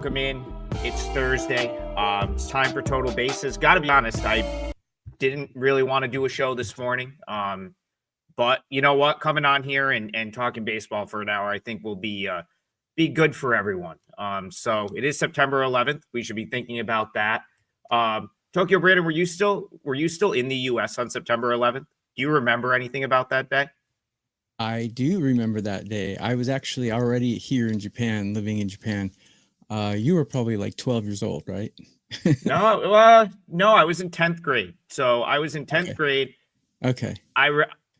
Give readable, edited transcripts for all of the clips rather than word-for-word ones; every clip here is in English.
welcome in. It's Thursday. It's time for Total Bases. Got to be honest, I didn't really want to do a show this morning. But you know what? Coming on here and talking baseball for an hour, I think will be good for everyone. So it is September 11th. We should be thinking about that. Tokyo Brandon, were you still in the U.S. on September 11th? Do you remember anything about that day? I do remember that day. I was actually already here in Japan, living in Japan. You were probably like 12 years old, right? No, I was in 10th grade. So I was in 10th grade. Okay.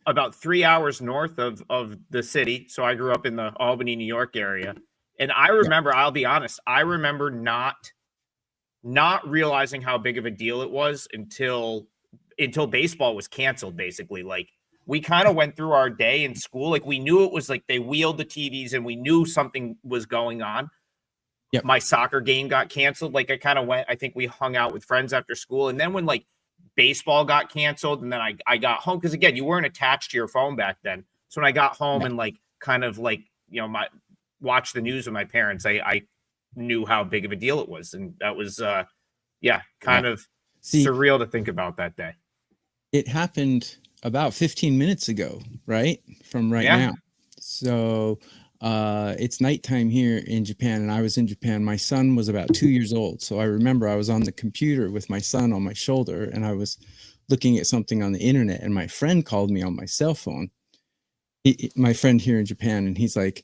About 3 hours north of the city. So I grew up in the Albany, New York area. And I remember, I'll be honest, I remember not realizing how big of a deal it was until baseball was canceled, basically. Like, we kind of went through our day in school. Like, we knew it was like they wheeled the TVs and we knew something was going on. Yep. My soccer game got canceled. Like, I think we hung out with friends after school. And then when like baseball got canceled and then I got home, because again, you weren't attached to your phone back then. So when I got home and like kind of like, watched the news with my parents, I knew how big of a deal it was. And that was, kind of surreal to think about that day. It happened about 15 minutes ago, right? From now. So it's nighttime here in Japan, and I was in Japan. My son was about 2 years old. So I remember I was on the computer with my son on my shoulder, and I was looking at something on the internet, and my friend called me on my cell phone. My friend here in Japan, and he's like,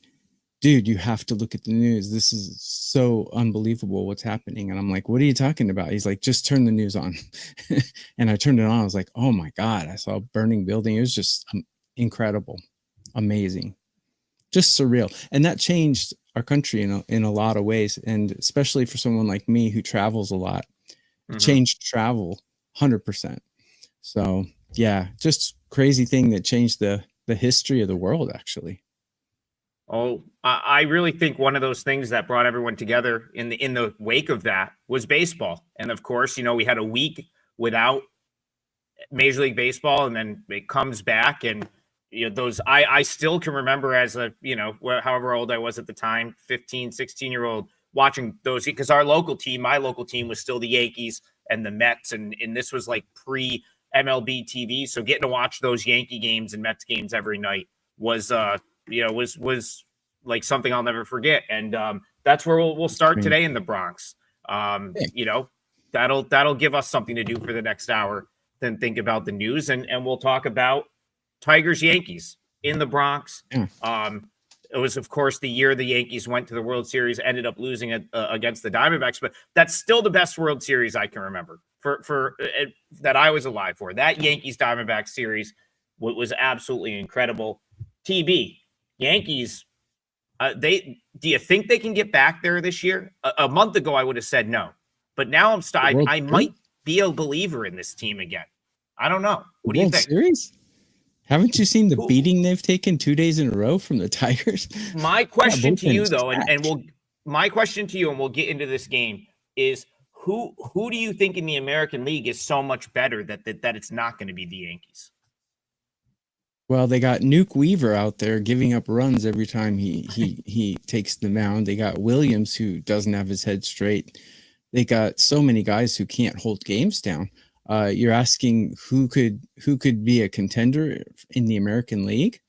dude, you have to look at the news. This is so unbelievable what's happening. And I'm like, what are you talking about? He's like, just turn the news on. And I turned it on. I was like, oh my God, I saw a burning building. It was just incredible, amazing, just surreal. And that changed our country in a lot of ways. And especially for someone like me who travels a lot, it changed travel 100%. So yeah, just crazy thing that changed the history of the world, actually. Oh, I really think one of those things that brought everyone together in the wake of that was baseball. And of course, we had a week without Major League Baseball, and then it comes back. And those I still can remember as a however old I was at the time, 15, 16-year-old, watching those, because my local team was still the Yankees and the Mets, and this was like pre MLB TV. So getting to watch those Yankee games and Mets games every night was was like something I'll never forget. And that's where we'll start today in the Bronx. That'll give us something to do for the next hour, then think about the news, and we'll talk about Tigers Yankees in the Bronx. It was, of course, the year the Yankees went to the World Series, ended up losing it against the Diamondbacks, but that's still the best World Series I can remember for that I was alive for. That Yankees Diamondbacks series was absolutely incredible. TB, Yankees, do you think they can get back there this year? A month ago, I would have said no, but now I might be a believer in this team again. I don't know. What do you think? Series? Haven't you seen the beating they've taken 2 days in a row from the Tigers? My question to you, though, and we'll get into this game, is who do you think in the American League is so much better that it's not going to be the Yankees? Well, they got Nuke Weaver out there giving up runs every time he takes the mound. They got Williams, who doesn't have his head straight. They got so many guys who can't hold games down. You're asking who could be a contender in the American League?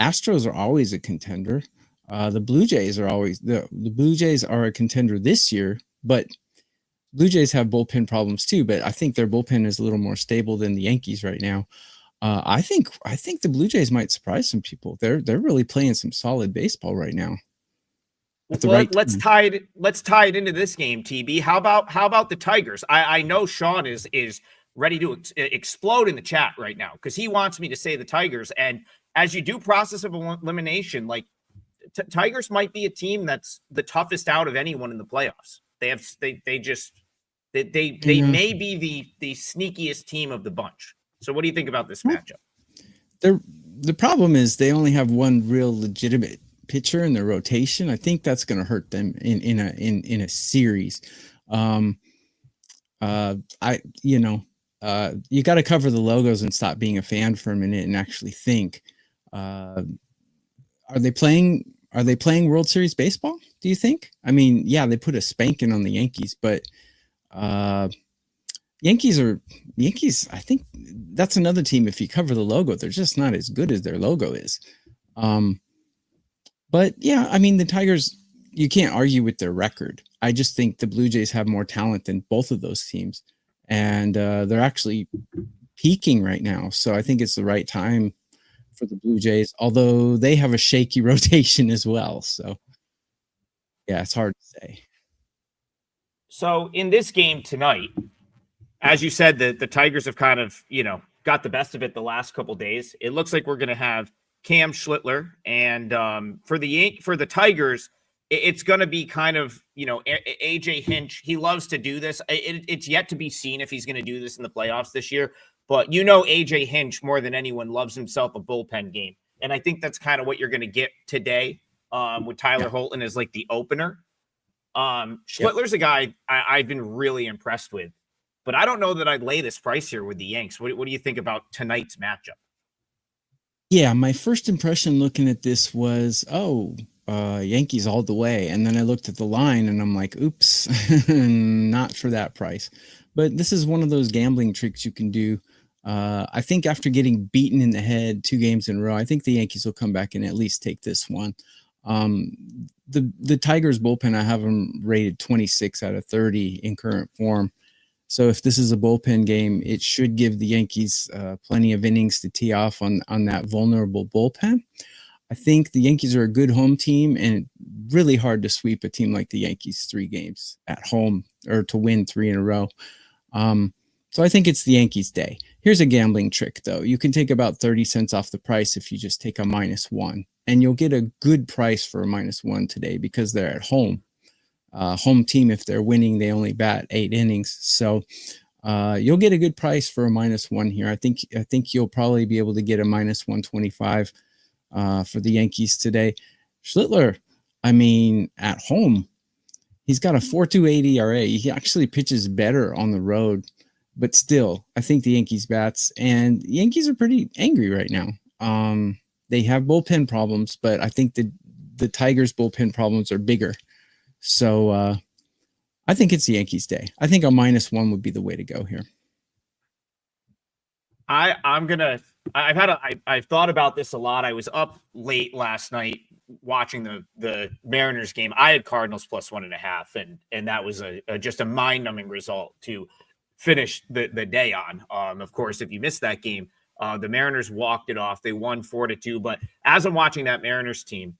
Astros are always a contender. The Blue Jays are always the Blue Jays are a contender this year, but Blue Jays have bullpen problems too. But I think their bullpen is a little more stable than the Yankees right now. I think the Blue Jays might surprise some people. They're really playing some solid baseball right now. Let's tie it into this game, TB. How about the Tigers? I know Sean is ready to explode in the chat right now because he wants me to say the Tigers. And as you do process of elimination, like Tigers might be a team that's the toughest out of anyone in the playoffs. They may be the sneakiest team of the bunch. So what do you think about this matchup? The problem is they only have one real legitimate pitcher in their rotation. I think that's going to hurt them in a series. You got to cover the logos and stop being a fan for a minute and actually think. Are they playing World Series baseball? Do you think? I mean, yeah, they put a spanking on the Yankees, but Yankees. I think that's another team. If you cover the logo, they're just not as good as their logo is. But yeah, I mean, the Tigers, you can't argue with their record. I just think the Blue Jays have more talent than both of those teams, and they're actually peaking right now. So I think it's the right time for the Blue Jays, although they have a shaky rotation as well. So yeah, it's hard to say. So in this game tonight, as you said, the Tigers have kind of, got the best of it the last couple of days. It looks like we're going to have Cam Schlittler, and for the Tigers, it's going to be kind of, AJ Hinch. He loves to do this. It's yet to be seen if he's going to do this in the playoffs this year. But AJ Hinch more than anyone loves himself a bullpen game, and I think that's kind of what you're going to get today with Tyler Holton as like the opener. Schlittler's a guy I've been really impressed with, but I don't know that I'd lay this price here with the Yanks. What do you think about tonight's matchup? Yeah, my first impression looking at this was, Yankees all the way. And then I looked at the line and I'm like, oops, not for that price. But this is one of those gambling tricks you can do. I think after getting beaten in the head 2 games in a row, I think the Yankees will come back and at least take this one. The Tigers bullpen, I have them rated 26 out of 30 in current form. So if this is a bullpen game, it should give the Yankees plenty of innings to tee off on that vulnerable bullpen. I think the Yankees are a good home team, and really hard to sweep a team like the Yankees 3 games at home or to win 3 in a row. So I think it's the Yankees' day. Here's a gambling trick, though. You can take about 30 cents off the price if you just take a -1, and you'll get a good price for a -1 today because they're at home. Home team, if they're winning, they only bat 8 innings. So you'll get a good price for a -1 here. I think you'll probably be able to get a -125 for the Yankees today. Schlittler, I mean, at home, he's got a 4.28 ERA. He actually pitches better on the road, but still, I think the Yankees bats, and the Yankees are pretty angry right now. They have bullpen problems, but I think the Tigers' bullpen problems are bigger. So I think it's the Yankees' day. I think a -1 would be the way to go here. I've thought about this a lot. I was up late last night watching the Mariners game. I had Cardinals +1.5, and that was just a mind-numbing result to finish the day on. Of course, if you missed that game, the Mariners walked it off. They won 4-2. But as I'm watching that Mariners team,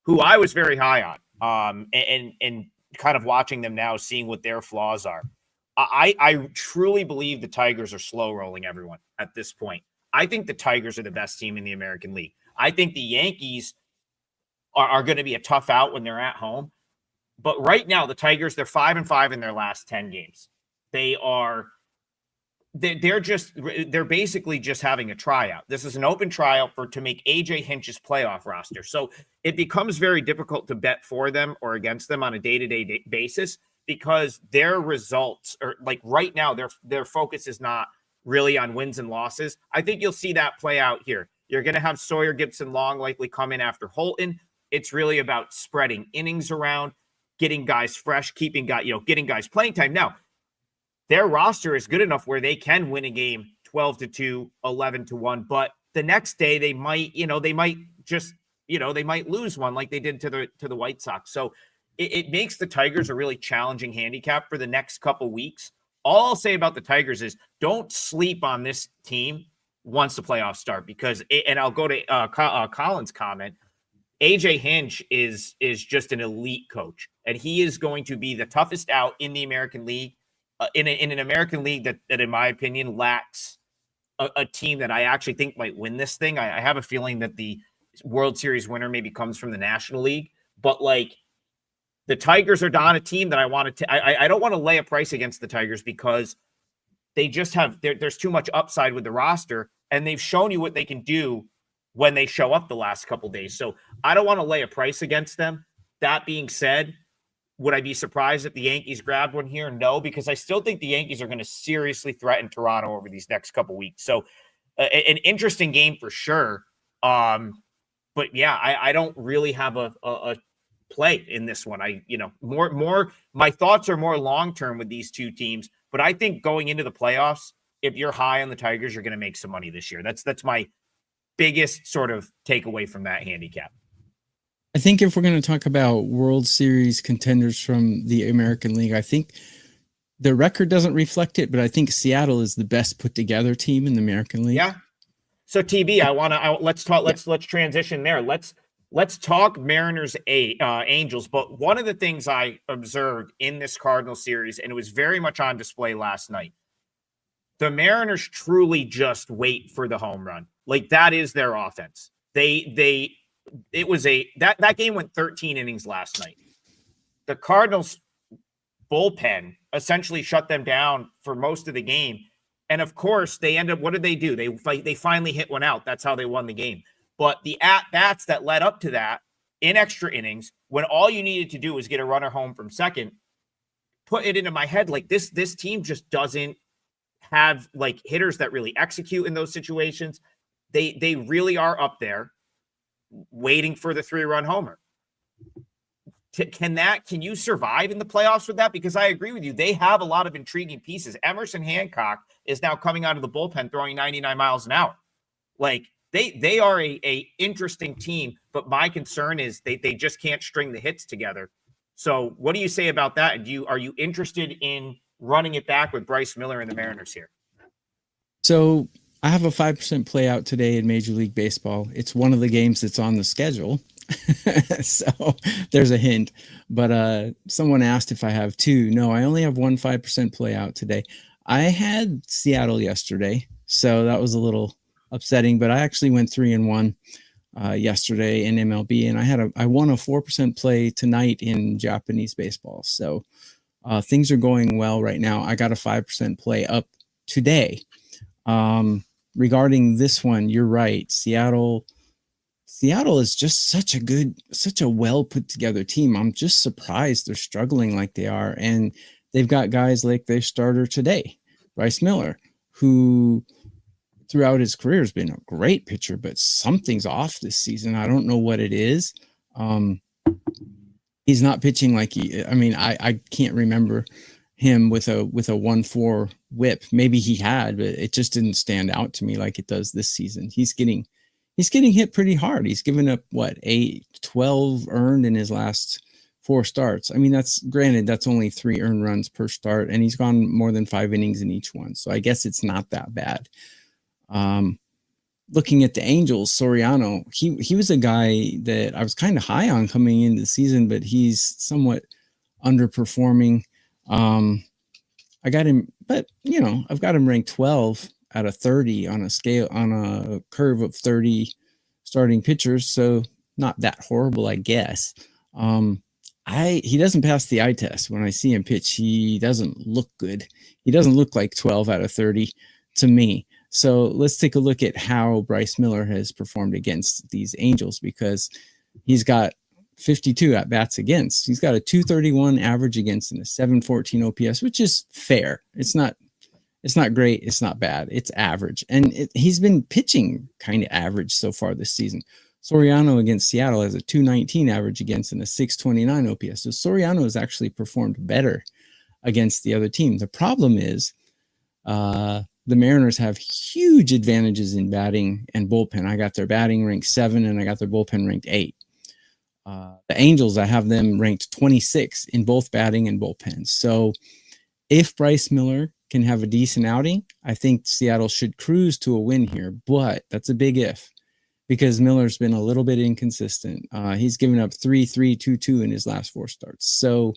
who I was very high on, and kind of watching them now, seeing what their flaws are, I truly believe the Tigers are slow rolling everyone at this point. I think the Tigers are the best team in the American League. I think the Yankees are going to be a tough out when they're at home. But right now, the Tigers, they're 5-5 in their last 10 games. They're basically just having a tryout. This is an open tryout to make AJ Hinch's playoff roster. So it becomes very difficult to bet for them or against them on a day-to-day basis, because their results are like right now, their focus is not really on wins and losses. I think you'll see that play out here. You're going to have Sawyer Gipson-Long likely come in after Holton. It's really about spreading innings around, getting guys fresh, getting guys playing time. Now, their roster is good enough where they can win a game 12-2, 11-1, but the next day they might lose one like they did to the White Sox. So it makes the Tigers a really challenging handicap for the next couple weeks. All I'll say about the Tigers is don't sleep on this team once the playoffs start, because and I'll go to Colin's comment. AJ Hinch is just an elite coach, and he is going to be the toughest out in the American League. In an American League that in my opinion lacks a team that I actually think might win this thing. I have a feeling that the World Series winner maybe comes from the National League, but like the Tigers are not a team that I want to. I don't want to lay a price against the Tigers because they just there's too much upside with the roster, and they've shown you what they can do when they show up the last couple of days. So I don't want to lay a price against them. That being said, would I be surprised if the Yankees grabbed one here? No, because I still think the Yankees are going to seriously threaten Toronto over these next couple weeks. So an interesting game for sure. But yeah, I don't really have a play in this one. My thoughts are more long-term with these two teams, but I think going into the playoffs, if you're high on the Tigers, you're going to make some money this year. That's my biggest sort of takeaway from that handicap. I think if we're going to talk about World Series contenders from the American League, I think the record doesn't reflect it, but I think Seattle is the best put together team in the American League. Yeah. So TB, let's transition there. Let's talk Mariners Angels. But one of the things I observed in this Cardinal series, and it was very much on display last night, the Mariners truly just wait for the home run. Like, that is their offense. That game went 13 innings last night. The Cardinals bullpen essentially shut them down for most of the game. And of course, they end up, what did they do? They finally hit one out. That's how they won the game. But the at-bats that led up to that in extra innings, when all you needed to do was get a runner home from second, put it into my head, like this team just doesn't have like hitters that really execute in those situations. They really are up there waiting for the 3-run homer. Can you survive in the playoffs with that? Because I agree with you. They have a lot of intriguing pieces. Emerson Hancock is now coming out of the bullpen throwing 99 miles an hour. Like, they are a interesting team, but my concern is they just can't string the hits together. So what do you say about that? And are you interested in running it back with Bryce Miller and the Mariners here? So I have a 5% play out today in Major League Baseball. It's one of the games that's on the schedule. So there's a hint, but someone asked if I have two. No, I only have 5% play out today. I had Seattle yesterday, so that was a little upsetting, but I actually went 3-1 yesterday in MLB, and I won a 4% play tonight in Japanese baseball. So things are going well right now. I got a 5% play up today. Regarding this one, you're right. Seattle is just such a well put together team. I'm just surprised they're struggling like they are. And they've got guys like their starter today, Bryce Miller, who throughout his career has been a great pitcher, but something's off this season. I don't know what it is. He's not pitching like I can't remember him with a 1.4 whip. Maybe he had, but it just didn't stand out to me like it does this season. He's getting hit pretty hard. He's given up 12 earned in his last 4 starts. I mean, that's only 3 earned runs per start, and he's gone more than 5 innings in each one. So I guess it's not that bad. Looking at the Angels, Soriano, he was a guy that I was kind of high on coming into the season, but he's somewhat underperforming. I got him, but I've got him ranked 12 out of 30 on a curve of 30 starting pitchers. So not that horrible, I guess. He doesn't pass the eye test. When I see him pitch, he doesn't look good. He doesn't look like 12 out of 30 to me. So let's take a look at how Bryce Miller has performed against these Angels, because he's got 52 at bats against. He's got a 231 average against and a 714 OPS, which is fair. It's not great. It's not bad. It's average. And he's been pitching kind of average so far this season. Soriano against Seattle has a 219 average against and a 629 OPS. So Soriano has actually performed better against the other team. The problem is the Mariners have huge advantages in batting and bullpen. I got their batting ranked 7 and I got their bullpen ranked 8. The Angels, I have them ranked 26 in both batting and bullpen. So if Bryce Miller can have a decent outing, I think Seattle should cruise to a win here, but that's a big if, because Miller's been a little bit inconsistent. He's given up 3-3, 2-2 in his last 4 starts. So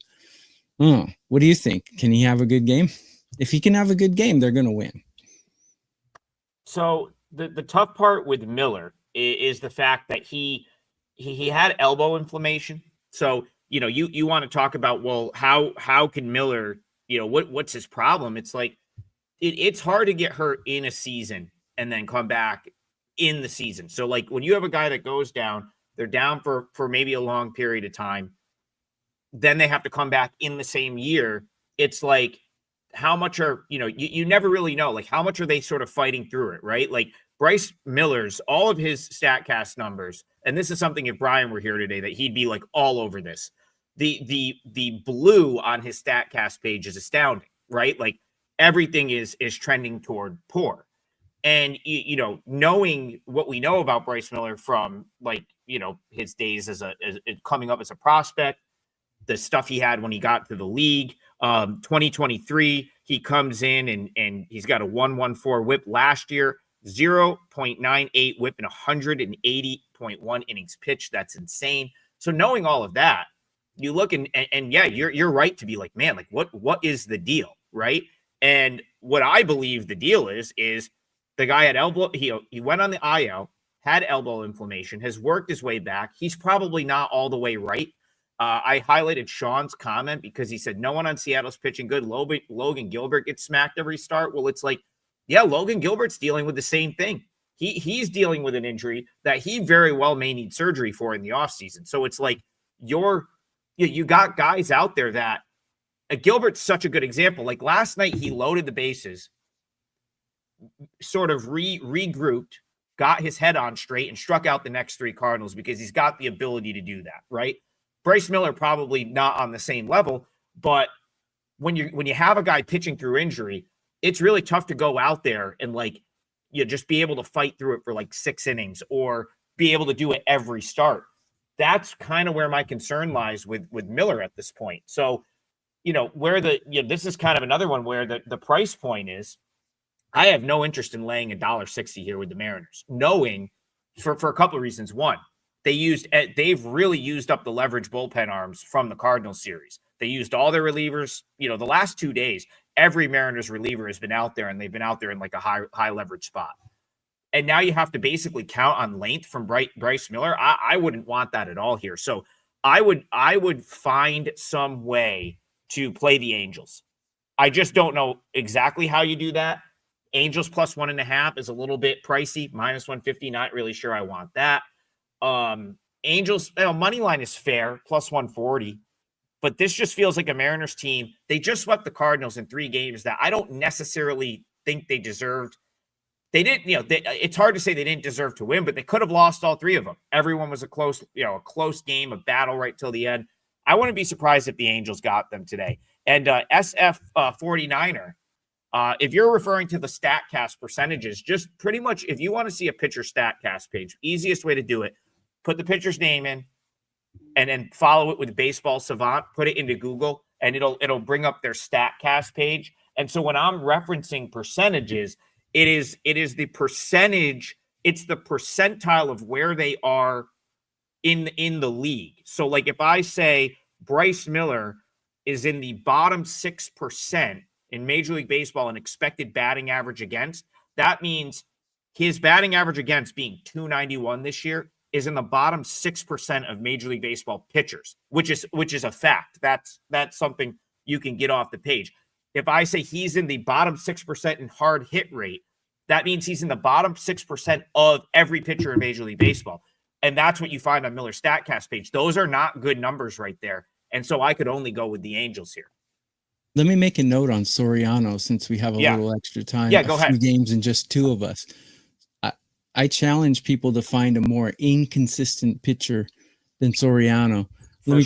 what do you think? Can he have a good game? If he can have a good game, they're going to win. So the tough part with Miller is the fact that he had elbow inflammation. So, you want to talk about, well, how can Miller, what's his problem? It's like, it's hard to get hurt in a season and then come back in the season. So like when you have a guy that goes down, they're down for maybe a long period of time, then they have to come back in the same year. It's like, how much are, you never really know, like how much are they sort of fighting through it, right? Like Bryce Miller's, all of his StatCast numbers, and this is something if Brian were here today that he'd be like all over this. The blue on his StatCast page is astounding, right? Like everything is trending toward poor. And, you know, knowing what we know about Bryce Miller from, like, you know, his days as coming up as a prospect, the stuff he had when he got to the league, 2023, he comes in and he's got a 1.14 whip last year, 0.98 whip in 180.1 innings pitched. That's insane. So knowing all of that, you look and yeah, you're right to be like, man, like what is the deal, right? And what I believe the deal is the guy had elbow, he went on the IL, had elbow inflammation, has worked his way back. He's probably not all the way right. I highlighted Sean's comment because he said, no one on Seattle's pitching good. Logan Gilbert gets smacked every start. Well, it's like, yeah, Logan Gilbert's dealing with the same thing. He's dealing with an injury that he very well may need surgery for in the offseason. So it's like you got guys out there that Gilbert's such a good example. Like last night, he loaded the bases, sort of regrouped, got his head on straight, and struck out the next three Cardinals because he's got the ability to do that, right? Bryce Miller probably not on the same level, but when you have a guy pitching through injury, it's really tough to go out there and like you just be able to fight through it for like 6 innings or be able to do it every start. That's kind of where my concern lies with Miller at this point. So, you know, this is kind of another one where the price point is, I have no interest in laying $1.60 here with the Mariners, knowing for a couple of reasons. One, they've really used up the leverage bullpen arms from the Cardinals series. They used all their relievers. You know, the last 2 days, every Mariners reliever has been out there, and they've been out there in like a high leverage spot. And now you have to basically count on length from Bryce Miller. I wouldn't want that at all here. So I would find some way to play the Angels. I just don't know exactly how you do that. Angels plus 1.5 is a little bit pricey. Minus 150, not really sure I want that. Angels, money line is fair, plus 140. But this just feels like a Mariners team. They just swept the Cardinals in 3 games that I don't necessarily think they deserved. They didn't, it's hard to say they didn't deserve to win, but they could have lost all 3 of them. Everyone was a close game, a battle right till the end. I wouldn't be surprised if the Angels got them today. And SF 49er, if you're referring to the StatCast percentages, just pretty much if you want to see a pitcher StatCast page, easiest way to do it, put the pitcher's name in and then follow it with Baseball Savant, put it into Google, and it'll bring up their StatCast page. And so when I'm referencing percentages, it is the percentage, it's the percentile of where they are in the league. So like if I say Bryce Miller is in the bottom 6% in Major League Baseball in expected batting average against, that means his batting average against being 291 this year is in the bottom 6% of Major League Baseball pitchers, which is a fact. That's something you can get off the page. If I say he's in the bottom 6% in hard hit rate, that means he's in the bottom 6% of every pitcher in Major League Baseball. And that's what you find on Miller's StatCast page. Those are not good numbers right there. And so I could only go with the Angels here. Let me make a note on Soriano since we have a little extra time. Yeah, go ahead. Few games and just 2 of us. I challenge people to find a more inconsistent pitcher than Soriano. Let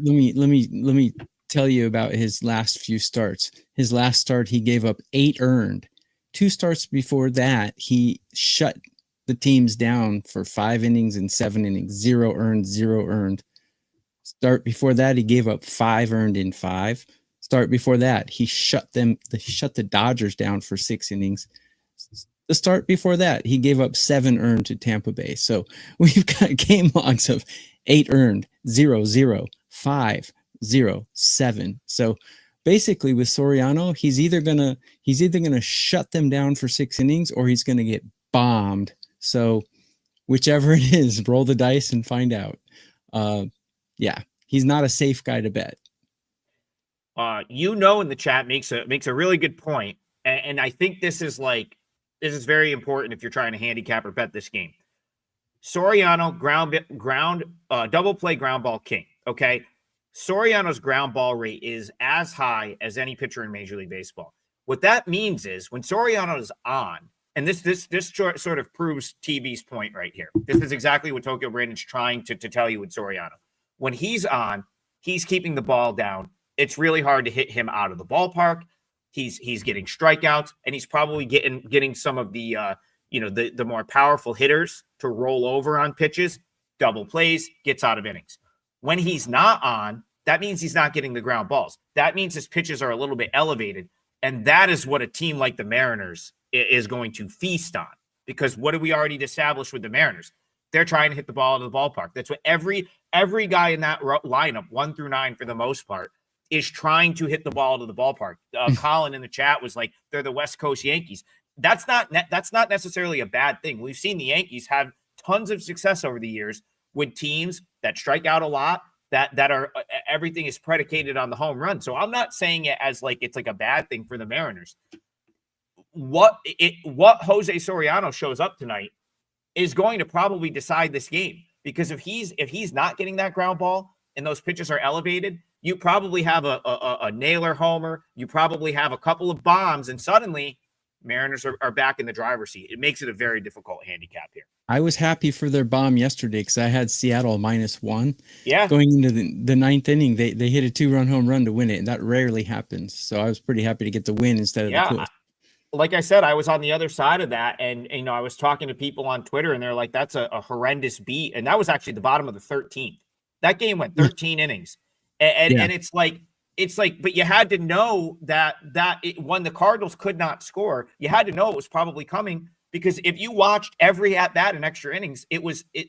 me tell you about his last few starts. His last start, he gave up 8 earned. 2 starts before that, he shut the teams down for 5 innings and 7 innings, 0 earned, 0 earned. Start before that, he gave up 5 earned in 5. Start before that, he shut the Dodgers down for 6 innings. The start before that, he gave up 7 earned to Tampa Bay. So we've got game logs of 8 earned, 0, 0, 5, 0, 7. So basically with Soriano, he's either gonna shut them down for 6 innings or he's gonna get bombed. So whichever it is, roll the dice and find out. He's not a safe guy to bet. In the chat makes a really good point, and I think this is very important if you're trying to handicap or bet this game. Soriano ground double play ground ball king. Okay, Soriano's ground ball rate is as high as any pitcher in Major League Baseball. What that means is when Soriano is on, and this sort of proves TB's point right here. This is exactly what Tokyo Brandon's trying to tell you with Soriano. When he's on, he's keeping the ball down. It's really hard to hit him out of the ballpark. He's getting strikeouts, and he's probably getting some of the the more powerful hitters to roll over on pitches, double plays, gets out of innings. When he's not on, that means he's not getting the ground balls. That means his pitches are a little bit elevated, and that is what a team like the Mariners is going to feast on. Because what did we already establish with the Mariners? They're trying to hit the ball out of the ballpark. That's what every guy in that lineup, 1 through 9 for the most part, is trying to hit the ball to the ballpark. Colin in the chat was like, they're the West Coast Yankees. That's not necessarily a bad thing. We've seen the Yankees have tons of success over the years with teams that strike out a lot, that are everything is predicated on the home run. So I'm not saying it as like it's like a bad thing for the Mariners. What Jose Soriano shows up tonight is going to probably decide this game, because if he's not getting that ground ball and those pitches are elevated, you probably have a nailer homer, you probably have a couple of bombs, and suddenly Mariners are back in the driver's seat. It makes it a very difficult handicap here. I was happy for their bomb yesterday because I had Seattle -1. Yeah. Going into the ninth inning, they hit a 2-run home run to win it, and that rarely happens. So I was pretty happy to get the win instead of the twist. Like I said, I was on the other side of that, and I was talking to people on Twitter, and they're like, "That's a horrendous beat," and that was actually the bottom of the 13th. That game went 13 innings, and it's like, but you had to know that when the Cardinals could not score, you had to know it was probably coming, because if you watched every at bat in extra innings,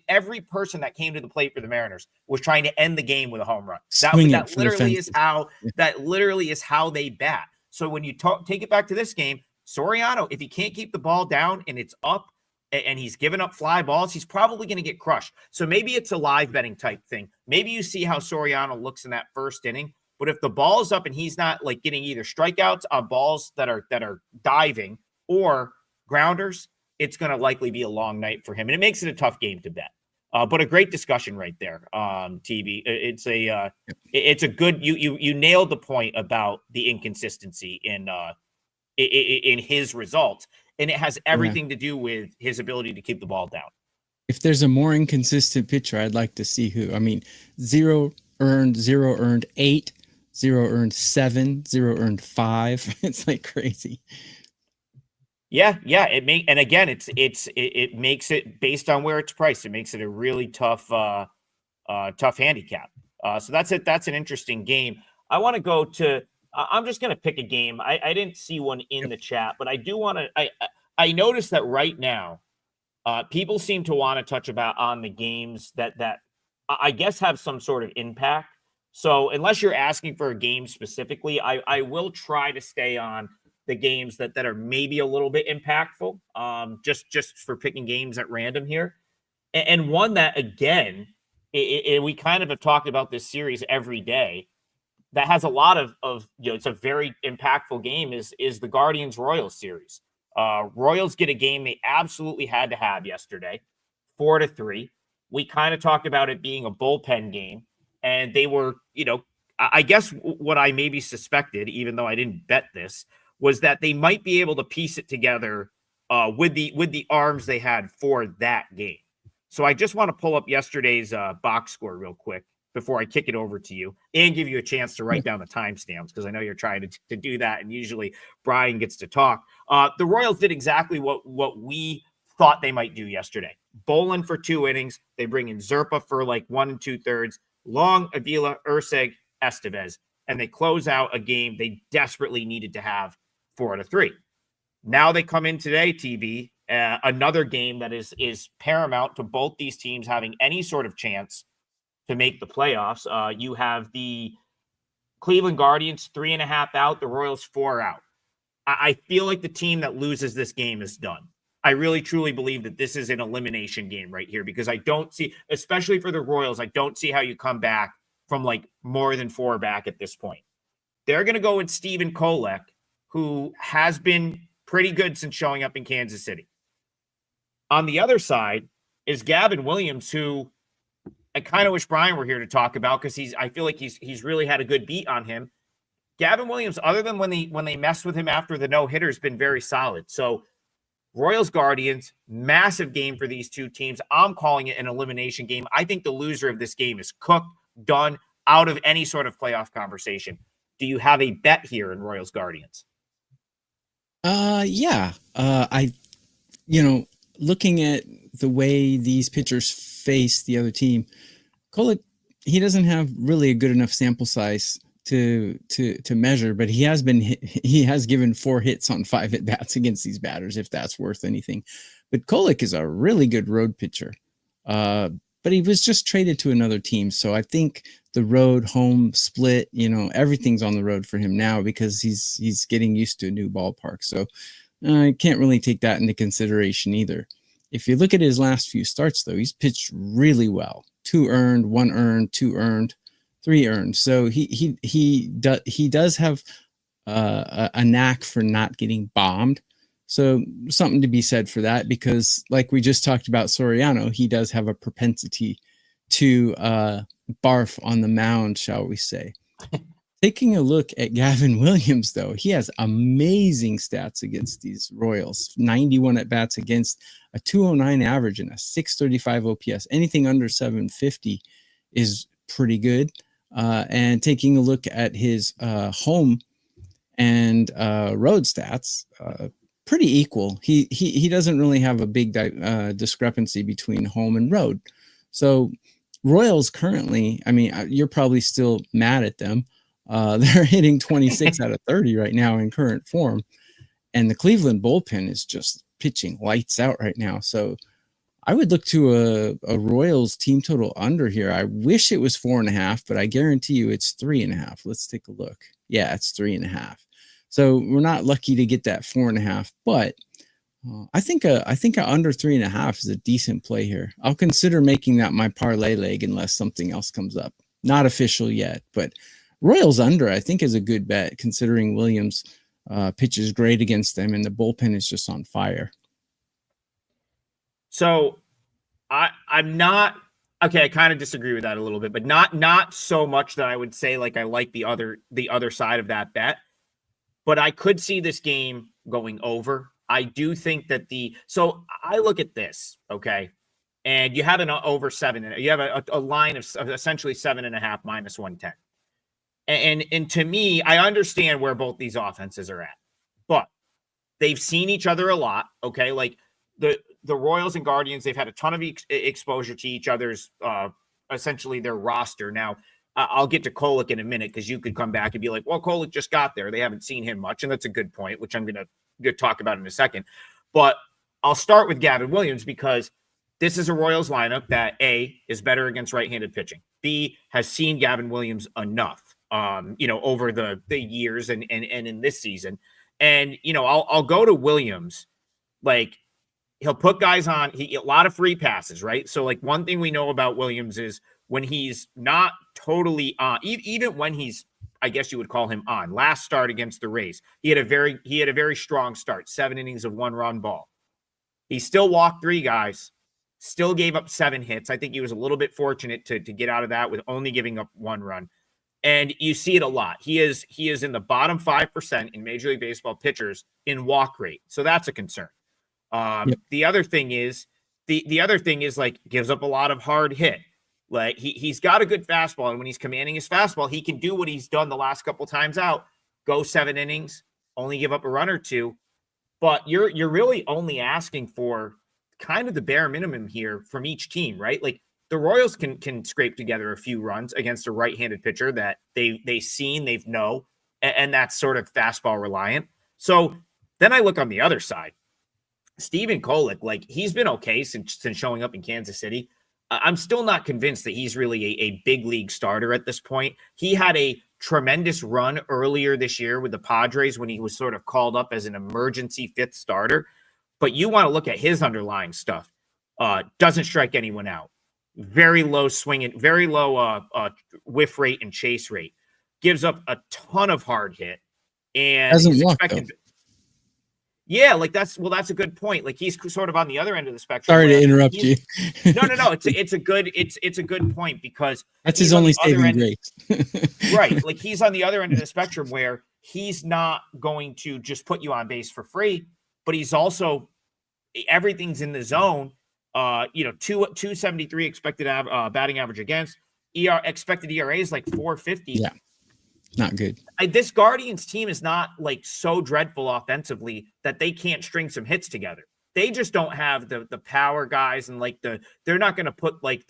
every person that came to the plate for the Mariners was trying to end the game with a home run. That literally is how they bat. So when you take it back to this game, Soriano, if he can't keep the ball down and it's up and he's giving up fly balls, he's probably going to get crushed. So maybe it's a live betting type thing. Maybe you see how Soriano looks in that first inning, but if the ball is up and he's not like getting either strikeouts on balls that are diving or grounders, it's going to likely be a long night for him. And it makes it a tough game to bet. But a great discussion right there, TB. It's a good, you nailed the point about the inconsistency in his results, and it has everything to do with his ability to keep the ball down. If there's a more inconsistent pitcher, I'd like to see who. I mean, 0 earned, 0 earned 8, 0 earned 7, 0 earned 5. It's like crazy. Yeah. It makes it based on where it's priced. It makes it a really tough handicap. So that's it. That's an interesting game. I want to go to. I'm just going to pick a game. I didn't see one in the chat, but I do want to. I noticed that right now, people seem to want to touch on the games that I guess have some sort of impact. So unless you're asking for a game specifically, I will try to stay on the games that are maybe a little bit impactful. Just for picking games at random here, and one that again, we kind of have talked about this series every day. That has a lot of it's a very impactful game is the Guardians Royals series. Royals get a game they absolutely had to have yesterday, 4-3. We kind of talked about it being a bullpen game, and they were, I guess what I maybe suspected, even though I didn't bet this, was that they might be able to piece it together with the arms they had for that game. So I just want to pull up yesterday's box score real quick before I kick it over to you and give you a chance to write down the timestamps, because I know you're trying to do that, and usually Brian gets to talk. The Royals did exactly what we thought they might do yesterday. Bolin for 2 innings. They bring in Zerpa for like 1 2/3, Long, Avila, Urseg, Estevez, and they close out a game they desperately needed to have 4-3. Now they come in today, TB, another game that is paramount to both these teams having any sort of chance to make the playoffs. You have the Cleveland Guardians 3.5 out, the Royals 4 out. I feel like the team that loses this game is done. I really truly believe that this is an elimination game right here, because I don't see, especially for the Royals, I don't see how you come back from like more than 4 back at this point. They're going to go with Steven Kolek, who has been pretty good since showing up in Kansas City. On the other side is Gavin Williams, who I kind of wish Brian were here to talk about, because I feel like he's really had a good beat on him. Gavin Williams, other than when they messed with him after the no-hitter, has been very solid. So Royals Guardians, massive game for these two teams. I'm calling it an elimination game. I think the loser of this game is cooked, done, out of any sort of playoff conversation. Do you have a bet here in Royals Guardians? Yeah. Looking at the way these pitchers face the other team, Kolek, he doesn't have really a good enough sample size to measure, but he has given 4 hits on 5 at bats against these batters, if that's worth anything. But Kolek is a really good road pitcher. But he was just traded to another team. So I think the road home split, everything's on the road for him now because he's getting used to a new ballpark. So I can't really take that into consideration either. If you look at his last few starts, though, he's pitched really well. 2 earned, 1 earned, 2 earned, 3 earned. So he does have a knack for not getting bombed. So something to be said for that, because like we just talked about Soriano, he does have a propensity to barf on the mound, shall we say. Taking a look at Gavin Williams, though, he has amazing stats against these Royals. 91 at-bats against a 209 average and a 635 OPS. Anything under 750 is pretty good. And taking a look at his home and road stats, pretty equal. He doesn't really have a big discrepancy between home and road. So Royals currently, I mean, you're probably still mad at them. They're hitting 26 out of 30 right now in current form. And the Cleveland bullpen is just pitching lights out right now. So I would look to a Royals team total under here. I wish it was 4.5, but I guarantee you it's 3.5. Let's take a look. Yeah, it's 3.5. So we're not lucky to get that 4.5, but I think a under 3.5 is a decent play here. I'll consider making that my parlay leg unless something else comes up. Not official yet, but Royals under, I think, is a good bet considering Williams pitches great against them and the bullpen is just on fire. So I'm not okay. I kind of disagree with that a little bit, but not so much that I would say like I like the other side of that bet. But I could see this game going over. I do think that so I look at this, okay, and you have an over 7, you have a line of essentially 7.5 minus 110. And to me, I understand where both these offenses are at, but they've seen each other a lot, okay? Like the Royals and Guardians, they've had a ton of exposure to each other's, essentially their roster. Now, I'll get to Kolek in a minute because you could come back and be like, well, Kolek just got there. They haven't seen him much, and that's a good point, which I'm going to talk about in a second. But I'll start with Gavin Williams because this is a Royals lineup that, A, is better against right-handed pitching. B, has seen Gavin Williams enough, over the years and in this season. And, I'll go to Williams. Like, he'll put guys on a lot of free passes, right? So, like, one thing we know about Williams is when he's not totally on, even when he's, I guess you would call him on. Last start against the Rays, he had a very strong start, 7 innings of 1-run ball. He still walked 3 guys, still gave up 7 hits. I think he was a little bit fortunate to get out of that with only giving up 1 run. And you see it a lot. He is in the bottom 5% in Major League Baseball pitchers in walk rate. So that's a concern. Yep. The other thing is like gives up a lot of hard hit. Like he's got a good fastball, and when he's commanding his fastball, he can do what he's done the last couple times out, go 7 innings, only give up a run or 2. But you're really only asking for kind of the bare minimum here from each team, right? Like the Royals can scrape together a few runs against a right-handed pitcher that they've know, and that's sort of fastball reliant. So then I look on the other side. Stephen Kolek, like he's been okay since showing up in Kansas City. I'm still not convinced that he's really a big league starter at this point. He had a tremendous run earlier this year with the Padres when he was sort of called up as an emergency 5th starter. But you want to look at his underlying stuff. Doesn't strike anyone out. Very low swing, very low whiff rate and chase rate. Gives up a ton of hard hit. And doesn't walk, though. Yeah, like that's a good point. Like he's sort of on the other end of the spectrum. Sorry to interrupt you. No. It's a good point because that's his only saving grace. Right. Like he's on the other end of the spectrum where he's not going to just put you on base for free, but he's also everything's in the zone. 273 expected batting average against. Expected ERA is like 450. Yeah, not good. This Guardians team is not like so dreadful offensively that they can't string some hits together. They just don't have the power guys, and like they're not going to put like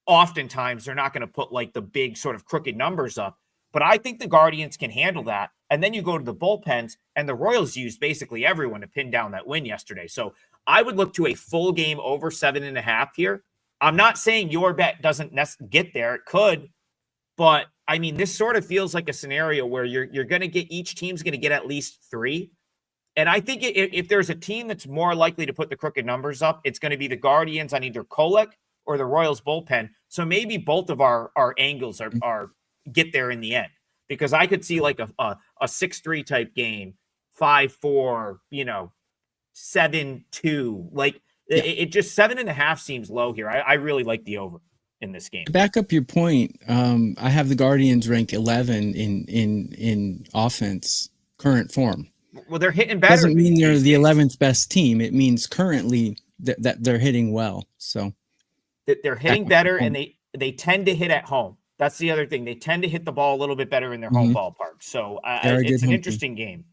oftentimes they're not going to put like the big sort of crooked numbers up. But I think the Guardians can handle that. And then you go to the bullpens, and the Royals used basically everyone to pin down that win yesterday. So I would look to a full game over 7.5 here. I'm not saying your bet doesn't get there. It could, but I mean, this sort of feels like a scenario where you're going to get, each team's going to get at least 3. And I think if there's a team that's more likely to put the crooked numbers up, it's going to be the Guardians on either Kolek or the Royals bullpen. So maybe both of our angles are get there in the end, because I could see like a 6-3 type game, 5-4, 7-2. Like it just 7.5 seems low here. I really like the over in this game. To back up your point, I have the Guardians rank 11 in offense current form. Well, they're hitting better. Doesn't mean they're the 11th best team. It means currently that they're hitting well. So they're hitting better, and they tend to hit at home. That's the other thing. They tend to hit the ball a little bit better in their home ballpark. So it's an interesting game.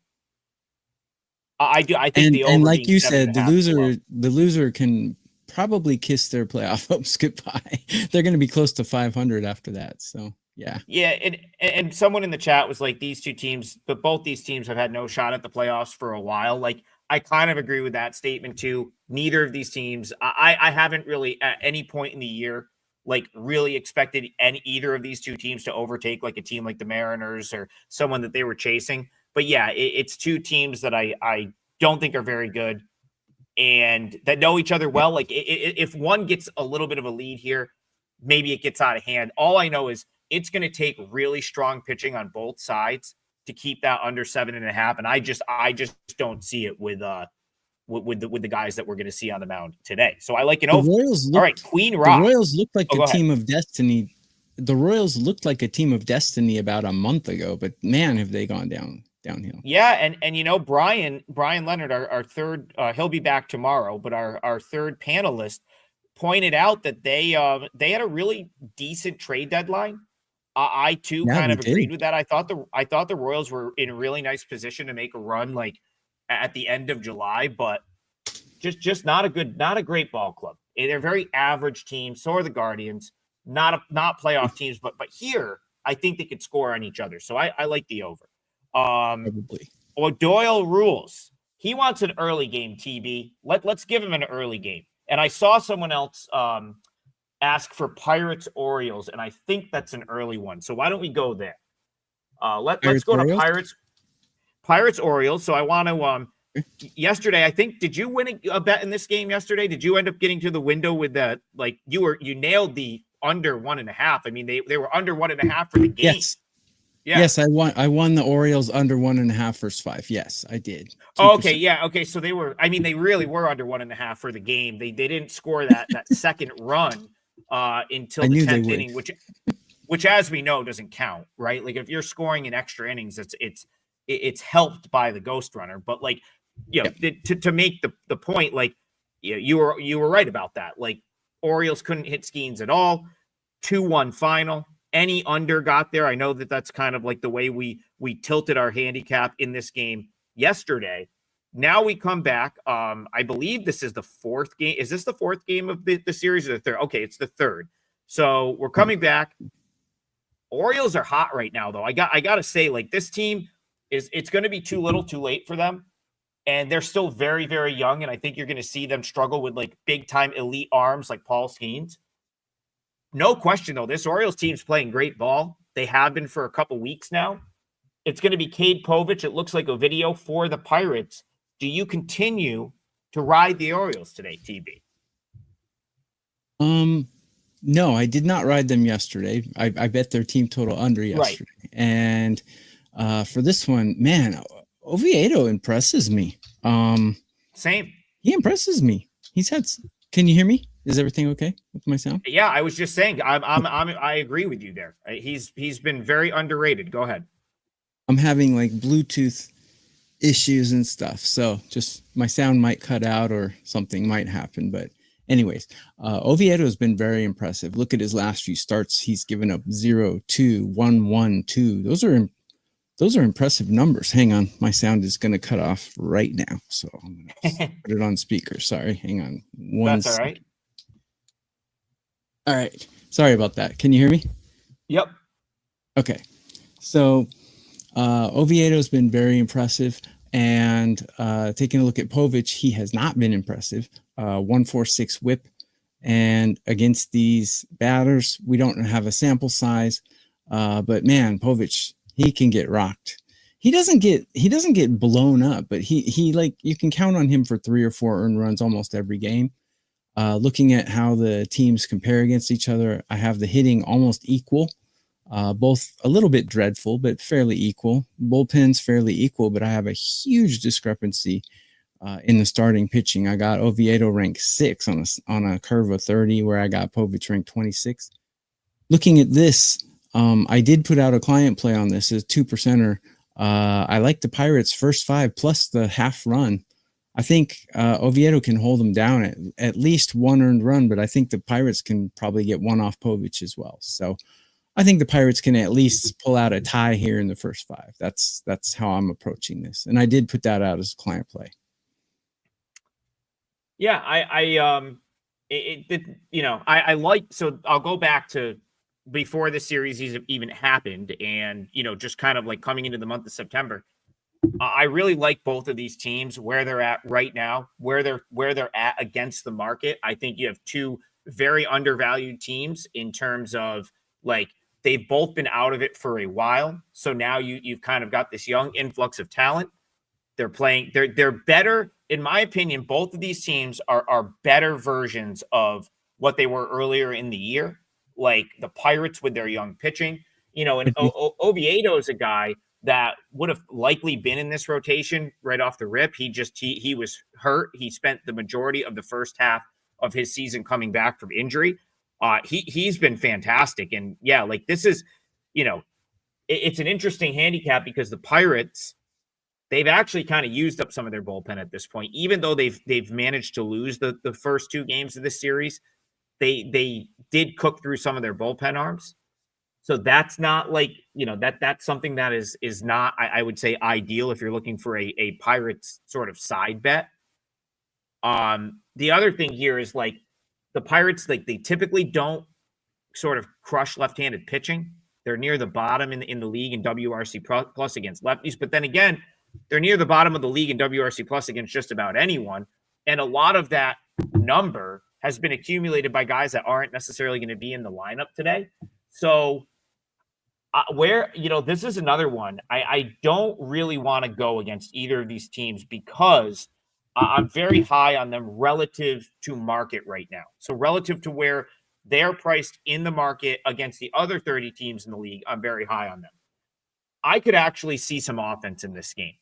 I think the over, and like you said, the loser can probably kiss their playoff hopes goodbye. They're going to be close to 500 after that. So yeah. And someone in the chat was like, these two teams, but both these teams have had no shot at the playoffs for a while. Like, I kind of agree with that statement too. Neither of these teams, I haven't really at any point in the year like really expected either of these two teams to overtake like a team like the Mariners or someone that they were chasing. But yeah, it's two teams that I don't think are very good and that know each other well. Like if one gets a little bit of a lead here, maybe it gets out of hand. All I know is it's going to take really strong pitching on both sides to keep that under 7.5. And I just don't see it with the guys that we're going to see on the mound today. So I like an over. All right, Queen Rock. The Royals looked like a team of destiny. The Royals looked like a team of destiny about a month ago, but man, have they gone downhill. Yeah, and Brian Leonard, our third, he'll be back tomorrow, but our third panelist pointed out that they had a really decent trade deadline. I too kind of agreed with that. I thought the Royals were in a really nice position to make a run like at the end of July, but just not a great ball club. They're a very average team. So are the Guardians. Not playoff teams, but here I think they could score on each other. So I like the over. Probably. O'Doyle rules. He wants an early game, TB. Let's give him an early game. And I saw someone else ask for Pirates Orioles, and I think that's an early one. So why don't we go there? Let's go to Pirates Orioles. So I want to yesterday, I think, did you win a bet in this game yesterday? Did you end up getting to the window with that? Like you nailed the under 1.5. I mean, they were under 1.5 for the game. Yes. Yeah. Yes, I won the Orioles under 1.5 versus 5. Yes, I did. 2%. Okay, yeah, okay. So they really were under 1.5 for the game. They didn't score that second run until the 10th inning, which as we know doesn't count, right? Like if you're scoring in extra innings, it's helped by the ghost runner. But like, to make the point, like you were right about that. Like Orioles couldn't hit Skeens at all. 2-1 final. Any under got there. I know that's kind of like the way we tilted our handicap in this game yesterday. Now we come back. I believe this is the fourth game. Is this the fourth game of the series or the third? Okay, it's the third. So we're coming back. Orioles are hot right now, though. I got to say, like, this team it's going to be too little too late for them. And they're still very, very young. And I think you're going to see them struggle with like big time elite arms like Paul Skeens. No question, though, this Orioles team's playing great ball. They have been for a couple weeks now. It's going to be Cade Povich. It looks like a video for the Pirates. Do you continue to ride the Orioles today, TB? No, I did not ride them yesterday. I bet their team total under yesterday. Right. And for this one, man, Oviedo impresses me. Same. He impresses me. Can you hear me? Is everything okay with my sound? Yeah, I was just saying, I agree with you there. He's been very underrated. Go ahead. I'm having like Bluetooth issues and stuff. So just my sound might cut out or something might happen. But anyways, Oviedo has been very impressive. Look at his last few starts. He's given up 0, 2, 1, 1, 2. Those are impressive numbers. Hang on. My sound is going to cut off right now. So I'm going to put it on speaker. Sorry. Hang on. That's all right. All right. Sorry about that. Can you hear me? Yep. Okay. So Oviedo's been very impressive. And taking a look at Povich, he has not been impressive. 1.46 whip. And against these batters, we don't have a sample size. But man, Povich, he can get rocked. He doesn't get blown up, but he like, you can count on him for 3 or 4 earned runs almost every game. Looking at how the teams compare against each other, I have the hitting almost equal. Both a little bit dreadful, but fairly equal. Bullpen's fairly equal, but I have a huge discrepancy in the starting pitching. I got Oviedo ranked 6 on a curve of 30, where I got Povich ranked 26. Looking at this, I did put out a client play on this as 2%er. I like the Pirates first 5 plus the half run. I think Oviedo can hold them down at least 1 earned run, but I think the Pirates can probably get 1 off Povich as well. So I think the Pirates can at least pull out a tie here in the first 5. That's how I'm approaching this. And I did put that out as a client play. Yeah, I like, so I'll go back to before the series even happened, and, just kind of like coming into the month of September. I really like both of these teams, where they're at right now, where they're at against the market. I think you have 2 very undervalued teams in terms of, like, they've both been out of it for a while. So now you've kind of got this young influx of talent. They're playing, they're better, in my opinion. Both of these teams are better versions of what they were earlier in the year, like the Pirates with their young pitching. And Oviedo is a guy that would have likely been in this rotation right off the rip. He was hurt. He spent the majority of the first half of his season coming back from injury. He's been fantastic. And yeah, like, this is, it's an interesting handicap, because the Pirates, they've actually kind of used up some of their bullpen at this point. Even though they've managed to lose the first 2 games of this series, they did cook through some of their bullpen arms. So that's not like, that's something that is not, I would say, ideal if you're looking for a Pirates sort of side bet. The other thing here is, like, the Pirates, like, they typically don't sort of crush left-handed pitching. They're near the bottom in the league in WRC plus against lefties. But then again, they're near the bottom of the league in WRC plus against just about anyone. And a lot of that number has been accumulated by guys that aren't necessarily going to be in the lineup today. So this is another one. I don't really want to go against either of these teams, because I'm very high on them relative to market right now. So relative to where they're priced in the market against the other 30 teams in the league, I'm very high on them. I could actually see some offense in this game.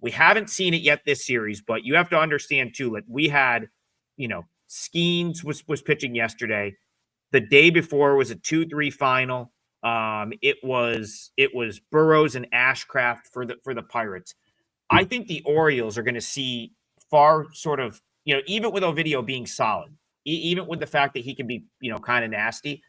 We haven't seen it yet this series, but you have to understand too, like, we had, Skeens was pitching yesterday. The day before was a 2-3 final. It was Burrows and Ashcraft for the Pirates. I think the Orioles are going to see far sort of, even with Ovidio being solid, even with the fact that he can be, kind of nasty,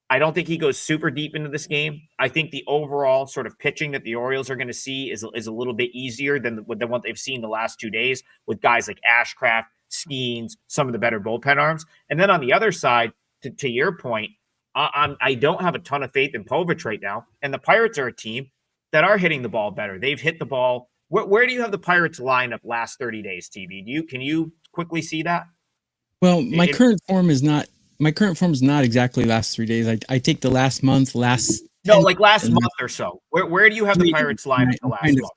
I don't think he goes super deep into this game. I think the overall sort of pitching that the Orioles are going to see is a little bit easier than what they've seen the last 2 days, with guys like Ashcraft, Skeens, some of the better bullpen arms. And then on the other side, to your point, I don't have a ton of faith in Povich right now. And the Pirates are a team that are hitting the ball better. They've hit the ball. Where do you have the Pirates lineup last 30 days, TV? Can you quickly see that? Well, my current form is not exactly last 3 days. I take the last month, last month or so. Where do you have the Pirates lineup the last month?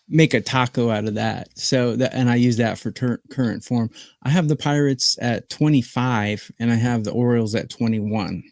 Make a taco out of that. So and I use that for current form. I have the Pirates at 25, and I have the Orioles at 21.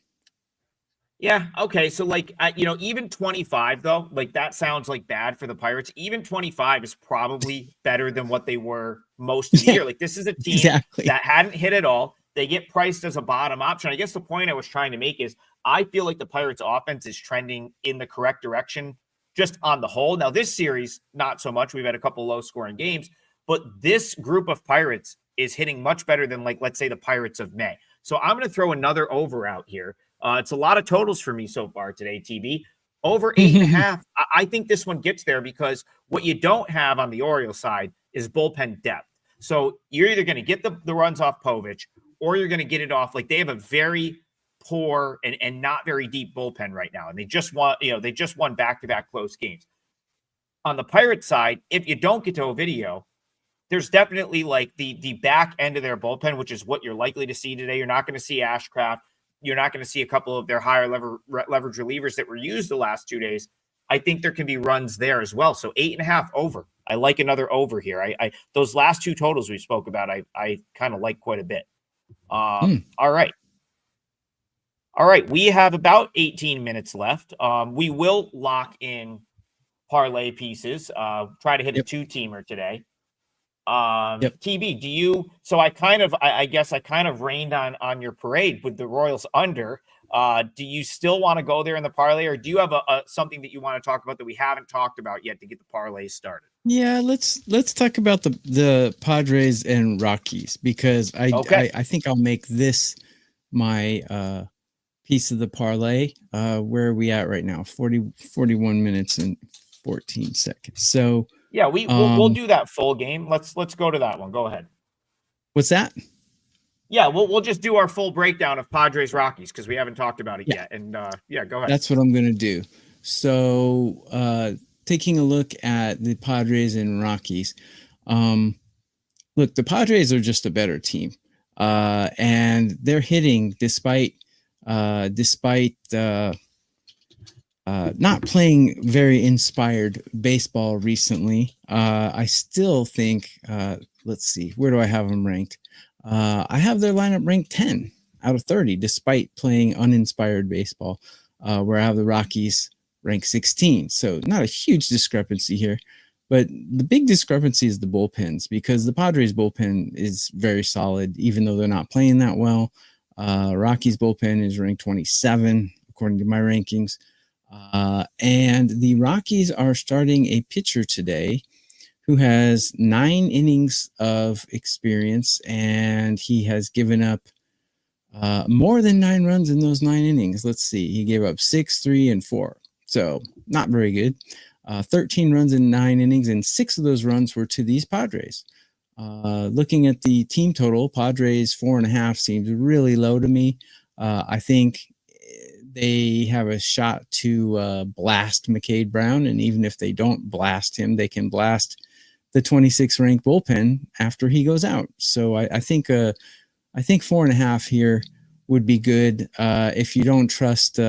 Yeah. Okay. So, like, even 25 though, like, that sounds like bad for the Pirates. Even 25 is probably better than what they were most of the year. Like, this is a team that hadn't hit at all. They get priced as a bottom option. I guess the point I was trying to make is, I feel like the Pirates offense is trending in the correct direction just on the whole. Now, this series, not so much. We've had a couple low-scoring games, but this group of Pirates is hitting much better than, like, let's say the Pirates of May. So I'm going to throw another over out here. It's a lot of totals for me so far today, TB. Over 8.5. I think this one gets there because what you don't have on the Orioles side is bullpen depth. So you're either going to get the runs off Povich, or you're going to get it off. Like, they have a very poor and not very deep bullpen right now. And they just won back-to-back close games. On the Pirates side, if you don't get to Ovidio, there's definitely like the back end of their bullpen, which is what you're likely to see today. You're not going to see Ashcraft. You're not going to see a couple of their higher leverage relievers that were used the last 2 days. I think there can be runs there as well. So 8.5 over. I like another over here. I those last two totals we spoke about, I kind of like quite a bit. All right. We have about 18 minutes left. We will lock in parlay pieces. Try to hit a 2-teamer today. TB, I guess I kind of rained on your parade with the Royals under. Do you still want to go there in the parlay, or do you have something that you want to talk about that we haven't talked about yet to get the parlay started? Yeah, let's talk about the Padres and Rockies, because I think I'll make this my piece of the parlay. Where are we at right now? 41 minutes and 14 seconds. So yeah, we'll do that full game. Let's go to that one. Go ahead. What's that? Yeah, we'll just do our full breakdown of Padres Rockies because we haven't talked about it yet. And go ahead. That's what I'm gonna do. So taking a look at the Padres and Rockies. Look, the Padres are just a better team. And they're hitting despite not playing very inspired baseball recently. I still think, let's see, where do I have them ranked? I have their lineup ranked 10 out of 30, despite playing uninspired baseball, where I have the Rockies ranked 16. So not a huge discrepancy here, but the big discrepancy is the bullpens, because the Padres bullpen is very solid, even though they're not playing that well. Rockies bullpen is ranked 27, according to my rankings. And the Rockies are starting a pitcher today who has 9 innings of experience, and he has given up more than 9 runs in those 9 innings. Let's see. He gave up 6, 3, and 4. So not very good. 13 runs in 9 innings, and 6 of those runs were to these Padres. Looking at the team total, Padres 4.5 seems really low to me. I think they have a shot to blast McCade Brown, and even if they don't blast him, they can blast the 26th ranked bullpen after he goes out. So I think 4.5 here would be good. If you don't trust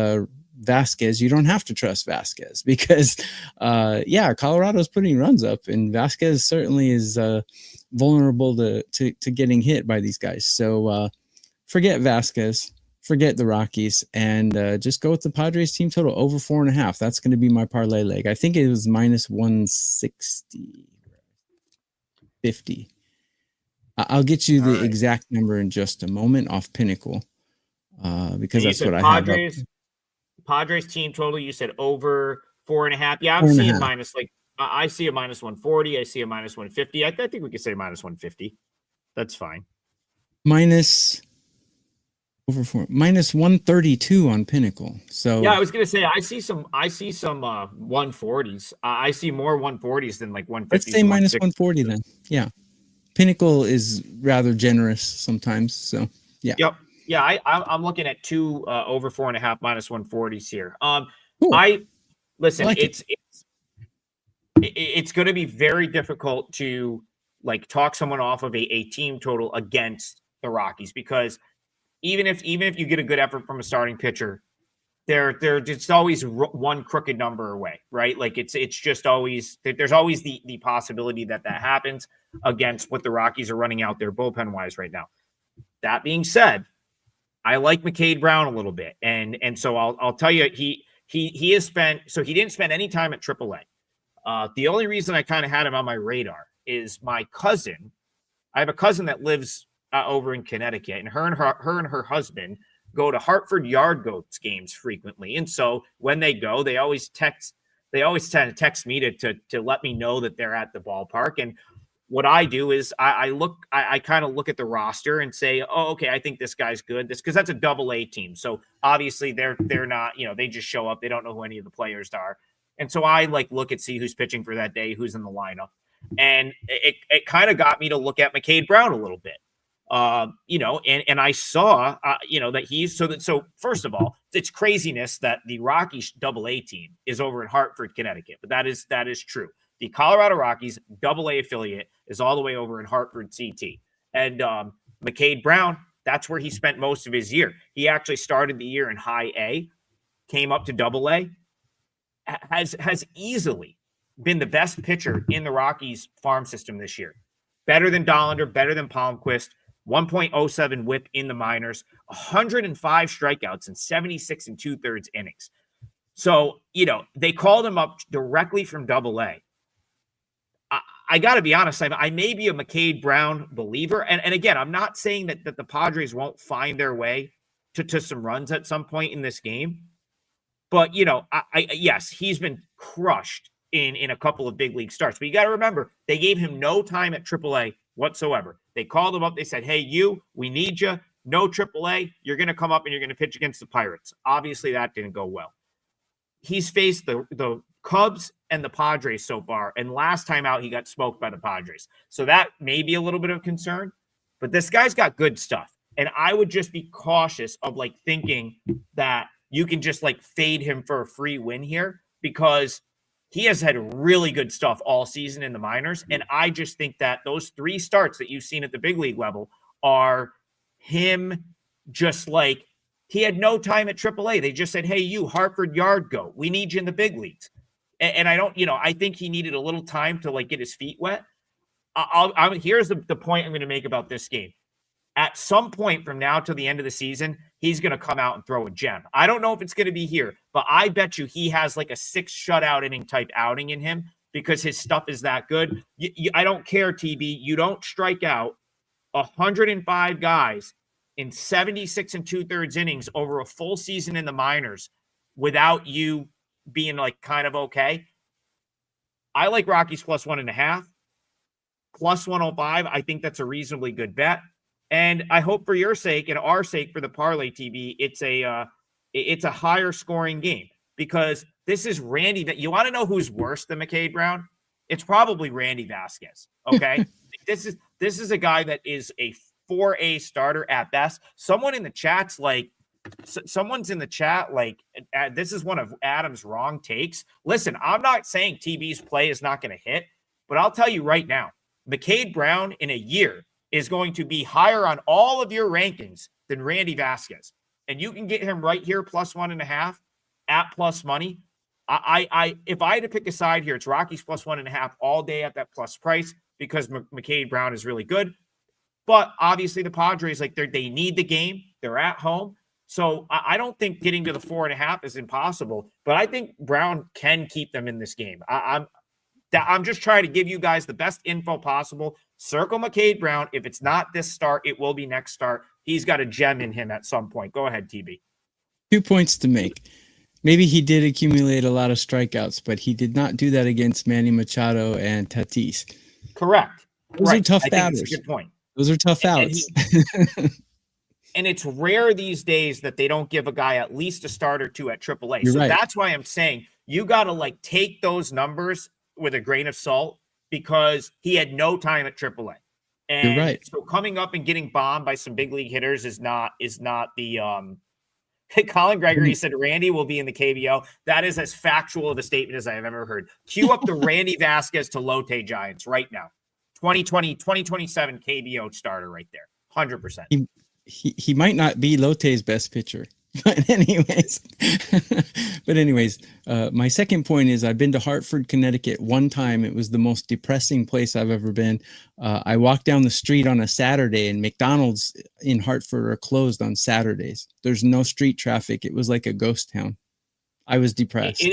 Vasquez, you don't have to trust Vasquez, because Colorado's putting runs up, and Vasquez certainly is vulnerable to getting hit by these guys. So forget Vasquez, forget the Rockies, and just go with the Padres team total over 4.5. That's going to be my parlay leg. I think it was minus 160, 50. I'll get you the exact number in just a moment off Pinnacle, because that's what I have up. Padres team total, you said over 4.5. Yeah, I'm seeing minus, like, I see a minus 140. I see a minus 150. I think we could say minus 150. That's fine. Minus 132 on Pinnacle. So yeah, I was gonna say I see some 140s. I see more 140s than like 150s. Let's say minus 140 then. Yeah, Pinnacle is rather generous sometimes. So yeah. Yep. Yeah, I'm looking at 2 over 4.5 minus 140s here. Cool. Listen, like it's going to be very difficult to like talk someone off of a team total against the Rockies, because even if you get a good effort from a starting pitcher, they're just always one crooked number away, right? Like it's just always, there's always the possibility that happens against what the Rockies are running out there bullpen wise right now. That being said, I like McCade Brown a little bit, and so I'll tell you, he has spent, so he didn't spend any time at AAA. The only reason I kind of had him on my radar is my cousin. I have a cousin that lives over in Connecticut, and her and her husband go to Hartford Yard Goats games frequently. And so when they go, they always text they always tend to text me to let me know that they're at the ballpark. And what I do is I kind of look at the roster and say, oh, okay, I think this guy's good. Because that's a double-A team. So obviously they're not, they just show up. They don't know who any of the players are. And so I see who's pitching for that day, who's in the lineup. And it kind of got me to look at McCade Brown a little bit. And I saw, that he's so first of all, it's craziness that the Rockies double-A team is over in Hartford, Connecticut, but that is true. The Colorado Rockies double-A affiliate is all the way over in Hartford, CT. And McCade Brown, that's where he spent most of his year. He actually started the year in high A, came up to double-A, has easily been the best pitcher in the Rockies farm system this year. Better than Dollander, better than Palmquist, 1.07 whip in the minors, 105 strikeouts and 76 and 2/3 innings. So, they called him up directly from double-A. I got to be honest, I may be a McCade Brown believer. And again, I'm not saying that the Padres won't find their way to some runs at some point in this game. But, yes, he's been crushed in a couple of big league starts. But you got to remember, they gave him no time at AAA whatsoever. They called him up. They said, hey, we need you. No AAA. You're going to come up and you're going to pitch against the Pirates. Obviously, that didn't go well. He's faced the Cubs and the Padres so far. And last time out, he got smoked by the Padres. So that may be a little bit of concern. But this guy's got good stuff. And I would just be cautious of thinking that you can just fade him for a free win here, because he has had really good stuff all season in the minors. And I just think that those 3 starts that you've seen at the big league level are him just he had no time at AAA. They just said, hey, Hartford Yard, go. We need you in the big leagues. And I don't, I think he needed a little time to get his feet wet. Here's the point I'm going to make about this game. At some point from now to the end of the season, he's going to come out and throw a gem. I don't know if it's going to be here, but I bet you he has a 6 shutout inning type outing in him, because his stuff is that good. I don't care, TB. You don't strike out 105 guys in 76 and 2/3 innings over a full season in the minors without you being kind of okay. I like Rockies plus 1.5, plus 105. I think that's a reasonably good bet. And I hope for your sake and our sake for the parlay, TV, it's a higher scoring game, because this is Randy. That you want to know who's worse than McCade Brown? It's probably Randy Vasquez. Okay, this is a guy that is a 4A starter at best. Someone in the chat's someone's in the chat this is one of Adam's wrong takes. Listen, I'm not saying TB's play is not going to hit, but I'll tell you right now, McCade Brown in a year is going to be higher on all of your rankings than Randy Vasquez. And you can get him right here, plus 1.5 at plus money. If I had to pick a side here, it's Rockies plus 1.5 all day at that plus price, because McCade Brown is really good. But obviously the Padres, they need the game. They're at home. So I don't think getting to the 4.5 is impossible, but I think Brown can keep them in this game. I'm just trying to give you guys the best info possible. Circle McCade Brown. If it's not this start, it will be next start. He's got a gem in him at some point. Go ahead, TB. 2 points to make. Maybe he did accumulate a lot of strikeouts, but he did not do that against Manny Machado and Tatis. Correct. Those are tough batters. That's a good point. Those are tough outs. And it's rare these days that they don't give a guy at least a start or 2 at AAA. You're so right. That's why I'm saying you got to take those numbers with a grain of salt, because he had no time at AAA. And You're right. So coming up and getting bombed by some big league hitters is not the Colin Gregory said Randy will be in the KBO. That is as factual of a statement as I have ever heard. Cue up the Randy Vasquez to Lotte Giants right now. 2027 KBO starter right there. 100%. He might not be Lotte's best pitcher. But anyways, my second point is I've been to Hartford, Connecticut one time. It was the most depressing place I've ever been. I walked down the street on a Saturday, and McDonald's in Hartford are closed on Saturdays. There's no street traffic. It was like a ghost town. I was depressed.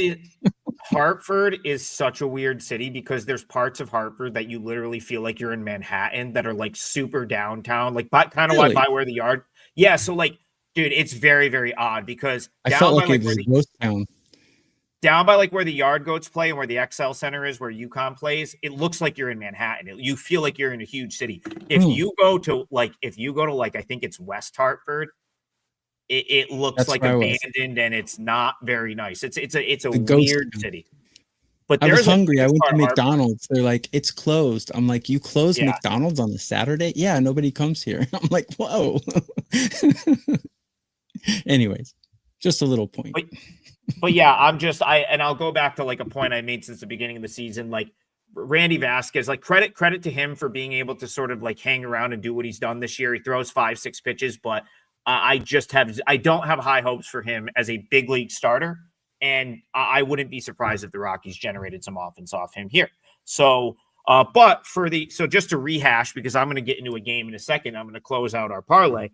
Hartford is such a weird city, because there's parts of Hartford that you literally feel like you're in Manhattan that are super downtown, kind of Really? by where the yard. Yeah. So dude, it's very, very odd, because I felt like it was a ghost town. down by like where the Yard Goats play and where the XL Center is, where UConn plays, it looks like you're in Manhattan. You feel like you're in a huge city. If you go to like, I think it's West Hartford, it looks That's like abandoned and it's not very nice. It's a weird city. But I was hungry. I went to McDonald's. They're like, it's closed. I'm like, you closed McDonald's on a Saturday? Yeah, nobody comes here. I'm like, whoa. Anyways, just a little point. But yeah, I'll go back to like a point I made since the beginning of the season. Like Randy Vasquez, like credit to him for being able to sort of like hang around and do what he's done this year. He throws 5-6 pitches, but I don't have high hopes for him as a big league starter. And I wouldn't be surprised if the Rockies generated some offense off him here. So, so just to rehash, because I'm going to get into a game in a second, I'm going to close out our parlay.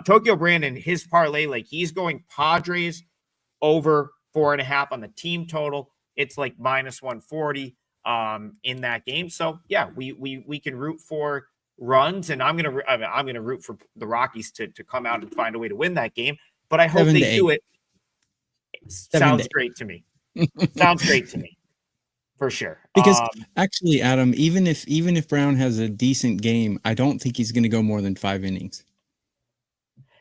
Tokyo Brandon, his parlay, like he's going Padres over 4.5 on the team total. It's like -140 in that game. So yeah, we can root for runs, and I'm gonna root for the Rockies to come out and find a way to win that game. But I hope they do it. Sounds great to me. Sounds great to me, for sure. Because actually, Adam, even if Brown has a decent game, I don't think he's going to go more than 5 innings.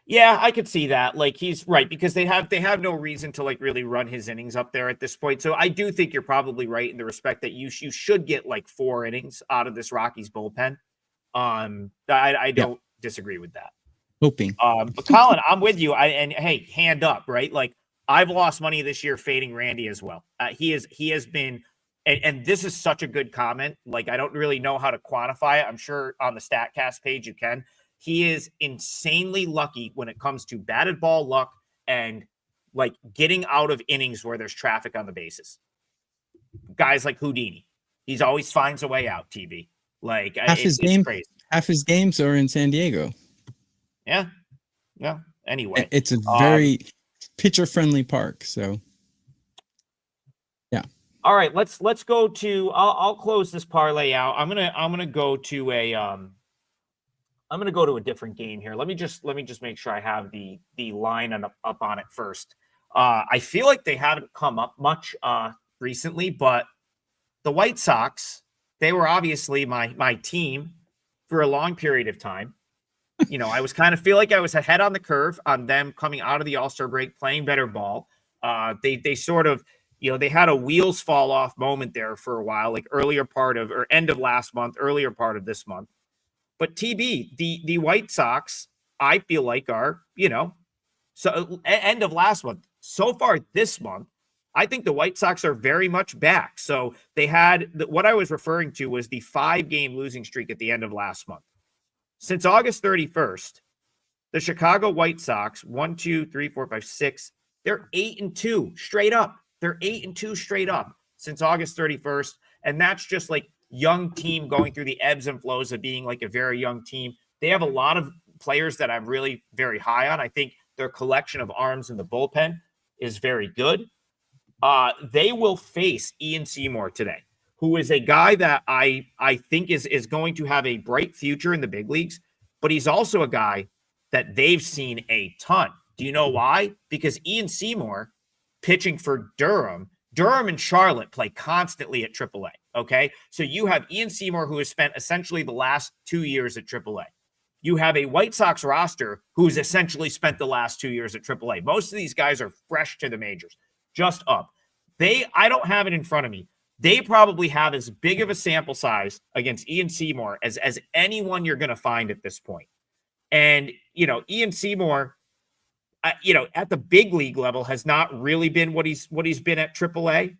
Yeah, I could see that. Like he's right, because they have no reason to like really run his innings up there at this point. So I do think you're probably right in the respect that you should get like 4 innings out of this Rockies bullpen. I don't disagree with that. Hoping. But Colin, I'm with you. And hey, hand up, right? Like I've lost money this year fading Randy as well. He has been, and this is such a good comment. Like I don't really know how to quantify it. I'm sure on the StatCast page you can. He is insanely lucky when it comes to batted ball luck and like getting out of innings where there's traffic on the bases. Guys like Houdini, he's always finds a way out. TB, like it's crazy. Half his games are in San Diego. Yeah. Anyway, it's a very pitcher friendly park. So yeah. All right, let's go to. I'll close this parlay out. I'm gonna go to a different game here. Let me just make sure I have the line up on it first. I feel like they haven't come up much recently, but the White Sox, they were obviously my team for a long period of time. You know, I was kind of feel like I was ahead on the curve on them coming out of the All-Star break, playing better ball. They sort of, you know, they had a wheels fall off moment there for a while, like end of last month, earlier part of this month. But TB, the White Sox, I feel like are, you know, so end of last month. So far this month, I think the White Sox are very much back. So they had what I was referring to was the 5-game losing streak at the end of last month. Since August 31st, the Chicago White Sox, 1, 2, 3, 4, 5, 6, they're 8-2 straight up. They're 8-2 straight up since August 31st. And that's just like young team going through the ebbs and flows of being like a very young team. They have a lot of players that I'm really very high on. I think their collection of arms in the bullpen is very good. They will face Ian Seymour today, who is a guy that I think is going to have a bright future in the big leagues, but he's also a guy that they've seen a ton. Do you know why? Because Ian Seymour pitching for Durham and Charlotte play constantly at AAA, okay? So you have Ian Seymour, who has spent essentially the last 2 years at AAA. You have a White Sox roster who's essentially spent the last 2 years at AAA. Most of these guys are fresh to the majors, just up. I don't have it in front of me. They probably have as big of a sample size against Ian Seymour as anyone you're going to find at this point. And, you know, Ian Seymour, you know, at the big league level has not really been what he's been at AAA.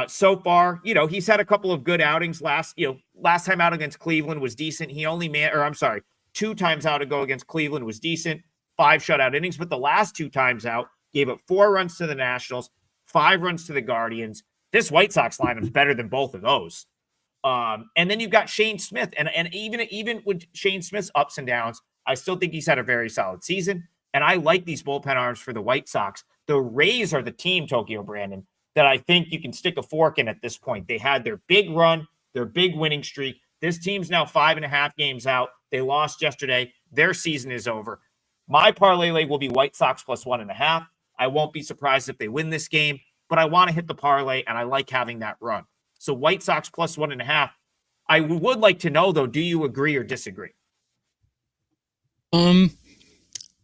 So far, you know, he's had a couple of good outings. Last time out against Cleveland was decent. He only 2 times out to go against Cleveland was decent. 5 shutout innings, but the last 2 times out gave up 4 runs to the Nationals, 5 runs to the Guardians. This White Sox lineup is better than both of those. And then you've got Shane Smith, and even with Shane Smith's ups and downs, I still think he's had a very solid season. And I like these bullpen arms for the White Sox. The Rays are the team, Tokyo Brandon, that I think you can stick a fork in at this point. They had their big run, their big winning streak. This team's now 5.5 games out. They lost yesterday. Their season is over. My parlay leg will be White Sox plus 1.5. I won't be surprised if they win this game. but I want to hit the parlay, and I like having that run. So White Sox plus 1.5. I would like to know, though, do you agree or disagree?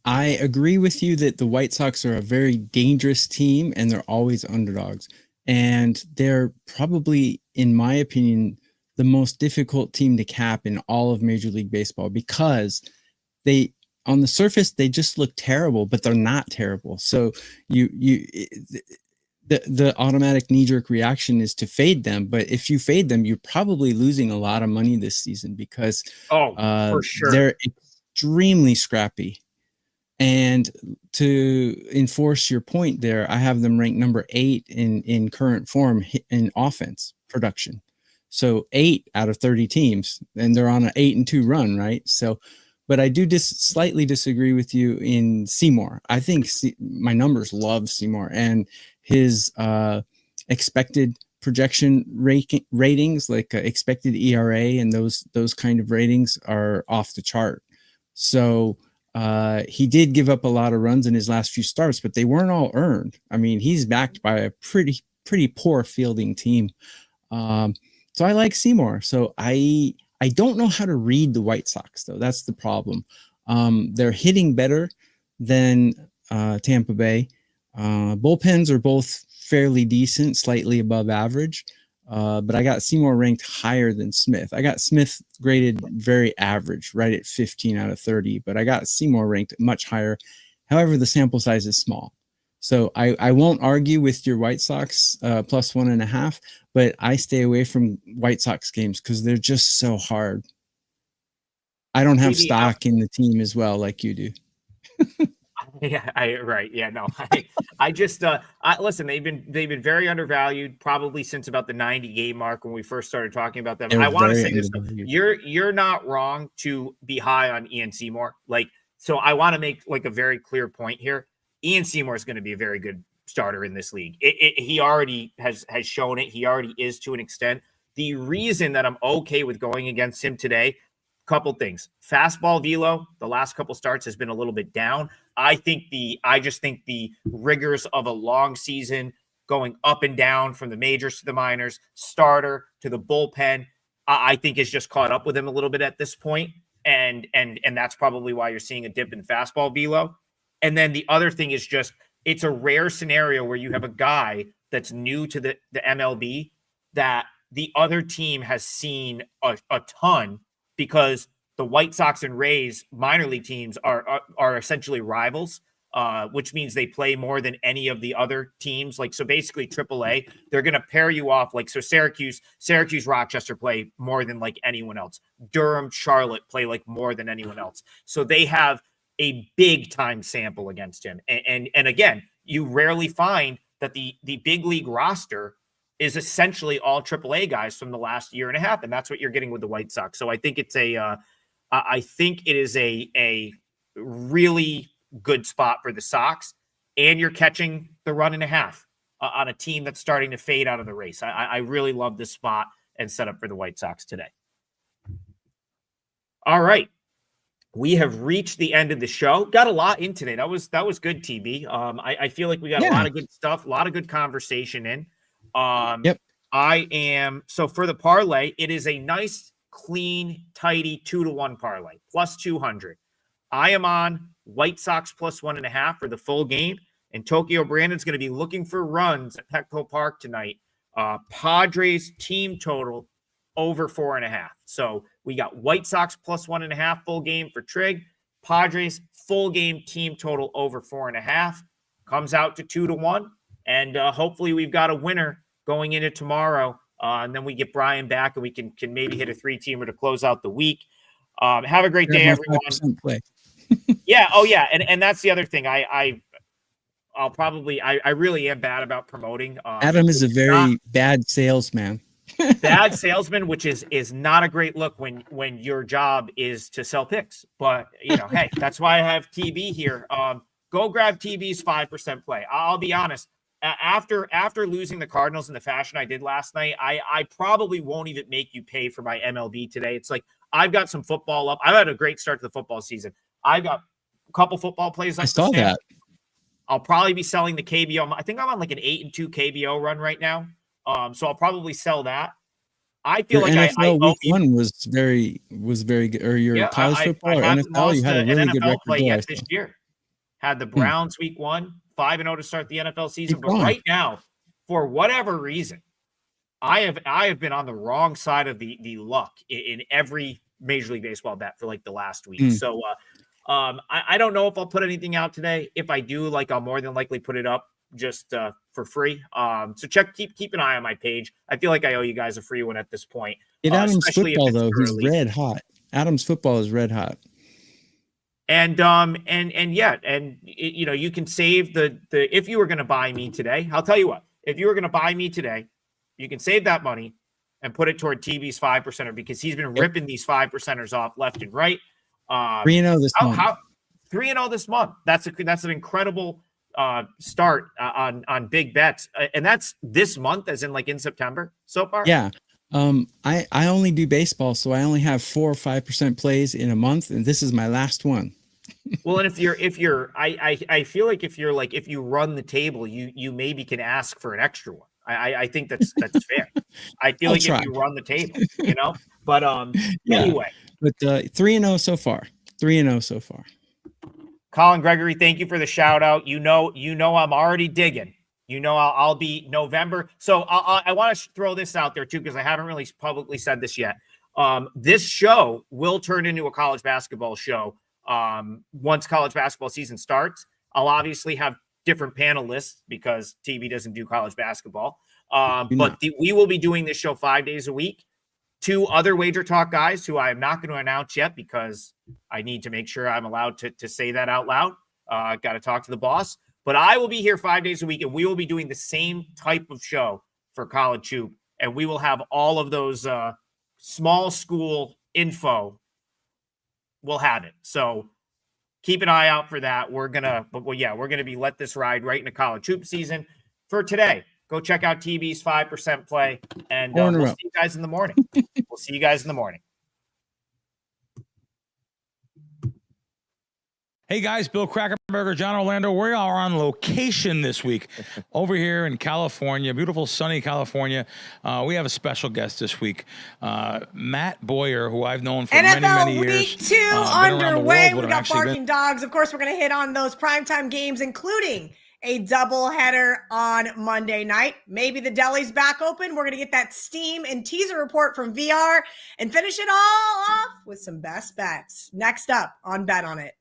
I agree with you that the White Sox are a very dangerous team and they're always underdogs. And they're probably, in my opinion, the most difficult team to cap in all of Major League Baseball because they, on the surface, they just look terrible, but they're not terrible. So the automatic knee-jerk reaction is to fade them. But if you fade them, you're probably losing a lot of money this season because for sure, they're extremely scrappy. And to enforce your point there, I have them ranked number 8 in current form in offense production. So 8 out of 30 teams, and they're on an 8-2 run, right? So, but I do slightly disagree with you in Seymour. I think my numbers love Seymour and his expected projection ratings, like expected ERA and those kind of ratings are off the chart. So he did give up a lot of runs in his last few starts, but they weren't all earned. I mean, he's backed by a pretty poor fielding team. So I like Seymour. So I don't know how to read the White Sox, though. That's the problem. They're hitting better than Tampa Bay. Bullpens are both fairly decent, slightly above average. But I got Seymour ranked higher than Smith. I got Smith graded very average, right at 15 out of 30, but I got Seymour ranked much higher. However, the sample size is small. So I won't argue with your White Sox plus 1.5, but I stay away from White Sox games because they're just so hard. I don't have stock in the team as well like you do. Yeah, right. Yeah, no. I just listen, they've been very undervalued probably since about the 90 game mark when we first started talking about them. I want to say this, you're not wrong to be high on Ian Seymour. Like, so I want to make like a very clear point here. Ian Seymour is going to be a very good starter in this league. He already has shown it. He already is to an extent. The reason that I'm okay with going against him today, couple things. Fastball velo, the last couple starts has been a little bit down. I just think the rigors of a long season going up and down from the majors to the minors, starter to the bullpen, I think is just caught up with him a little bit at this point. And that's probably why you're seeing a dip in fastball velo. And then the other thing is just, it's a rare scenario where you have a guy that's new to the MLB that the other team has seen a ton, because the White Sox and Rays minor league teams are essentially rivals, which means they play more than any of the other teams. Like, so basically AAA, they're going to pair you off. Like, so Syracuse, Rochester play more than like anyone else. Durham, Charlotte play like more than anyone else. So they have a big time sample against him. And again, you rarely find that the big league roster is essentially all AAA guys from the last year and a half. And that's what you're getting with the White Sox. So I think it's I think it is a really good spot for the Sox, and you're catching the 1.5 on a team that's starting to fade out of the race. I really love this spot and setup for the White Sox today. All right. We have reached the end of the show. Got a lot in today. That was good, TB. I feel like we got a lot of good stuff, a lot of good conversation in. Yep. So for the parlay, it is a nice, clean, tidy 2-1 parlay, plus 200. I am on White Sox plus 1.5 for the full game, and Tokyo Brandon's going to be looking for runs at Petco Park tonight. Padres team total over 4.5. So we got White Sox plus 1.5 full game for Trig. Padres full game team total over 4.5. Comes out to 2-1. And hopefully we've got a winner going into tomorrow. And then we get Brian back and we can maybe hit a 3-teamer to close out the week. Have a great day, everyone. Yeah. Oh, yeah. And that's the other thing. I really am bad about promoting. Adam is a very bad salesman. Bad salesman, which is not a great look when your job is to sell picks. But hey, that's why I have TB here. Go grab TB's 5% play. I'll be honest. After losing the Cardinals in the fashion I did last night, I probably won't even make you pay for my MLB today. It's like I've got some football up. I've had a great start to the football season. I've got a couple football plays. I saw that. I'll probably be selling the KBO. I think I'm on like an 8-2 KBO run right now. So I'll probably sell that. I feel Your like I NFL owe week you. one was very good. Or your Yeah, college I football or haven't NFL, you lost had a an really good NFL record play there, I yet this saw. year. Had the Browns week 1, 5-0 to start the NFL season. Keep But going. right now, for whatever reason, I have been on the wrong side of the luck in every Major League Baseball bet for like the last week. So I don't know if I'll put anything out today. If I do, like, I'll more than likely put it up just for free. So keep an eye on my page. I feel like I owe you guys a free one at this point. Get Adams Especially if football it's though. He's early. red hot. Adams football is red hot. And you know, you can save the if you were going to buy me today, I'll tell you what, if you were going to buy me today, you can save that money and put it toward TB's 5%er, because he's been ripping these 5%ers off left and right. 3-0 this month. 3-0 this month. That's an incredible start on big bets. And that's this month, as in like in September so far. Yeah. I only do baseball, so I only have 4 or 5% plays in a month, and this is my last one. Well, and if you're, I feel like if you run the table, you maybe can ask for an extra one. I think that's fair. I feel like if you run the table, you know. But anyway. But 3-0 so far. 3-0 so far. Colin Gregory, thank you for the shout out. You know, I'm already digging. You know, I'll be November. So I want to throw this out there too, because I haven't really publicly said this yet. This show will turn into a college basketball show once college basketball season starts. I'll obviously have different panelists because TV doesn't do college basketball. But we will be doing this show 5 days a week. 2 other WagerTalk guys who I am not going to announce yet because I need to make sure I'm allowed to say that out loud. Got to talk to the boss. But I will be here 5 days a week, and we will be doing the same type of show for College Hoop. And we will have all of those small school info. We'll have it. So keep an eye out for that. We're gonna be let this ride right into College Hoop season. For today, go check out TB's 5% play, and we'll see you guys in the morning. We'll see you guys in the morning. Hey guys, Bill Krackomberger, John Orlando. We are on location this week over here in California, beautiful sunny California. We have a special guest this week, Matt Boyer, who I've known for many years. Week 2 underway. We got barking dogs. Of course, we're going to hit on those primetime games, including a doubleheader on Monday night. Maybe the Deli's back open. We're going to get that steam and teaser report from VR and finish it all off with some best bets. Next up on Bet On It.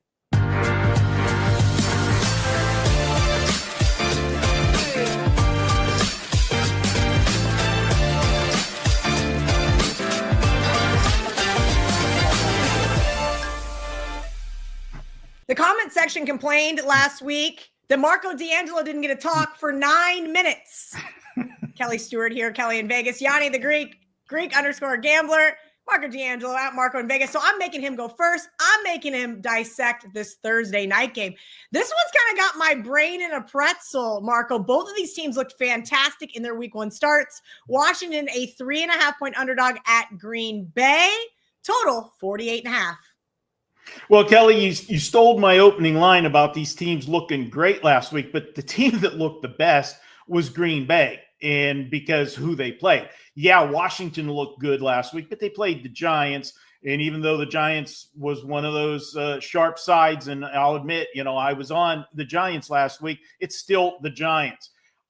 The comment section complained last week that Marco D'Angelo didn't get a talk for 9 minutes. Kelly Stewart here, Kelly in Vegas, Gianni The Greek, Greek_gambler, Marco D'Angelo at Marco in Vegas. So I'm making him go first. I'm making him dissect this Thursday night game. This one's kind of got my brain in a pretzel, Marco. Both of these teams looked fantastic in their week 1 starts. Washington, a 3.5-point underdog at Green Bay. Total 48.5. Well, Kelly, you stole my opening line about these teams looking great last week, but the team that looked the best was Green Bay, and because who they played. Yeah, Washington looked good last week, but they played the Giants, and even though the Giants was one of those sharp sides, and I'll admit, I was on the Giants last week, it's still the Giants.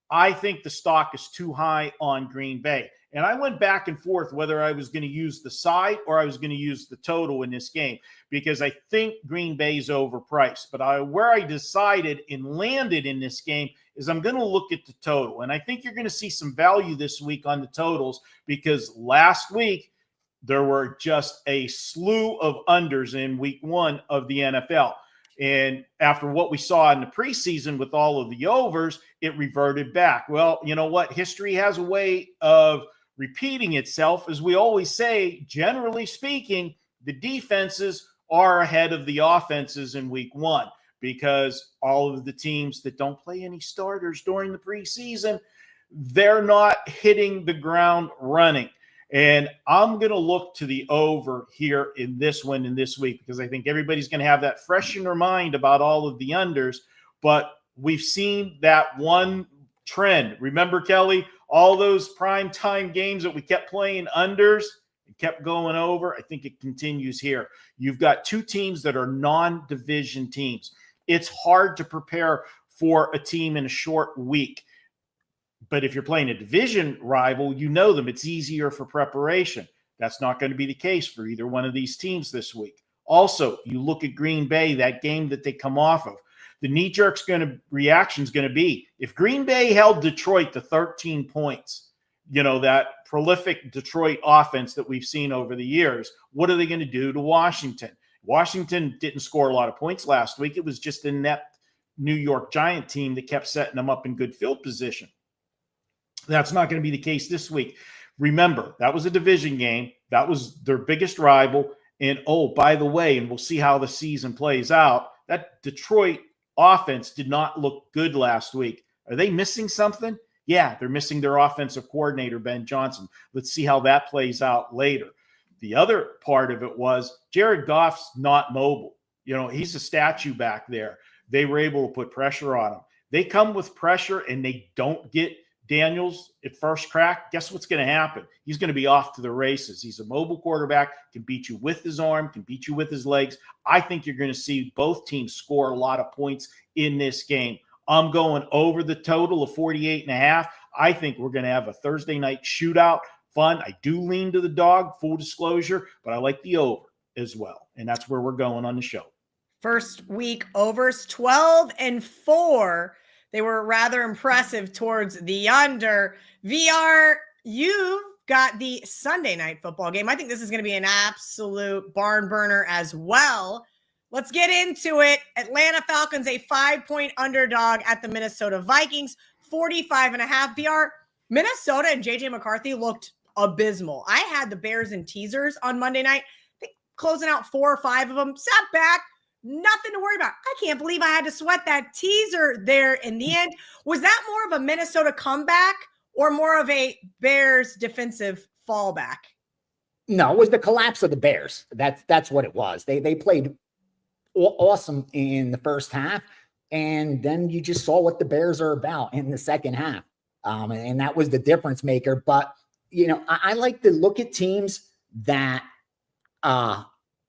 I think the stock is too high on Green Bay. And I went back and forth whether I was going to use the side or I was going to use the total in this game because I think Green Bay's overpriced. But where I decided and landed in this game is I'm going to look at the total. And I think you're going to see some value this week on the totals because last week there were just a slew of unders in week 1 of the NFL. And after what we saw in the preseason with all of the overs, it reverted back. Well, you know what? History has a way of repeating itself. As we always say, generally speaking, the defenses are ahead of the offenses in week 1 because all of the teams that don't play any starters during the preseason, they're not hitting the ground running. And I'm going to look to the over here in this one in this week because I think everybody's going to have that fresh in their mind about all of the unders. But we've seen that one trend. Remember, Kelly, all those prime time games that we kept playing unders and kept going over? I think it continues here. You've got two teams that are non-division teams. It's hard to prepare for a team in a short week. But if you're playing a division rival, you know them. It's easier for preparation. That's not going to be the case for either one of these teams this week. Also, you look at Green Bay, that game that they come off of. The knee-jerk reaction is going to be, if Green Bay held Detroit to 13 points, that prolific Detroit offense that we've seen over the years, what are they going to do to Washington? Washington didn't score a lot of points last week. It was just an inept New York Giant team that kept setting them up in good field position. That's not going to be the case this week. Remember, that was a division game. That was their biggest rival. And, oh, by the way, and we'll see how the season plays out, that Detroit offense did not look good last week. Are they missing something? Yeah, they're missing their offensive coordinator, Ben Johnson. Let's see how that plays out later. The other part of it was Jared Goff's not mobile. He's a statue back there. They were able to put pressure on him. They come with pressure and they don't get Daniels at first crack. Guess what's going to happen? He's going to be off to the races. He's a mobile quarterback, can beat you with his arm, can beat you with his legs. I think you're going to see both teams score a lot of points in this game. I'm going over the total of 48.5. I think we're going to have a Thursday night shootout. Fun. I do lean to the dog, full disclosure, but I like the over as well. And that's where we're going on the show. First week overs, 12-4. They were rather impressive towards the under. VR, you've got the Sunday night football game. I think this is going to be an absolute barn burner as well. Let's get into it. Atlanta Falcons, a 5-point underdog at the Minnesota Vikings, 45.5. VR, Minnesota and JJ McCarthy looked abysmal. I had the Bears in teasers on Monday night. I think closing out 4 or 5 of them, sat back. Nothing to worry about. I can't believe I had to sweat that teaser there in the end. Was that more of a Minnesota comeback or more of a Bears defensive fallback? No, it was the collapse of the Bears. That's what it was. They played awesome in the first half, and then you just saw what the Bears are about in the second half. And that was the difference maker. But, I like to look at teams that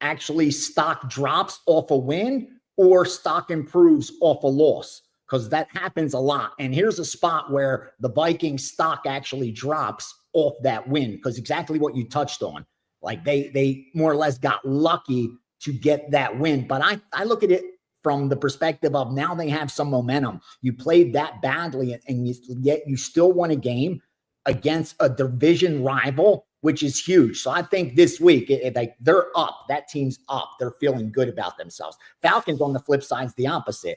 actually stock drops off a win or stock improves off a loss, because that happens a lot. And here's a spot where the Vikings stock actually drops off that win, because exactly what you touched on, like they more or less got lucky to get that win. But I look at it from the perspective of now they have some momentum. You played that badly and yet you still won a game against a division rival, which is huge. So I think this week, they're up. That team's up. They're feeling good about themselves. Falcons, on the flip side, is the opposite.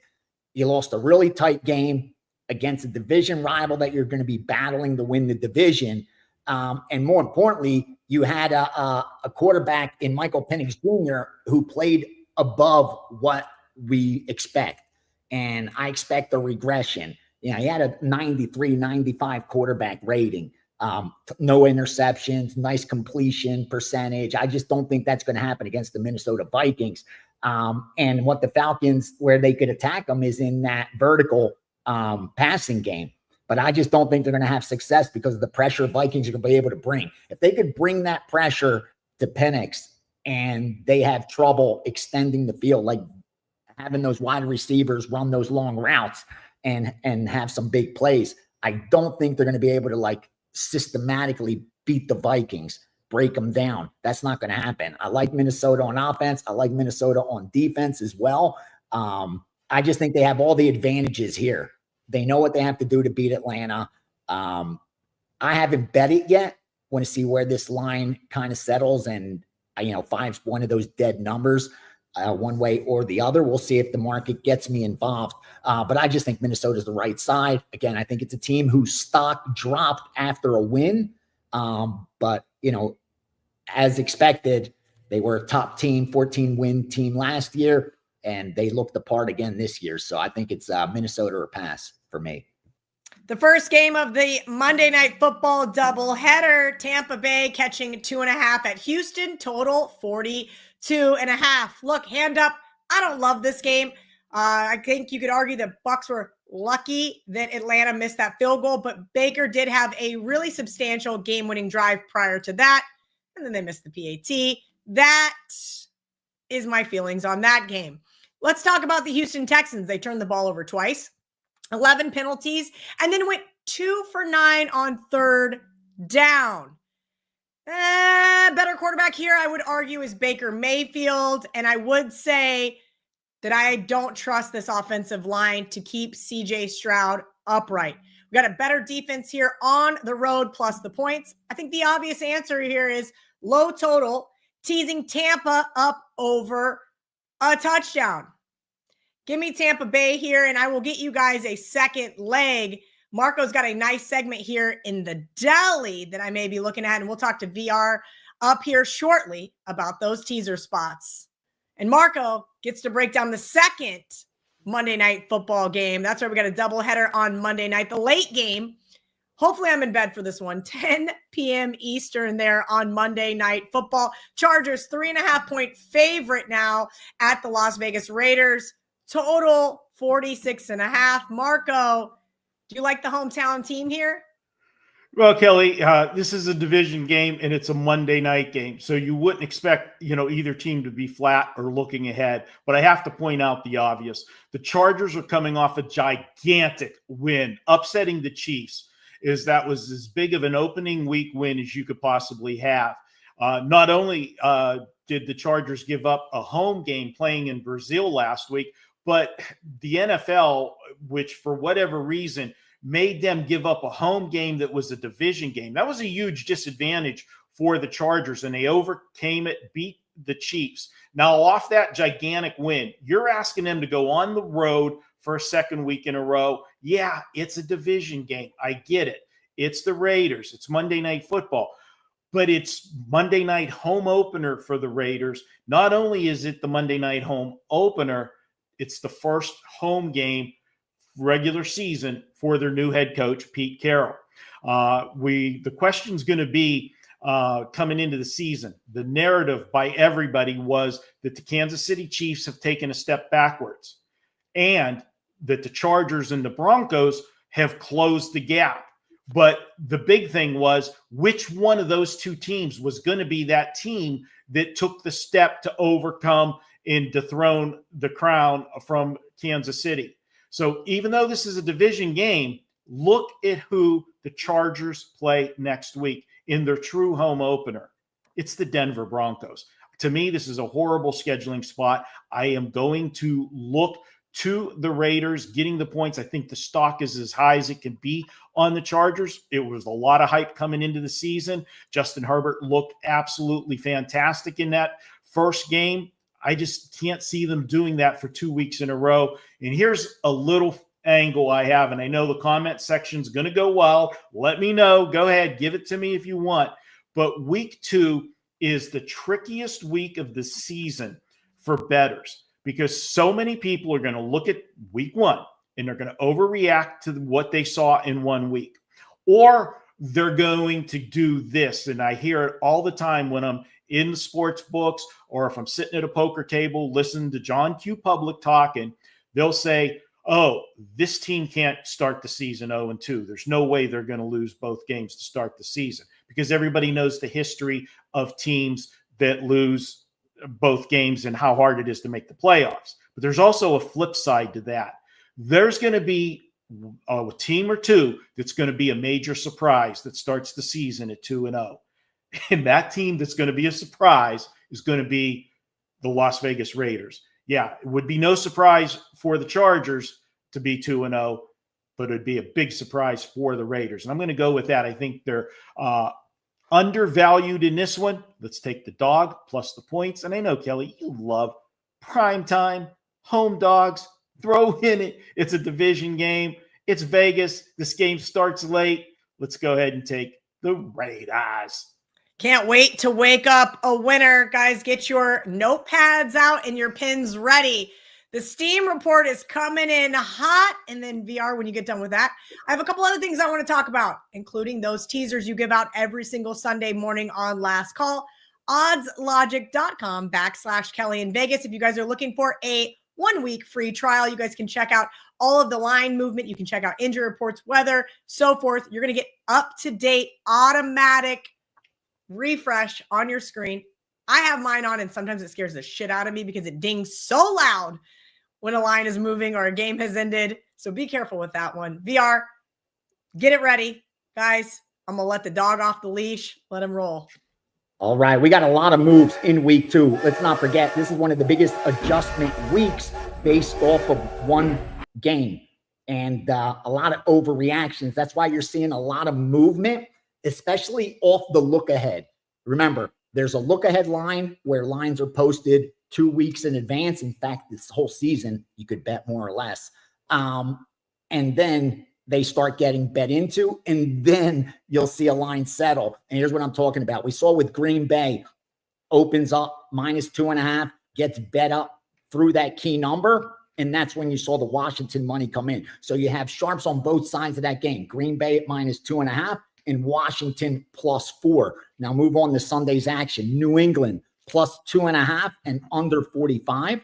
You lost a really tight game against a division rival that you're going to be battling to win the division. And more importantly, you had a quarterback in Michael Penix Jr. who played above what we expect. And I expect a regression. He had a 93, 95 quarterback rating. No interceptions, nice completion percentage. I just don't think that's going to happen against the Minnesota Vikings. And what the Falcons, where they could attack them, is in that vertical passing game. But I just don't think they're going to have success because of the pressure Vikings are going to be able to bring. If they could bring that pressure to Penix and they have trouble extending the field, like having those wide receivers run those long routes and have some big plays, I don't think they're going to be able to systematically beat the Vikings, break them down. That's not going to happen. I like Minnesota on offense. I like Minnesota on defense as well. I just think they have all the advantages here. They know what they have to do to beat Atlanta. I haven't bet it yet. Want to see where this line kind of settles. And, 5's one of those dead numbers, one way or the other. We'll see if the market gets me involved. But I just think Minnesota's the right side. Again, I think it's a team whose stock dropped after a win. But, as expected, they were a top team, 14-win team last year, and they looked the part again this year. So I think it's Minnesota or pass for me. The first game of the Monday Night Football doubleheader, Tampa Bay catching 2.5 at Houston, total 42.5. Look, hand up, I don't love this game. I think you could argue the Bucs were Lucky that Atlanta missed that field goal, but Baker did have a really substantial game-winning drive prior to that, and then they missed the PAT. That is my feelings on that game. Let's talk about the Houston Texans. They turned the ball over twice, 11 penalties, and then went 2 for 9 on third down. Better quarterback here, I would argue, is Baker Mayfield, and I would say that I don't trust this offensive line to keep CJ Stroud upright. We got a better defense here on the road plus the points. I think the obvious answer here is low total, teasing Tampa up over a touchdown. Give me Tampa Bay here, and I will get you guys a second leg. Marco's got a nice segment here in the Deli that I may be looking at, and we'll talk to VR up here shortly about those teaser spots. And Marco gets to break down the second Monday Night Football game. That's why we got a doubleheader on Monday night, the late game. Hopefully I'm in bed for this one. 10 p.m. Eastern there on Monday Night Football. Chargers 3.5-point favorite now at the Las Vegas Raiders. Total 46.5. Marco, do you like the hometown team here? Well, Kelly, this is a division game and it's a Monday night game. So you wouldn't expect, either team to be flat or looking ahead. But I have to point out the obvious. The Chargers are coming off a gigantic win, upsetting the Chiefs. That was as big of an opening week win as you could possibly have. Not only did the Chargers give up a home game playing in Brazil last week, but the NFL, which for whatever reason made them give up a home game that was a division game. That was a huge disadvantage for the Chargers, and they overcame it, beat the Chiefs. Now, off that gigantic win, you're asking them to go on the road for a second week in a row. Yeah, it's a division game. I get it. It's the Raiders. It's Monday Night Football. But it's Monday night home opener for the Raiders. Not only is it the Monday night home opener, it's the first home game regular season for their new head coach, Pete Carroll. The question's going to be coming into the season. The narrative by everybody was that the Kansas City Chiefs have taken a step backwards and that the Chargers and the Broncos have closed the gap. But the big thing was which one of those two teams was going to be that team that took the step to overcome and dethrone the crown from Kansas City. So even though this is a division game, look at who the Chargers play next week in their true home opener. It's the Denver Broncos. To me, this is a horrible scheduling spot. I am going to look to the Raiders getting the points. I think the stock is as high as it can be on the Chargers. It was a lot of hype coming into the season. Justin Herbert looked absolutely fantastic in that first game. I just can't see them doing that for 2 weeks in a row. And here's a little angle I have, and I know the comment section's going to go wild. Let me know. Go ahead. Give it to me if you want. But week 2 is the trickiest week of the season for bettors because so many people are going to look at week 1 and they're going to overreact to what they saw in 1 week. Or they're going to do this, and I hear it all the time when I'm in the sports books or if I'm sitting at a poker table listening to John Q. Public talking, they'll say, oh, this team can't start the season 0-2. There's no way they're going to lose both games to start the season because everybody knows the history of teams that lose both games and how hard it is to make the playoffs. But there's also a flip side to that. There's going to be a team or two that's going to be a major surprise that starts the season at 2-0. And that team that's going to be a surprise is going to be the Las Vegas Raiders. Yeah, it would be no surprise for the Chargers to be 2-0, but it'd be a big surprise for the Raiders. And I'm going to go with that. I think they're undervalued in this one. Let's take the dog plus the points. And I know, Kelly, you love primetime, home dogs. Throw in it. It's a division game. It's Vegas. This game starts late. Let's go ahead and take the Raiders. Can't wait to wake up a winner. Guys, get your notepads out and your pens ready. The Steam report is coming in hot. And then VR, when you get done with that, I have a couple other things I want to talk about, including those teasers you give out every single Sunday morning on Last Call. Oddslogic.com/Kelly in Vegas. If you guys are looking for a 1-week free trial. You guys can check out all of the line movement. You can check out injury reports, weather, so forth. You're going to get up-to-date automatic refresh on your screen. I have mine on, and sometimes it scares the shit out of me because it dings so loud when a line is moving or a game has ended. So be careful with that one. VR, get it ready. Guys, I'm going to let the dog off the leash. Let him roll. All right. We got a lot of moves in week 2. Let's not forget, this is one of the biggest adjustment weeks based off of one game. And a lot of overreactions. That's why you're seeing a lot of movement, especially off the look ahead. Remember, there's a look ahead line where lines are posted 2 weeks in advance. In fact, this whole season, you could bet more or less. And then they start getting bet into, and then you'll see a line settle. And here's what I'm talking about. We saw with Green Bay, opens up -2.5, gets bet up through that key number. And that's when you saw the Washington money come in. So you have sharps on both sides of that game. Green Bay at -2.5 and Washington +4. Now move on to Sunday's action. New England +2.5 and under 45.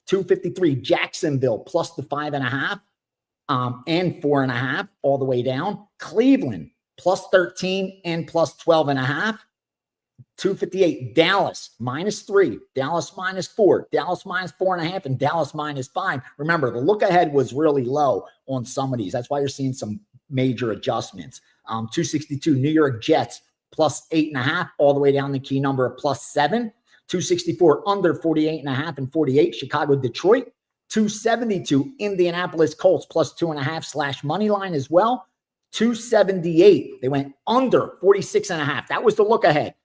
253 Jacksonville plus the 5.5 and 4.5 all the way down. Cleveland +13 and +12.5. 258 Dallas -3, Dallas -4, Dallas -4.5, and Dallas -5. Remember, the look ahead was really low on some of these. That's why you're seeing some major adjustments. 262 New York Jets +8.5 all the way down the key number of +7. 264 under 48.5 and 48 Chicago Detroit. 272 Indianapolis Colts +2.5 / money line as well. 278 they went under 46.5. That was the look ahead.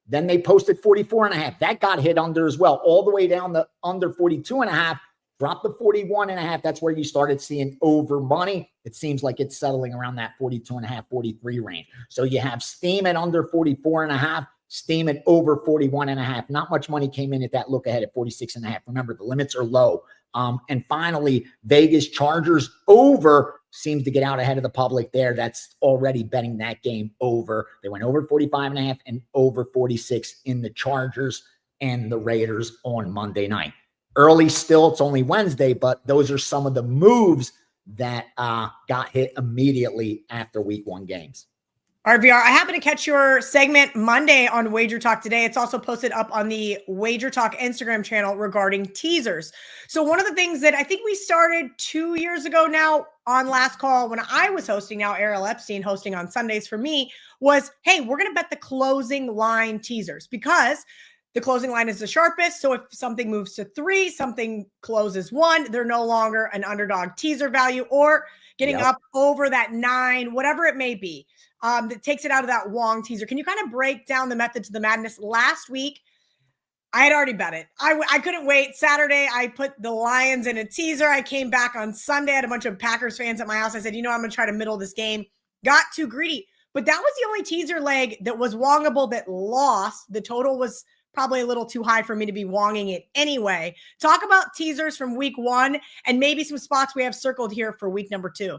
Then they posted 44.5. That got hit under as well, all the way down the under 42.5, dropped to 41.5. That's where you started seeing over money. It seems like it's settling around that 42.5, 43 range. So you have steam at under 44.5, steam at over 41.5. Not much money came in at that look ahead at 46.5. Remember, the limits are low. And finally, Vegas Chargers over seems to get out ahead of the public there. That's already betting that game over. They went over 45.5 and over 46 in the Chargers and the Raiders on Monday night. Early still, it's only Wednesday, but those are some of the moves that got hit immediately after week 1 games. RVR, I happen to catch your segment Monday on WagerTalk today. It's also posted up on the WagerTalk Instagram channel regarding teasers. So one of the things that I think we started 2 years ago now on Last Call when I was hosting, now Ariel Epstein hosting on Sundays for me, was, hey, we're going to bet the closing line teasers because the closing line is the sharpest. So if something moves to 3, something closes 1, they're no longer an underdog teaser value or getting up over that 9, whatever it may be. That takes it out of that Wong teaser. Can you kind of break down the method to the madness? Last week, I had already bet it. I couldn't wait. Saturday, I put the Lions in a teaser. I came back on Sunday. I had a bunch of Packers fans at my house. I said, I'm going to try to middle this game. Got too greedy. But that was the only teaser leg that was Wongable that lost. The total was probably a little too high for me to be wonging it anyway. Talk about teasers from week 1 and maybe some spots we have circled here for week number 2.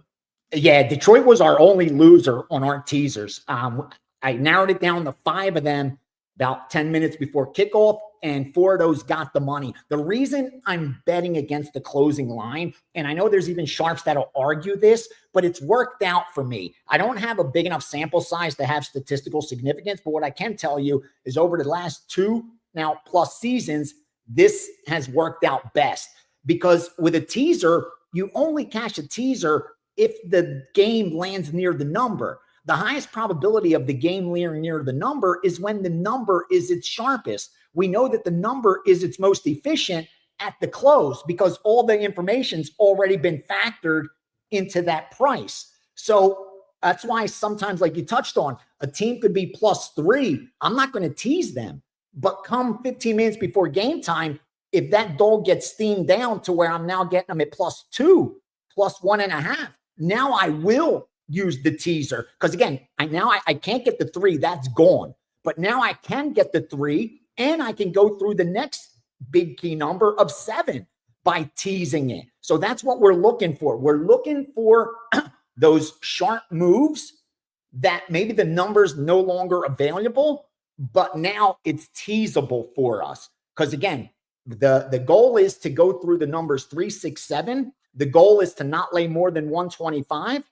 Yeah, Detroit was our only loser on our teasers. I narrowed it down to 5 of them about 10 minutes before kickoff, and 4 of those got the money. The reason I'm betting against the closing line, and I know there's even sharps that'll argue this, but it's worked out for me. I don't have a big enough sample size to have statistical significance, but what I can tell you is over the last 2 now plus seasons, this has worked out best. Because with a teaser, you only cash a teaser if the game lands near the number. The highest probability of the game near the number is when the number is its sharpest. We know that the number is its most efficient at the close because all the information's already been factored into that price. So that's why sometimes, like you touched on, a team could be +3. I'm not going to tease them. But come 15 minutes before game time, if that dog gets steamed down to where I'm now getting them at +2, +1.5, now I will use the teaser. Because again, I can't get the 3, that's gone. But now I can get the 3 and I can go through the next big key number of 7 by teasing it. So that's what we're looking for. We're looking for those sharp moves that maybe the number's no longer available, but now it's teasable for us. Because again, The goal is to go through the numbers 3, 6, 7. The goal is to not lay more than 125.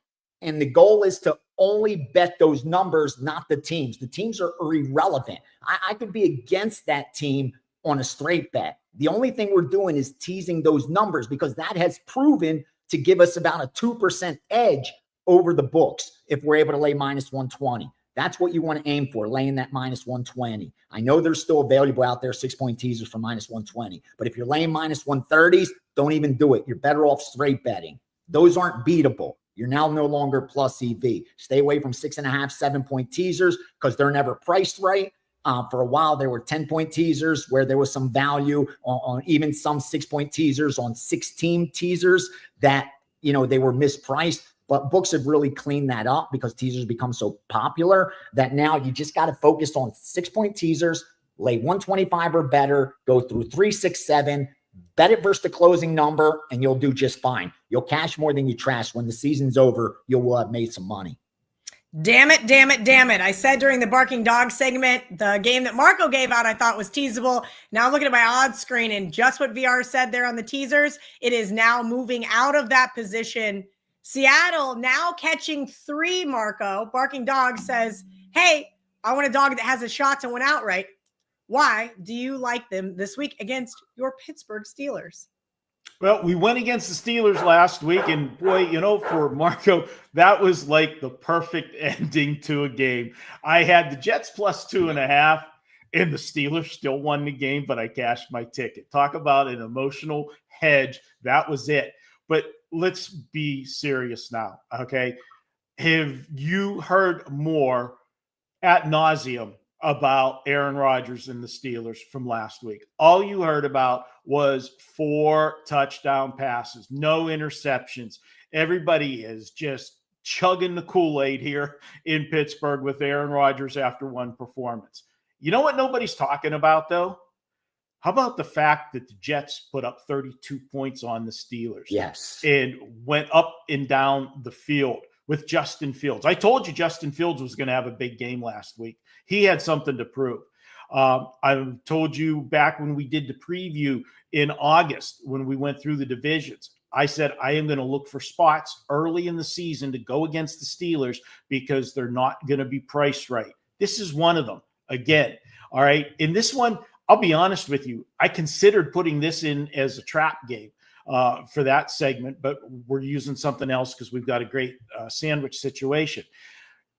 And the goal is to only bet those numbers, not the teams. The teams are irrelevant. I could be against that team on a straight bet. The only thing we're doing is teasing those numbers because that has proven to give us about a 2% edge over the books if we're able to lay minus 120. That's what you want to aim for, laying that minus 120. I know there's still available out there 6-point teasers for minus 120. But if you're laying minus 130s, don't even do it. You're better off straight betting. Those aren't beatable. You're now no longer plus EV. Stay away from 6.5, 7-point teasers because they're never priced right. For a while, there were 10-point teasers where there was some value on even some 6-point teasers on 6-team teasers that, they were mispriced. But books have really cleaned that up because teasers become so popular that now you just got to focus on 6-point teasers, lay 125 or better, go through 3, 6, 7, bet it versus the closing number, and you'll do just fine. You'll cash more than you trash. When the season's over, you'll have made some money. Damn it. I said during the barking dog segment, the game that Marco gave out, I thought was teasable. Now I'm looking at my odds screen and just what VR said there on the teasers, it is now moving out of that position. Seattle now catching 3, Marco. Barking Dog says, hey, I want a dog that has a shot to win outright. Why do you like them this week against your Pittsburgh Steelers? Well, we went against the Steelers last week, and boy, for Marco, that was like the perfect ending to a game. I had the Jets plus 2.5, and the Steelers still won the game, but I cashed my ticket. Talk about an emotional hedge. That was it. But let's be serious now, okay? Have you heard more ad nauseum about Aaron Rodgers and the Steelers from last week? All you heard about was 4 touchdown passes, no interceptions. Everybody is just chugging the Kool-Aid here in Pittsburgh with Aaron Rodgers after one performance. You know what nobody's talking about, though? How about the fact that the Jets put up 32 points on the Steelers? Yes. And went up and down the field with Justin Fields. I told you Justin Fields was going to have a big game last week. He had something to prove. I told you back when we did the preview in August, when we went through the divisions, I said I am going to look for spots early in the season to go against the Steelers because they're not going to be priced right. This is one of them. Again, all right. In this one, I'll be honest with you. I considered putting this in as a trap game for that segment, but we're using something else because we've got a great sandwich situation.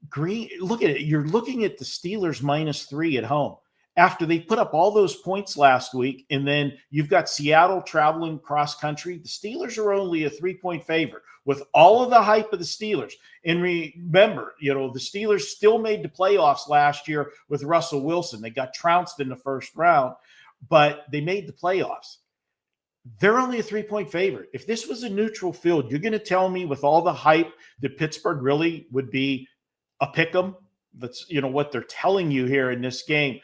Green, look at it. You're looking at the Steelers -3 at home after they put up all those points last week, and then you've got Seattle traveling cross country. The Steelers are only a 3-point favorite with all of the hype of the Steelers. And remember, the Steelers still made the playoffs last year with Russell Wilson. They got trounced in the first round, but they made the playoffs. They're only a 3-point favorite. If this was a neutral field, you're going to tell me with all the hype that Pittsburgh really would be a pick 'em? That's, what they're telling you here in this game.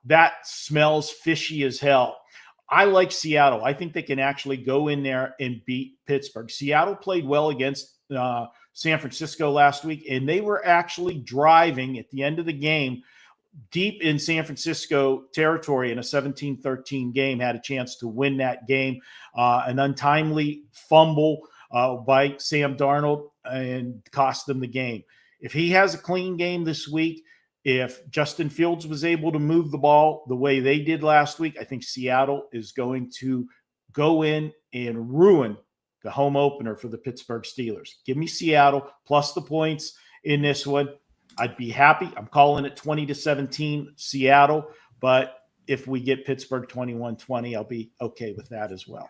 That smells fishy as hell. I like Seattle. I think they can actually go in there and beat Pittsburgh. Seattle played well against San Francisco last week, and they were actually driving at the end of the game deep in San Francisco territory in a 17-13 game, had a chance to win that game. An untimely fumble by Sam Darnold and cost them the game. If he has a clean game this week, if Justin Fields was able to move the ball the way they did last week, I think Seattle is going to go in and ruin the home opener for the Pittsburgh Steelers. Give me Seattle plus the points in this one. I'd be happy. I'm calling it 20-17 Seattle, but if we get Pittsburgh 21-20, I'll be okay with that as well.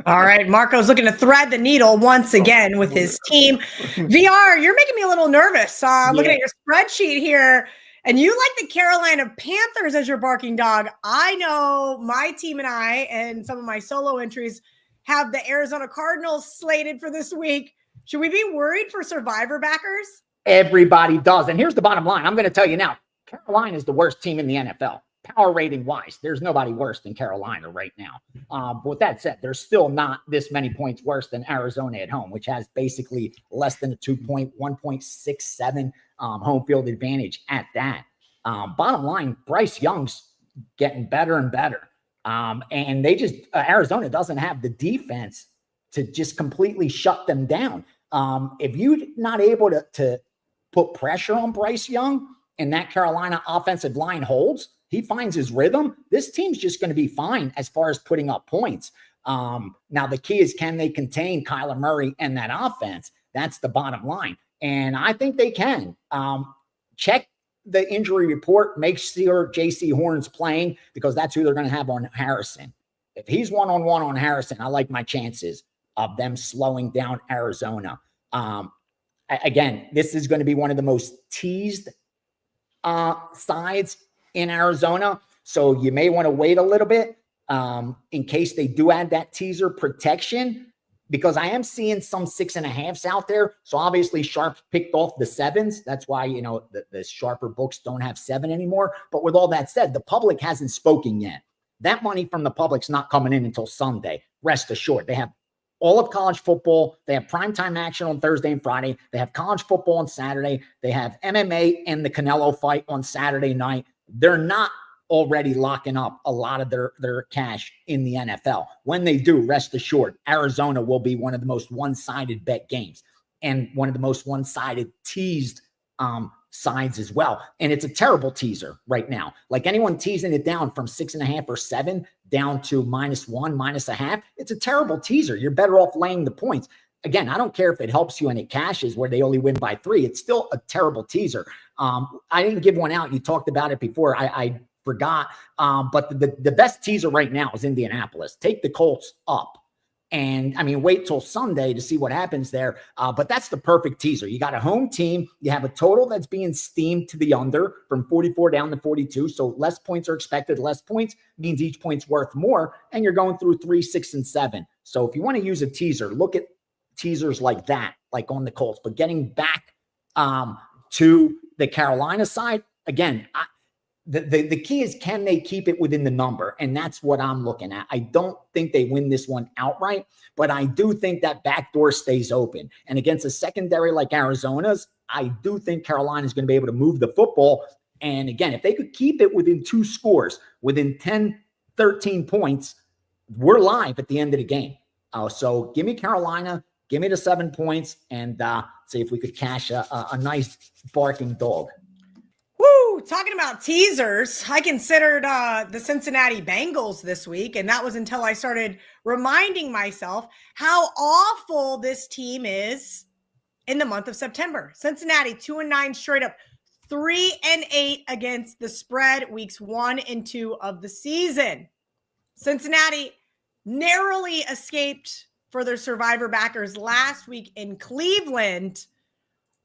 All right. Marco's looking to thread the needle once again with his team. VR, you're making me a little nervous. Looking at your spreadsheet here, and you like the Carolina Panthers as your barking dog. I know my team and I, and some of my solo entries, have the Arizona Cardinals slated for this week. Should we be worried for survivor backers? Everybody does. And here's the bottom line. I'm going to tell you now, Carolina is the worst team in the NFL. Power rating wise, there's nobody worse than Carolina right now. But with that said, there's still not this many points worse than Arizona at home, which has basically less than a 1.67 home field advantage at that. Bottom line, Bryce Young's getting better and better. And they just, Arizona doesn't have the defense to just completely shut them down. If you're not able to put pressure on Bryce Young and that Carolina offensive line holds, he finds his rhythm, this team's just going to be fine as far as putting up points. Now, the key is, can they contain Kyler Murray and that offense? That's the bottom line. And I think they can. Check the injury report, make sure JC Horn's playing, because that's who they're going to have on Harrison. If he's one-on-one on Harrison, I like my chances of them slowing down Arizona. Again, this is going to be one of the most teased sides in Arizona. So you may want to wait a little bit in case they do add that teaser protection, because I am seeing some 6.5s out there. So obviously Sharp picked off the 7s. That's why, you know, the sharper books don't have 7 anymore. But with all that said, the public hasn't spoken yet. That money from the public's not coming in until Sunday. Rest assured. They have all of college football. They have primetime action on Thursday and Friday. They have college football on Saturday. They have MMA and the Canelo fight on Saturday night. They're not already locking up a lot of their cash in the NFL. When they do, rest assured, Arizona will be one of the most one-sided bet games and one of the most one-sided teased sides as well. And it's a terrible teaser right now. Like, anyone teasing it down from 6.5 or 7 down to -1, -0.5, it's a terrible teaser. You're better off laying the points. Again, I don't care if it helps you and it cashes where they only win by 3. It's still a terrible teaser. I didn't give one out. You talked about it before. I forgot. But the best teaser right now is Indianapolis. Take the Colts up. And I mean, wait till Sunday to see what happens there. But that's the perfect teaser. You got a home team. You have a total that's being steamed to the under from 44 down to 42. So less points are expected. Less points means each point's worth more. And you're going through 3, 6, and 7. So if you want to use a teaser, look at teasers like that, like on the Colts. But getting back to the Carolina side, again, the key is, can they keep it within the number? And that's what I'm looking at. I don't think they win this one outright, but I do think that back door stays open. And against a secondary like Arizona's, I do think Carolina is going to be able to move the football. And again, if they could keep it within 2 scores, within 10, 13 points, we're live at the end of the game. So give me Carolina, give me the 7 points, and see if we could cash a nice barking dog. Woo! Talking about teasers, I considered the Cincinnati Bengals this week, and that was until I started reminding myself how awful this team is in the month of September. Cincinnati 2-9 straight up, 3-8 against the spread weeks 1 and 2 of the season. Cincinnati narrowly escaped for their survivor backers last week in Cleveland.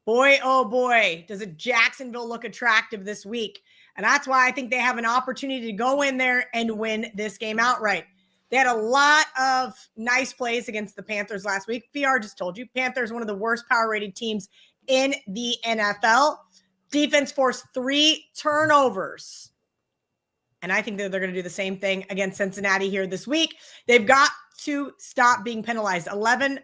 Boy, oh boy, does it Jacksonville look attractive this week. And that's why I think they have an opportunity to go in there and win this game outright. They had a lot of nice plays against the Panthers last week. VR just told you, Panthers, one of the worst power-rated teams in the NFL. Defense forced 3 turnovers. And I think that they're going to do the same thing against Cincinnati here this week. They've got to stop being penalized. 11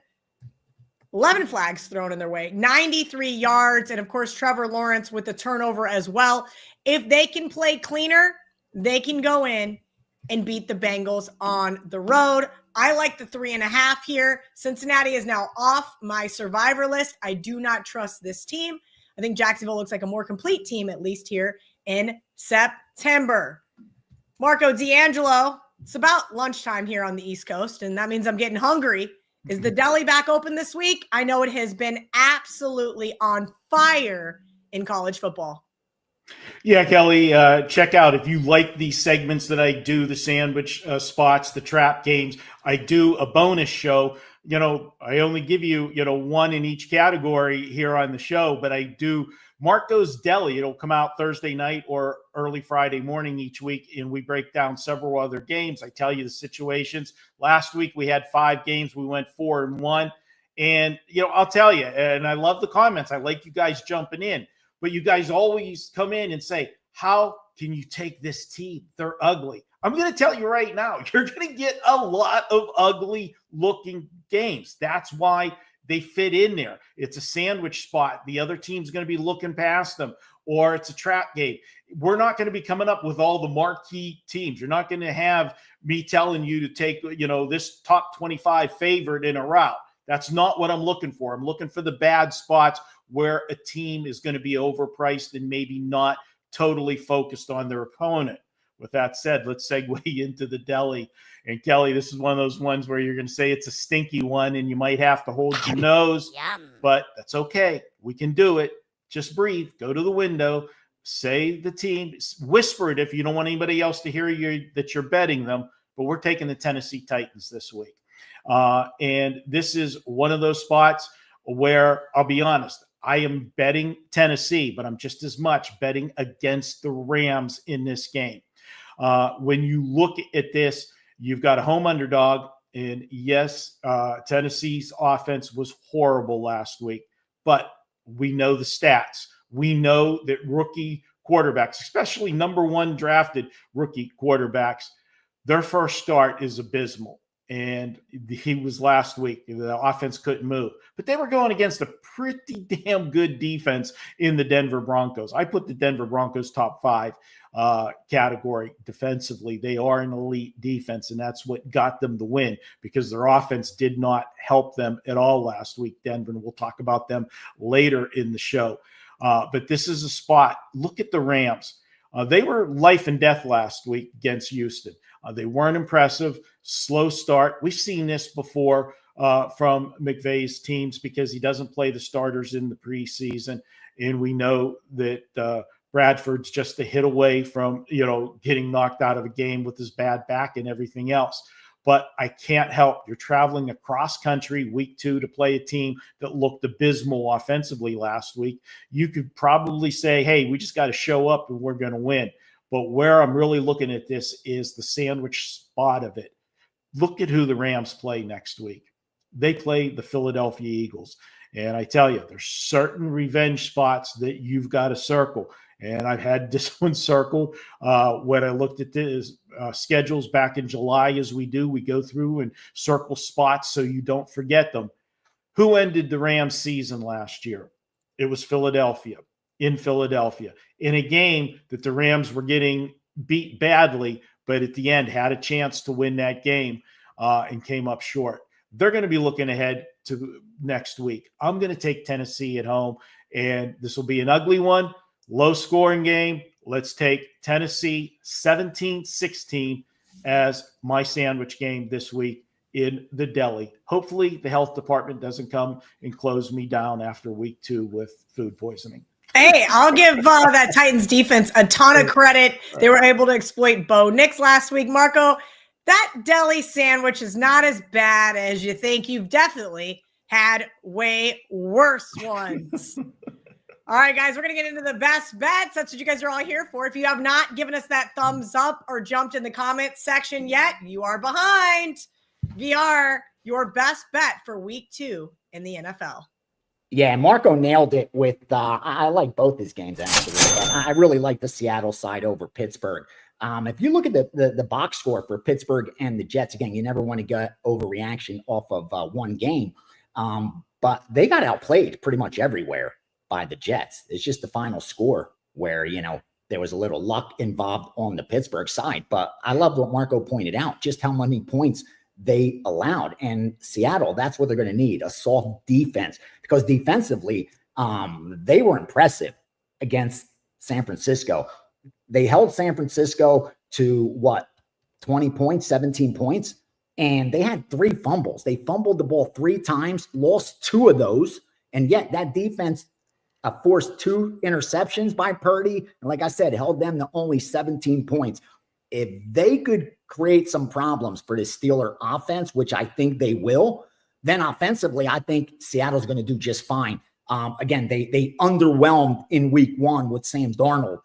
flags thrown in their way, 93 yards, and of course, Trevor Lawrence with the turnover as well. If they can play cleaner, they can go in and beat the Bengals on the road. I like the 3.5 here. Cincinnati is now off my survivor list. I do not trust this team. I think Jacksonville looks like a more complete team, at least here in September. Marco D'Angelo, it's about lunchtime here on the East Coast, and that means I'm getting hungry. Is the Deli back open this week? I know it has been absolutely on fire in college football. Yeah, Kelly, check out if you like these segments that I do, the sandwich spots, the trap games. I do a bonus show. You know, I only give you, one in each category here on the show, but I do Marco's Deli. It'll come out Thursday night or early Friday morning each week, and we break down several other games. I tell you the situations. Last week we had 5 games. We went 4-1. And, I'll tell you, and I love the comments. I like you guys jumping in. But you guys always come in and say, how can you take this team? They're ugly. I'm going to tell you right now, you're going to get a lot of ugly-looking games. That's why they fit in there. It's a sandwich spot. The other team's going to be looking past them, or it's a trap game. We're not going to be coming up with all the marquee teams. You're not going to have me telling you to take, this top 25 favorite in a route. That's not what I'm looking for. I'm looking for the bad spots where a team is going to be overpriced and maybe not totally focused on their opponent. With that said, let's segue into the Deli. And Kelly, this is one of those ones where you're going to say it's a stinky one and you might have to hold your nose, but that's okay. We can do it. Just breathe. Go to the window. Say the team. Whisper it if you don't want anybody else to hear that you're betting them. But we're taking the Tennessee Titans this week. And this is one of those spots where, I'll be honest, I am betting Tennessee, but I'm just as much betting against the Rams in this game. When you look at this, you've got a home underdog. And yes, Tennessee's offense was horrible last week, but we know the stats. We know that rookie quarterbacks, especially number one drafted rookie quarterbacks, their first start is abysmal. And he was last week. The offense couldn't move. But they were going against a pretty damn good defense in the Denver Broncos. I put the Denver Broncos top 5 category defensively. They are an elite defense, and that's what got them the win, because their offense did not help them at all last week, Denver. And we'll talk about them later in the show. But this is a spot. Look at the Rams. They were life and death last week against Houston. They weren't impressive. Slow start. We've seen this before from McVay's teams because he doesn't play the starters in the preseason. And we know that Bradford's just a hit away from, getting knocked out of a game with his bad back and everything else. But I can't help. You're traveling across country week 2 to play a team that looked abysmal offensively last week. You could probably say, hey, we just got to show up and we're going to win. But where I'm really looking at this is the sandwich spot of it. Look at who the Rams play next week. They play the Philadelphia Eagles. And I tell you, there's certain revenge spots that you've got to circle. And I've had this one circled when I looked at this schedules back in July, as we do. We go through and circle spots so you don't forget them. Who ended the Rams season last year? It was Philadelphia. In Philadelphia, in a game that the Rams were getting beat badly, but at the end had a chance to win that game and came up short. They're going to be looking ahead to next week. I'm going to take Tennessee at home, and this will be an ugly one, low-scoring game. Let's take Tennessee 17-16 as my sandwich game this week in the Deli. Hopefully the health department doesn't come and close me down after week 2 with food poisoning. Hey, I'll give that Titans defense a ton of credit. They were able to exploit Bo Nix last week. Marco, that Deli sandwich is not as bad as you think. You've definitely had way worse ones. All right, guys, we're going to get into the best bets. That's what you guys are all here for. If you have not given us that thumbs up or jumped in the comment section yet, you are behind. VR, your best bet for week 2 in the NFL. Yeah, Marco nailed it with, I like both his games, actually. But I really like the Seattle side over Pittsburgh. If you look at the box score for Pittsburgh and the Jets, again, you never want to get overreaction off of one game. But they got outplayed pretty much everywhere by the Jets. It's just the final score where, there was a little luck involved on the Pittsburgh side. But I love what Marco pointed out, just how many points they allowed. And Seattle, that's what they're going to need, a soft defense, because defensively, they were impressive against San Francisco. They held San Francisco to 20 points, 17 points, and they had 3 fumbles. They fumbled the ball 3 times, lost 2 of those, and yet that defense forced 2 interceptions by Purdy. And like I said, held them to only 17 points. If they could create some problems for the Steeler offense, which I think they will, then offensively, I think Seattle's going to do just fine. Again, they underwhelmed in week 1 with Sam Darnold,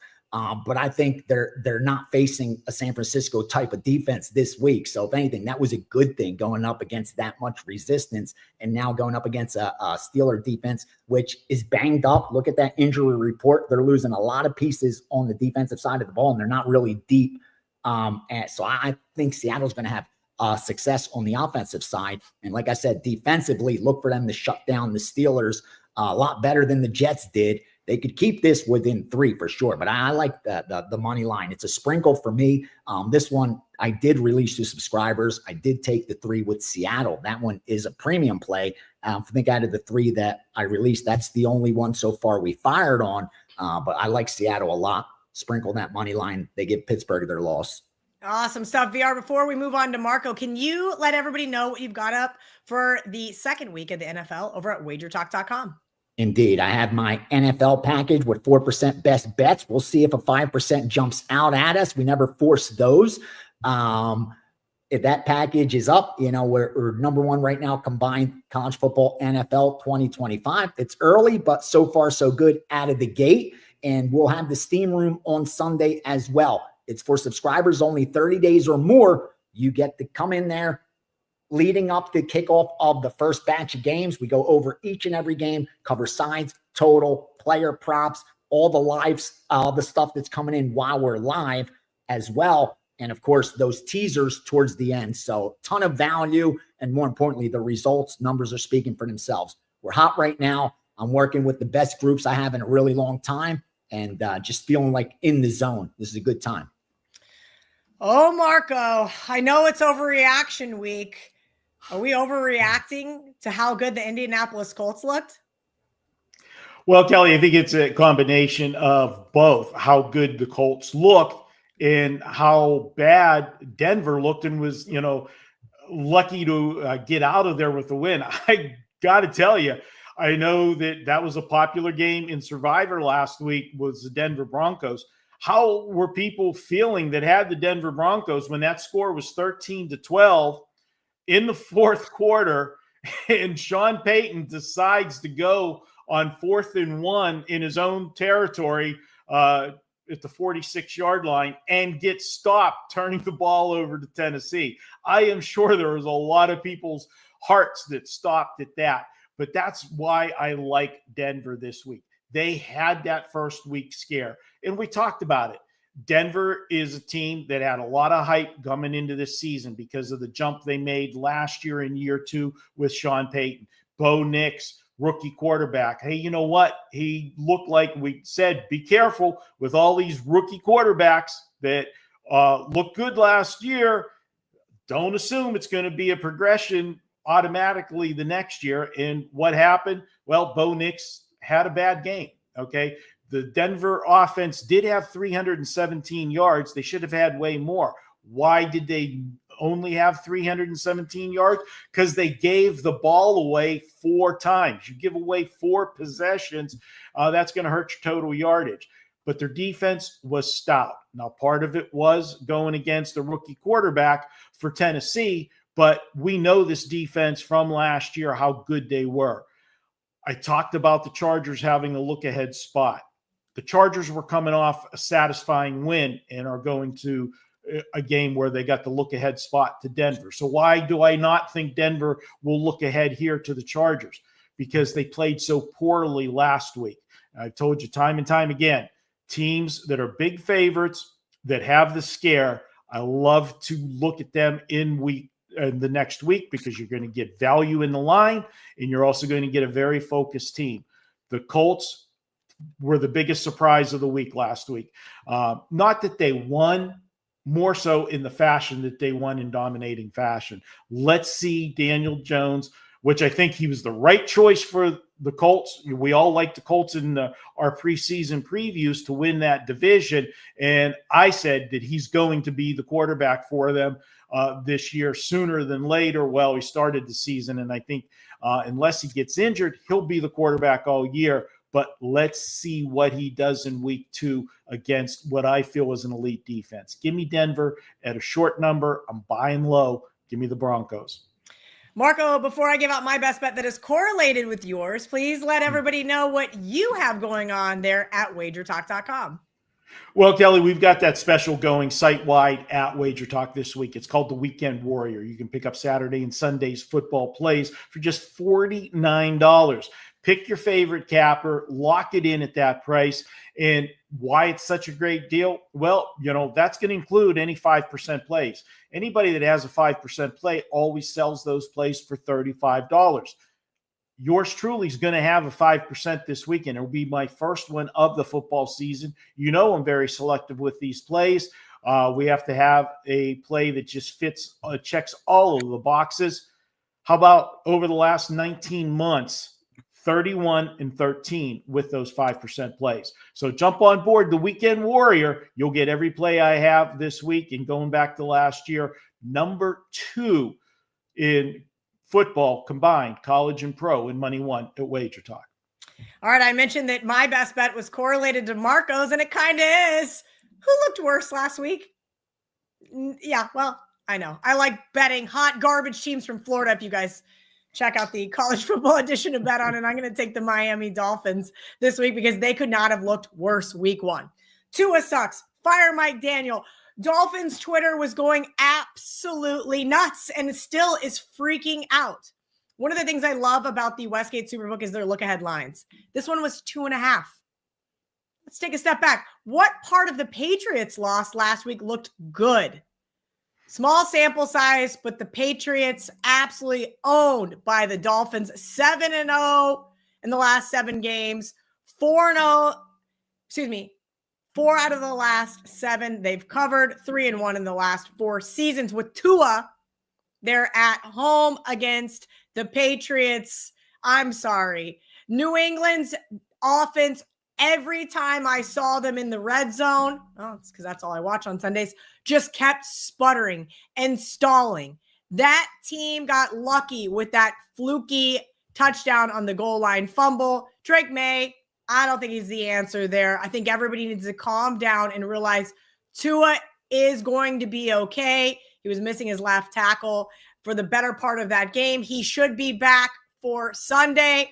but I think they're not facing a San Francisco type of defense this week. So if anything, that was a good thing, going up against that much resistance and now going up against a Steeler defense, which is banged up. Look at that injury report. They're losing a lot of pieces on the defensive side of the ball, and they're not really deep. And so I think Seattle's going to have success on the offensive side. And like I said, defensively, look for them to shut down the Steelers a lot better than the Jets did. They could keep this within 3 for sure, but I like the money line. It's a sprinkle for me. This one I did release to subscribers. I did take the 3 with Seattle. That one is a premium play. I think out of the 3 that I released, that's the only one so far we fired on. But I like Seattle a lot. Sprinkle that money line. They give Pittsburgh their loss. Awesome stuff, VR. Before we move on to Marco, can you let everybody know what you've got up for the second week of the NFL over at WagerTalk.com? Indeed. I have my NFL package with 4% best bets. We'll see if a 5% jumps out at us. We never force those. If that package is up, we're number 1 right now, combined college football, NFL 2025. It's early, but so far so good out of the gate. And we'll have the steam room on Sunday as well. It's for subscribers only 30 days or more. You get to come in there leading up to kickoff of the first batch of games. We go over each and every game, cover sides, total, player props, all the lives, the stuff that's coming in while we're live as well. And of course, those teasers towards the end. So ton of value. And more importantly, the results, numbers are speaking for themselves. We're hot right now. I'm working with the best groups I have in a really long time and just feeling like in the zone. This is a good time. Oh, Marco, I know it's overreaction week. Are we overreacting to how good the Indianapolis Colts looked? Well, Kelly, I think it's a combination of both how good the Colts looked and how bad Denver looked and was, lucky to get out of there with the win. I got to tell you, I know that was a popular game in Survivor last week was the Denver Broncos. How were people feeling that had the Denver Broncos when that score was 13-12 in the fourth quarter and Sean Payton decides to go on 4th and 1 in his own territory at the 46-yard line and get stopped turning the ball over to Tennessee? I am sure there was a lot of people's hearts that stopped at that. But that's why I like Denver this week. They had that first week scare, and we talked about it. Denver is a team that had a lot of hype coming into this season because of the jump they made last year in year 2 with Sean Payton. Bo Nix, rookie quarterback. Hey, you know what? He looked like we said, be careful with all these rookie quarterbacks that looked good last year. Don't assume it's going to be a progression automatically the next year. And what happened? Well, Bo Nix had a bad game. Okay. The Denver offense did have 317 yards. They should have had way more. Why did they only have 317 yards? Because they gave the ball away 4 times. You give away 4 possessions, that's going to hurt your total yardage. But their defense was stout. Now, part of it was going against a rookie quarterback for Tennessee, but we know this defense from last year, how good they were. I talked about the Chargers having a look-ahead spot. The Chargers were coming off a satisfying win and are going to a game where they got the look-ahead spot to Denver. So why do I not think Denver will look ahead here to the Chargers? Because they played so poorly last week. I've told you time and time again, teams that are big favorites that have the scare, I love to look at them in the next week because you're going to get value in the line and you're also going to get a very focused team. The Colts were the biggest surprise of the week last week. Not that they won, more so in the fashion that they won in dominating fashion. Let's see Daniel Jones, which I think he was the right choice for the Colts. We all like the Colts in our preseason previews to win that division. And I said that he's going to be the quarterback for them this year sooner than later. Well, he started the season, and I think unless he gets injured, he'll be the quarterback all year. But let's see what he does in week 2 against what I feel is an elite defense. Give me Denver at a short number. I'm buying low. Give me the Broncos. Marco, before I give out my best bet that is correlated with yours, please let everybody know what you have going on there at WagerTalk.com. Well, Kelly, we've got that special going site-wide at WagerTalk this week. It's called the Weekend Warrior. You can pick up Saturday and Sunday's football plays for just $49. Pick your favorite capper, lock it in at that price. And why it's such a great deal? Well, that's going to include any 5% plays. Anybody that has a 5% play always sells those plays for $35. Yours truly is going to have a 5% this weekend. It'll be my first one of the football season. I'm very selective with these plays. We have to have a play that just fits, checks all of the boxes. How about over the last 19 months, 31-13 with those 5% plays? So jump on board the Weekend Warrior. You'll get every play I have this week. And going back to last year, number 2 in football combined, college and pro, in Money One at WagerTalk. All right, I mentioned that my best bet was correlated to Marco's, and it kind of is. Who looked worse last week? Yeah, well, I know. I like betting hot garbage teams from Florida. If you guys check out the college football edition of Bet On, and I'm going to take the Miami Dolphins this week because they could not have looked worse week 1. Tua sucks. Fire Mike Daniel. Dolphins Twitter was going absolutely nuts and still is freaking out. One of the things I love about the Westgate Superbook is their look-ahead lines. This one was 2.5. Let's take a step back. What part of the Patriots loss last week looked good? Small sample size, but the Patriots absolutely owned by the Dolphins. 7-0 in the last 7 games. 4-0, 4 out of the last 7 they've covered. 3-1 in the last 4 seasons. With Tua, they're at home against the Patriots. I'm sorry. New England's offense, every time I saw them in the red zone, it's because that's all I watch on Sundays, just kept sputtering and stalling. That team got lucky with that fluky touchdown on the goal line fumble. Drake May, I don't think he's the answer there. I think everybody needs to calm down and realize Tua is going to be okay. He was missing his left tackle for the better part of that game. He should be back for Sunday.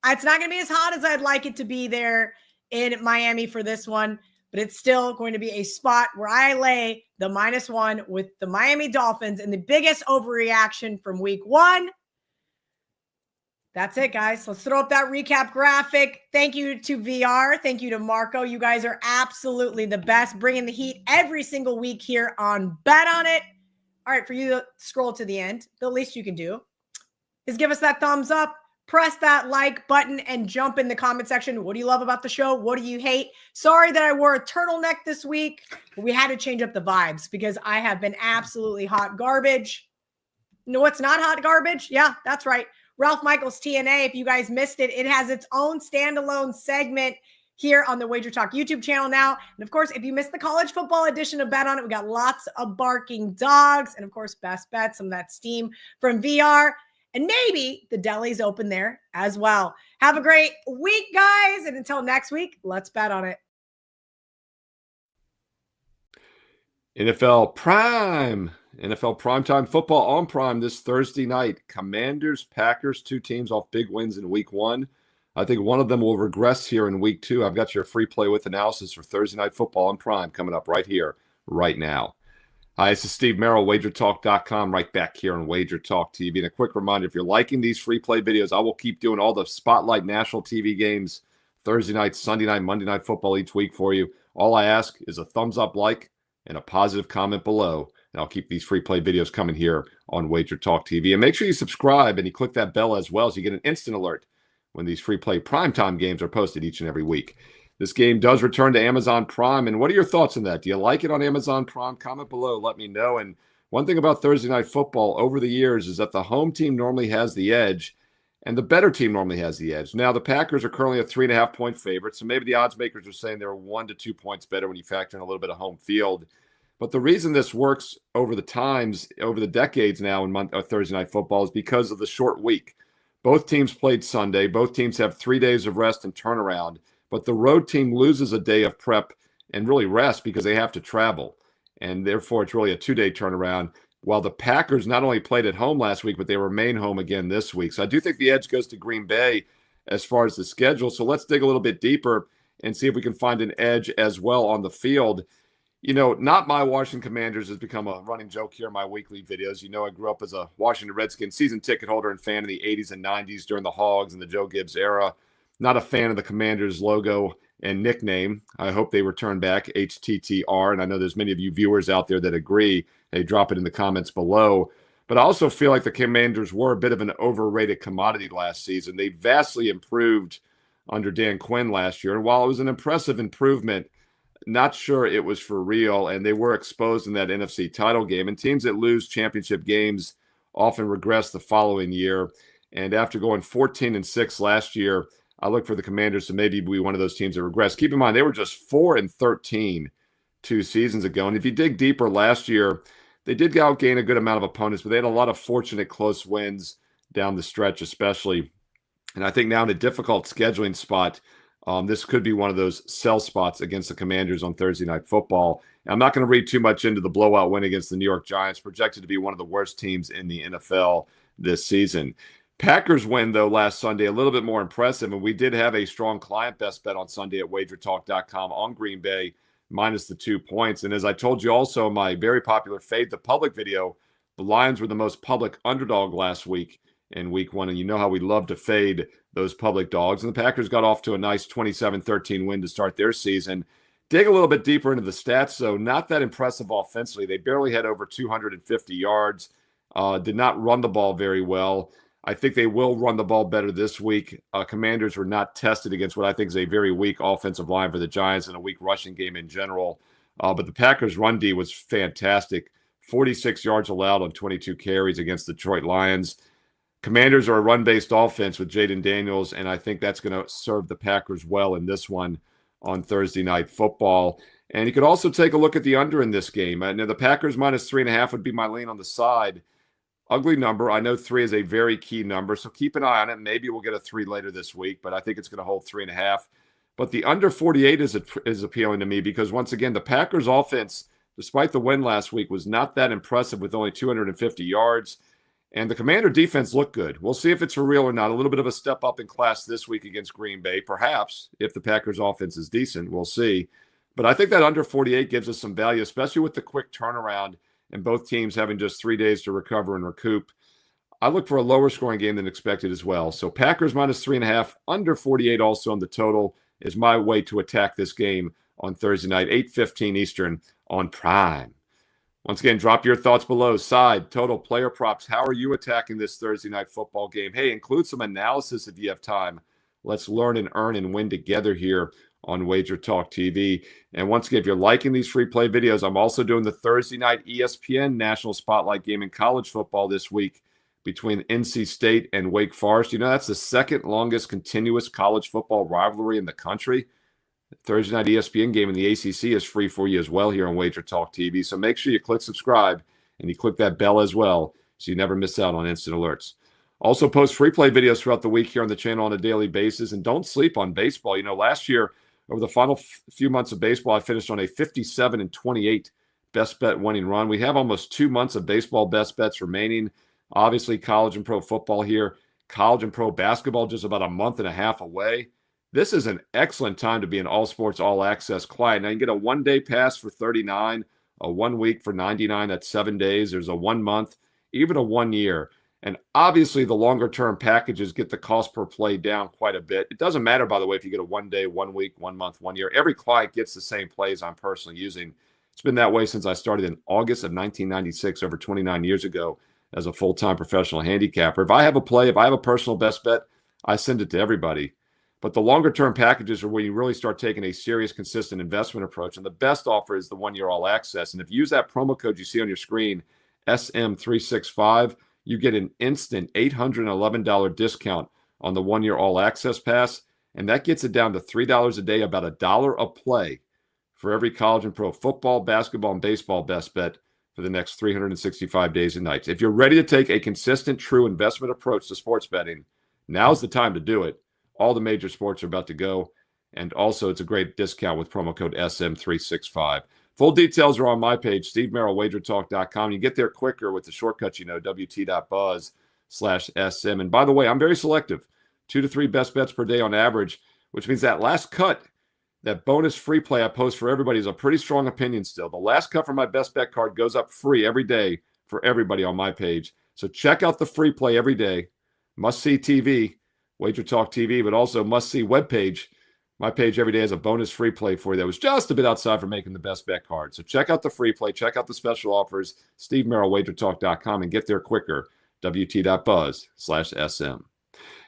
It's not going to be as hot as I'd like it to be there in Miami for this one, but it's still going to be a spot where I lay the -1 with the Miami Dolphins and the biggest overreaction from week 1. That's it, guys. Let's throw up that recap graphic. Thank you to VR. Thank you to Marco. You guys are absolutely the best, bringing the heat every single week here on Bet On It. All right, for you to scroll to the end, the least you can do is give us that thumbs up, press that like button, and jump in the comment section. What do you love about the show? What do you hate? Sorry that I wore a turtleneck this week, but we had to change up the vibes because I have been absolutely hot garbage. You know what's not hot garbage? Yeah, that's right. Ralph Michaels TNA. If you guys missed it, it has its own standalone segment here on the WagerTalk YouTube channel now. And of course, if you missed the college football edition of Bet On It, we got lots of barking dogs and of course, best bets, some of that steam from VR. And maybe the Deli's open there as well. Have a great week, guys. And until next week, let's bet on it. NFL Prime. NFL Primetime Football on Prime this Thursday night. Commanders, Packers, 2 teams off big wins in week 1. I think one of them will regress here in week 2. I've got your free play with analysis for Thursday Night Football on Prime coming up right here, right now. Hi, this is Steve Merrill, WagerTalk.com, right back here on WagerTalk TV. And a quick reminder, if you're liking these free play videos, I will keep doing all the Spotlight National TV games Thursday night, Sunday night, Monday Night Football each week for you. All I ask is a thumbs up, like, and a positive comment below. And I'll keep these free play videos coming here on WagerTalk TV. And make sure you subscribe and you click that bell as well so you get an instant alert when these free play primetime games are posted each and every week. This game does return to Amazon Prime. And what are your thoughts on that? Do you like it on Amazon Prime? Comment below. Let me know. And one thing about Thursday Night Football over the years is that the home team normally has the edge and the better team normally has the edge. Now, the Packers are currently a 3.5-point favorite. So maybe the odds makers are saying they're 1 to 2 points better when you factor in a little bit of home field. But the reason this works over the times, over the decades now in Thursday Night Football is because of the short week. Both teams played Sunday. Both teams have 3 days of rest and turnaround. But the road team loses a day of prep and really rest because they have to travel. And therefore, it's really a 2-day turnaround. While the Packers not only played at home last week, but they remain home again this week. So I do think the edge goes to Green Bay as far as the schedule. So let's dig a little bit deeper and see if we can find an edge as well on the field. Not my Washington Commanders has become a running joke here in my weekly videos. I grew up as a Washington Redskins season ticket holder and fan in the 80s and 90s during the Hogs and the Joe Gibbs era. Not a fan of the Commanders logo and nickname. I hope they return back, HTTR. And I know there's many of you viewers out there that agree. Hey, drop it in the comments below. But I also feel like the Commanders were a bit of an overrated commodity last season. They vastly improved under Dan Quinn last year. And while it was an impressive improvement, not sure it was for real. And they were exposed in that NFC title game. And teams that lose championship games often regress the following year. And after going 14-6 last year, I look for the Commanders to maybe be one of those teams that regress. Keep in mind, they were just 4-13 2 seasons ago. And if you dig deeper last year, they did outgain a good amount of opponents, but they had a lot of fortunate close wins down the stretch, especially. And I think now in a difficult scheduling spot, this could be one of those sell spots against the Commanders on Thursday Night Football. And I'm not going to read too much into the blowout win against the New York Giants, projected to be one of the worst teams in the NFL this season. Packers win, though, last Sunday, a little bit more impressive, and we did have a strong client best bet on Sunday at WagerTalk.com on Green Bay, minus the 2 points. And as I told you also in my very popular Fade the Public video, the Lions were the most public underdog last week in week 1, and you know how we love to fade those public dogs. And the Packers got off to a nice 27-13 win to start their season. Dig a little bit deeper into the stats, though, not that impressive offensively. They barely had over 250 yards, did not run the ball very well. I think they will run the ball better this week. Commanders were not tested against what I think is a very weak offensive line for the Giants and a weak rushing game in general. But the Packers' run D was fantastic. 46 yards allowed on 22 carries against the Detroit Lions. Commanders are a run-based offense with Jaden Daniels, and I think that's going to serve the Packers well in this one on Thursday Night Football. And you could also take a look at the under in this game. Now, the Packers minus 3.5 would be my lean on the side. Ugly number. I know 3 is a very key number, so keep an eye on it. Maybe we'll get a 3 later this week, but I think it's going to hold 3.5. But the under 48 is appealing to me because, once again, the Packers' offense, despite the win last week, was not that impressive with only 250 yards. And the Commander defense looked good. We'll see if it's for real or not. A little bit of a step up in class this week against Green Bay, perhaps, if the Packers' offense is decent. We'll see. But I think that under 48 gives us some value, especially with the quick turnaround and both teams having just 3 days to recover and recoup. I look for a lower scoring game than expected as well. So Packers minus 3.5, under 48 also on the total is my way to attack this game on Thursday night, 8:15 Eastern on Prime. Once again, drop your thoughts below. Side, total, player props. How are you attacking this Thursday night football game? Hey, include some analysis if you have time. Let's learn and earn and win together here on WagerTalk TV. And once again, if you're liking these free play videos, I'm also doing the Thursday night ESPN National Spotlight game in college football this week between NC State and Wake Forest. You know, that's the second longest continuous college football rivalry in the country. The Thursday night ESPN game in the ACC is free for you as well here on WagerTalk TV. So make sure you click subscribe and you click that bell as well so you never miss out on instant alerts. Also post free play videos throughout the week here on the channel on a daily basis. And don't sleep on baseball. You know, last year, over the final few months of baseball, I finished on a 57-28 best bet winning run. We have almost 2 months of baseball best bets remaining. Obviously, college and pro football here. College and pro basketball just about a month and a half away. This is an excellent time to be an all sports, all access client. Now you can get a 1 day pass for $39, a 1 week for $99. That's 7 days. There's a 1 month, even a 1 year. And obviously, the longer-term packages get the cost per play down quite a bit. It doesn't matter, by the way, if you get a 1 day, 1 week, 1 month, 1 year. Every client gets the same plays I'm personally using. It's been that way since I started in August of 1996, over 29 years ago, as a full-time professional handicapper. If I have a play, if I have a personal best bet, I send it to everybody. But the longer-term packages are where you really start taking a serious, consistent investment approach. And the best offer is the 1 year all access. And if you use that promo code you see on your screen, SM365, you get an instant $811 discount on the 1 year all access pass. And that gets it down to $3 a day, about $1 a play for every college and pro football, basketball, and baseball best bet for the next 365 days and nights. If you're ready to take a consistent, true investment approach to sports betting, now's the time to do it. All the major sports are about to go. And also, it's a great discount with promo code SM365. Full details are on my page, SteveMerrillWagerTalk.com. You get there quicker with the shortcuts, WT.buzz/SM. And by the way, I'm very selective. 2 to 3 best bets per day on average, which means that last cut that bonus free play I post for everybody is a pretty strong opinion still. The last cut for my best bet card goes up free every day for everybody on my page. So check out the free play every day. Must see TV, WagerTalk TV, but also must see webpage. My page every day has a bonus free play for you that was just a bit outside for making the best bet card. So check out the free play, check out the special offers, Steve Merrill, WagerTalk.com, and get there quicker. WT.buzz/SM.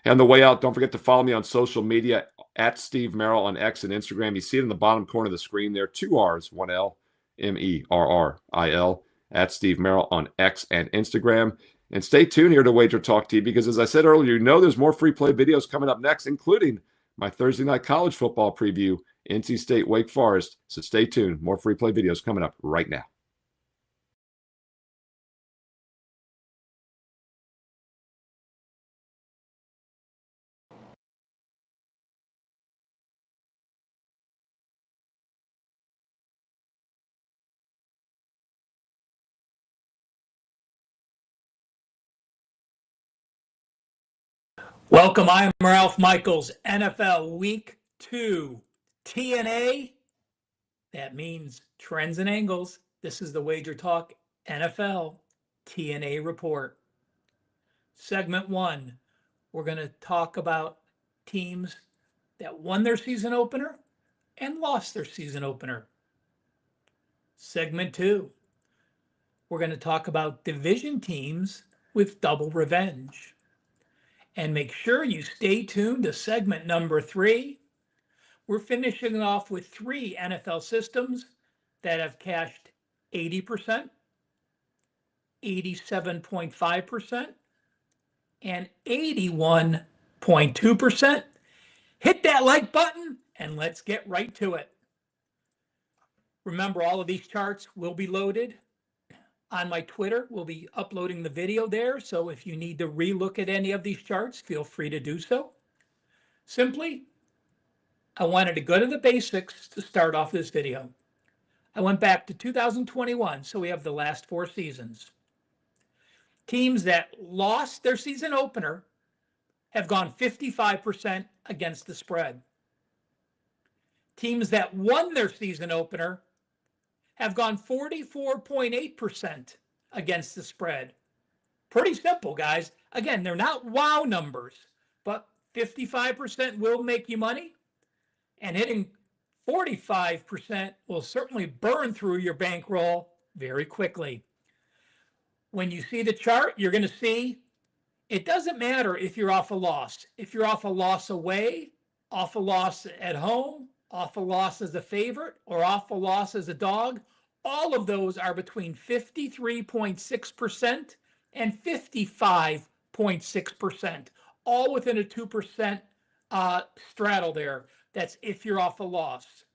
And the way out, don't forget to follow me on social media at Steve Merrill on X and Instagram. You see it in the bottom corner of the screen there. 2 R's, 1 L, MERRIL, at Steve Merrill on X and Instagram. And stay tuned here to Wager Talk TV because, as I said earlier, you know there's more free play videos coming up next, including my Thursday night college football preview, NC State, Wake Forest. So stay tuned. More free play videos coming up right now. Welcome. I am Ralph Michaels, NFL Week 2 TNA. That means trends and angles. This is the Wager Talk NFL TNA Report. Segment 1, we're going to talk about teams that won their season opener and lost their season opener. Segment 2, we're going to talk about division teams with double revenge. And make sure you stay tuned to segment number 3. We're finishing off with 3 NFL systems that have cashed 80%, 87.5%, and 81.2%. Hit that like button and let's get right to it. Remember, all of these charts will be loaded on my Twitter. We'll be uploading the video there, so if you need to relook at any of these charts, feel free to do so. Simply, I wanted to go to the basics to start off this video. I went back to 2021, so we have the last 4 seasons. Teams that lost their season opener have gone 55% against the spread. Teams that won their season opener have gone 44.8% against the spread. Pretty simple, guys. Again, they're not wow numbers, but 55% will make you money, and hitting 45% will certainly burn through your bankroll very quickly. When you see the chart, you're going to see it doesn't matter if you're off a loss. If you're off a loss away, off a loss at home, off a loss as a favorite, or off a loss as a dog, all of those are between 53.6% and 55.6%, all within a 2% straddle there. That's if you're off a loss.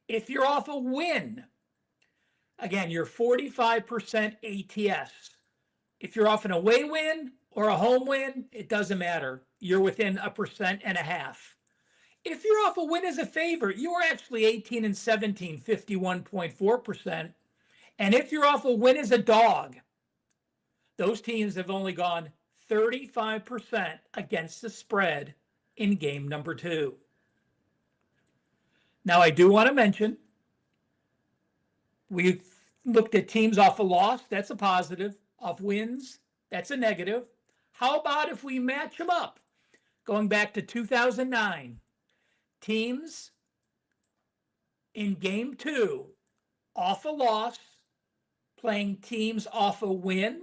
If you're off a win, again, you're 45% ATS. If you're off an away win or a home win, it doesn't matter. You're within 1.5%. If you're off a win as a favorite, you are actually 18 and 17, 51.4%. And if you're off a win as a dog, those teams have only gone 35% against the spread in game number 2. Now, I do want to mention, we've looked at teams off a loss. That's a positive. Off wins, that's a negative. How about if we match them up? Going back to 2009, teams in game 2 off a loss playing teams off a win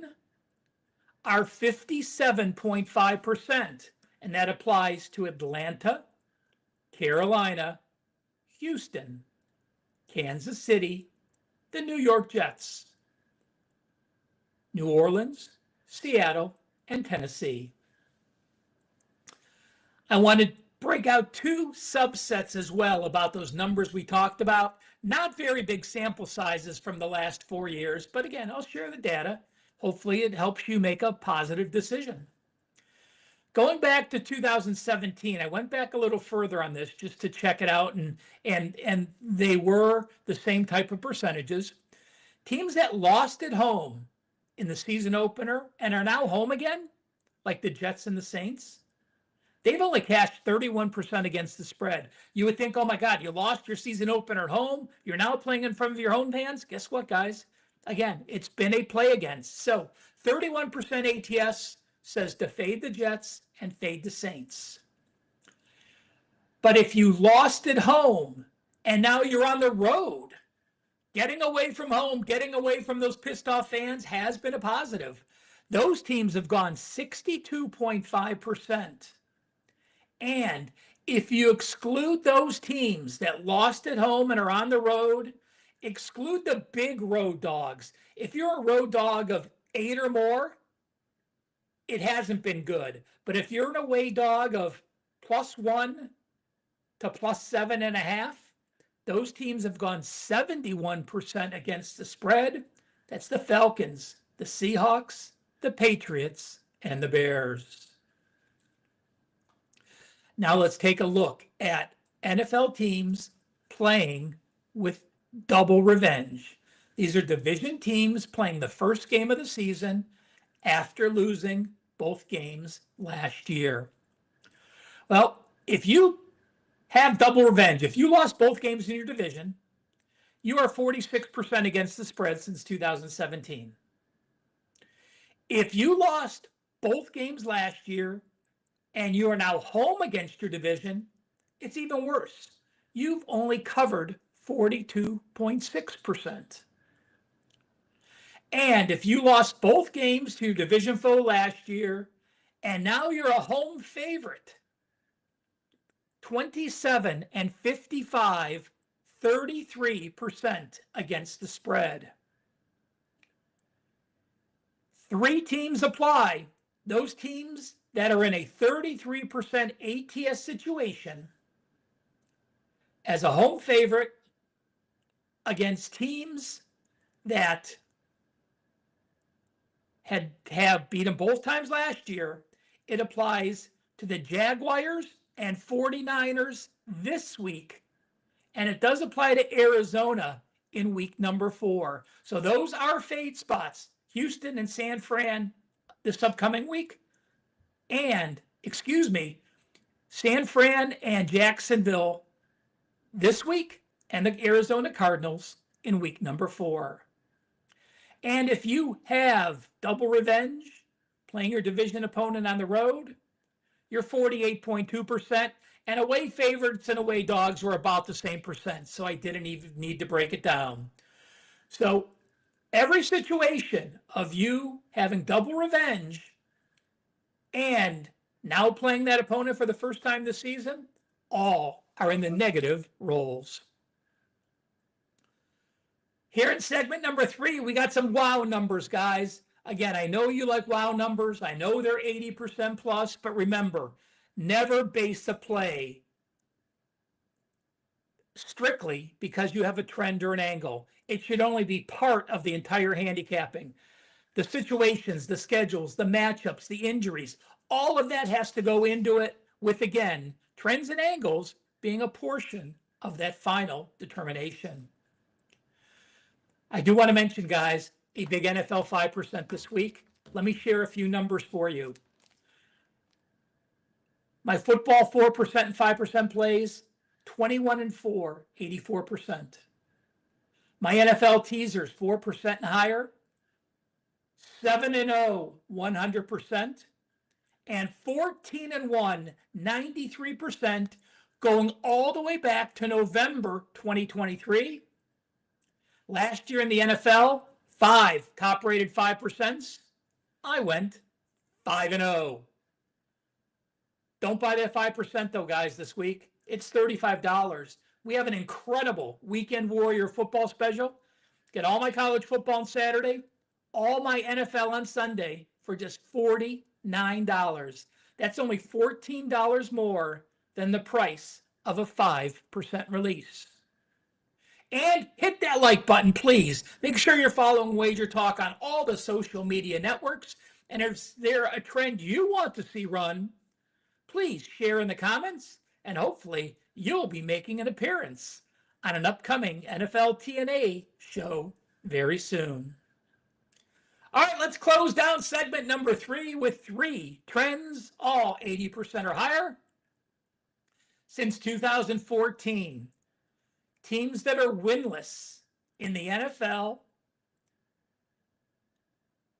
are 57.5%. And that applies to Atlanta, Carolina, Houston, Kansas City, the New York Jets, New Orleans, Seattle, and Tennessee. I want to break out 2 subsets as well about those numbers we talked about. Not very big sample sizes from the last 4 years, but again, I'll share the data. Hopefully it helps you make a positive decision. Going back to 2017, I went back a little further on this just to check it out, and they were the same type of percentages. Teams that lost at home in the season opener and are now home again, like the Jets and the Saints, They've only cashed 31% against the spread. You would think, oh my God, you lost your season opener at home. You're now playing in front of your home fans. Guess what, guys? Again, it's been a play against. So 31% ATS says to fade the Jets and fade the Saints. But if you lost at home and now you're on the road, getting away from home, getting away from those pissed off fans has been a positive. Those teams have gone 62.5%. And if you exclude those teams that lost at home and are on the road, exclude the big road dogs. If you're a road dog of 8 or more, it hasn't been good. But if you're an away dog of +1 to +7.5, those teams have gone 71% against the spread. That's the Falcons, the Seahawks, the Patriots, and the Bears. Now let's take a look at NFL teams playing with double revenge. These are division teams playing the first game of the season after losing both games last year. Well, if you have double revenge, if you lost both games in your division, you are 46% against the spread since 2017. If you lost both games last year and you are now home against your division, it's even worse. You've only covered 42.6%. And if you lost both games to your division foe last year, and now you're a home favorite, 27 and 55, 33% against the spread. 3 teams apply. Those teams that are in a 33% ATS situation as a home favorite against teams that have beaten both times last year. It applies to the Jaguars and 49ers this week, and it does apply to Arizona in week number 4. So those are fade spots. Houston and San Fran this upcoming week, and San Fran and Jacksonville this week, and the Arizona Cardinals in week number 4. And if you have double revenge playing your division opponent on the road, you're 48.2%, and away favorites and away dogs were about the same percent, so I didn't even need to break it down. So every situation of you having double revenge and now playing that opponent for the first time this season, all are in the negative roles. Here in segment number 3, we got some wow numbers, guys. Again, I know you like wow numbers. I know they're 80% plus, but remember, never base a play strictly because you have a trend or an angle. It should only be part of the entire handicapping. The situations, the schedules, the matchups, the injuries, all of that has to go into it with, again, trends and angles being a portion of that final determination. I do want to mention, guys, a big NFL 5% this week. Let me share a few numbers for you. My football 4% and 5% plays, 21 and 4, 84%. My NFL teasers 4% and higher, 7 and 0, 100%, and 14 and 1, 93%, going all the way back to November 2023. Last year in the NFL, 5 top-rated 5%. I went 5 and 0. Don't buy that 5% though, guys, this week. It's $35. We have an incredible Weekend Warrior football special. Get all my college football on Saturday, all my NFL on Sunday for just $49. That's only $14 more than the price of a 5% release. And hit that like button, please. Make sure you're following WagerTalk on all the social media networks. And if there's a trend you want to see run, please share in the comments. And hopefully you'll be making an appearance on an upcoming NFL TNA show very soon. All right, let's close down segment number 3 with 3 trends, all 80% or higher. Since 2014, teams that are winless in the NFL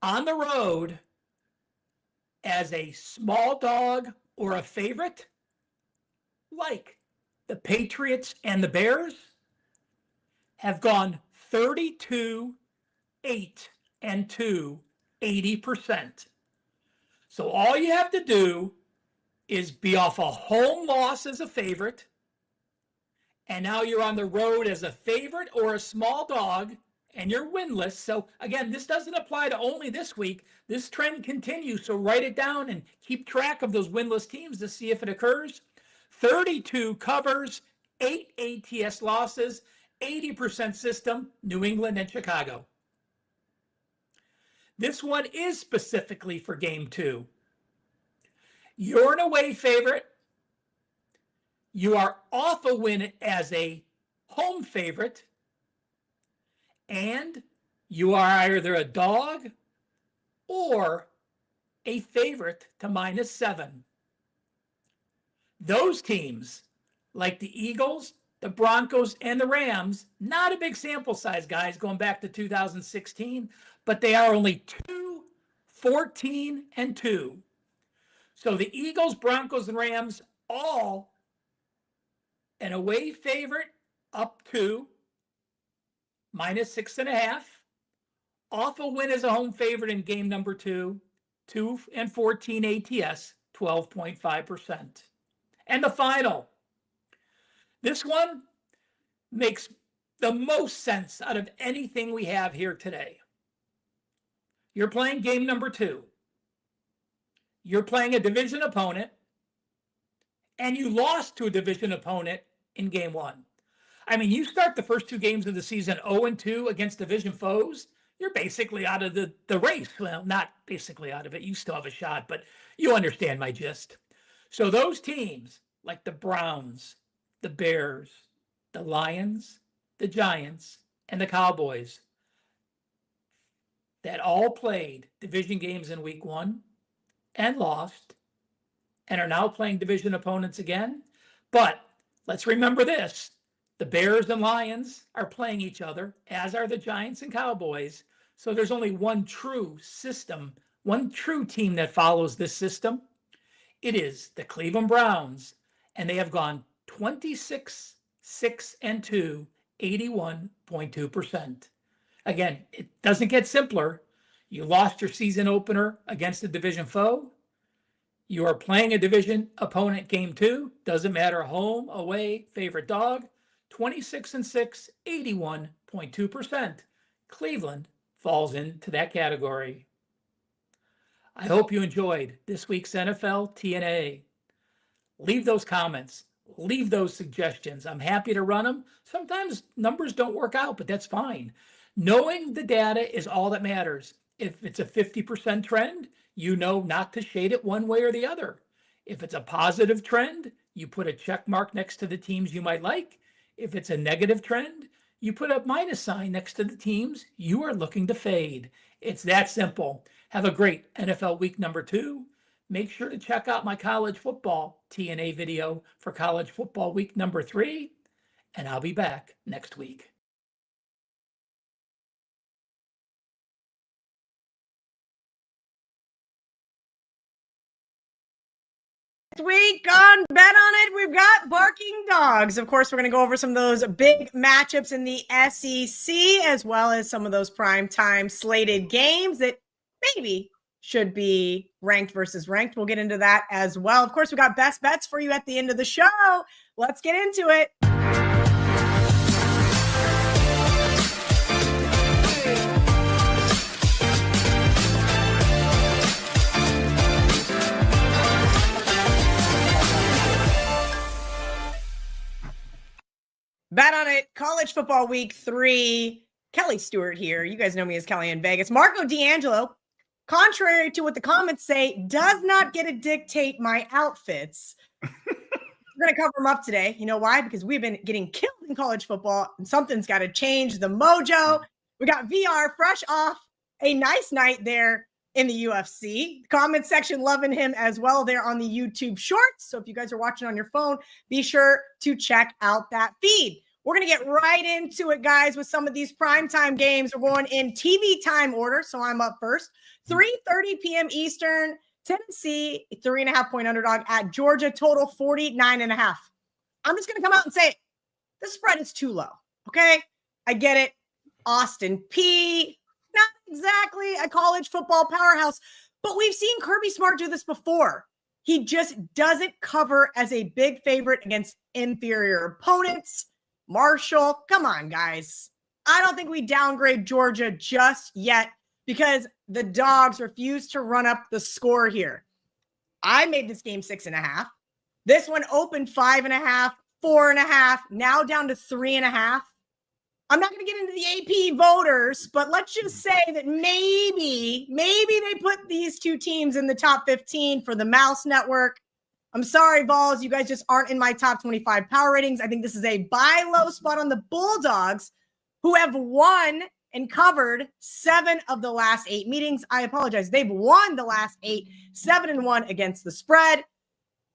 on the road as a small dog or a favorite, like the Patriots and the Bears, have gone 32, 8, and 2, 80%. So all you have to do is be off a home loss as a favorite, and now you're on the road as a favorite or a small dog, and you're winless. So again, this doesn't apply to only this week. This trend continues, so write it down and keep track of those winless teams to see if it occurs. 32 covers, 8 ATS losses, 80% system, New England and Chicago. This one is specifically for game 2. You're an away favorite. You are off a win as a home favorite. And you are either a dog or a favorite to -7. Those teams, like the Eagles, the Broncos, and the Rams, not a big sample size, guys, going back to 2016, but they are only 2, 14, and 2. So the Eagles, Broncos, and Rams, all an away favorite up to -6.5. Off a win as a home favorite in game number 2, 2 and 14 ATS, 12.5%. And the final. This one makes the most sense out of anything we have here today. You're playing game number 2. You're playing a division opponent, and you lost to a division opponent in game 1. I mean, you start the first 2 games of the season 0-2 against division foes, you're basically out of the race. Well, not basically out of it. You still have a shot, but you understand my gist. So those teams, like the Browns, the Bears, the Lions, the Giants, and the Cowboys, that all played division games in week 1 and lost and are now playing division opponents again. But let's remember this. The Bears and Lions are playing each other, as are the Giants and Cowboys. So there's only one true system, one true team that follows this system. It is the Cleveland Browns, and they have gone 26, 6, and 2, 81.2%. Again, it doesn't get simpler. You lost your season opener against a division foe. You are playing a division opponent game 2. Doesn't matter, home, away, favorite dog. 26 and 6, 81.2%. Cleveland falls into that category. I hope you enjoyed this week's NFL TNA. Leave those comments. Leave those suggestions. I'm happy to run them. Sometimes numbers don't work out, but that's fine. Knowing the data is all that matters. If it's a 50% trend, you know not to shade it one way or the other. If it's a positive trend, you put a check mark next to the teams you might like. If it's a negative trend, you put a minus sign next to the teams you are looking to fade. It's that simple. Have a great NFL week number 2. Make sure to check out my college football TNA video for college football week number 3, and I'll be back next week. Week on Bet On It, we've got barking dogs. Of course, we're going to go over some of those big matchups in the SEC, as well as some of those primetime slated games that maybe should be ranked versus ranked. We'll get into that as well. Of course, we got best bets for you at the end of the show. Let's get into it. Bet On It, college football week 3. Kelly Stewart here. You guys know me as Kelly in Vegas. Marco D'Angelo, contrary to what the comments say, does not get to dictate my outfits. We're going to cover them up today. You know why? Because we've been getting killed in college football, and something's got to change the mojo. We got VR fresh off a nice night there in the UFC. Comment section loving him as well there on the YouTube Shorts. So if you guys are watching on your phone, be sure to check out that feed. We're going to get right into it, guys, with some of these primetime games. We're going in TV time order, so I'm up first. 3:30 p.m. Eastern, Tennessee, 3.5-point underdog at Georgia, total 49.5. I'm just going to come out and say it. The spread is too low, okay? I get it. Austin P, not exactly a college football powerhouse, but we've seen Kirby Smart do this before. He just doesn't cover as a big favorite against inferior opponents. Marshall, come on, guys. I don't think we downgrade Georgia just yet because the dogs refuse to run up the score here. I made this game 6.5. This one opened 5.5, 4.5, now down to 3.5. I'm not going to get into the AP voters, but let's just say that maybe they put these two teams in the top 15 for the Mouse Network. I'm sorry, Vols, you guys just aren't in my top 25 power ratings. I think this is a buy low spot on the Bulldogs, who have won and covered 7 of the last 8 meetings. I apologize. They've won the last 8, 7-1 against the spread.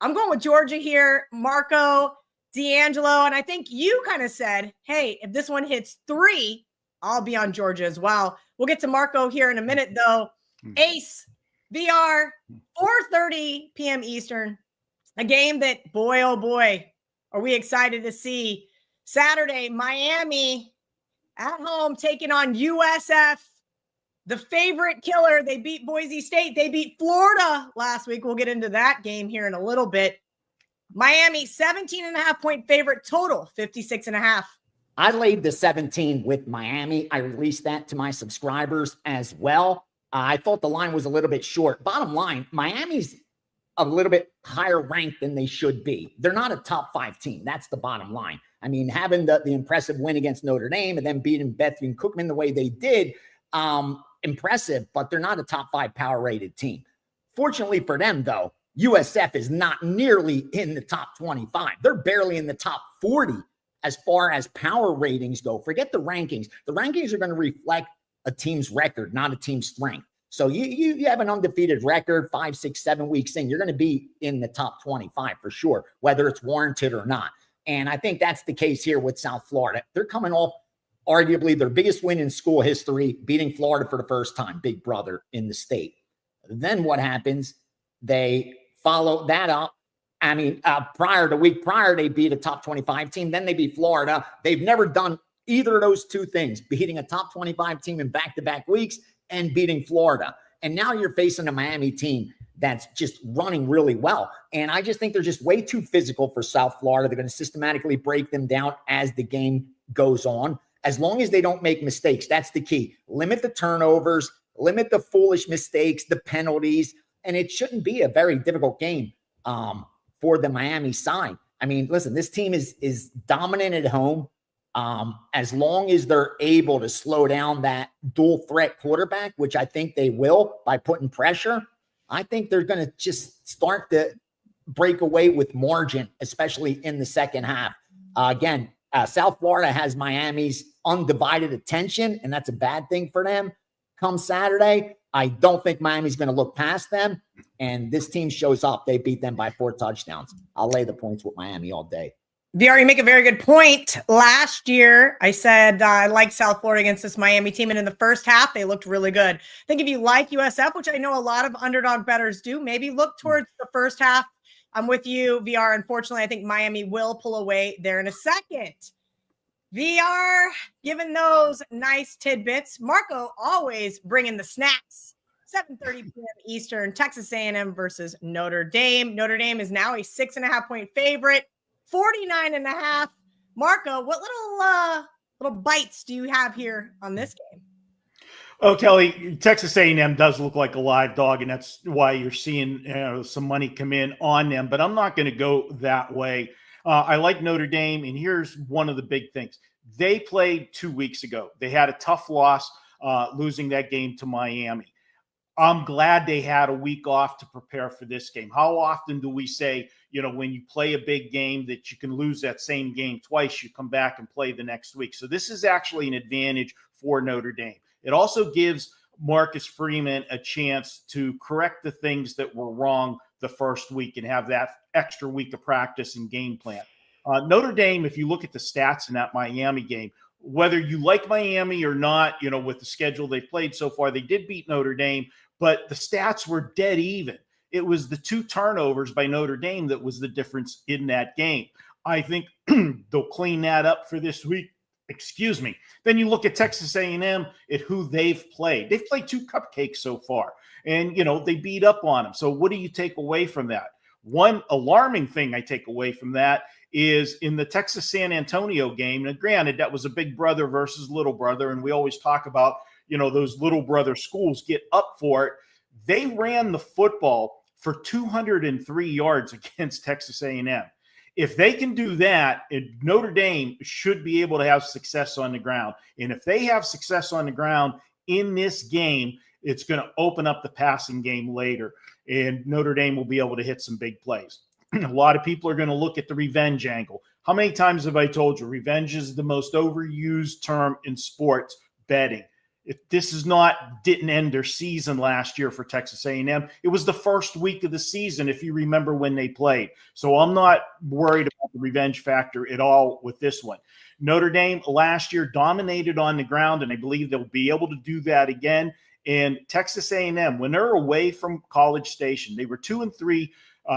I'm going with Georgia here, Marco, D'Angelo, and I think you kind of said, hey, if this one hits 3, I'll be on Georgia as well. We'll get to Marco here in a minute, though. Ace, VR, 4:30 p.m. Eastern. A game that, boy, oh boy, are we excited to see. Saturday, Miami at home taking on USF, the favorite killer. They beat Boise State. They beat Florida last week. We'll get into that game here in a little bit. Miami, 17.5-point favorite, total 56.5. I laid the 17 with Miami. I released that to my subscribers as well. I thought the line was a little bit short. Bottom line, Miami's a little bit higher ranked than they should be. They're not a top 5 team. That's the bottom line. I mean, having the impressive win against Notre Dame and then beating Bethune Cookman the way they did, impressive, but they're not a top 5 power rated team. Fortunately for them, though, USF is not nearly in the top 25. They're barely in the top 40 as far as power ratings go. Forget the rankings. The rankings are going to reflect a team's record, not a team's strength. So you have an undefeated record 5, 6, 7 weeks in. You're going to be in the top 25 for sure, whether it's warranted or not. And I think that's the case here with South Florida. They're coming off arguably their biggest win in school history, beating Florida for the first time, big brother in the state. Then what happens? They follow that up. I mean, the week prior, they beat a top 25 team. Then they beat Florida. They've never done either of those two things, beating a top 25 team in back-to-back weeks and beating Florida. And now you're facing a Miami team that's just running really well. And I just think they're just way too physical for South Florida. They're going to systematically break them down as the game goes on. As long as they don't make mistakes, that's the key. Limit the turnovers, limit the foolish mistakes, the penalties, and it shouldn't be a very difficult game for the Miami side. I mean, listen, this team is dominant at home. As long as they're able to slow down that dual threat quarterback, which I think they will by putting pressure, I think they're going to just start to break away with margin, especially in the second half. Again, South Florida has Miami's undivided attention, and that's a bad thing for them. Come Saturday, I don't think Miami's going to look past them, and this team shows up. They beat them by 4 touchdowns. I'll lay the points with Miami all day. VR, you make a very good point. Last year, I said I liked South Florida against this Miami team, and in the first half, they looked really good. I think if you like USF, which I know a lot of underdog bettors do, maybe look towards the first half. I'm with you, VR. Unfortunately, I think Miami will pull away there in a second. VR, given those nice tidbits, Marco always bringing the snacks. 7:30 p.m. Eastern, Texas A&M versus Notre Dame. Notre Dame is now a 6.5-point favorite. 49.5. Marco, what little bites do you have here on this game? Oh, Kelly, Texas A&M does look like a live dog, and that's why you're seeing some money come in on them. But I'm not going to go that way. I like Notre Dame, and here's one of the big things. They played 2 weeks ago. They had a tough loss, losing that game to Miami. I'm glad they had a week off to prepare for this game. How often do we say, when you play a big game that you can lose that same game twice, you come back and play the next week? So this is actually an advantage for Notre Dame. It also gives Marcus Freeman a chance to correct the things that were wrong the first week and have that extra week of practice and game plan. Notre Dame, if you look at the stats in that Miami game, whether you like Miami or not, with the schedule they played so far, they did beat Notre Dame, but the stats were dead even. It was the 2 turnovers by Notre Dame that was the difference in that game. I think they'll clean that up for this week. Excuse me. Then you look at Texas A&M at who they've played. They've played 2 cupcakes so far, and, they beat up on them. So what do you take away from that? One alarming thing I take away from that is in the Texas San Antonio game. And granted, that was a big brother versus little brother. And we always talk about, those little brother schools get up for it. They ran the football for 203 yards against Texas A&M. If they can do that, Notre Dame should be able to have success on the ground. And if they have success on the ground in this game, it's going to open up the passing game later. And Notre Dame will be able to hit some big plays. A lot of people are going to look at the revenge angle. How many times have I told you revenge is the most overused term in sports betting? Didn't end their season last year for Texas A&M. It was the first week of the season, if you remember when they played. So I'm not worried about the revenge factor at all with this one. Notre Dame last year dominated on the ground, and I believe they'll be able to do that again. And Texas A&M, when they're away from College Station, they were 2-3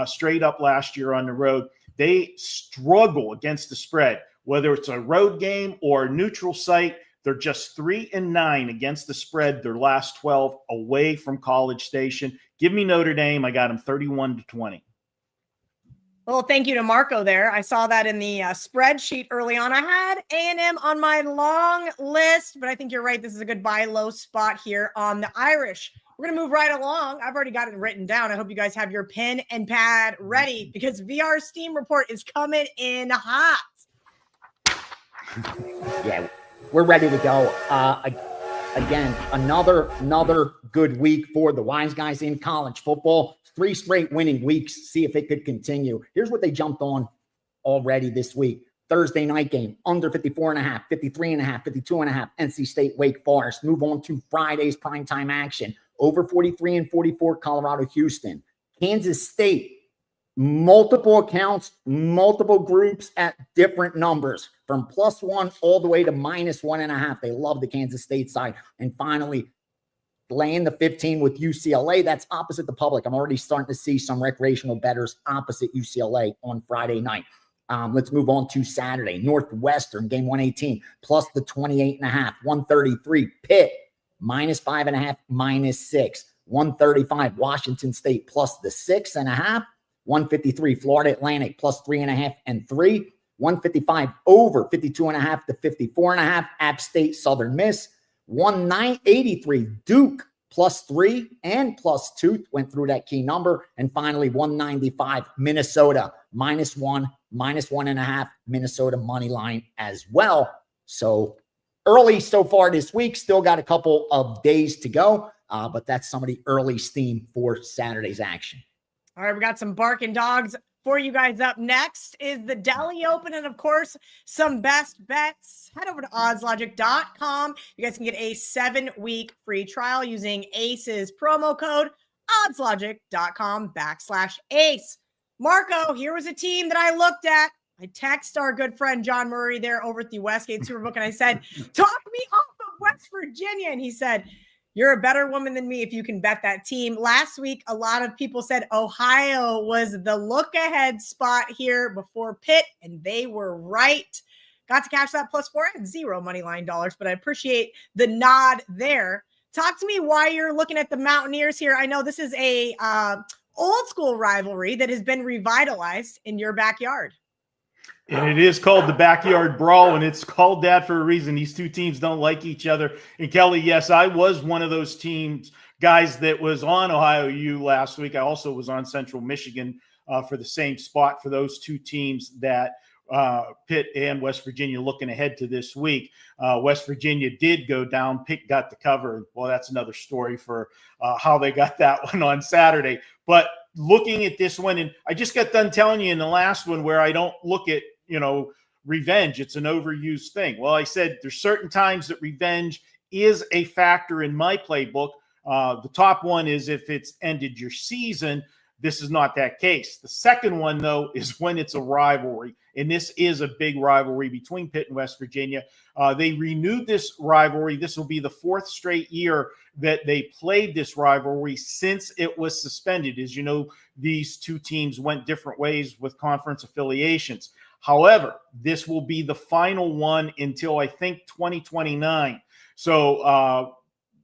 straight up last year on the road. They struggle against the spread, whether it's a road game or a neutral site. They're just 3-9 against the spread their last 12 away from College Station. Give me Notre Dame. I got them 31-20. Well, thank you to Marco there. I saw that in the spreadsheet early on. I had A&M on my long list, but I think you're right. This is a good buy low spot here on the Irish. We're going to move right along. I've already got it written down. I hope you guys have your pen and pad ready because VR Steam Report is coming in hot. Yeah, we're ready to go. Again, another good week for the wise guys in college football. 3 straight winning weeks. See if it could continue. Here's what they jumped on already this week. Thursday night game, under 54.5, 53.5, 52.5, NC State, Wake Forest. Move on to Friday's primetime action. Over 43 and 44, Colorado, Houston. Kansas State, multiple accounts, multiple groups at different numbers from +1 all the way to -1.5. They love the Kansas State side. And finally, laying the 15 with UCLA. That's opposite the public. I'm already starting to see some recreational bettors opposite UCLA on Friday night. Let's move on to Saturday. Northwestern, game 118, plus the 28.5, 133. Pitt, -5.5, -6. 135, Washington State, plus the 6.5. 153, Florida Atlantic, plus 3.5 and 3. 155, over 52.5 to 54.5. App State, Southern Miss. 183, Duke, plus 3 and plus 2. Went through that key number. And finally, 195, Minnesota, -1, -1.5. Minnesota money line as well. So early so far this week. Still got a couple of days to go. But that's some of the early steam for Saturday's action. All right, we got some barking dogs for you guys. Up next is the Deli Open, and of course, some best bets. Head over to oddslogic.com. You guys can get a 7-week free trial using ACE's promo code, oddslogic.com/ACE. Marco, here was a team that I looked at. I text our good friend John Murray there over at the Westgate Superbook, and I said, talk me off of West Virginia. And he said, you're a better woman than me if you can bet that team. Last week, a lot of people said Ohio was the look-ahead spot here before Pitt, and they were right. Got to cash that +4 and 0 money line dollars, but I appreciate the nod there. Talk to me why you're looking at the Mountaineers here. I know this is a old-school rivalry that has been revitalized in your backyard. And it is called the backyard brawl, and it's called that for a reason. These two teams don't like each other. And Kelly, yes, I was one of those teams, guys, that was on Ohio U last week. I also was on Central Michigan for the same spot for those two teams that Pitt and West Virginia looking ahead to this week. West Virginia did go down. Pitt got the cover. Well, that's another story for how they got that one on Saturday. But looking at this one, and I just got done telling you in the last one where I don't look at, revenge. It's an overused thing. Well, I said there's certain times that revenge is a factor in my playbook. The top one is if it's ended your season. This is not that case. The second one, though, is when it's a rivalry. And this is a big rivalry between Pitt and West Virginia. They renewed this rivalry. This will be the 4th straight year that they played this rivalry since it was suspended. As you know, these two teams went different ways with conference affiliations. However, this will be the final one until I think 2029. So,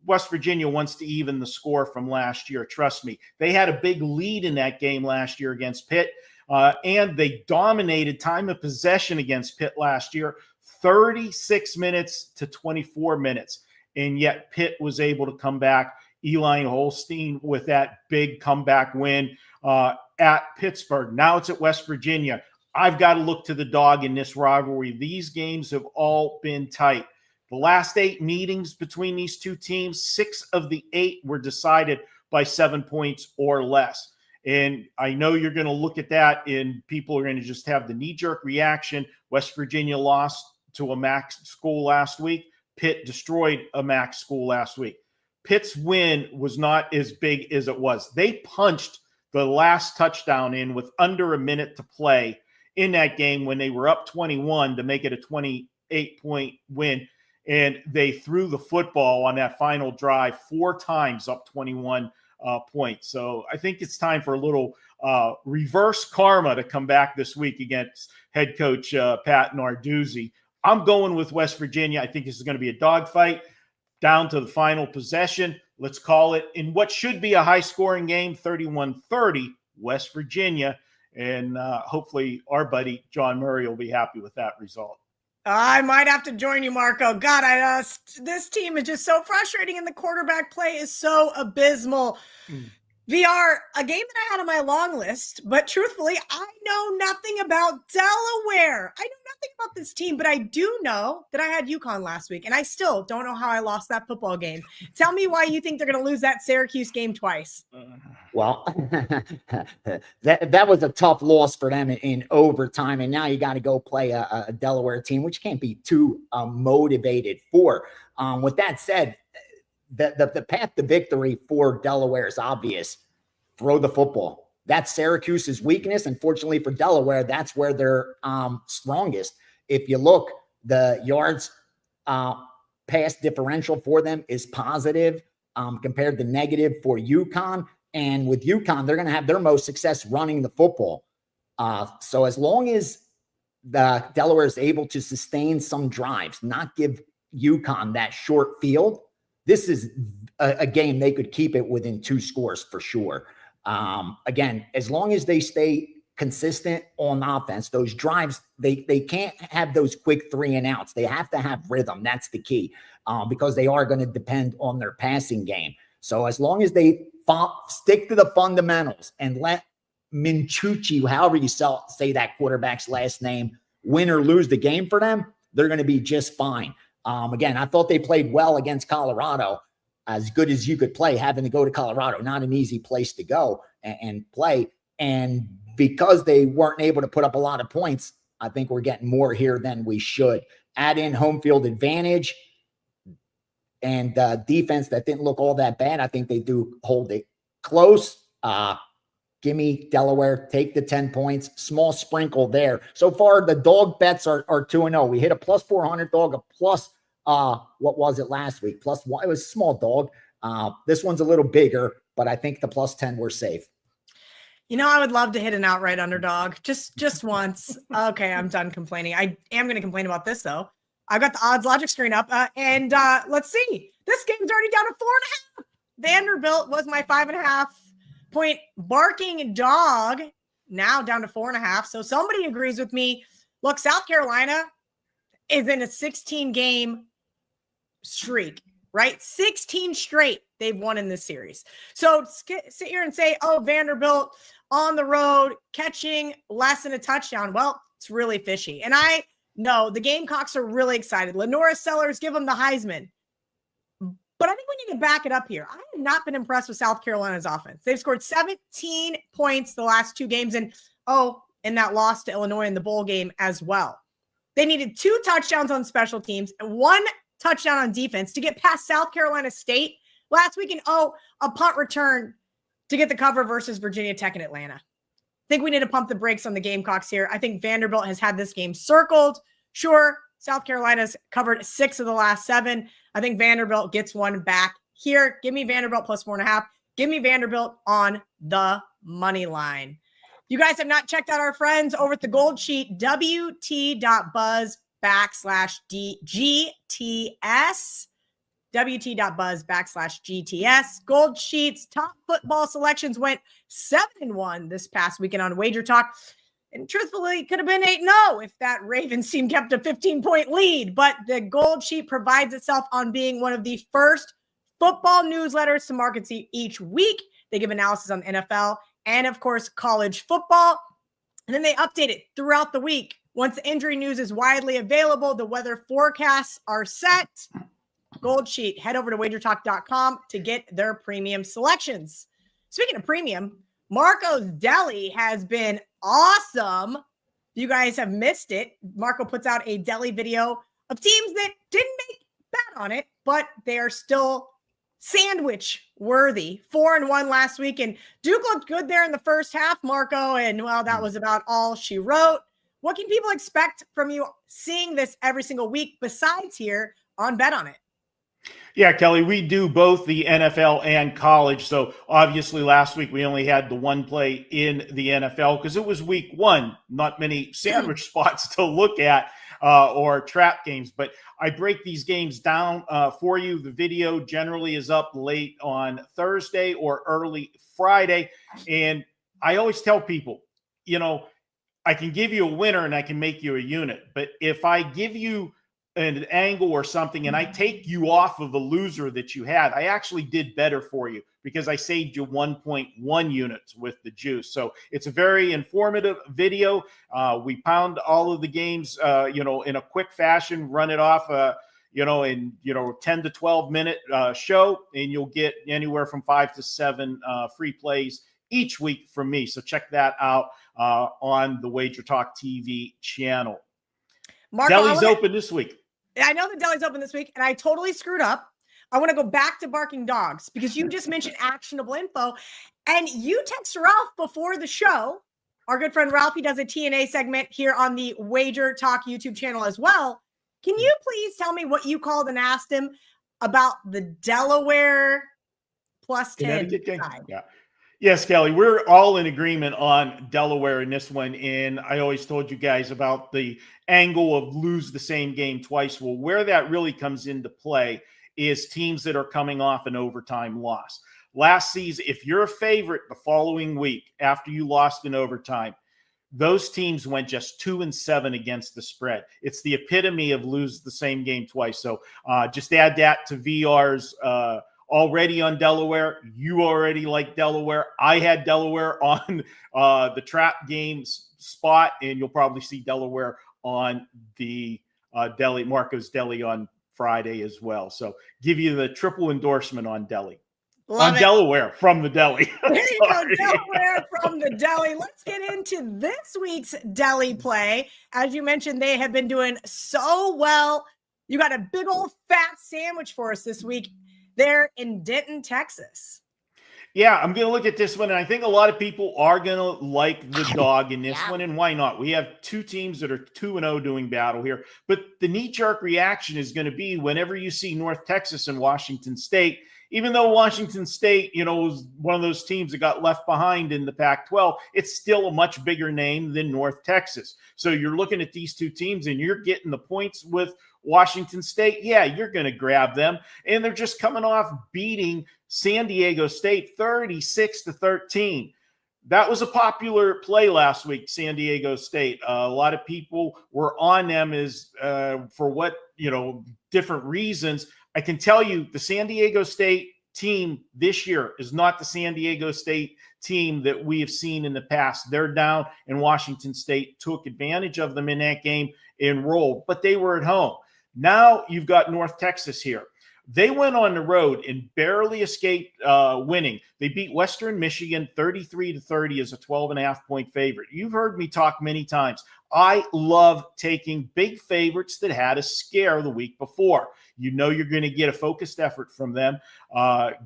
West Virginia wants to even the score from last year. Trust me. They had a big lead in that game last year against Pitt, and they dominated time of possession against Pitt last year, 36 minutes to 24 minutes. And yet Pitt was able to come back. Eli Holstein with that big comeback win at Pittsburgh. Now it's at West Virginia. I've got to look to the dog in this rivalry. These games have all been tight. The last 8 meetings between these two teams, 6 of the 8 were decided by 7 points or less. And I know you're going to look at that and people are going to just have the knee-jerk reaction. West Virginia lost to a MAC school last week. Pitt destroyed a MAC school last week. Pitt's win was not as big as it was. They punched the last touchdown in with under a minute to play in that game when they were up 21 to make it a 28-point win. And they threw the football on that final drive 4 times up 21 points. So I think it's time for a little reverse karma to come back this week against head coach Pat Narduzzi. I'm going with West Virginia. I think this is going to be a dogfight down to the final possession. Let's call it in what should be a high-scoring game, 31-30, West Virginia. And hopefully our buddy John Murray will be happy with that result. I might have to join you, Marco. God, this team is just so frustrating, and the quarterback play is so abysmal. VR, a game that I had on my long list, but truthfully, I know nothing about Delaware. I know nothing about this team, but I do know that I had UConn last week, and I still don't know how I lost that football game. Tell me why you think they're going to lose that Syracuse game twice. Well, that was a tough loss for them in overtime, and now you got to go play a Delaware team, which can't be too motivated for. With that said, the path to victory for Delaware is obvious. Throw the football. That's Syracuse's weakness. Unfortunately for Delaware, that's where they're strongest. If you look, the yards pass differential for them is positive compared to negative for UConn. And with UConn, they're going to have their most success running the football. So as long as the Delaware is able to sustain some drives, not give UConn that short field, this is a game they could keep it within 2 scores for sure. Again, as long as they stay consistent on offense, those drives, they can't have those quick 3 and outs. They have to have rhythm. That's the key because they are going to depend on their passing game. So as long as they stick to the fundamentals and let Minchucci, however you say that quarterback's last name, win or lose the game for them, they're going to be just fine. Again, I thought they played well against Colorado, as good as you could play, having to go to Colorado, not an easy place to go and play. And because they weren't able to put up a lot of points, I think we're getting more here than we should. Add in home field advantage and defense that didn't look all that bad. I think they do hold it close. Give me Delaware, take the 10 points, small sprinkle there. So far, the dog bets are 2-0. We hit a plus 400 dog, a plus, what was it last week? Plus 1, it was a small dog. This one's a little bigger, but I think the plus 10, we're safe. You know, I would love to hit an outright underdog just once. Okay, I'm done complaining. I am going to complain about this, though. I've got the odds logic screen up, and let's see. This game's already down to 4.5. Vanderbilt was my 5.5-point barking dog, now down to 4.5. So somebody agrees with me. Look, South Carolina is in a 16-game streak, right? 16 straight they've won in this series. So sit here and say, oh, Vanderbilt on the road catching less than a touchdown. Well, it's really fishy. And I know the Gamecocks are really excited. Lenora Sellers, give them the Heisman. But I think we need to back it up here. I have not been impressed with South Carolina's offense. They've scored 17 points the last 2 games. And that loss to Illinois in the bowl game as well. They needed 2 touchdowns on special teams and 1 touchdown on defense to get past South Carolina State last week, and a punt return to get the cover versus Virginia Tech and Atlanta. I think we need to pump the brakes on the Gamecocks here. I think Vanderbilt has had this game circled. Sure, South Carolina's covered 6 of the last 7. I think Vanderbilt gets one back here. Give me Vanderbilt plus 4.5. Give me Vanderbilt on the money line. If you guys have not checked out our friends over at the Gold Sheet, WT.buzz/GTS. WT.buzz/GTS. Gold Sheet's top football selections went 7-1 this past weekend on WagerTalk. And truthfully, it could have been 8-0 if that Ravens team kept a 15-point lead. But the Gold Sheet provides itself on being one of the first football newsletters to market each week. They give analysis on NFL and, of course, college football. And then they update it throughout the week. Once the injury news is widely available, the weather forecasts are set. Gold Sheet, head over to WagerTalk.com to get their premium selections. Speaking of premium, Marco's Deli has been awesome. If you guys have missed it, Marco puts out a Deli video of teams that didn't make bet on it, but they are still sandwich worthy. 4-1 last week, and Duke looked good there in the first half, Marco, and well, that was about all she wrote. What can people expect from you seeing this every single week besides here on Bet On It? Yeah, Kelly, we do both the NFL and college. So obviously last week we only had the one play in the NFL because it was week 1, not many sandwich spots to look at or trap games. But I break these games down for you. The video generally is up late on Thursday or early Friday. And I always tell people, I can give you a winner and I can make you a unit. But if I give you an angle or something and I take you off of the loser that you had, I actually did better for you because I saved you 1.1 units with the juice. So it's a very informative video. We pound all of the games, in a quick fashion, run it off, in 10 to 12 minute show, and you'll get anywhere from 5 to 7 free plays each week from me. So check that out on the WagerTalk TV channel. Marco, Deli's open this week. I know the Deli's open this week, and I totally screwed up. I want to go back to barking dogs because you just mentioned actionable info, and you text Ralph before the show. Our good friend Ralph, he does a TNA segment here on the WagerTalk YouTube channel as well. Can you please tell me what you called and asked him about the Delaware plus 10 side? Yeah. Yes, Kelly, we're all in agreement on Delaware in this one. And I always told you guys about the angle of lose the same game twice. Well, where that really comes into play is teams that are coming off an overtime loss. Last season, if you're a favorite the following week after you lost in overtime, those teams went just 2-7 against the spread. It's the epitome of lose the same game twice. So just add that to VR's already on Delaware. You already like Delaware. I had Delaware on the trap games spot, and you'll probably see Delaware on the Marco's Deli on Friday as well. So give you the triple endorsement on Deli. Love it. Delaware from the Deli. There you go, Delaware from the Deli. Let's get into this week's Deli play. As you mentioned, they have been doing so well. You got a big old fat sandwich for us this week. They're in Denton, Texas. Yeah, I'm going to look at this one, and I think a lot of people are going to like the dog in this one, and why not? We have two teams that are 2-0 doing battle here, but the knee-jerk reaction is going to be whenever you see North Texas and Washington State, even though Washington State, was one of those teams that got left behind in the Pac-12, it's still a much bigger name than North Texas. So you're looking at these two teams, and you're getting the points with Washington State. Yeah, you're going to grab them. And they're just coming off beating San Diego State 36-13. That was a popular play last week, San Diego State. A lot of people were on them as for what, different reasons. I can tell you the San Diego State team this year is not the San Diego State team that we have seen in the past. They're down, and Washington State took advantage of them in that game and rolled, but they were at home. Now you've got North Texas here. They went on the road and barely escaped winning. They beat Western Michigan 33-30 as a 12.5-point favorite. You've heard me talk many times. I love taking big favorites that had a scare the week before. You know you're going to get a focused effort from them.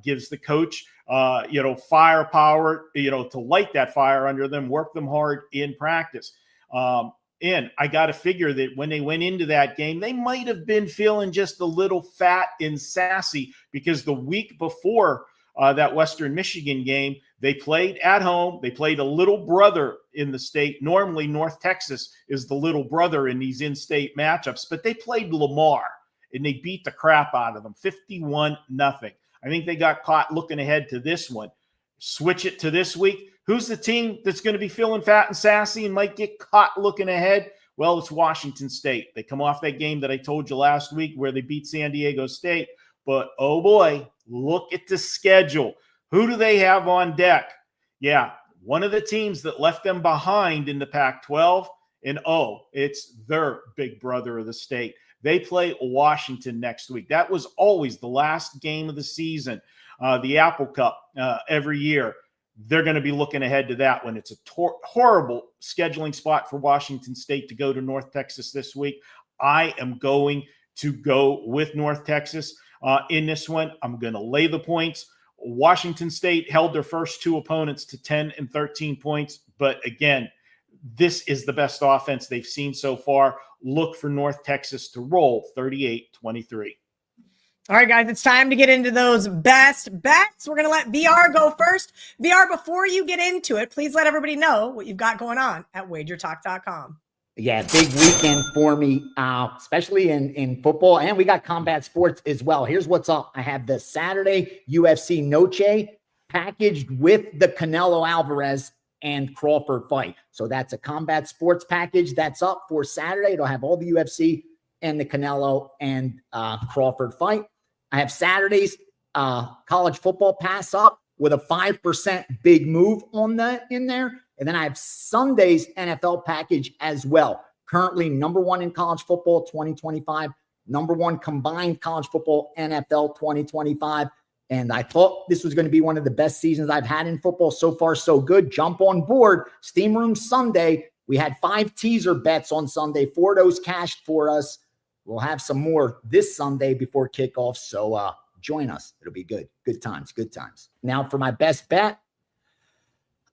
Gives the coach, firepower, to light that fire under them, work them hard in practice. And I got to figure that when they went into that game, they might have been feeling just a little fat and sassy because the week before that Western Michigan game, they played at home. They played a little brother in the state. Normally, North Texas is the little brother in these in-state matchups, but they played Lamar, and they beat the crap out of them, 51-0. I think they got caught looking ahead to this one. Switch it to this week. Who's the team that's going to be feeling fat and sassy and might get caught looking ahead? Well, it's Washington State. They come off that game that I told you last week where they beat San Diego State. But, oh boy, look at the schedule. Who do they have on deck? Yeah, one of the teams that left them behind in the Pac-12. And, it's their big brother of the state. They play Washington next week. That was always the last game of the season, the Apple Cup every year. They're going to be looking ahead to that one. It's a horrible scheduling spot for Washington State to go to North Texas this week. I am going to go with North Texas in this one. I'm going to lay the points. Washington State held their first two opponents to 10 and 13 points. But again, this is the best offense they've seen so far. Look for North Texas to roll 38-23. All right, guys, it's time to get into those best bets. We're going to let VR go first. VR, before you get into it, please let everybody know what you've got going on at WagerTalk.com. Yeah, big weekend for me, especially in football, and we got combat sports as well. Here's what's up. I have the Saturday UFC Noche packaged with the Canelo Alvarez and Crawford fight. So that's a combat sports package that's up for Saturday. It'll have all the UFC and the Canelo and Crawford fight. I have Saturday's college football pass up with a 5% big move in there. And then I have Sunday's NFL package as well. Currently number one in college football 2025, number one combined college football NFL 2025. And I thought this was going to be one of the best seasons I've had in football. So far, so good. Jump on board. Steam Room Sunday. We had 5 teaser bets on Sunday. 4 of those cashed for us. We'll have some more this Sunday before kickoff. So join us. It'll be good. Good times. Good times. Now for my best bet.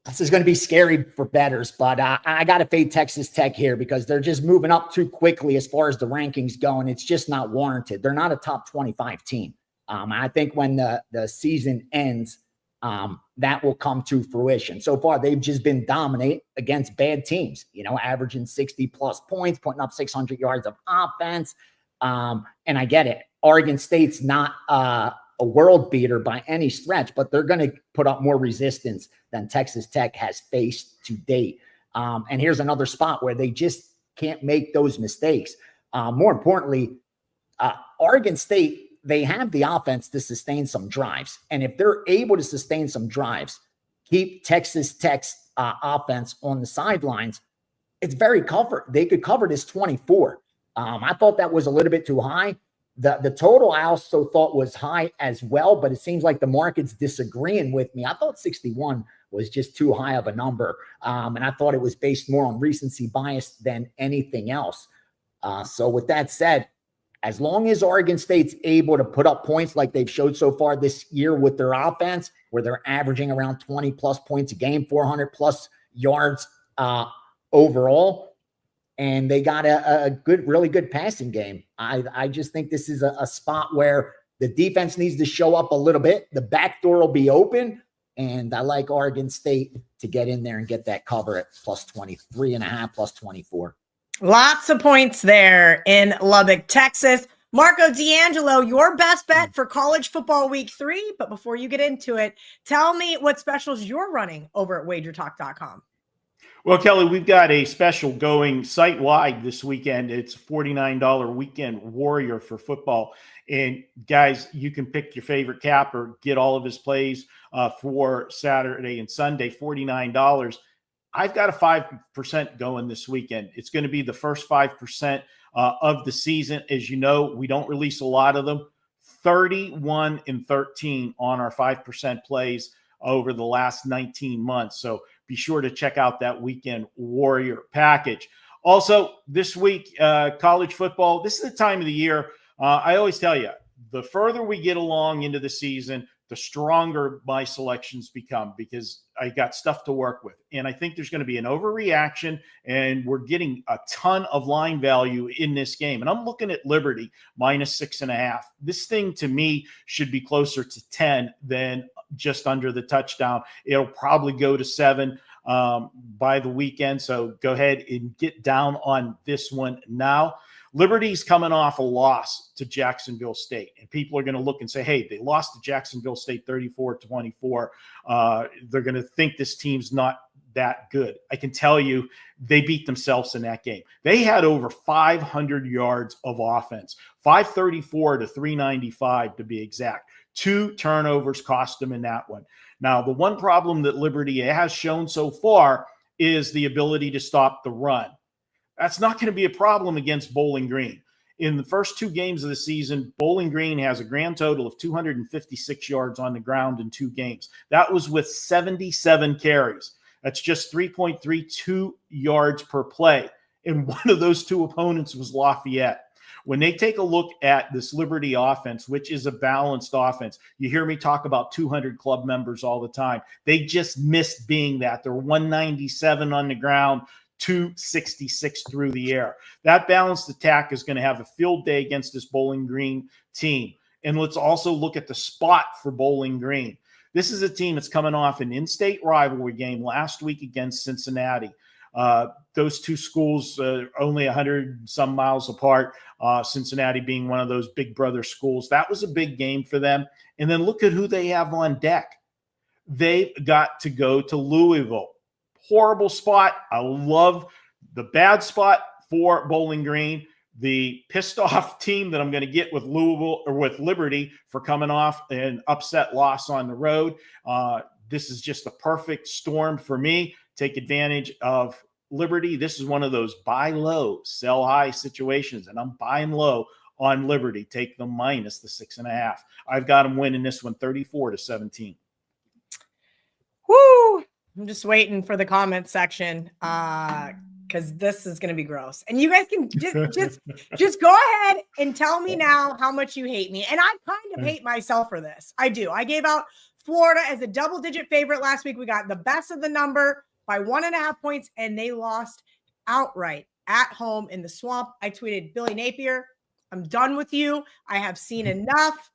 This is going to be scary for bettors, but I got to fade Texas Tech here because they're just moving up too quickly as far as the rankings go, and it's just not warranted. They're not a top 25 team. I think when the season ends, that will come to fruition. So far, they've just been dominant against bad teams, averaging 60-plus points, putting up 600 yards of offense. And I get it. Oregon State's not a world beater by any stretch, but they're going to put up more resistance than Texas Tech has faced to date. And here's another spot where they just can't make those mistakes. More importantly, Oregon State, they have the offense to sustain some drives. And if they're able to sustain some drives, keep Texas Tech's offense on the sidelines, it's very covered. They could cover this 24. I thought that was a little bit too high. The total I also thought was high as well, but it seems like the market's disagreeing with me. I thought 61 was just too high of a number. And I thought it was based more on recency bias than anything else. So with that said, as long as Oregon State's able to put up points like they've showed so far this year with their offense, where they're averaging around 20-plus points a game, 400-plus yards overall, and they got a good, really good passing game. I just think this is a spot where the defense needs to show up a little bit. The back door will be open, and I like Oregon State to get in there and get that cover at plus 23.5, plus 24. Lots of points there in Lubbock, Texas. Marco D'Angelo, your best bet for college football week 3. But before you get into it, tell me what specials you're running over at WagerTalk.com. Well, Kelly, we've got a special going site-wide this weekend. It's a $49 weekend warrior for football. And guys, you can pick your favorite capper, get all of his plays for Saturday and Sunday, $49. I've got a 5% going this weekend. It's going to be the first 5% of the season. As you know, we don't release a lot of them. 31-13 on our 5% plays over the last 19 months. So be sure to check out that Weekend Warrior package. Also, this week, college football, this is the time of the year. I always tell you, the further we get along into the season, the stronger my selections become because I got stuff to work with. And I think there's going to be an overreaction, and we're getting a ton of line value in this game. And I'm looking at Liberty -6.5. This thing to me should be closer to 10 than just under the touchdown. It'll probably go to 7 by the weekend. So go ahead and get down on this one now. Liberty's coming off a loss to Jacksonville State, and people are going to look and say, hey, they lost to Jacksonville State 34-24. They're going to think this team's not that good. I can tell you they beat themselves in that game. They had over 500 yards of offense, 534 to 395 to be exact. 2 turnovers cost them in that one. Now, the one problem that Liberty has shown so far is the ability to stop the run. That's not going to be a problem against Bowling Green. In the first 2 games of the season, Bowling Green has a grand total of 256 yards on the ground in 2 games. That was with 77 carries. That's just 3.32 yards per play. And one of those 2 opponents was Lafayette. When they take a look at this Liberty offense, which is a balanced offense, you hear me talk about 200 club members all the time. They just missed being that. They're 197 on the ground, 266 through the air. That balanced attack is going to have a field day against this Bowling Green team. And let's also look at the spot for Bowling Green. This is a team that's coming off an in-state rivalry game last week against Cincinnati. Those 2 schools only 100 some miles apart, Cincinnati being one of those big brother schools. That was a big game for them. And then look at who they have on deck. They've got to go to Louisville. Horrible spot. I love the bad spot for Bowling Green. The pissed off team that I'm going to get with Louisville or with Liberty for coming off an upset loss on the road. This is just a perfect storm for me. Take advantage of Liberty. This is one of those buy low, sell high situations, and I'm buying low on Liberty. Take them minus the 6.5. I've got them winning this one 34-17. Woo! I'm just waiting for the comment section because this is going to be gross. And you guys can just go ahead and tell me now how much you hate me. And I kind of hate myself for this. I do. I gave out Florida as a double-digit favorite last week. We got the best of the number by 1.5 points, and they lost outright at home in the Swamp. I tweeted, Billy Napier, I'm done with you. I have seen enough.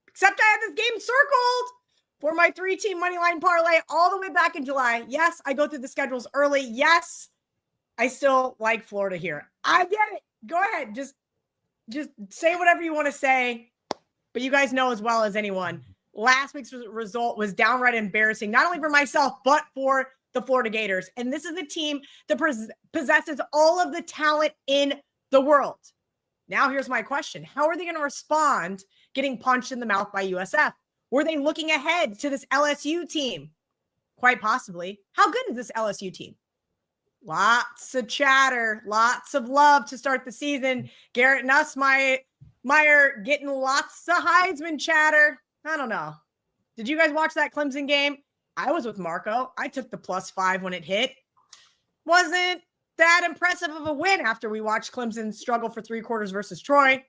Except I have this game circled for my 3-team money line parlay all the way back in July. Yes, I go through the schedules early. Yes, I still like Florida here. I get it. Go ahead. Just say whatever you want to say. But you guys know as well as anyone, last week's result was downright embarrassing, not only for myself, but for the Florida Gators. And this is a team that possesses all of the talent in the world. Now, here's my question. How are they going to respond getting punched in the mouth by USF? Were they looking ahead to this LSU team? Quite possibly. How good is this LSU team? Lots of chatter, lots of love to start the season. Garrett Nussmeier getting lots of Heisman chatter. I don't know. Did you guys watch that Clemson game? I was with Marco. I took the +5 when it hit. Wasn't that impressive of a win after we watched Clemson struggle for 3 quarters versus Troy.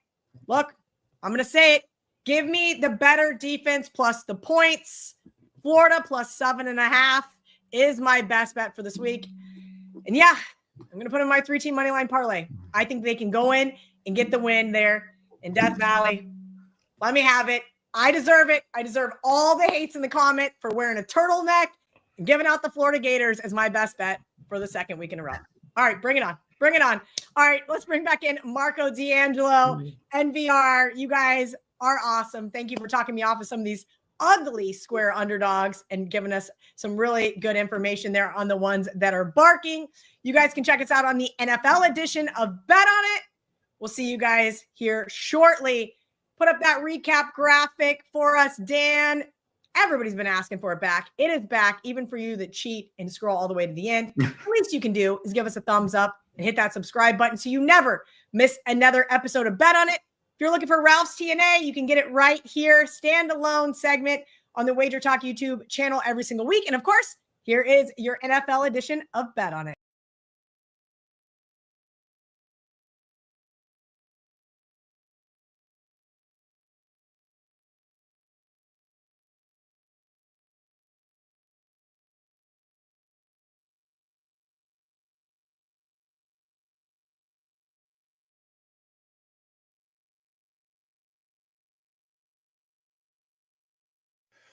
Look, I'm going to say it. Give me the better defense plus the points. Florida +7.5 is my best bet for this week. And yeah, I'm going to put in my 3-team money line parlay. I think they can go in and get the win there in Death Valley. Let me have it. I deserve it. I deserve all the hates in the comment for wearing a turtleneck and giving out the Florida Gators as my best bet for the 2nd week in a row. All right, bring it on. Bring it on. All right, let's bring back in Marco D'Angelo, NVR. You guys are awesome. Thank you for talking me off of some of these ugly square underdogs and giving us some really good information there on the ones that are barking. You guys can check us out on the NFL edition of Bet On It. We'll see you guys here shortly. Put up that recap graphic for us, Dan. Everybody's been asking for it back. It is back, even for you that cheat and scroll all the way to the end. The least you can do is give us a thumbs up and hit that subscribe button so you never miss another episode of Bet On It. If you're looking for Ralph's TNA, you can get it right here. Standalone segment on the WagerTalk YouTube channel every single week. And of course, here is your NFL edition of Bet on It.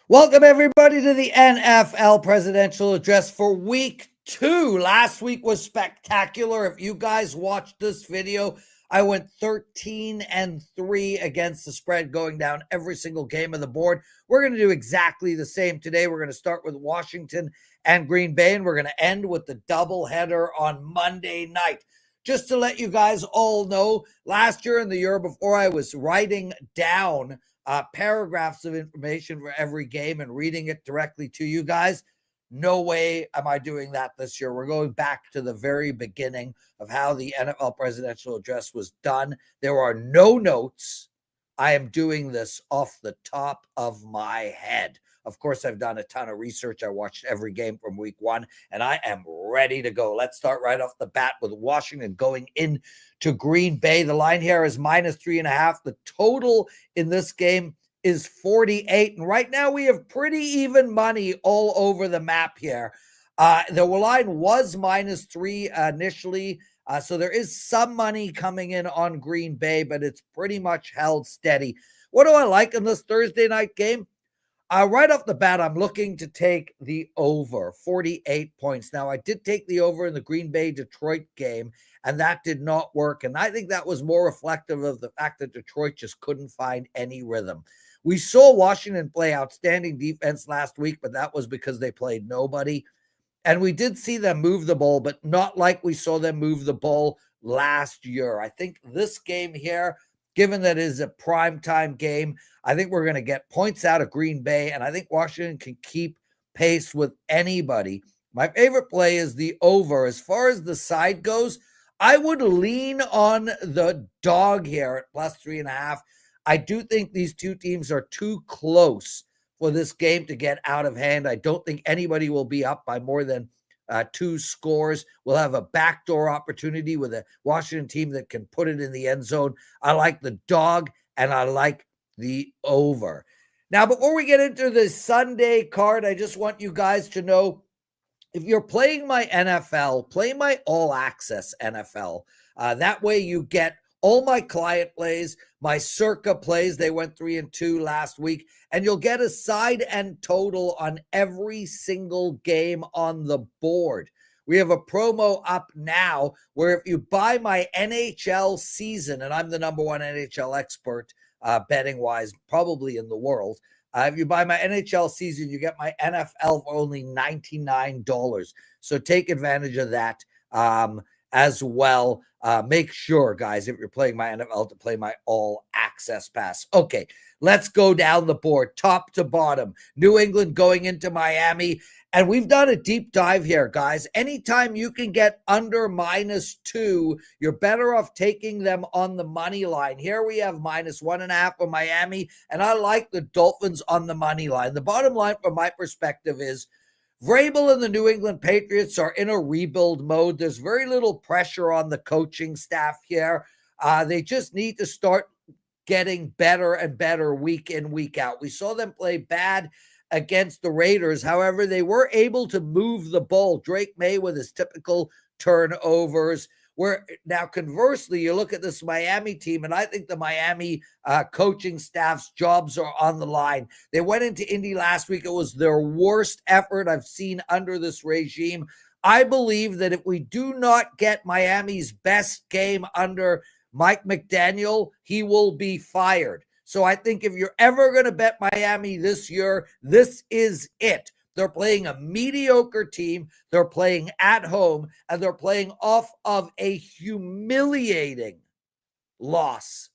Welcome, everybody, to the NFL presidential address for week 2. Last week was spectacular. If you guys watched this video, I went 13-3 against the spread, going down every single game of the board. We're going to do exactly the same today. We're going to start with Washington and Green Bay, and we're going to end with the doubleheader on Monday night. Just to let you guys all know, last year and the year before, I was writing down paragraphs of information for every game and reading it directly to you guys. No way am I doing that this year. We're going back to the very beginning of how the NFL presidential address was done. There are no notes. I am doing this off the top of my head. Of course, I've done a ton of research. I watched every game from week 1, and I am ready to go. Let's start right off the bat with Washington going into Green Bay. The line here is -3.5. The total in this game is 48. And right now we have pretty even money all over the map here. The line was -3 initially. So there is some money coming in on Green Bay, but it's pretty much held steady. What do I like in this Thursday night game? Right off the bat, I'm looking to take the over 48 points. Now, I did take the over in the Green Bay-Detroit game, and that did not work. And I think that was more reflective of the fact that Detroit just couldn't find any rhythm. We saw Washington play outstanding defense last week, but that was because they played nobody. And we did see them move the ball, but not like we saw them move the ball last year. I think this game here, given that it is a primetime game, I think we're going to get points out of Green Bay, and I think Washington can keep pace with anybody. My favorite play is the over. As far as the side goes, I would lean on the dog here at +3.5. I do think these two teams are too close for this game to get out of hand. I don't think anybody will be up by more than 2 scores. We'll have a backdoor opportunity with a Washington team that can put it in the end zone. I like the dog, and I like the over. Now, before we get into the Sunday card, I just want you guys to know, if you're playing my NFL, play my All Access NFL. That way you get all my client plays, my circa plays. They went 3-2 last week, and you'll get a side and total on every single game on the board. We have a promo up now where if you buy my NHL season, and I'm the #1 NHL expert betting wise, probably in the world. If you buy my NHL season, you get my NFL for only $99. So take advantage of that as well. Make sure, guys, if you're playing my NFL, to play my All Access Pass. Okay, let's go down the board, top to bottom. New England going into Miami. And we've done a deep dive here, guys. Anytime you can get under -2, you're better off taking them on the money line. Here we have -1.5 for Miami, and I like the Dolphins on the money line. The bottom line from my perspective is Vrabel and the New England Patriots are in a rebuild mode. There's very little pressure on the coaching staff here. They just need to start getting better and better week in, week out. We saw them play bad against the Raiders. However, they were able to move the ball. Drake May with his typical turnovers. Where now, conversely, you look at this Miami team, and I think the Miami coaching staff's jobs are on the line. They went into Indy last week. It was their worst effort I've seen under this regime. I believe that if we do not get Miami's best game under Mike McDaniel, he will be fired. So I think if you're ever going to bet Miami this year, this is it. They're playing a mediocre team. They're playing at home, and they're playing off of a humiliating loss.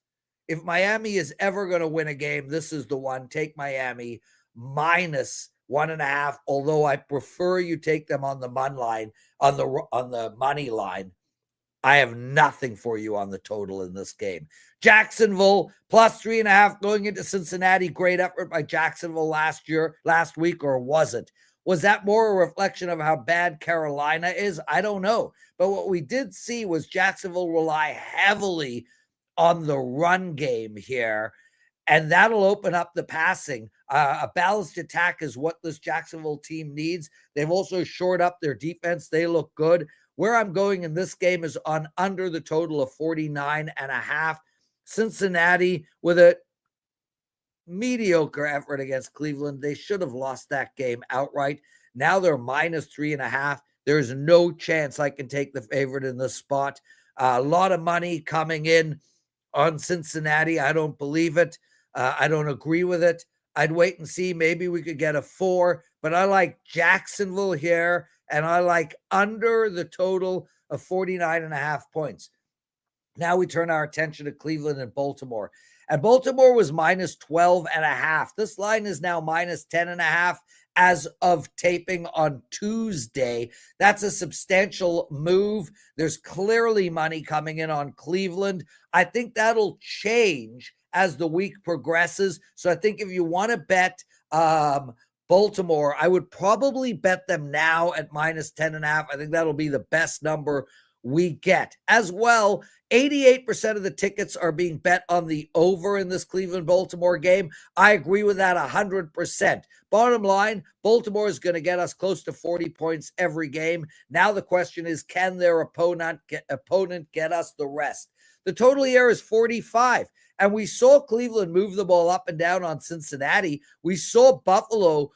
If Miami is ever going to win a game, this is the one. Take Miami -1.5, although I prefer you take them on the money line, on the money line. I have nothing for you on the total in this game. Jacksonville plus 3.5 going into Cincinnati. Great effort by Jacksonville last week, or was it? Was that more a reflection of how bad Carolina is? I don't know. But what we did see was Jacksonville rely heavily on the run game here, and that'll open up the passing. A balanced attack is what this Jacksonville team needs. They've also shored up their defense. They look good. Where I'm going in this game is on under the total of 49.5. Cincinnati with a mediocre effort against Cleveland. They should have lost that game outright. Now they're minus 3.5. There's no chance I can take the favorite in this spot. A lot of money coming in on Cincinnati. I don't believe it. I don't agree with it. I'd wait and see. Maybe we could get a 4, but I like Jacksonville here, and I like under the total of 49.5 points. Now we turn our attention to Cleveland and Baltimore. And Baltimore was minus 12.5. This line is now minus 10.5 as of taping on Tuesday. That's a substantial move. There's clearly money coming in on Cleveland. I think that'll change as the week progresses. So I think if you want to bet Baltimore, I would probably bet them now at minus 10.5. I think that'll be the best number we get. As well, 88% of the tickets are being bet on the over in this Cleveland-Baltimore game. I agree with that 100%. Bottom line, Baltimore is going to get us close to 40 points every game. Now the question is, can their opponent get us the rest? The total here is 45. And we saw Cleveland move the ball up and down on Cincinnati. We saw Buffalo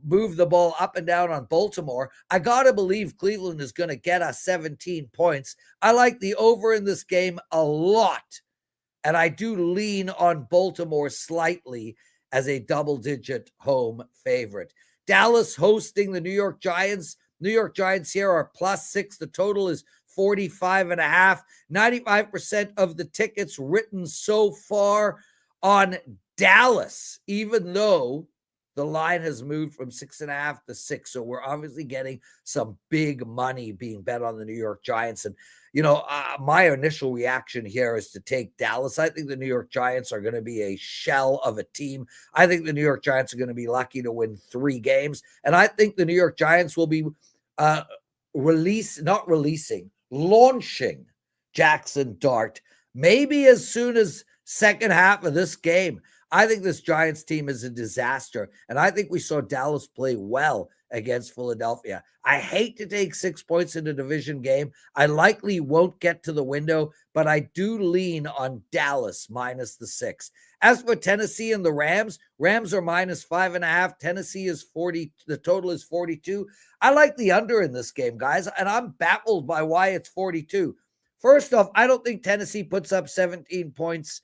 move the ball up and down on Baltimore. I got to believe Cleveland is going to get us 17 points. I like the over in this game a lot. And I do lean on Baltimore slightly as a double-digit home favorite. Dallas hosting the New York Giants. New York Giants here are plus 6. The total is 45.5. 95% of the tickets written so far on Dallas, even though the line has moved from 6.5 to 6. So we're obviously getting some big money being bet on the New York Giants. And, my initial reaction here is to take Dallas. I think the New York Giants are going to be a shell of a team. I think the New York Giants are going to be lucky to win 3 games. And I think the New York Giants will be launching Jackson Dart maybe as soon as second half of this game. I think this Giants team is a disaster, and I think we saw Dallas play well against Philadelphia. I hate to take 6 points in a division game. I likely won't get to the window, but I do lean on Dallas minus the 6. As for Tennessee and the Rams are minus 5.5. Tennessee is 40. The total is 42. I like the under in this game, guys, and I'm baffled by why it's 42. First off, I don't think Tennessee puts up 17 points,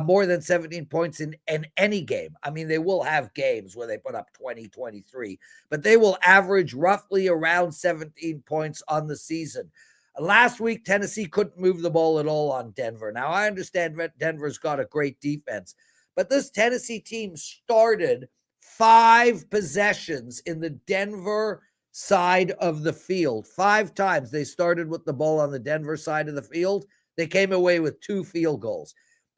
more than 17 points in any game. I mean, they will have games where they put up 20, 23, but they will average roughly around 17 points on the season. Last week, Tennessee couldn't move the ball at all on Denver. Now, I understand Denver's got a great defense, but this Tennessee team started 5 possessions in the Denver side of the field. 5 times they started with the ball on the Denver side of the field. They came away with 2 field goals.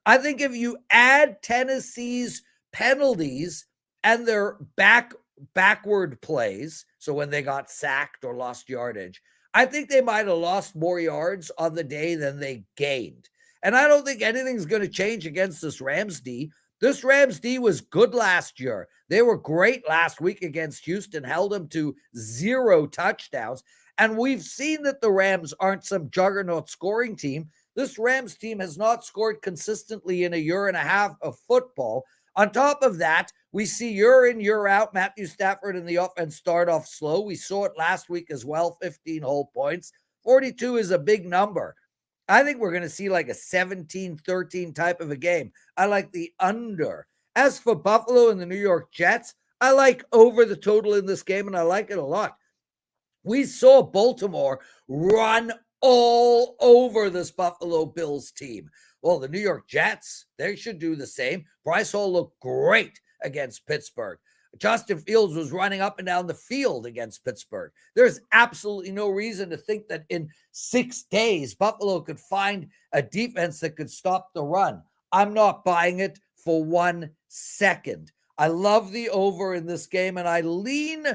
I think if you add Tennessee's penalties and their backward plays, so when they got sacked or lost yardage, I think they might have lost more yards on the day than they gained. And I don't think anything's going to change against this Rams D. This Rams D was good last year. They were great last week against Houston, held them to 0 touchdowns. And we've seen that the Rams aren't some juggernaut scoring team. This Rams team has not scored consistently in a year and a half of football. On top of that, we see year in, year out, Matthew Stafford and the offense start off slow. We saw it last week as well, 15 whole points. 42 is a big number. I think we're going to see like a 17-13 type of a game. I like the under. As for Buffalo and the New York Jets, I like over the total in this game, and I like it a lot. We saw Baltimore run all over this Buffalo Bills team. Well, the New York Jets, they should do the same. Bryce Hall looked great against Pittsburgh. Justin Fields was running up and down the field against Pittsburgh. There's absolutely no reason to think that in 6 days, Buffalo could find a defense that could stop the run. I'm not buying it for 1 second. I love the over in this game, and I lean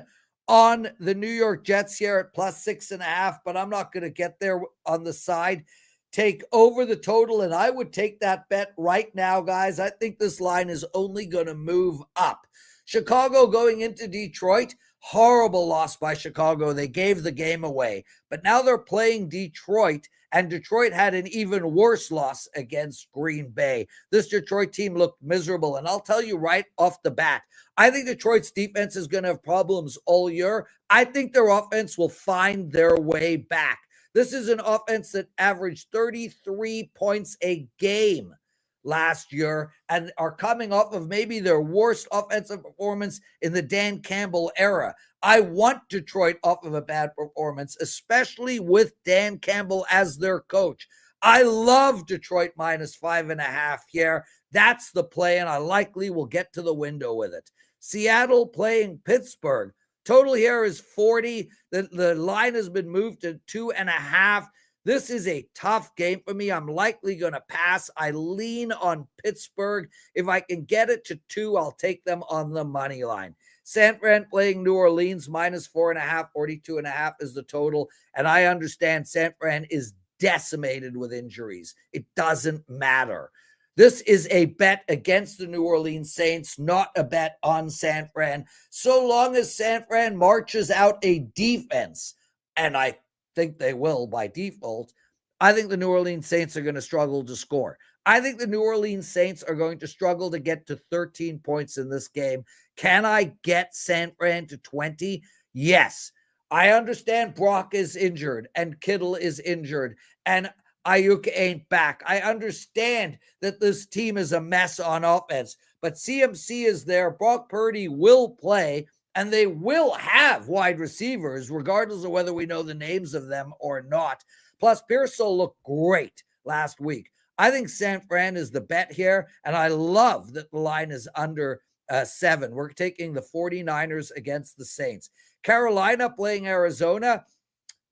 on the New York Jets here at +6.5, but I'm not going to get there on the side. Take over the total, and I would take that bet right now, guys. I think this line is only going to move up. Chicago going into Detroit, horrible loss by Chicago. They gave the game away, but now they're playing Detroit, and Detroit had an even worse loss against Green Bay. This Detroit team looked miserable, and I'll tell you right off the bat, I think Detroit's defense is going to have problems all year. I think their offense will find their way back. This is an offense that averaged 33 points a game last year and are coming off of maybe their worst offensive performance in the Dan Campbell era. I want Detroit off of a bad performance, especially with Dan Campbell as their coach. I love Detroit -5.5 here. That's the play, and I likely will get to the window with it. Seattle playing Pittsburgh. Total here is 40. The line has been moved to 2.5. This is a tough game for me. I'm likely going to pass. I lean on Pittsburgh. If I can get it to 2, I'll take them on the money line. San Fran playing New Orleans -4.5, 42.5 is the total. And I understand San Fran is decimated with injuries. It doesn't matter. This is a bet against the New Orleans Saints, not a bet on San Fran. So long as San Fran marches out a defense, and I think they will by default, I think the New Orleans Saints are going to struggle to score. I think the New Orleans Saints are going to struggle to get to 13 points in this game. Can I get San Fran to 20? Yes. I understand Brock is injured and Kittle is injured and Ayuk ain't back. I understand that this team is a mess on offense, but CMC is there. Brock Purdy will play, and they will have wide receivers, regardless of whether we know the names of them or not. Plus, Pearsall looked great last week. I think San Fran is the bet here, and I love that the line is under 7. We're taking the 49ers against the Saints. Carolina playing Arizona.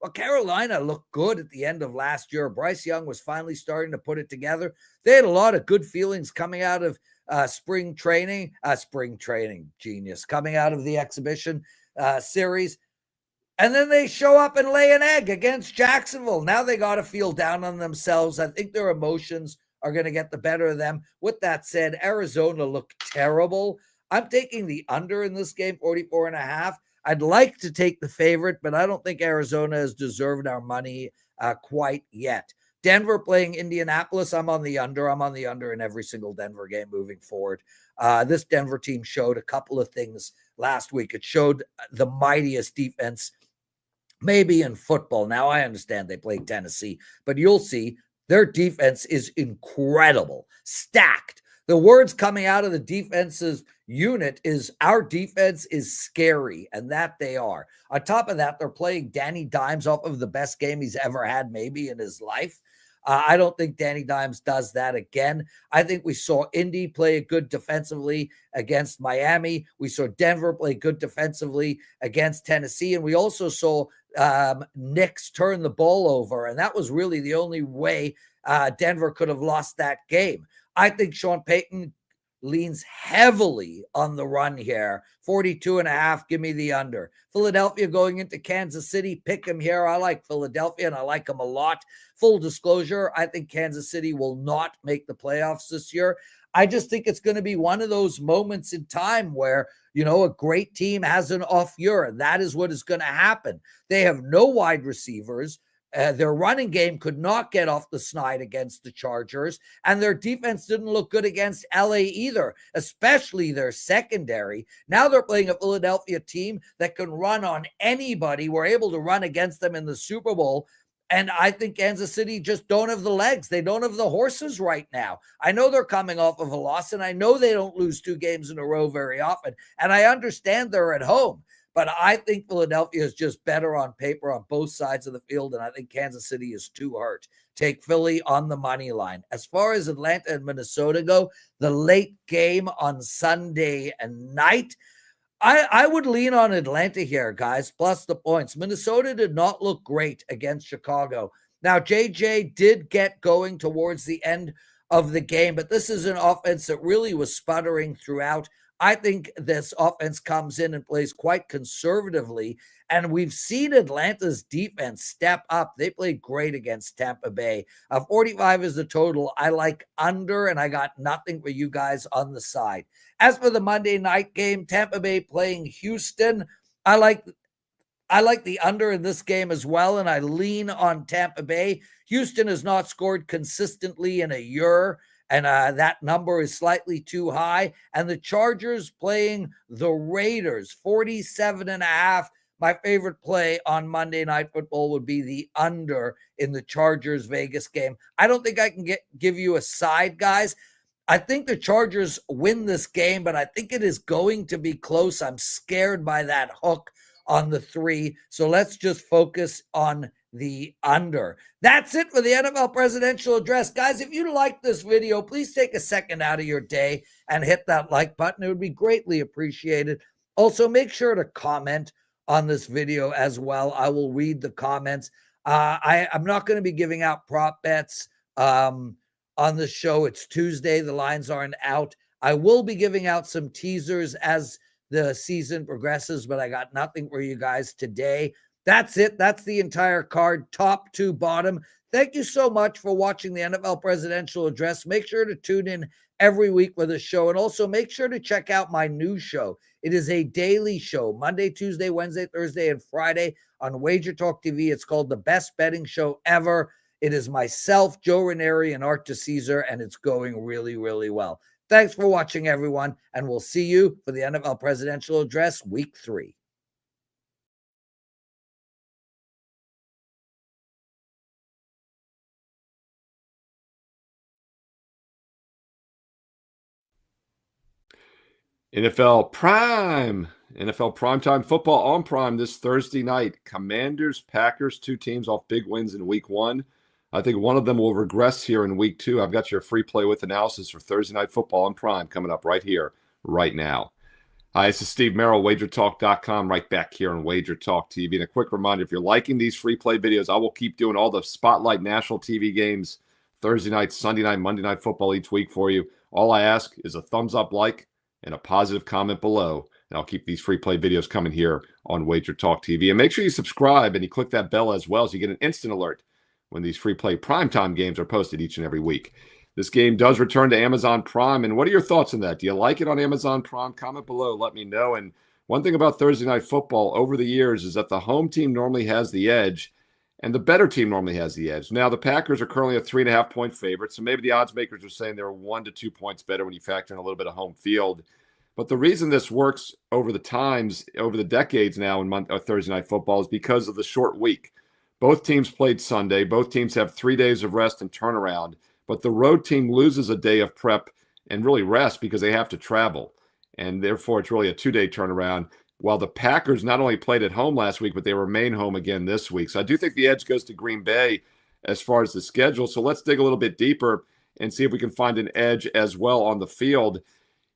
Well, Carolina looked good at the end of last year. Bryce Young was finally starting to put it together. They had a lot of good feelings coming out of spring training, genius, coming out of the exhibition series. And then they show up and lay an egg against Jacksonville. Now they got to feel down on themselves. I think their emotions are going to get the better of them. With that said, Arizona looked terrible. I'm taking the under in this game, 44.5. I'd like to take the favorite, but I don't think Arizona has deserved our money quite yet. Denver playing Indianapolis. I'm on the under. I'm on the under in every single Denver game moving forward. This Denver team showed a couple of things last week. It showed the mightiest defense maybe in football. Now, I understand they played Tennessee, but you'll see their defense is incredible, stacked. The words coming out of the defensive unit is our defense is scary, and that they are. On top of that, they're playing Danny Dimes off of the best game he's ever had maybe in his life. I don't think Danny Dimes does that again. I think we saw Indy play good defensively against Miami. We saw Denver play good defensively against Tennessee, and we also saw Knicks turn the ball over, and that was really the only way Denver could have lost that game. I think Sean Payton leans heavily on the run here. 42.5, give me the under. Philadelphia going into Kansas City, pick him here. I like Philadelphia, and I like him a lot. Full disclosure, I think Kansas City will not make the playoffs this year. I just think it's going to be one of those moments in time where, you know, a great team has an off year, and that is what is going to happen. They have no wide receivers. Their running game could not get off the snide against the Chargers, and their defense didn't look good against LA either, especially their secondary. Now they're playing a Philadelphia team that can run on anybody. We're able to run against them in the Super Bowl, and I think Kansas City just don't have the legs. They don't have the horses right now. I know they're coming off of a loss, and I know they don't lose 2 games in a row very often, and I understand they're at home. But I think Philadelphia is just better on paper on both sides of the field, and I think Kansas City is too hurt. Take Philly on the money line. As far as Atlanta and Minnesota go, the late game on Sunday night, I would lean on Atlanta here, guys, plus the points. Minnesota did not look great against Chicago. Now, JJ did get going towards the end of the game, but this is an offense that really was sputtering throughout. I think this offense comes in and plays quite conservatively, and we've seen Atlanta's defense step up. They played great against Tampa Bay. 45 is the total. I like under, and I got nothing for you guys on the side. As for the Monday night game, Tampa Bay playing Houston, I like the under in this game as well, and I lean on Tampa Bay. Houston has not scored consistently in a year, and that number is slightly too high. And the Chargers playing the Raiders, 47.5. My favorite play on Monday Night Football would be the under in the Chargers Vegas game. I don't think I can give you a side, guys. I think the Chargers win this game, but I think it is going to be close. I'm scared by that hook on the 3. So let's just focus on the under. That's it for the NFL presidential address. Guys, if you like this video, please take a second out of your day and hit that like button. It would be greatly appreciated. Also, make sure to comment on this video as well. I will read the comments. I'm not going to be giving out prop bets on the show. It's Tuesday. The lines aren't out. I will be giving out some teasers as the season progresses, but I got nothing for you guys today. That's it. That's the entire card, top to bottom. Thank you so much for watching the NFL presidential address. Make sure to tune in every week for the show, and also make sure to check out my new show. It is a daily show, Monday, Tuesday, Wednesday, Thursday, and Friday on WagerTalk TV. It's called The Best Betting Show Ever. It is myself, Joe Ranieri, and Art DeCesar, and it's going really, really well. Thanks for watching, everyone, and we'll see you for the NFL presidential address, week 3. NFL primetime football on Prime this Thursday night. Commanders, Packers, 2 teams off big wins in week 1. I think one of them will regress here in week 2. I've got your free play with analysis for Thursday night football on Prime coming up right here, right now. Hi, this is Steve Merrill, WagerTalk.com, right back here on WagerTalk TV. And a quick reminder, if you're liking these free play videos, I will keep doing all the Spotlight National TV games Thursday night, Sunday night, Monday night football each week for you. All I ask is a thumbs up, like, and a positive comment below. And I'll keep these free play videos coming here on WagerTalk TV. And make sure you subscribe and you click that bell as well so you get an instant alert when these free play primetime games are posted each and every week. This game does return to Amazon Prime. And what are your thoughts on that? Do you like it on Amazon Prime? Comment below. Let me know. And one thing about Thursday Night Football over the years is that the home team normally has the edge and the better team normally has the edge. Now, the Packers are currently a 3.5-point favorite, so maybe the odds makers are saying they're 1 to 2 points better when you factor in a little bit of home field. But the reason this works over the decades now in Thursday Night Football is because of the short week. Both teams played Sunday. Both teams have 3 days of rest and turnaround. But the road team loses a day of prep and really rest because they have to travel. And therefore, it's really a 2-day turnaround. While the Packers not only played at home last week, but they remain home again this week. So I do think the edge goes to Green Bay as far as the schedule. So let's dig a little bit deeper and see if we can find an edge as well on the field.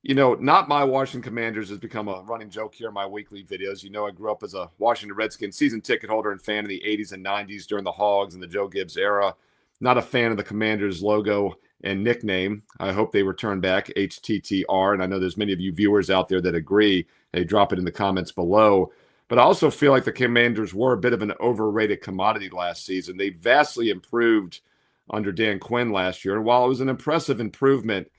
You know, not my Washington Commanders has become a running joke here in my weekly videos. You know, I grew up as a Washington Redskins season ticket holder and fan in the 80s and 90s during the Hogs and the Joe Gibbs era. Not a fan of the Commanders logo and nickname. I hope they return back, HTTR. And I know there's many of you viewers out there that agree. Hey, drop it in the comments below. But I also feel like the Commanders were a bit of an overrated commodity last season. They vastly improved under Dan Quinn last year. And while it was an impressive improvement,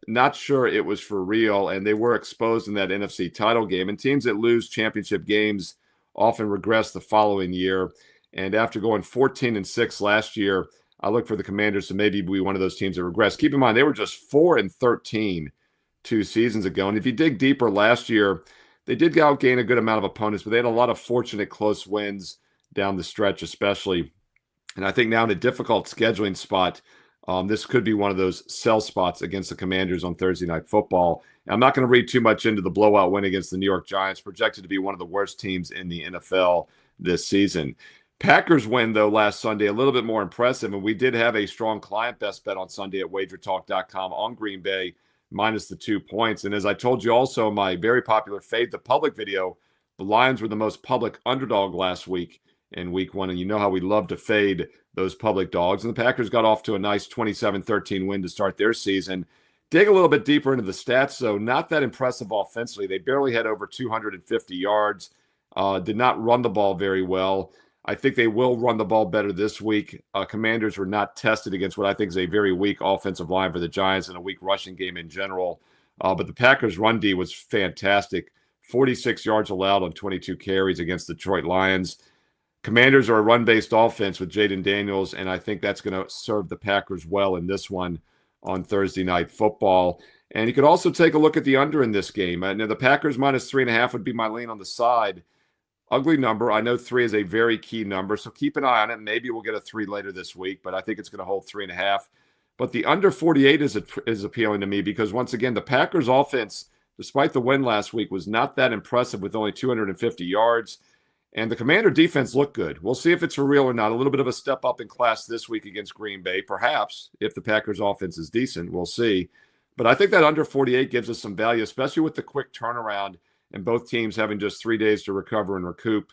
not sure it was for real. And they were exposed in that NFC title game. And teams that lose championship games often regress the following year. And after going 14-6 last year, I look for the Commanders to maybe be one of those teams that regress. Keep in mind, they were just 4-13 2 seasons ago. And if you dig deeper last year, they did outgain a good amount of opponents, but they had a lot of fortunate close wins down the stretch, especially. And I think now in a difficult scheduling spot, this could be one of those sell spots against the Commanders on Thursday Night Football. And I'm not going to read too much into the blowout win against the New York Giants, projected to be one of the worst teams in the NFL this season. Packers win, though, last Sunday, a little bit more impressive. And we did have a strong client best bet on Sunday at WagerTalk.com on Green Bay. minus the 2 points. And as I told you also in my very popular Fade the Public video, the Lions were the most public underdog last week in week 1. And you know how we love to fade those public dogs. And the Packers got off to a nice 27-13 win to start their season. Dig a little bit deeper into the stats, though. Not that impressive offensively. They barely had over 250 yards. Did not run the ball very well. I think they will run the ball better this week. Commanders were not tested against what I think is a very weak offensive line for the Giants and a weak rushing game in general. But the Packers' run D was fantastic. 46 yards allowed on 22 carries against the Detroit Lions. Commanders are a run-based offense with Jaden Daniels, and I think that's going to serve the Packers well in this one on Thursday Night Football. And you could also take a look at the under in this game. Now, the Packers minus 3.5 would be my lean on the side. Ugly number. I know 3 is a very key number, so keep an eye on it. Maybe we'll get a 3 later this week, but I think it's going to hold 3.5. But the under 48 is appealing to me because, once again, the Packers' offense, despite the win last week, was not that impressive with only 250 yards. And the Commander defense looked good. We'll see if it's for real or not. A little bit of a step up in class this week against Green Bay. Perhaps, if the Packers' offense is decent, we'll see. But I think that under 48 gives us some value, especially with the quick turnaround and both teams having just 3 days to recover and recoup.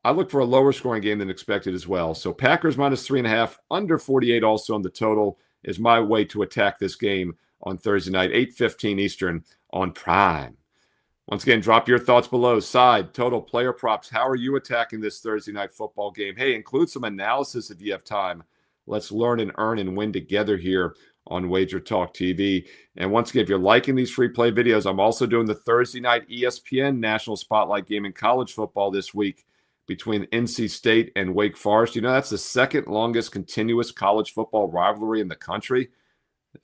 I look for a lower scoring game than expected as well. So Packers minus 3.5, under 48 also on the total is my way to attack this game on Thursday night, 8:15 Eastern on Prime. Once again, drop your thoughts below. Side, total, player props. How are you attacking this Thursday night football game? Hey, include some analysis if you have time. Let's learn and earn and win together here on WagerTalk TV. And once again, if you're liking these free play videos, I'm also doing the Thursday night ESPN National Spotlight game in college football this week between NC State and Wake Forest. You know, that's the second longest continuous college football rivalry in the country.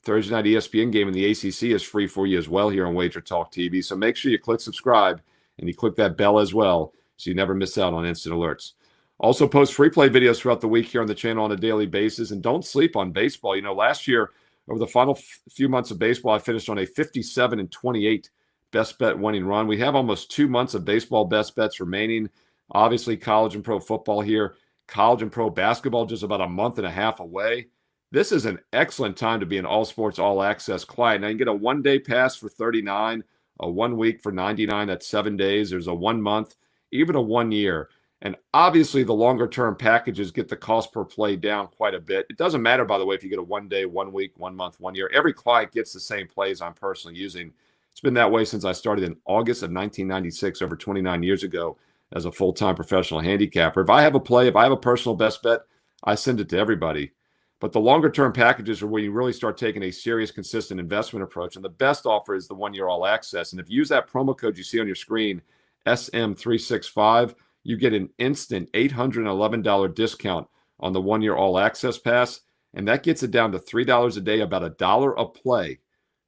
Thursday night ESPN game in the ACC is free for you as well here on WagerTalk TV. So make sure you click subscribe and you click that bell as well so you never miss out on instant alerts. Also post free play videos throughout the week here on the channel on a daily basis. And don't sleep on baseball. You know, last year, over the final few months of baseball, I finished on a 57-28 best bet winning run. We have almost 2 months of baseball best bets remaining. Obviously, college and pro football here. College and pro basketball just about a month and a half away. This is an excellent time to be an all sports, all access client. Now you can get a 1 day pass for $39, a 1 week for $99. That's 7 days. There's a 1 month, even a 1 year. And obviously the longer term packages get the cost per play down quite a bit. It doesn't matter, by the way, if you get a 1 day, 1 week, 1 month, 1 year. Every client gets the same plays I'm personally using. It's been that way since I started in August of 1996, over 29 years ago, as a full-time professional handicapper. If I have a play, if I have a personal best bet, I send it to everybody. But the longer-term packages are where you really start taking a serious, consistent investment approach. And the best offer is the 1 year all access. And if you use that promo code you see on your screen, SM365, you get an instant $811 discount on the 1 year all access pass. And that gets it down to $3 a day, about $1 a play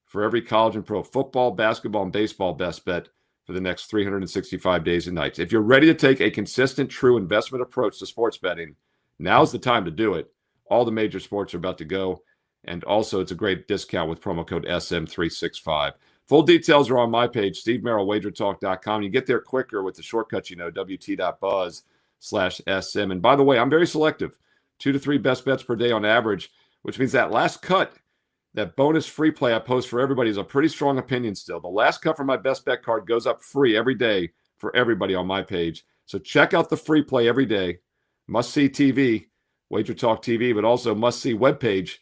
for every college and pro football, basketball, and baseball best bet for the next 365 days and nights. If you're ready to take a consistent, true investment approach to sports betting, now's the time to do it. All the major sports are about to go. And also, it's a great discount with promo code SM365. Full details are on my page, SteveMerrillWagerTalk.com. You get there quicker with the shortcut, you know, WT.buzz/SM. And by the way, I'm very selective. 2 to 3 best bets per day on average, which means that last cut, that bonus free play I post for everybody is a pretty strong opinion still. The last cut for my best bet card goes up free every day for everybody on my page. So check out the free play every day. Must see TV. WagerTalk TV, but also must-see webpage.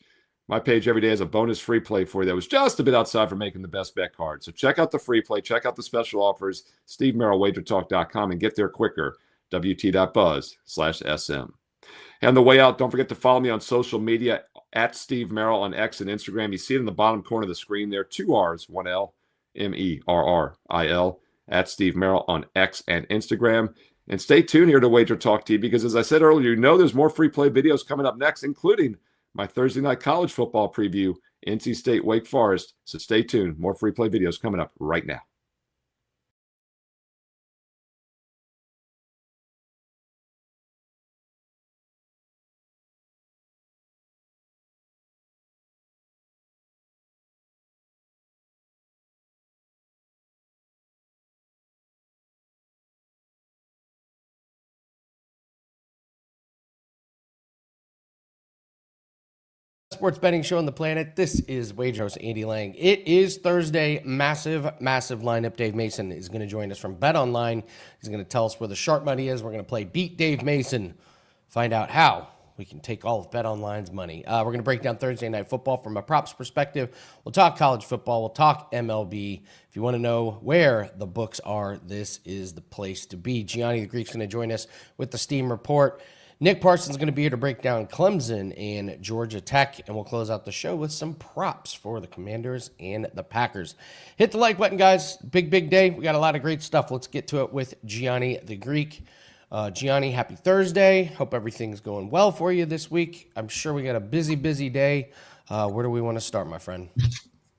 My page every day has a bonus free play for you that was just a bit outside for making the best bet card. So check out the free play, check out the special offers, SteveMerrillWagerTalk.com, and get there quicker, WT.buzz/SM. And on the way out, don't forget to follow me on social media, at Steve Merrill on X and Instagram. You see it in the bottom corner of the screen there, 2 R's, 1 L, MERRIL, at Steve Merrill on X and Instagram. And stay tuned here to WagerTalk TV because, as I said earlier, you know there's more free play videos coming up next, including my Thursday night college football preview, NC State, Wake Forest. So stay tuned. More free play videos coming up right now. sports betting show on the planet. This is Wager host Andy Lang. It is Thursday. Massive lineup. Dave Mason is going to join us from Bet Online. He's going to tell us where the sharp money is. We're going to play Beat Dave Mason. Find out how we can take all of Bet Online's money. We're going to break down Thursday Night Football from a props perspective. We'll talk college football. We'll talk MLB. If you want to know where the books are, this is the place to be. Gianni The Greek's going to join us with the Steam Report. Nick Parsons is going to be here to break down Clemson and Georgia Tech, and we'll close out the show with some props for the Commanders and the Packers. Hit the like button, guys. Big day. We got a lot of great stuff. Let's get to it with Gianni The Greek. Gianni, happy Thursday. Hope everything's going well for you this week. I'm sure we got a busy day. Where do we want to start, my friend?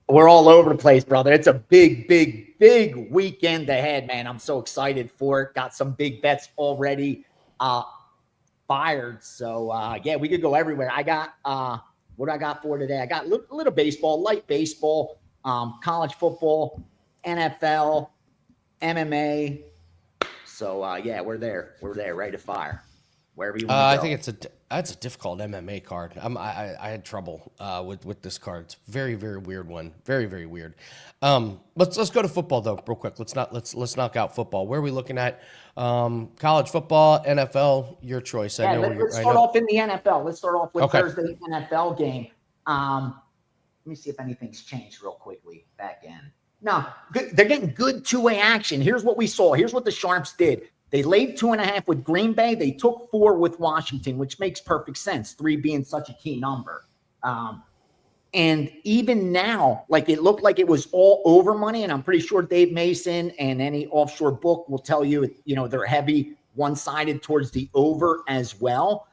We're all over the place, brother. It's a big weekend ahead, man. I'm so excited for it. Got some big bets already fired. So, yeah, we could go everywhere. I got, what do I got for today? I got a little baseball, light baseball, college football, NFL, MMA. So, yeah, we're there. We're there, ready to fire. Wherever you want to go. I think that's a difficult MMA card. I had trouble with this card. It's a very weird one. Very weird. Let's go to football though, real quick. Let's knock out football. Where are we looking at? College football, NFL, your choice. Yeah, let's start off in the NFL. Let's start off with Thursday NFL game. Let me see if anything's changed real quickly back in. No, good. They're getting good two-way action. Here's what we saw. Here's what the Sharps did. They laid 2.5 with Green Bay. They took 4 with Washington, which makes perfect sense, 3 being such a key number. And even now, like it looked like it was all over money, and I'm pretty sure Dave Mason and any offshore book will tell you, they're heavy one-sided towards the over as well,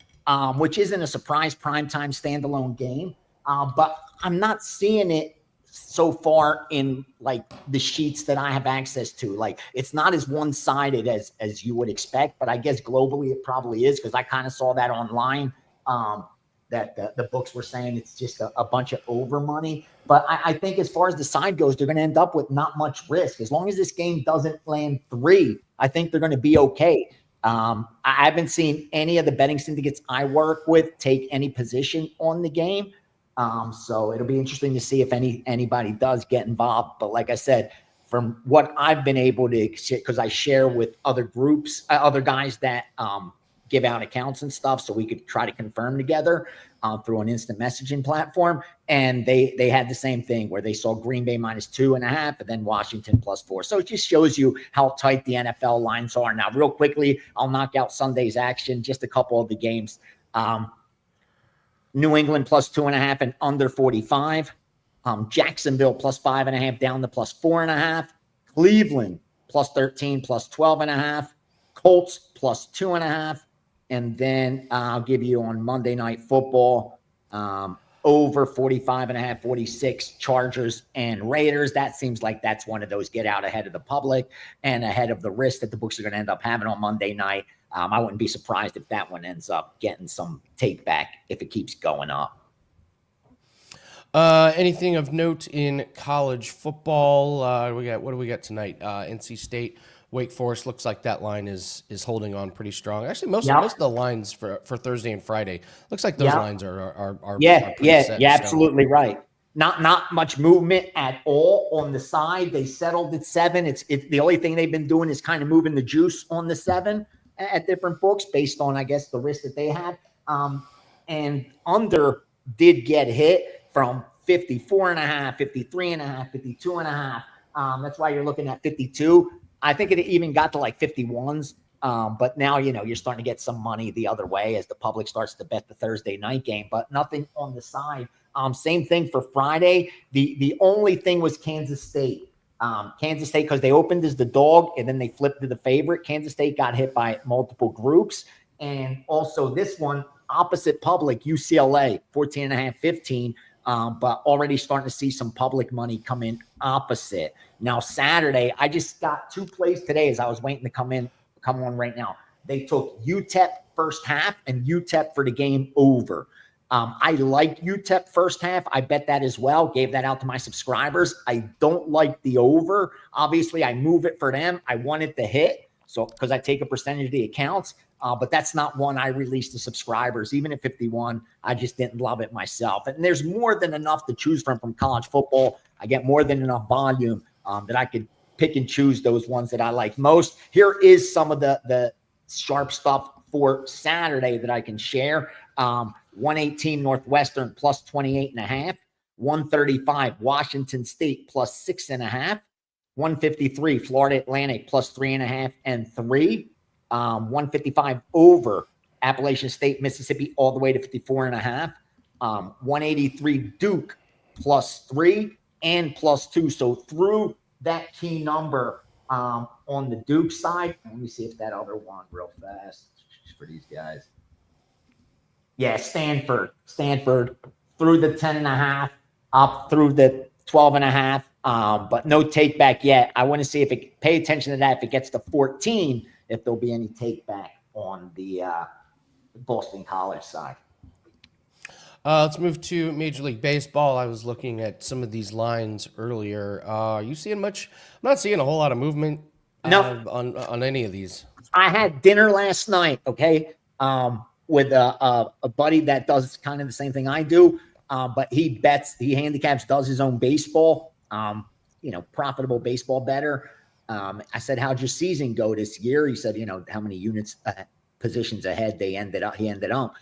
which isn't a surprise primetime standalone game. But I'm not seeing it so far in like the sheets that I have access to. Like it's not as one-sided as you would expect, but I guess globally it probably is, because I kind of saw that online, that the books were saying it's just a bunch of over money. But I think as far as the side goes, they're going to end up with not much risk. As long as this game doesn't land 3, I think they're going to be okay. I haven't seen any of the betting syndicates I work with take any position on the game. So it'll be interesting to see if anybody does get involved. But like I said, from what I've been able to, because I share with other groups, other guys that give out accounts and stuff, so we could try to confirm together through an instant messaging platform. And they had the same thing where they saw Green Bay -2.5 and then Washington +4. So it just shows you how tight the NFL lines are. Now, real quickly, I'll knock out Sunday's action, just a couple of the games. New England +2.5 and under 45. Jacksonville +5.5 down to +4.5. Cleveland +13, +12.5. Colts +2.5. And then I'll give you on Monday Night Football, over 45.5, 46, Chargers and Raiders. That seems like that's one of those get out ahead of the public and ahead of the risk that the books are going to end up having on Monday night. I wouldn't be surprised if that one ends up getting some take back if it keeps going up. Anything of note in college football? What do we got tonight? NC State, Wake Forest. Looks like that line is holding on pretty strong. Actually, most of the lines for Thursday and Friday looks like those lines are set. Yeah, absolutely right. Not much movement at all on the side. They settled at 7. It's the only thing they've been doing is kind of moving the juice on the 7 at different books based on, I guess, the risk that they had. And under did get hit from 54.5, 53.5, 52.5. That's why you're looking at 52. I think it even got to like 51s. But now, you're starting to get some money the other way as the public starts to bet the Thursday night game, but nothing on the side. Same thing for Friday. The only thing was Kansas State. Kansas State, because they opened as the dog and then they flipped to the favorite. Kansas State got hit by multiple groups. And also this one, opposite public, UCLA, 14.5, 15. But already starting to see some public money come in opposite. Now, Saturday, I just got 2 plays today as I was waiting to come on right now. They took UTEP first half and UTEP for the game over. I like UTEP first half. I bet that as well. Gave that out to my subscribers. I don't like the over. Obviously, I move it for them. I want it to hit. So, because I take a percentage of the accounts, but that's not one I release to subscribers. Even at 51, I just didn't love it myself. And there's more than enough to choose from college football. I get more than enough volume that I could pick and choose those ones that I like most. Here is some of the sharp stuff for Saturday that I can share. 118 Northwestern plus 28.5. 135 Washington State plus 6.5. 153 Florida Atlantic plus 3.5 and 3. 155 over Appalachian State, Mississippi, all the way to 54.5. 183 Duke plus 3 and plus 2. So through that key number on the Duke side, let me see if that other one real fast for these guys. Yeah, Stanford through the 10.5 up through the 12.5. But no take back yet. I want to see if it, pay attention to that. If it gets to 14, if there'll be any take back on the Boston College side. Let's move to Major League Baseball. I was looking at some of these lines earlier. Are you seeing much? I'm not seeing a whole lot of movement on any of these. I had dinner last night, okay, with a buddy that does kind of the same thing I do, but he handicaps, does his own baseball, profitable baseball bettor. I said, how'd your season go this year? He said, how many units, positions ahead he ended up.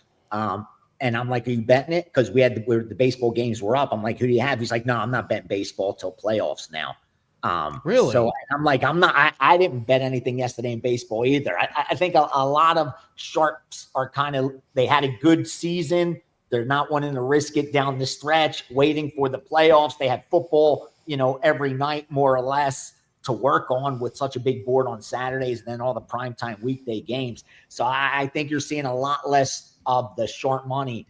And I'm like, are you betting it? Because the baseball games were up. I'm like, who do you have? He's like, no, I'm not betting baseball till playoffs now. Really? So I'm like, I didn't bet anything yesterday in baseball either. I think a lot of sharps are they had a good season. They're not wanting to risk it down the stretch, waiting for the playoffs. They have football, every night more or less to work on with such a big board on Saturdays and then all the primetime weekday games. So I think you're seeing a lot less of the short money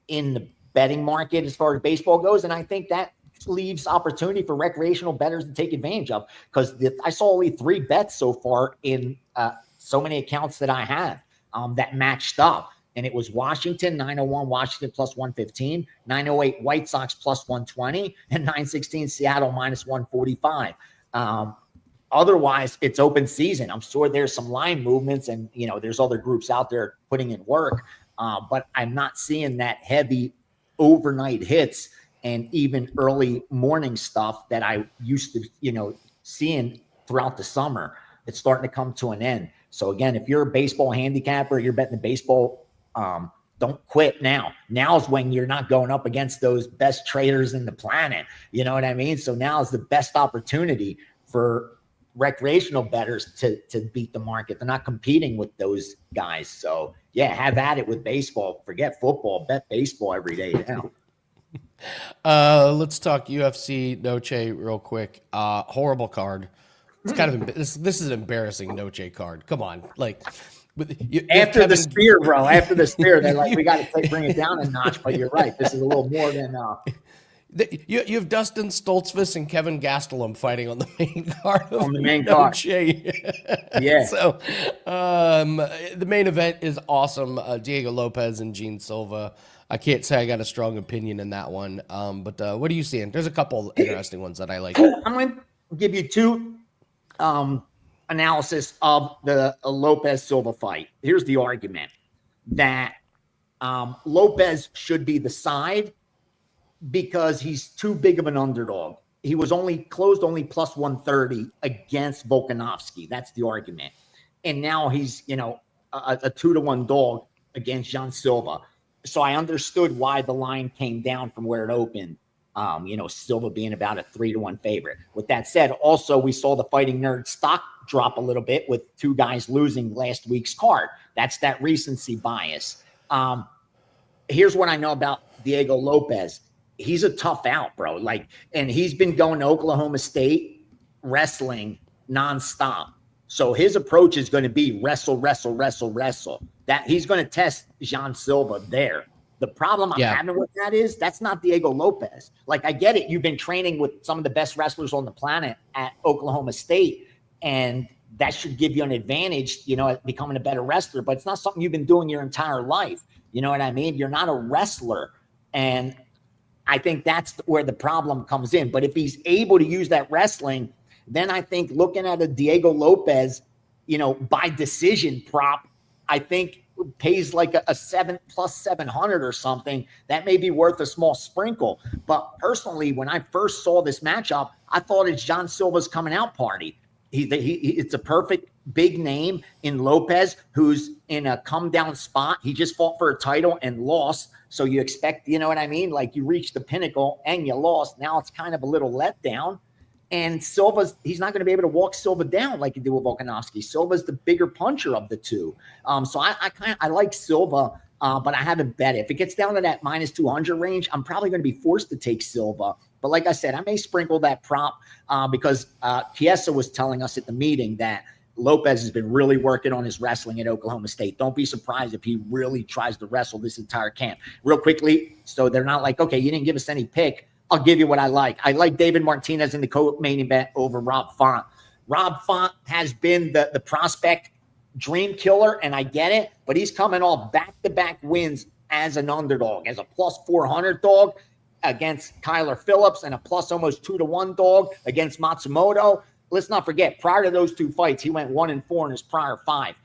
in the betting market as far as baseball goes. And I think that leaves opportunity for recreational bettors to take advantage of, because I saw only 3 bets so far in so many accounts that I have that matched up. And it was Washington, 901 Washington plus 115, 908 White Sox plus 120, and 916 Seattle minus 145. Otherwise, it's open season. I'm sure there's some line movements and, there's other groups out there putting in work. But I'm not seeing that heavy overnight hits and even early morning stuff that I used to, seeing throughout the summer. It's starting to come to an end. So again, if you're a baseball handicapper, you're betting the baseball, don't quit now. Now is when you're not going up against those best traders in the planet. You know what I mean? So now is the best opportunity for recreational bettors to beat the market. They're not competing with those guys. So yeah, have at it with baseball. Forget football. Bet baseball every day now. Let's talk UFC Noche real quick. Horrible card. It's kind of this is an embarrassing Noche card. Come on, after the spear, bro. After the spear, they're like, we got to bring it down a notch. But you're right. This is a little more than. You have Dustin Stoltzfus and Kevin Gastelum fighting on the main card. On the main card. Yeah. So the main event is awesome. Diego Lopez and Gene Silva. I can't say I got a strong opinion in that one. But what are you seeing? There's a couple interesting ones that I like. I'm going to give you 2 analysis of the Lopez Silva fight. Here's the argument that Lopez should be the side because he's too big of an underdog. He was closed only plus 130 against Volkanovski. That's the argument. And now he's, a 2-1 dog against Jan Silva. So I understood why the line came down from where it opened. Silva being about a 3-1 favorite. With that said, also we saw the Fighting Nerd stock drop a little bit with 2 guys losing last week's card. That's that recency bias. Here's what I know about Diego Lopez. He's a tough out, bro. And he's been going to Oklahoma State wrestling nonstop. So his approach is going to be wrestle. That he's going to test Jan Silva there. The problem I'm having with that is that's not Diego Lopez. I get it. You've been training with some of the best wrestlers on the planet at Oklahoma State, and that should give you an advantage, at becoming a better wrestler, but it's not something you've been doing your entire life. You know what I mean? You're not a wrestler. And I think that's where the problem comes in. But if he's able to use that wrestling, then I think looking at a Diego Lopez by decision prop, I think pays like a 7 plus 700 or something. That may be worth a small sprinkle. But personally, when I first saw this matchup, I thought it's John Silva's coming out party. It's a perfect big name in Lopez, who's in a come down spot. He just fought for a title and lost. So you expect, you know what I mean? Like, you reached the pinnacle and you lost. Now it's kind of a little letdown. And he's not going to be able to walk Silva down like he did with Volkanovski. Silva's the bigger puncher of the two. So I like Silva, but I haven't bet it. If it gets down to that minus 200 range, I'm probably going to be forced to take Silva. But like I said, I may sprinkle that prop because Chiesa was telling us at the meeting that Lopez has been really working on his wrestling at Oklahoma State. Don't be surprised if he really tries to wrestle this entire camp. Real quickly, so they're not like, okay, you didn't give us any pick. I'll give you what I like. I like David Martinez in the co-main event over Rob Font. Rob Font has been the prospect dream killer, and I get it, but he's coming off back-to-back wins as an underdog, as a plus 400 dog against Kyler Phillips and a plus almost 2-1 dog against Matsumoto. Let's not forget, prior to those two fights, he went 1-4 in his prior 5.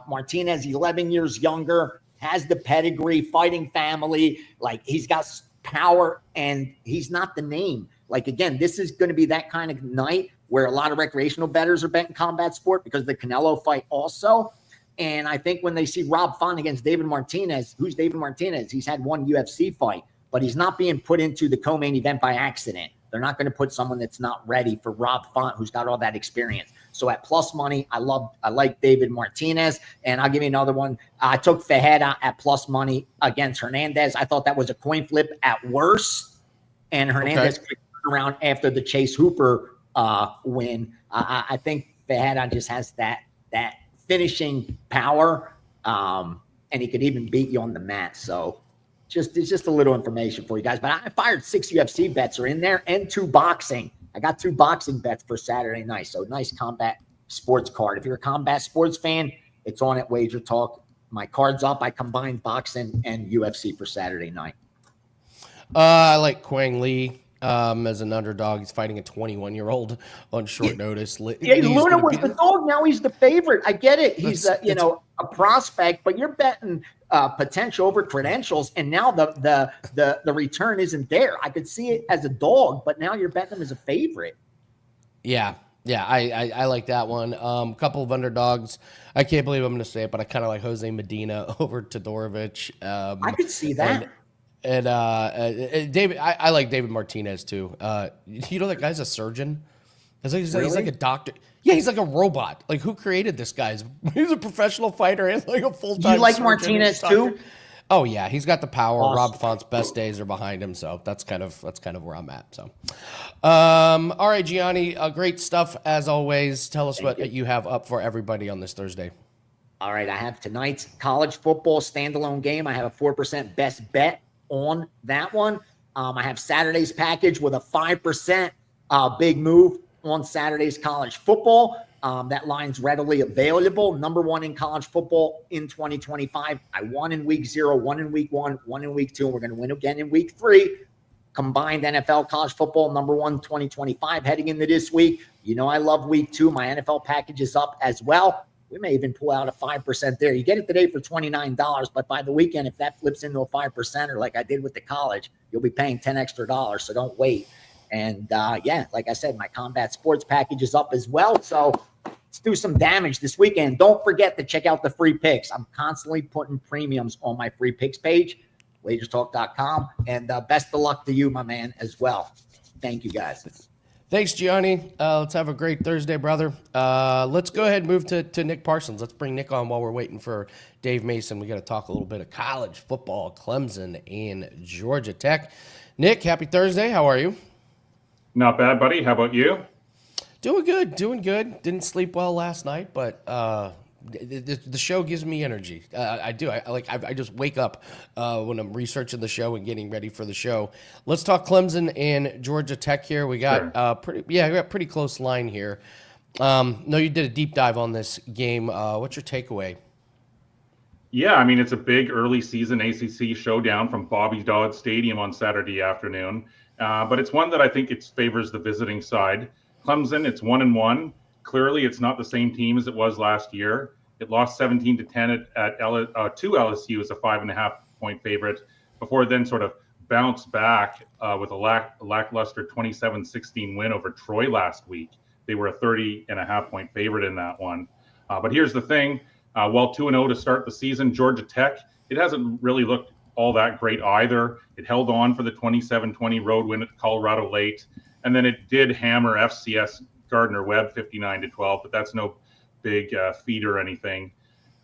Martinez, 11 years younger, has the pedigree, fighting family. Like, he's got power, and he's not the name. Like, again, this is going to be that kind of night where a lot of recreational bettors are betting combat sport because of the Canelo fight also. And I think when they see Rob Font against David Martinez, who's David Martinez? He's had one UFC fight, but he's not being put into the co-main event by accident. They're not going to put someone that's not ready for Rob Font, who's got all that experience. So at plus money, I like David Martinez. And I'll give you another one. I took Fajeda at plus money against Hernandez. I thought that was a coin flip at worst. And Hernandez could turn around after the Chase Hooper win. I think Fajeda just has that finishing power. And he could even beat you on the mat. So it's just a little information for you guys. But I fired 6 UFC bets are in there and 2 boxing. I got 2 boxing bets for Saturday night. So nice combat sports card. If you're a combat sports fan, it's on at WagerTalk. My card's up. I combined boxing and UFC for Saturday night. I like Quang Lee as an underdog. He's fighting a 21-year-old on short notice. Yeah, Luna was the dog. Now he's the favorite. I get it. He's a prospect, but you're betting potential over credentials, and now the return isn't there. I could see it as a dog, but now you're betting him as a favorite. Yeah, I like that one. Couple of underdogs. I can't believe I'm going to say it, but I kind of like Jose Medina over Todorovic. I could see that. And David, I like David Martinez too. That guy's a surgeon. He's like a doctor. Yeah, he's like a robot. Like, who created this guy? He's a professional fighter. He's like a full-time. You like Martinez too? Oh yeah, he's got the power. Awesome. Rob Font's best days are behind him, so that's kind of where I'm at. So, all right, Gianni, great stuff as always. Tell us what you have up for everybody on this Thursday. All right, I have tonight's college football standalone game. I have a 4% best bet on that one. I have Saturday's package with a 5% big move on Saturday's college football. That line's readily available. Number 1 in college football in 2025. I won in week 0, 1 in week 1, 1 in week 2, and we're going to win again in week 3. Combined NFL college football, number 1 2025 heading into this week. I love week 2. My NFL package is up as well. We may even pull out a 5% there. You get it today for $29, but by the weekend, if that flips into a 5%, like I did with the college, you'll be paying $10 extra. So don't wait. And like I said, my combat sports package is up as well. So let's do some damage this weekend. Don't forget to check out the free picks. I'm constantly putting premiums on my free picks page, WagerTalk.com. And best of luck to you, my man, as well. Thank you, guys. Thanks, Gianni. Let's have a great Thursday, brother. Let's go ahead and move to Nick Parsons. Let's bring Nick on while we're waiting for Dave Mason. We got to talk a little bit of college football, Clemson and Georgia Tech. Nick, happy Thursday. How are you? Not bad, buddy. How about you? Doing good. Didn't sleep well last night, but the show gives me energy. I do. I just wake up when I'm researching the show and getting ready for the show. Let's talk Clemson and Georgia Tech here. We got pretty close line here. No, you did a deep dive on this game. What's your takeaway? Yeah, I mean, it's a big early season ACC showdown from Bobby Dodd Stadium on Saturday afternoon. But it's one that I think it favors the visiting side. Clemson, it's 1-1. clearly it's not the same team as it was last year. It lost 17-10 to LSU as a 5.5-point favorite before then sort of bounced back with a lackluster 27-16 win over Troy last week. They were a 30.5-point favorite in that one. But here's the thing. While 2-0 to start the season, Georgia Tech, it hasn't really looked all that great either. It held on for the 27-20 road win at Colorado late, and then it did hammer FCS Gardner-Webb 59-12, but that's no big feat or anything.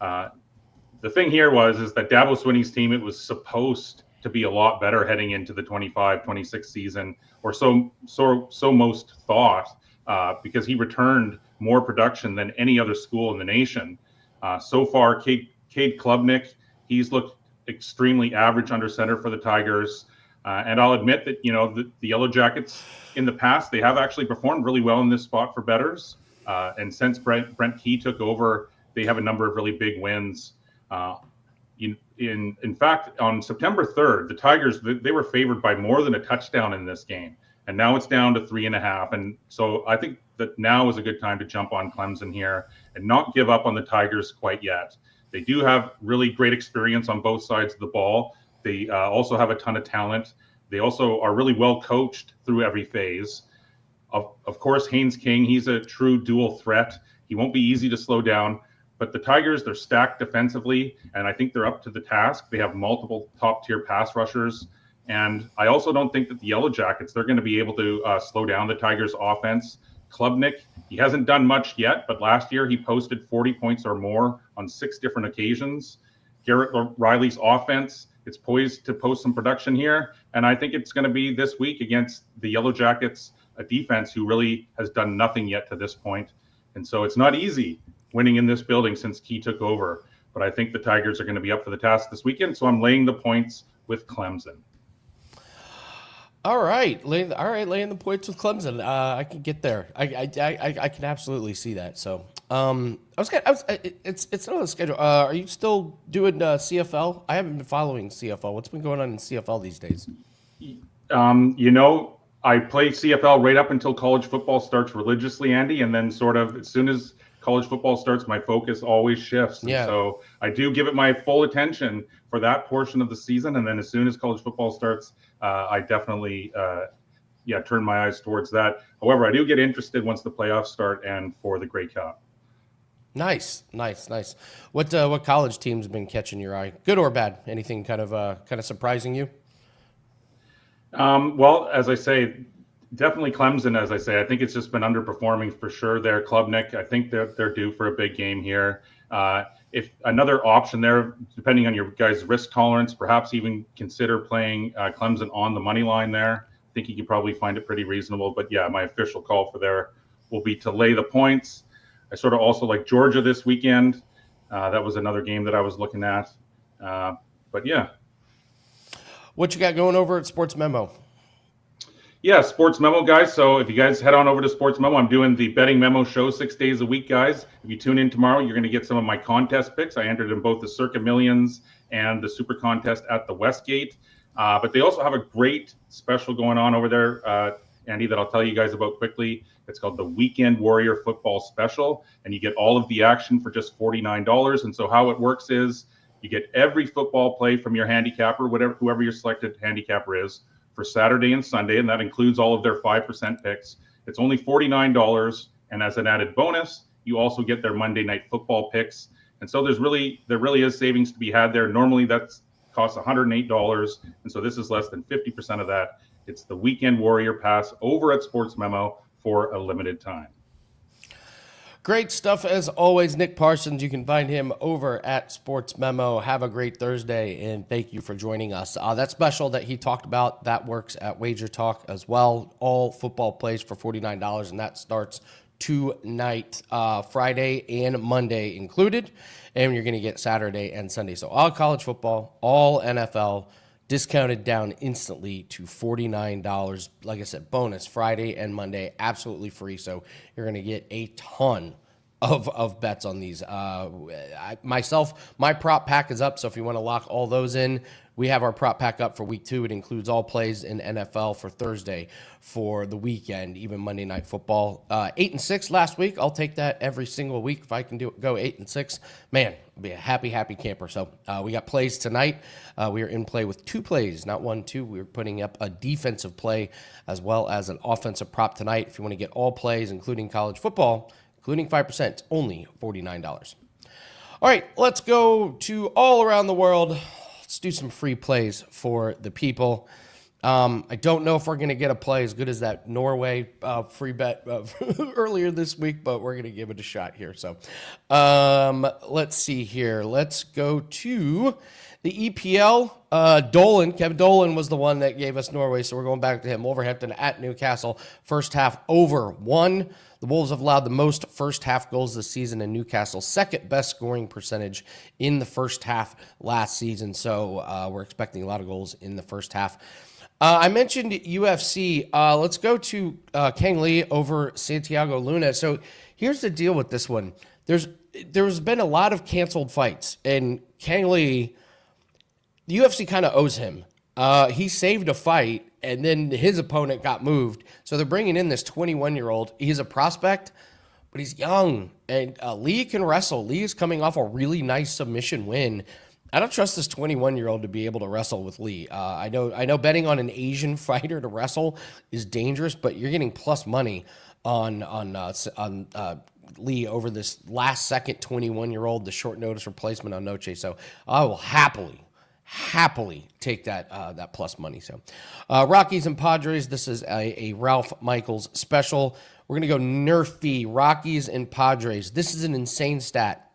The thing here is that Dabo Swinney's team, it was supposed to be a lot better heading into the 25-26 season, or so most thought, because he returned more production than any other school in the nation. So far, Cade Klubnik, he's looked extremely average under center for the Tigers. And I'll admit that, the Yellow Jackets in the past, they have actually performed really well in this spot for bettors. And since Brent Key took over, they have a number of really big wins. In fact, on September 3rd, the Tigers, they were favored by more than a touchdown in this game. And now it's down to 3.5. And so I think that now is a good time to jump on Clemson here and not give up on the Tigers quite yet. They do have really great experience on both sides of the ball. They also have a ton of talent. They also are really well coached through every phase. Of course, Haynes King, he's a true dual threat. He won't be easy to slow down. But the Tigers, they're stacked defensively, and I think they're up to the task. They have multiple top-tier pass rushers. And I also don't think that the Yellow Jackets, they're going to be able to slow down the Tigers' offense. Klubnik, he hasn't done much yet, but last year he posted 40 points or more on 6 different occasions. Garrett Riley's offense, it's poised to post some production here. And I think it's going to be this week against the Yellow Jackets, a defense who really has done nothing yet to this point. And so it's not easy winning in this building since Key took over. But I think the Tigers are going to be up for the task this weekend. So I'm laying the points with Clemson. All right, laying the points with Clemson. I can get there. I can absolutely see that. So, it's not on the schedule. Are you still doing CFL? I haven't been following CFL. What's been going on in CFL these days? I play CFL right up until college football starts religiously, Andy, and then sort of as soon as college football starts, my focus always shifts. Yeah. So I do give it my full attention for that portion of the season, and then as soon as college football starts, I definitely turn my eyes towards that. However, I do get interested once the playoffs start and for the Grey Cup. Nice. What college teams have been catching your eye, good or bad? Anything kind of surprising you? Well, as I say, definitely Clemson. As I say, I think it's just been underperforming for sure. There, Klubnik, I think they're due for a big game here. If another option there, depending on your guys' risk tolerance, perhaps even consider playing Clemson on the money line there. I think you can probably find it pretty reasonable. But yeah, my official call for there will be to lay the points. I sort of also like Georgia this weekend. That was another game that I was looking at. But yeah. What you got going over at Sportsmemo? Yeah, Sportsmemo, guys. So if you guys head on over to Sportsmemo, I'm doing the Betting Memo show 6 days a week, guys. If you tune in tomorrow, you're going to get some of my contest picks. I entered in both the Circa Millions and the Super Contest at the Westgate. But they also have a great special going on over there, Andy, that I'll tell you guys about quickly. It's called the Weekend Warrior Football Special, and you get all of the action for just $49. And so how it works is you get every football play from your handicapper, whoever your selected handicapper is, for Saturday and Sunday, and that includes all of their 5% picks. It's only $49, and as an added bonus, you also get their Monday Night Football picks. And so there really is savings to be had there. Normally that costs $108, and so this is less than 50% of that. It's the Weekend Warrior Pass over at Sportsmemo for a limited time. Great stuff as always, Nick Parsons. You can find him over at Sportsmemo. Have a great Thursday, and thank you for joining us. That special that he talked about, that works at WagerTalk as well. All football plays for $49, and that starts tonight, Friday and Monday included, and you're going to get Saturday and Sunday. So all college football, all NFL, discounted down instantly to $49. Like I said, bonus Friday and Monday, absolutely free. So you're going to get a ton of bets on these. My prop pack is up. So if you want to lock all those in, we have our prop pack up for week 2. It includes all plays in NFL for Thursday, for the weekend, even Monday Night Football. 8-6 last week. I'll take that every single week if I can go 8-6. Man, I'll be a happy camper. So we got plays tonight. We are in play with 2 plays, not 1, 2. We're putting up a defensive play as well as an offensive prop tonight. If you want to get all plays, including college football, including 5%, it's only $49. All right, let's go to all around the world. Let's do some free plays for the people. I don't know if we're going to get a play as good as that Norway free bet earlier this week, but we're going to give it a shot here. So let's see here. Let's go to the EPL. Kevin Dolan was the one that gave us Norway, so we're going back to him. Wolverhampton at Newcastle. First half over 1. The Wolves have allowed the most first half goals this season, and Newcastle's second best scoring percentage in the first half last season. So we're expecting a lot of goals in the first half. I mentioned UFC. Let's go to Kang Lee over Santiago Luna. So here's the deal with this one. There's been a lot of canceled fights, and Kang Lee, the UFC kind of owes him. He saved a fight, and then his opponent got moved. So they're bringing in this 21-year-old. He's a prospect, but he's young. And Lee can wrestle. Lee is coming off a really nice submission win. I don't trust this 21-year-old to be able to wrestle with Lee. I know betting on an Asian fighter to wrestle is dangerous, but you're getting plus money on Lee over this last-second 21-year-old, the short notice replacement on Noche. So I will happily take that plus money. So Rockies and Padres, this is a Ralph Michaels special. We're going to go Nerfy, Rockies and Padres. This is an insane stat.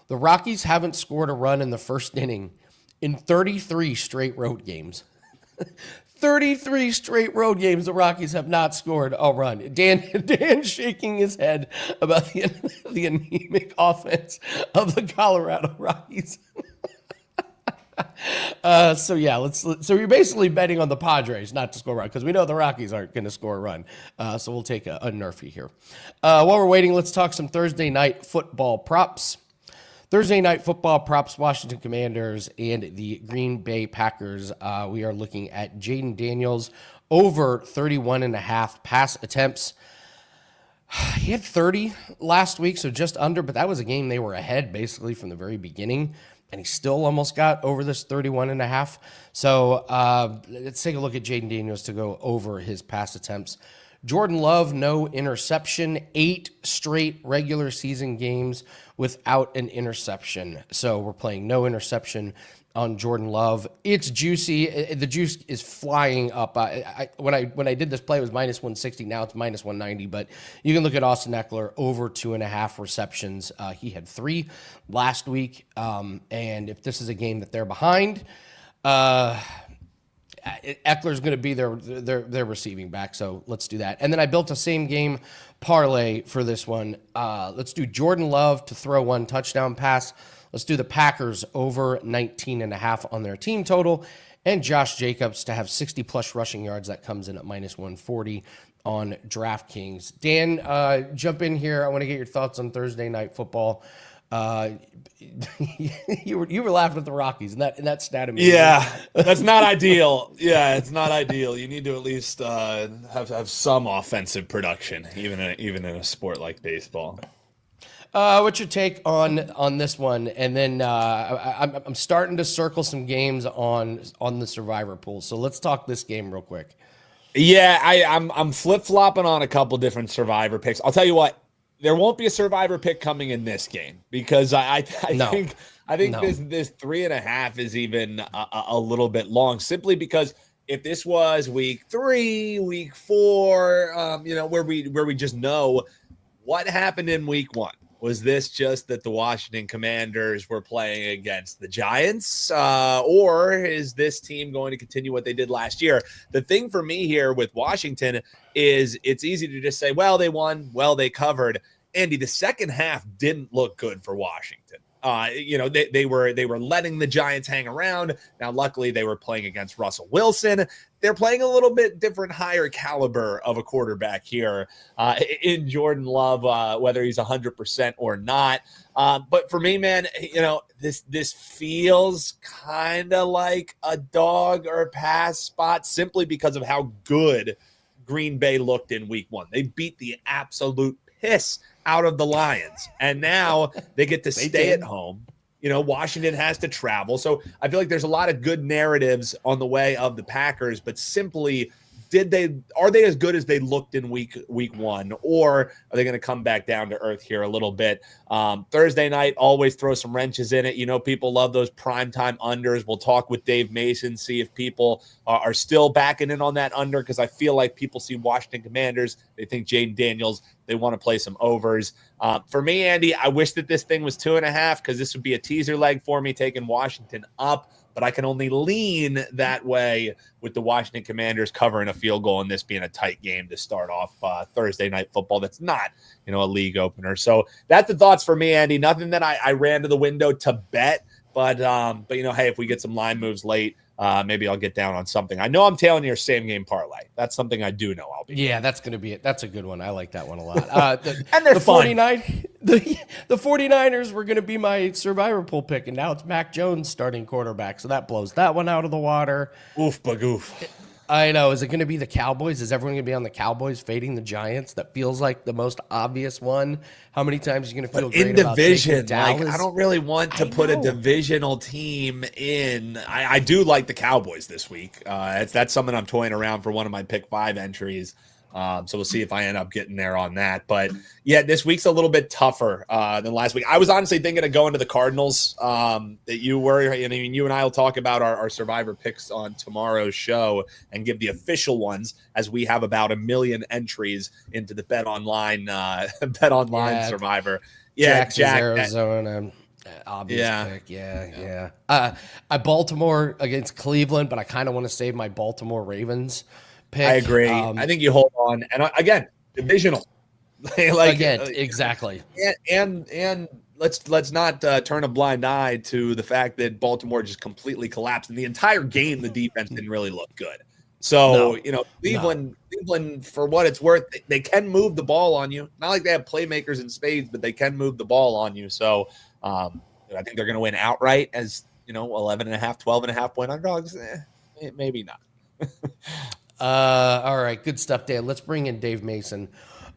The Rockies haven't scored a run in the first inning in 33 straight road games. 33 straight road games, the Rockies have not scored a run. Dan shaking his head about the anemic offense of the Colorado Rockies. So you're basically betting on the Padres not to score a run, because we know the Rockies aren't going to score a run. So we'll take a Nerfy here. While we're waiting, let's talk some Thursday night football props. Thursday night football props, Washington Commanders and the Green Bay Packers. We are looking at Jaden Daniels over 31.5 pass attempts. He had 30 last week, so just under, but that was a game they were ahead basically from the very beginning, and he still almost got over this 31.5. So let's take a look at Jaden Daniels to go over his pass attempts. Jordan Love, no interception, 8 straight regular season games without an interception. So we're playing no interception on Jordan Love. It's juicy. The juice is flying up. When I did this play, it was minus 160. Now it's minus 190. But you can look at Austin Eckler, over 2.5 receptions. He had 3 last week. And if this is a game that they're behind, Eckler's going to be their receiving back, so let's do that. And then I built a same game parlay for this one. Let's do Jordan Love to throw 1 touchdown pass. Let's do the Packers over 19.5 on their team total, and Josh Jacobs to have 60-plus rushing yards. That comes in at minus 140 on DraftKings. Dan, jump in here. I want to get your thoughts on Thursday night football. You were laughing at the Rockies and that stat. Yeah, that's not ideal. Yeah, it's not ideal. You need to at least have some offensive production, even in a sport like baseball. What's your take on this one? And then I'm starting to circle some games on the survivor pool. So let's talk this game real quick. Yeah, I'm flip-flopping on a couple different survivor picks. I'll tell you what. There won't be a survivor pick coming in this game, because I think this 3.5 is even a little bit long, simply because if this was week 3, week 4, where we just know what happened in week 1. Was this just that the Washington Commanders were playing against the Giants, or is this team going to continue what they did last year? The thing for me here with Washington is it's easy to just say, well, they won, well, they covered. Andy, the second half didn't look good for Washington. They were letting the Giants hang around. Now, luckily, they were playing against Russell Wilson. They're playing a little bit different, higher caliber of a quarterback here in Jordan Love, whether he's 100% or not. But for me, man, this feels kind of like a dog or a pass spot simply because of how good Green Bay looked in week 1. They beat the absolute piss out of the Lions, and now they get to stay at home. Washington has to travel. So I feel like there's a lot of good narratives on the way of the Packers, but simply are they as good as they looked in week 1, or are they going to come back down to earth here a little bit? Thursday night, always throw some wrenches in it. People love those primetime unders. We'll talk with Dave Mason, see if people are still backing in on that under, because I feel like people see Washington Commanders, they think Jaden Daniels, they want to play some overs. For me, Andy, I wish that this thing was 2.5, because this would be a teaser leg for me taking Washington up. But I can only lean that way with the Washington Commanders covering a field goal and this being a tight game to start off Thursday night football. That's not, a league opener. So that's the thoughts for me, Andy. Nothing that I ran to the window to bet, but hey, if we get some line moves late, maybe I'll get down on something. I know I'm tailing your same game parlay. That's something I do know I'll be. Yeah, that's going to be it. That's a good one. I like that one a lot. And they're the fun. 49ers were going to be my survivor pool pick, and now it's Mac Jones starting quarterback. So that blows that one out of the water. Oof, bagoof. I know. Is it going to be the Cowboys? Is everyone going to be on the Cowboys fading the Giants? That feels like the most obvious one. How many times are you going to feel great in about division? Dallas? I don't really want to put a divisional team in. I do like the Cowboys this week. That's something I'm toying around for one of my pick 5 entries. So we'll see if I end up getting there on that. But yeah, this week's a little bit tougher than last week. I was honestly thinking of going to the Cardinals that you were. I mean, you and I will talk about our survivor picks on tomorrow's show and give the official ones, as we have about 1 million entries into the Bet Online survivor. Yeah, Jack, Arizona. Obvious pick. Yeah. I Baltimore against Cleveland, but I kind of want to save my Baltimore Ravens pick. I agree. I think you hold on, and again, divisional. Exactly. And let's not turn a blind eye to the fact that Baltimore just completely collapsed in the entire game. The defense didn't really look good. So Cleveland, for what it's worth, they can move the ball on you. Not like they have playmakers in spades, but they can move the ball on you. So I think they're going to win outright as 11.5, 12.5 point underdogs. Maybe not. All right, good stuff, Dave. Let's bring in Dave Mason.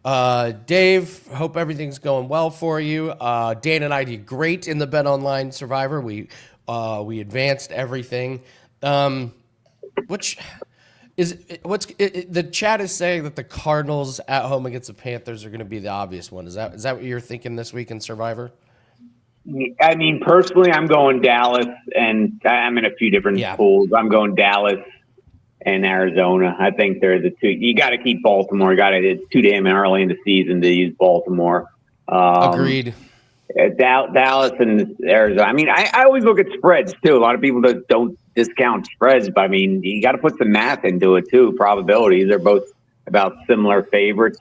Dave, hope everything's going well for you. Dan and I did great in the Bet Online Survivor. We advanced everything. The chat is saying that the Cardinals at home against the Panthers are going to be the obvious one. Is that what you're thinking this week in Survivor? I mean, personally, I'm going Dallas, and I'm in a few different pools. I'm going Dallas and Arizona. I think they're the two. You got to keep Baltimore. It's too damn early in the season to use Baltimore. Agreed. Dallas and Arizona. I mean, I always look at spreads too. A lot of people don't discount spreads, but I mean, you got to put some math into it too. Probabilities. They're both about similar favorites.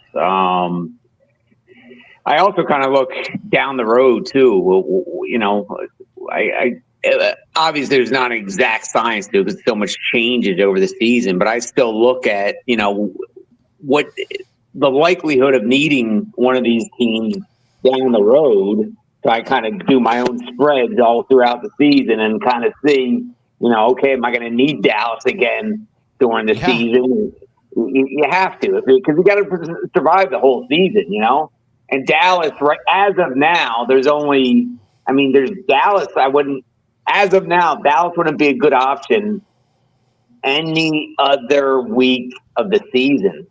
I also kind of look down the road too. Obviously there's not an exact science to it because so much changes over the season, but I still look at, what the likelihood of needing one of these teams down the road. So I kind of do my own spreads all throughout the season and kind of see, okay, am I going to need Dallas again during the season? You have to, because you got to survive the whole season, And Dallas, right as of now, there's Dallas. As of now, Dallas wouldn't be a good option any other week of the season.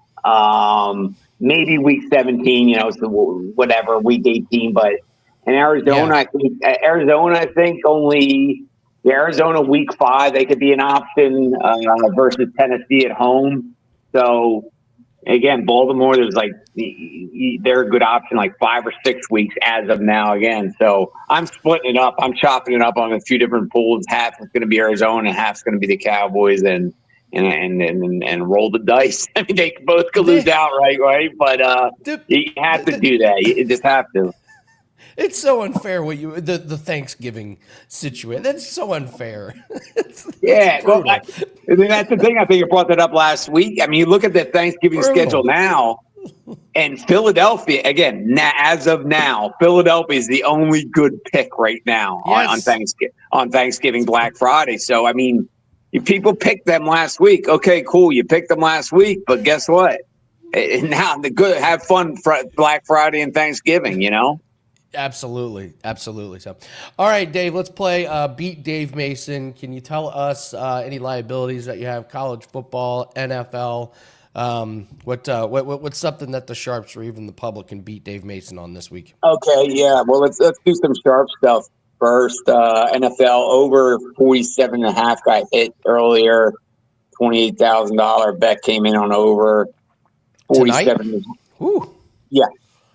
Maybe week 17, so whatever, week 18. But in Arizona, I think only Arizona week 5, they could be an option versus Tennessee at home. So, again, Baltimore, they're a good option 5 or 6 weeks as of now again. So I'm splitting it up. I'm chopping it up on a few different pools. Half is going to be Arizona, half is going to be the Cowboys, and roll the dice. I mean, they both could lose outright, right? But you have to do that. You just have to. It's so unfair what you the Thanksgiving situation. That's so unfair. Yeah, well, that's the thing. I think you brought that up last week. I mean, you look at the Thanksgiving schedule now, and Philadelphia again. As of now, Philadelphia is the only good pick right now on Thanksgiving Black Friday. So I mean, if people picked them last week, okay, cool. You picked them last week, but guess what? Now the good have fun for Black Friday and Thanksgiving. You know. Absolutely. So, all right, Dave, let's play Beat Dave Mason. Can you tell us any liabilities that you have? College football, NFL. What's something that the sharps or even the public can beat Dave Mason on this week? Okay, yeah. Well, let's do some sharp stuff first. NFL over 47.5 got hit earlier. $28,000 bet came in on over 47. Ooh. Yeah.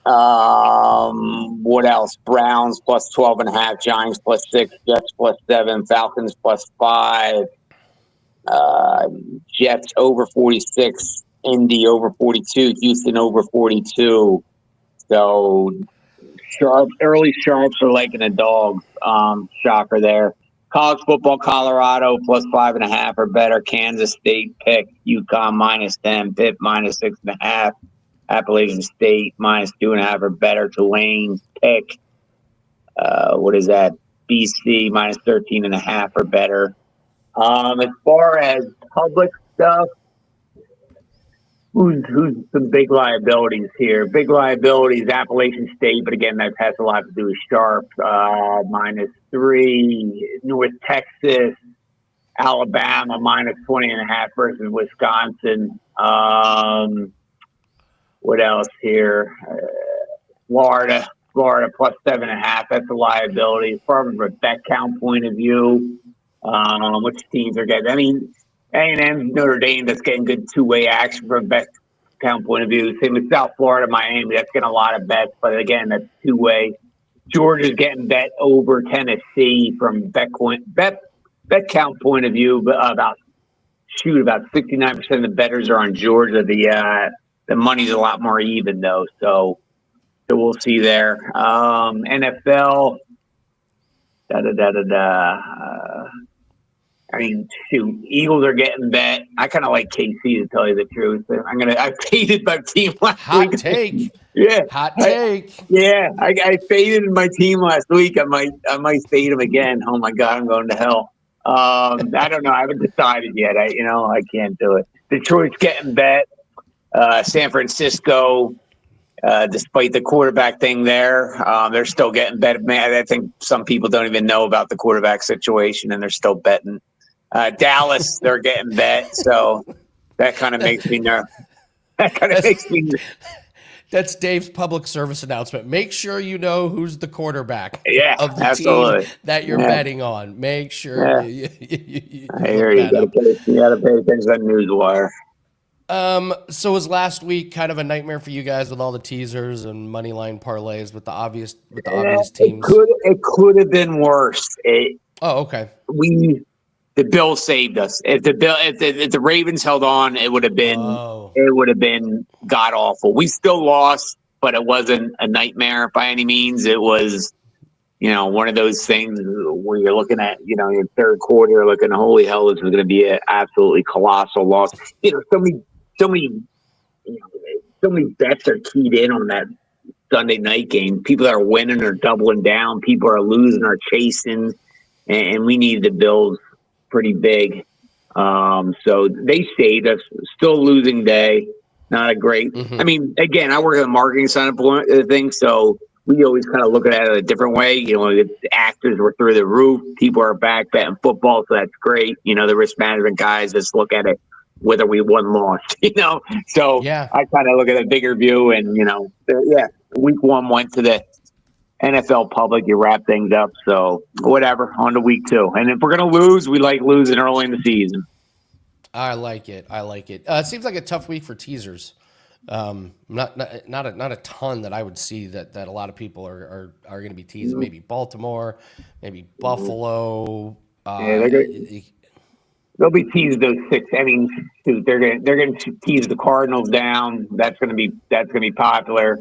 What else? Browns plus 12.5, Giants plus 6, Jets plus 7, Falcons plus 5, Jets over 46, Indy over 42, Houston over 42. So early sharps are liking a dog. Shocker there. College football, Colorado plus 5.5 or better. Kansas State pick, UConn minus 10, Pitt minus 6.5. Appalachian State minus 2.5 or better. Tulane pick. What is that? BC minus 13.5 or better. As far as public stuff, who's some big liabilities here? Big liabilities, Appalachian State, but again, that has a lot to do with sharp. Minus 3. North Texas, Alabama minus 20.5 versus Wisconsin. What else here? Florida plus 7.5. That's a liability. From a bet count point of view, which teams are getting? I mean, A&M, Notre Dame, that's getting good two-way action from a bet count point of view. Same with South Florida, Miami, that's getting a lot of bets. But again, that's two-way. Georgia's getting bet over Tennessee from bet count point of view. But about 69% of the bettors are on Georgia. The money's a lot more even though, so we'll see there. NFL, I mean, shoot, Eagles are getting bet. I kind of like KC to tell you the truth. I faded my team last week. Hot take. Yeah, hot take. I faded my team last week. I might fade them again. Oh my God, I'm going to hell. I don't know. I haven't decided yet. I can't do it. Detroit's getting bet. San Francisco, despite the quarterback thing there, they're still getting bet. Man, I think some people don't even know about the quarterback situation, and they're still betting. Dallas, they're getting bet, so that kind of makes me nervous. That's Dave's public service announcement. Make sure you know who's the quarterback of the absolutely. team that you're betting on. Make sure you I hear you. You got to pay attention to that newswire. So was last week kind of a nightmare for you guys with all the teasers and money line parlays with the obvious teams? It could have been worse. Okay. The Bills saved us. If the Ravens held on, it would have been god awful. We still lost, but it wasn't a nightmare by any means. It was, one of those things where you're looking at, your third quarter, looking, holy hell, this is going to be an absolutely colossal loss. So many bets are keyed in on that Sunday night game. People are winning or doubling down. People are losing or chasing, and we need the Bills pretty big. So they saved us. Still a losing day. Not a great. Mm-hmm. I mean, again, I work at the marketing side of the thing, so we always kind of look at it a different way. The actors were through the roof. People are back betting football, so that's great. The risk management guys just look at it whether we won, lost. So I kind of look at a bigger view, and week 1 went to the NFL public. You wrap things up, so whatever. On to week 2, and if we're gonna lose, we like losing early in the season. I like it. It seems like a tough week for teasers. Not a ton that I would see that a lot of people are going to be teasing. Maybe Baltimore, maybe Buffalo. They'll be teasing those 6. I mean, they're going to tease the Cardinals down. That's going to be popular.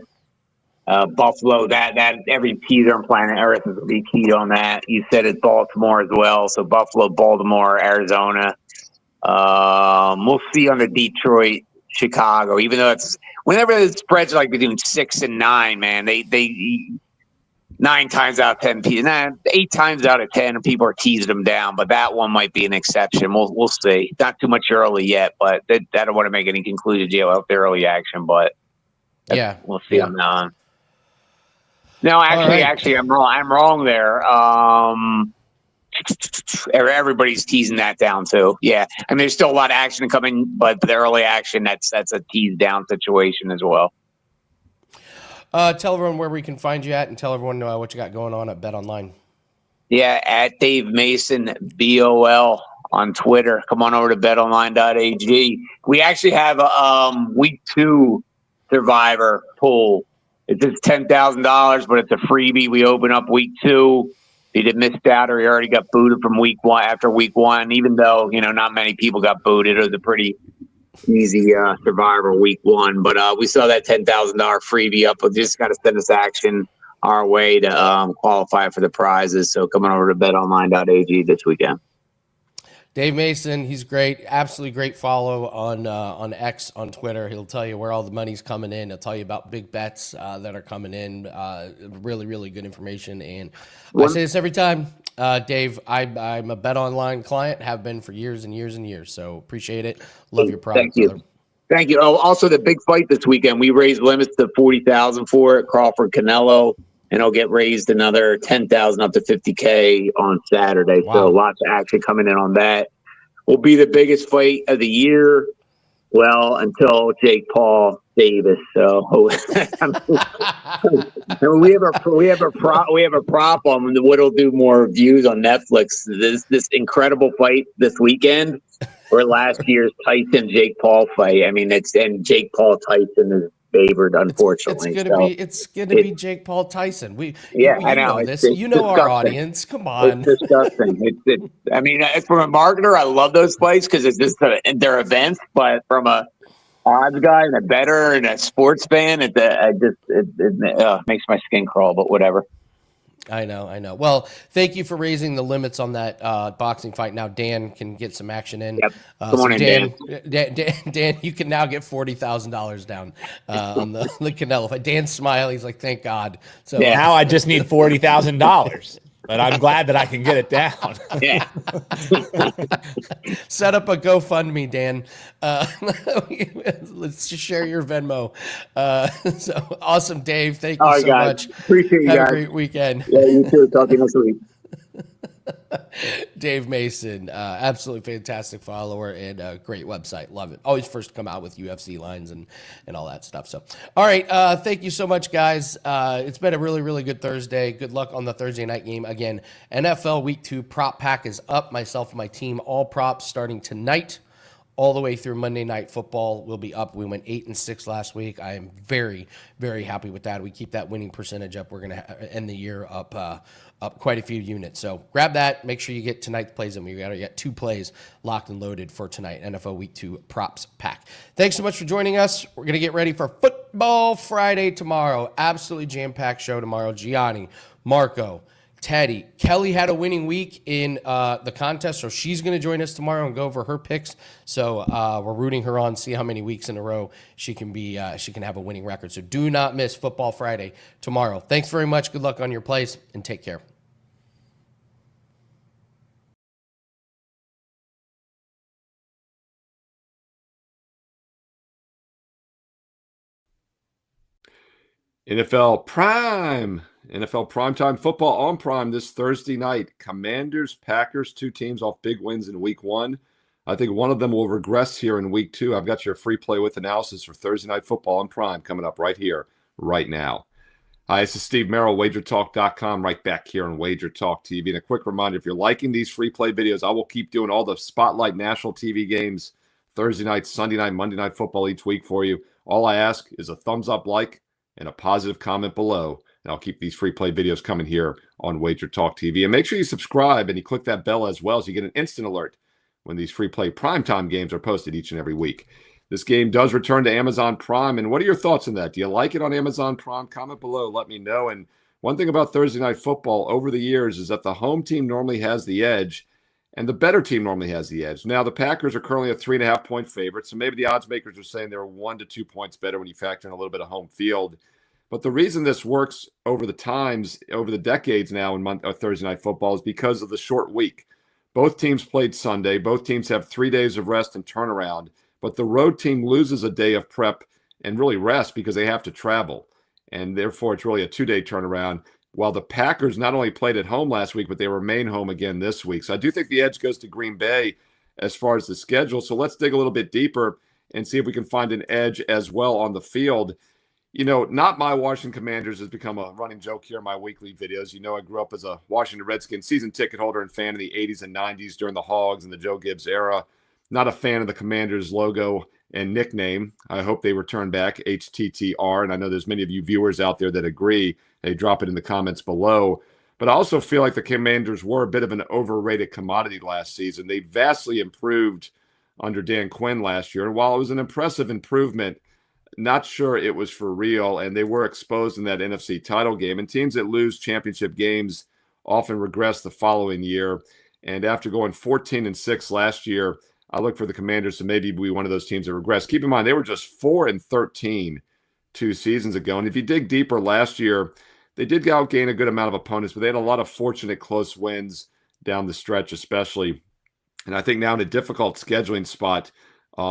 Buffalo, that every teaser on planet Earth is going to be keyed on that. You said it's Baltimore as well. So Buffalo, Baltimore, Arizona. We'll see on the Detroit, Chicago, even though whenever the spreads are like between 6 and 9, man, they 9 times out of 10, 8 times out of 10, people are teasing them down, but that one might be an exception. We'll see. Not too much early yet, but I don't want to make any conclusions yet about the early action, but yeah, we'll see on that one. No, actually, I'm wrong. I'm wrong there. Everybody's teasing that down too. Yeah, I mean, there's still a lot of action coming, but the early action that's a tease down situation as well. Tell everyone where we can find you at, and tell everyone what you got going on at Bet Online. Yeah, at Dave Mason BOL on Twitter. Come on over to betonline.ag. We actually have a week 2 survivor pool. It's just $10,000, but it's a freebie. We open up week 2. If you missed out or you already got booted from week 1 after week 1, even though, not many people got booted, it was a pretty easy survivor week 1. But we saw that $10,000 freebie up. We just got to send us action our way to qualify for the prizes. So come on over to betonline.ag this weekend. Dave Mason, he's great. Absolutely great follow on X, on Twitter. He'll tell you where all the money's coming in. He'll tell you about big bets that are coming in. Really, really good information. And I say this every time, Dave, I'm a Bet Online client, have been for years and years and years. So appreciate it. Love your product. Thank you. Oh, also the big fight this weekend. We raised limits to $40,000 for it. Crawford Canelo. And it'll get raised another $10,000 up to $50K on Saturday. Wow. So lots of action coming in on that. Will be the biggest fight of the year. Well, until Jake Paul Davis. So we have a prop on what'll do more views on Netflix. This incredible fight this weekend, or last year's Tyson Jake Paul fight. I mean, and Jake Paul Tyson is favored, unfortunately. It's gonna be Jake Paul Tyson. I know this. You know our audience. Come on. It's disgusting. I mean, from a marketer, I love those fights because it's just they're events. But from a odds guy and a bettor and a sports fan, it makes my skin crawl. But whatever. I know. Well, thank you for raising the limits on that boxing fight. Now Dan can get some action in. Yep. Come on in, Dan, you can now get $40,000 down on the Canelo fight. Dan's smiling. He's like, thank God. So now I just need $40,000. But I'm glad that I can get it down. Yeah. Set up a GoFundMe, Dan. Let's just share your Venmo. So awesome, Dave. Thank you so much. Appreciate you guys. Have a great weekend. Yeah, you too. Talk to you next week. Dave Mason, absolutely fantastic follower and a great website. Love it. Always first to come out with UFC lines and all that stuff. So, all right. Thank you so much, guys. It's been a really, really good Thursday. Good luck on the Thursday night game. Again, NFL Week 2 prop pack is up. Myself and my team, all props starting tonight. All the way through Monday Night Football will be up. We went 8-6 last week. I am very, very happy with that. We keep that winning percentage up. We're going to end the year up quite a few units. So grab that. Make sure you get tonight's plays in. We got to get 2 plays locked and loaded for tonight. NFL Week 2 props pack. Thanks so much for joining us. We're going to get ready for Football Friday tomorrow. Absolutely jam-packed show tomorrow. Gianni, Marco, Teddy. Kelly had a winning week in the contest, so she's going to join us tomorrow and go over her picks. So we're rooting her on, see how many weeks in a row she can have a winning record. So do not miss Football Friday tomorrow. Thanks very much. Good luck on your plays, and take care. NFL primetime football on Prime this Thursday night. Commanders, Packers, 2 teams off big wins in week 1. I think one of them will regress here in week 2. I've got your free play with analysis for Thursday night football on Prime coming up right here, right now. Hi, this is Steve Merrill, WagerTalk.com, right back here on WagerTalk TV. And a quick reminder, if you're liking these free play videos, I will keep doing all the Spotlight National TV games Thursday night, Sunday night, Monday night football each week for you. All I ask is a thumbs up, like, and a positive comment below. And I'll keep these free play videos coming here on WagerTalk TV. And make sure you subscribe and you click that bell as well so you get an instant alert when these free play primetime games are posted each and every week. This game does return to Amazon Prime. And what are your thoughts on that? Do you like it on Amazon Prime? Comment below. Let me know. And one thing about Thursday Night Football over the years is that the home team normally has the edge and the better team normally has the edge. Now, the Packers are currently a 3.5-point favorite, so maybe the odds makers are saying they're 1 to 2 points better when you factor in a little bit of home field. But the reason this works over the decades now in Thursday Night Football is because of the short week. Both teams played Sunday. Both teams have 3 days of rest and turnaround. But the road team loses a day of prep and really rest because they have to travel. And therefore, it's really a 2-day turnaround. While the Packers not only played at home last week, but they remain home again this week. So I do think the edge goes to Green Bay as far as the schedule. So let's dig a little bit deeper and see if we can find an edge as well on the field. You know, not my Washington Commanders has become a running joke here in my weekly videos. You know, I grew up as a Washington Redskins season ticket holder and fan in the 80s and 90s during the Hogs and the Joe Gibbs era. Not a fan of the Commanders logo and nickname. I hope they return back, HTTR. And I know there's many of you viewers out there that agree. Hey, drop it in the comments below. But I also feel like the Commanders were a bit of an overrated commodity last season. They vastly improved under Dan Quinn last year. And while it was an impressive improvement, not sure it was for real. And they were exposed in that NFC title game. And teams that lose championship games often regress the following year. And after going 14-6 last year, I look for the Commanders to maybe be one of those teams that regress. Keep in mind, they were just 4-13 2 seasons ago. And if you dig deeper last year, they did outgain a good amount of opponents, but they had a lot of fortunate close wins down the stretch, especially. And I think now in a difficult scheduling spot,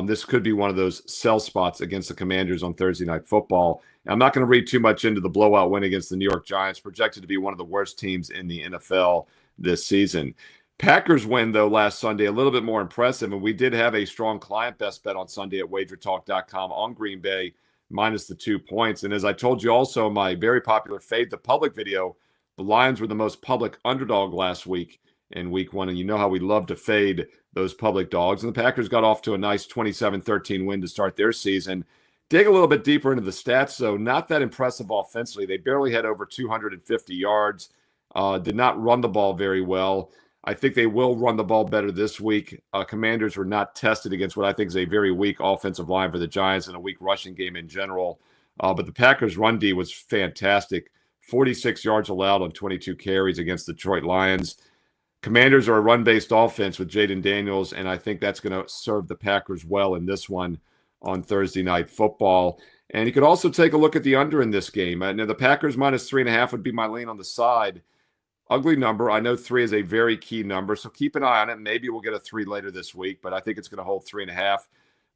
this could be one of those sell spots against the Commanders on Thursday Night Football. And I'm not going to read too much into the blowout win against the New York Giants, projected to be one of the worst teams in the NFL this season. Packers win, though, last Sunday, a little bit more impressive. And we did have a strong client best bet on Sunday at WagerTalk.com on Green Bay, minus the 2 points. And as I told you also in my very popular Fade the Public video, the Lions were the most public underdog last week in week 1. And you know how we love to fade those public dogs. And the Packers got off to a nice 27-13 win to start their season. Dig a little bit deeper into the stats, though. Not that impressive offensively. They barely had over 250 yards, did not run the ball very well. I think they will run the ball better this week. Commanders were not tested against what I think is a very weak offensive line for the Giants and a weak rushing game in general. But the Packers' run D was fantastic. 46 yards allowed on 22 carries against the Detroit Lions. Commanders are a run-based offense with Jaden Daniels, and I think that's going to serve the Packers well in this one on Thursday Night Football. And you could also take a look at the under in this game. Now, the Packers minus 3.5 would be my lean on the side. Ugly number. I know 3 is a very key number, so keep an eye on it. Maybe we'll get a 3 later this week, but I think it's going to hold 3.5.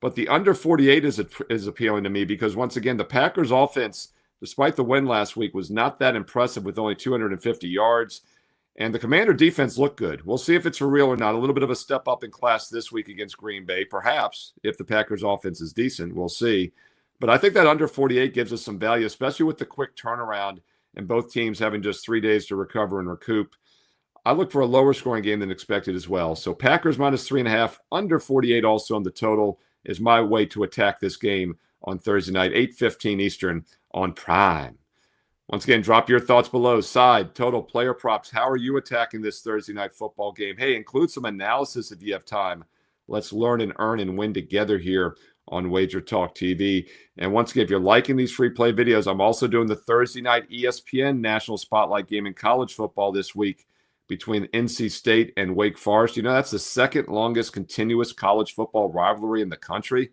But the under 48 is appealing to me because, once again, the Packers' offense, despite the win last week, was not that impressive with only 250 yards. And the Commander defense looked good. We'll see if it's for real or not. A little bit of a step up in class this week against Green Bay, perhaps, if the Packers' offense is decent. We'll see. But I think that under 48 gives us some value, especially with the quick turnaround and both teams having just 3 days to recover and recoup. I look for a lower scoring game than expected as well. So Packers minus 3.5, under 48 also on the total is my way to attack this game on Thursday night, 8:15 Eastern on Prime. Once again, drop your thoughts below. Side, total, player props. How are you attacking this Thursday night football game? Hey, include some analysis if you have time. Let's learn and earn and win together here on Wager Talk TV. And once again, if you're liking these free play videos, I'm also doing the Thursday night ESPN National Spotlight game in college football this week between NC State and Wake Forest. You know, that's the second longest continuous college football rivalry in the country.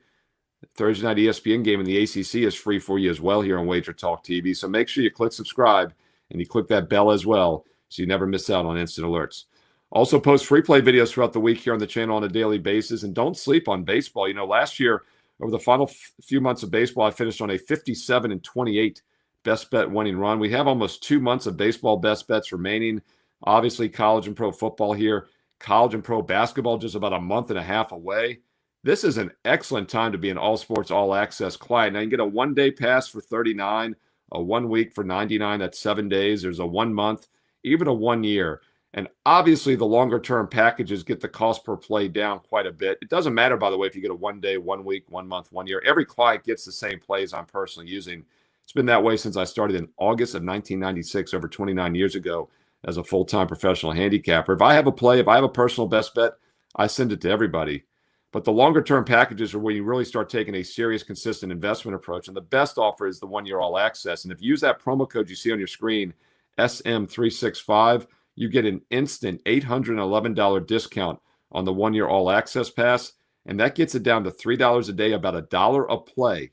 The Thursday night ESPN game in the ACC is free for you as well here on Wager Talk TV. So make sure you click subscribe and you click that bell as well so you never miss out on instant alerts. Also post free play videos throughout the week here on the channel on a daily basis. And don't sleep on baseball. You know, last year, over the final few months of baseball, I finished on a 57-28 best bet winning run. We have almost 2 months of baseball best bets remaining. Obviously, college and pro football here. College and pro basketball just about a month and a half away. This is an excellent time to be an all sports, all access client. Now you can get a 1 day pass for $39, a 1 week for $99. That's 7 days. There's a 1 month, even a 1 year. And obviously, the longer-term packages get the cost per play down quite a bit. It doesn't matter, by the way, if you get a 1 day, 1 week, 1 month, 1 year. Every client gets the same plays I'm personally using. It's been that way since I started in August of 1996, over 29 years ago, as a full-time professional handicapper. If I have a play, if I have a personal best bet, I send it to everybody. But the longer term packages are where you really start taking a serious, consistent investment approach. And the best offer is the 1 year all access. And if you use that promo code you see on your screen, SM365, you get an instant $811 discount on the 1 year all access pass. And that gets it down to $3 a day, about $1 a play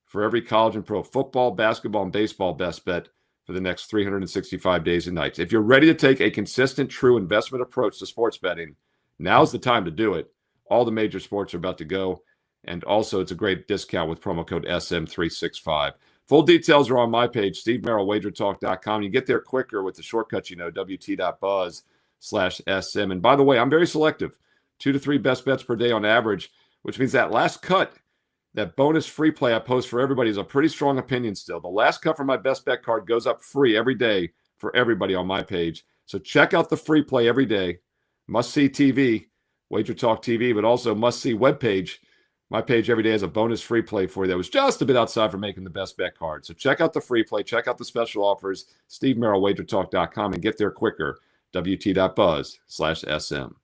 for every college and pro football, basketball, and baseball best bet for the next 365 days and nights. If you're ready to take a consistent, true investment approach to sports betting, now's the time to do it. All the major sports are about to go. And also, it's a great discount with promo code SM365. Full details are on my page, SteveMerrill, WagerTalk.com. You get there quicker with the shortcuts, WT.buzz/SM. And by the way, I'm very selective. 2 to 3 best bets per day on average, which means that last cut, that bonus free play I post for everybody is a pretty strong opinion still. The last cut for my best bet card goes up free every day for everybody on my page. So check out the free play every day. Must-see TV, WagerTalk TV, but also must-see webpage. My page every day has a bonus free play for you that was just a bit outside for making the best bet card. So check out the free play, check out the special offers, SteveMerrill, and get there quicker, WT.buzz/SM.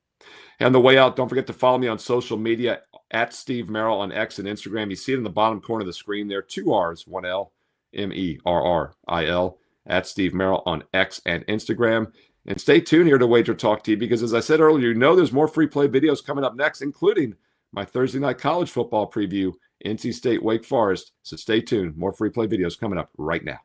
And on the way out, don't forget to follow me on social media at Steve Merrill on X and Instagram. You see it in the bottom corner of the screen there, 2 R's, 1 L, MERRIL, at Steve Merrill on X and Instagram. And stay tuned here to WagerTalk TV because, as I said earlier, there's more free play videos coming up next, including my Thursday night college football preview, NC State, Wake Forest. So stay tuned. More free play videos coming up right now.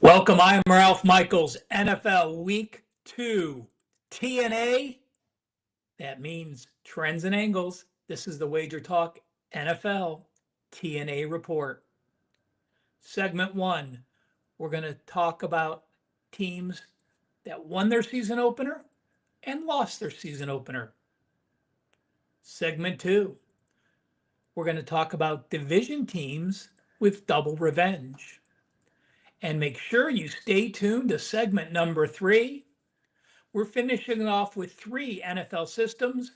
Welcome. I am Ralph Michaels, NFL Week 2 TNA. That means trends and angles. This is the WagerTalk NFL TNA Report. Segment 1, we're going to talk about teams that won their season opener and lost their season opener. Segment 2, we're going to talk about division teams with double revenge. And make sure you stay tuned to segment number 3. We're finishing off with 3 NFL systems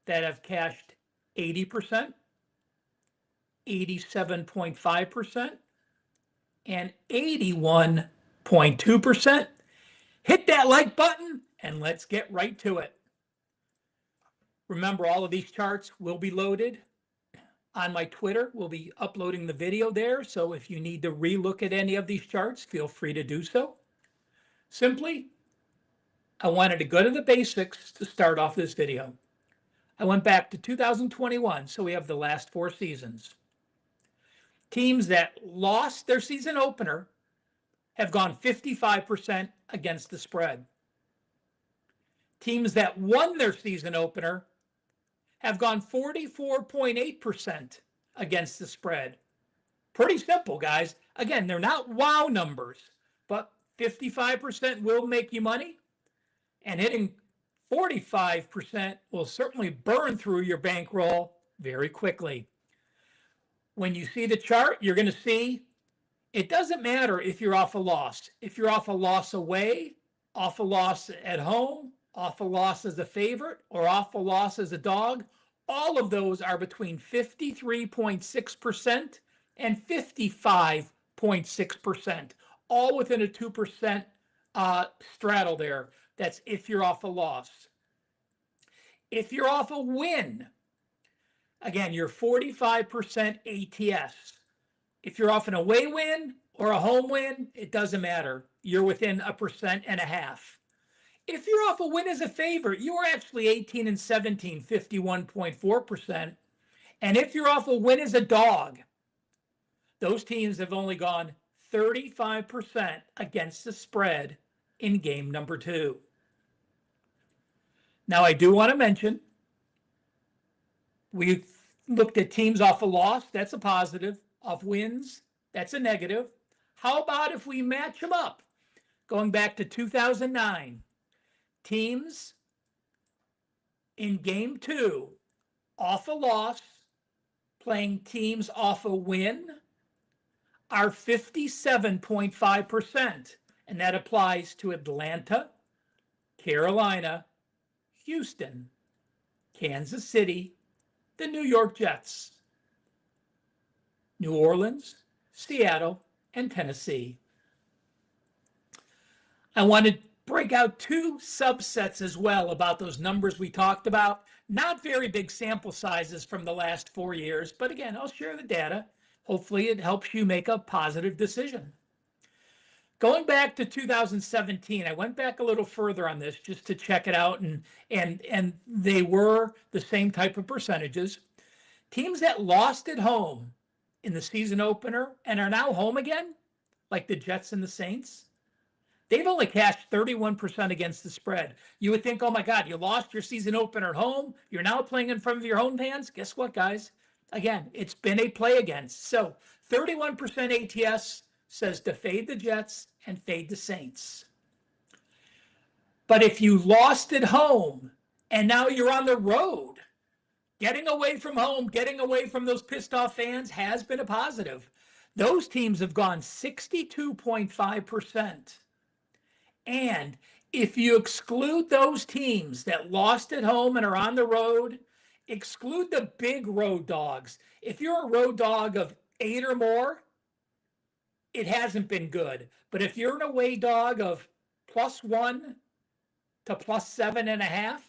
that have cashed 80%, 87.5%, and 81.2%. Hit that like button and let's get right to it. Remember, all of these charts will be loaded on my Twitter. We'll be uploading the video there. So if you need to relook at any of these charts, feel free to do so. Simply, I wanted to go to the basics to start off this video. I went back to 2021, so we have the last 4 seasons. Teams that lost their season opener have gone 55% against the spread. Teams that won their season opener have gone 44.8% against the spread. Pretty simple, guys. Again, they're not wow numbers, but 55% will make you money, and hitting 45% will certainly burn through your bankroll very quickly. When you see the chart, you're going to see it doesn't matter if you're off a loss. If you're off a loss away, off a loss at home, off a loss as a favorite, or off a loss as a dog, all of those are between 53.6% and 55.6%, all within a 2% straddle there. That's if you're off a loss. If you're off a win, again, you're 45% ATS. If you're off an away win or a home win, it doesn't matter. You're within 1.5%. If you're off a win as a favorite, you are actually 18 and 17, 51.4%. And if you're off a win as a dog, those teams have only gone 35% against the spread in game number 2. Now, I do want to mention, we looked at teams off a loss. That's a positive. Off wins, that's a negative. How about if we match them up? Going back to 2009, teams in game 2 off a loss, playing teams off a win, are 57.5%. And that applies to Atlanta, Carolina, Houston, Kansas City, the New York Jets, New Orleans, Seattle, and Tennessee. I want to break out 2 subsets as well about those numbers we talked about. Not very big sample sizes from the last 4 years, but again, I'll share the data. Hopefully it helps you make a positive decision. Going back to 2017, I went back a little further on this just to check it out, and they were the same type of percentages. Teams that lost at home in the season opener and are now home again, like the Jets and the Saints, they've only cashed 31% against the spread. You would think, oh my God, you lost your season opener at home. You're now playing in front of your home fans. Guess what, guys? Again, it's been a play against. So 31% ATS says to fade the Jets and fade the Saints. But if you lost at home and now you're on the road, getting away from home, getting away from those pissed off fans has been a positive. Those teams have gone 62.5%. And if you exclude those teams that lost at home and are on the road, exclude the big road dogs. If you're a road dog of 8 or more, it hasn't been good. But if you're an away dog of +1 to +7.5,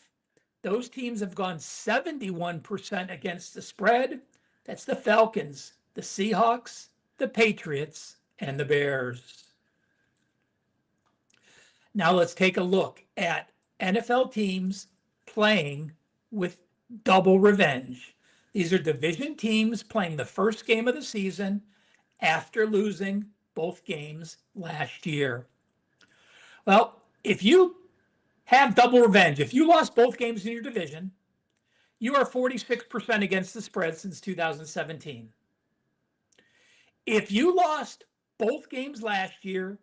those teams have gone 71% against the spread. That's the Falcons, the Seahawks, the Patriots, and the Bears. Now let's take a look at NFL teams playing with double revenge. These are division teams playing the first game of the season after losing both games last year. Well, if you have double revenge, if you lost both games in your division, you are 46% against the spread since 2017. If you lost both games last year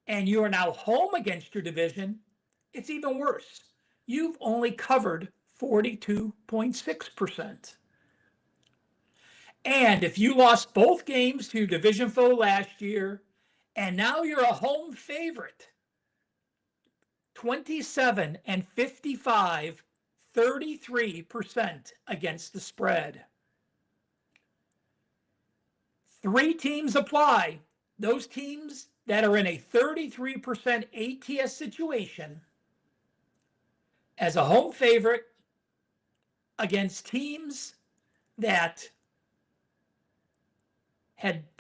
and you are now home against your division, it's even worse. You've only covered 42.6%. And if you lost both games to your division foe last year, and now you're a home favorite, 27 and 55, 33% against the spread. 3 teams apply. Those teams that are in a 33% ATS situation as a home favorite against teams that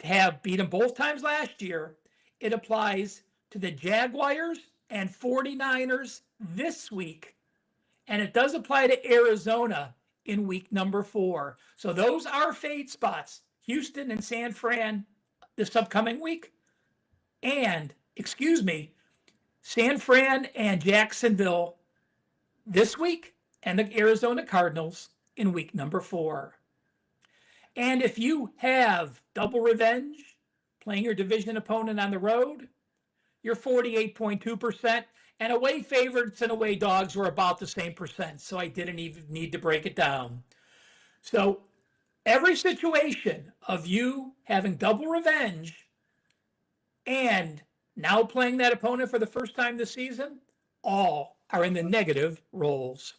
have beaten both times last year. It applies to the Jaguars and 49ers this week, and it does apply to Arizona in week number 4. So those are fade spots, Houston and San Fran this upcoming week, and, San Fran and Jacksonville this week, and the Arizona Cardinals in week number 4. And if you have double revenge, playing your division opponent on the road, you're 48.2%, and away favorites and away dogs were about the same percent, so I didn't even need to break it down. So every situation of you having double revenge and now playing that opponent for the first time this season, all are in the negative roles.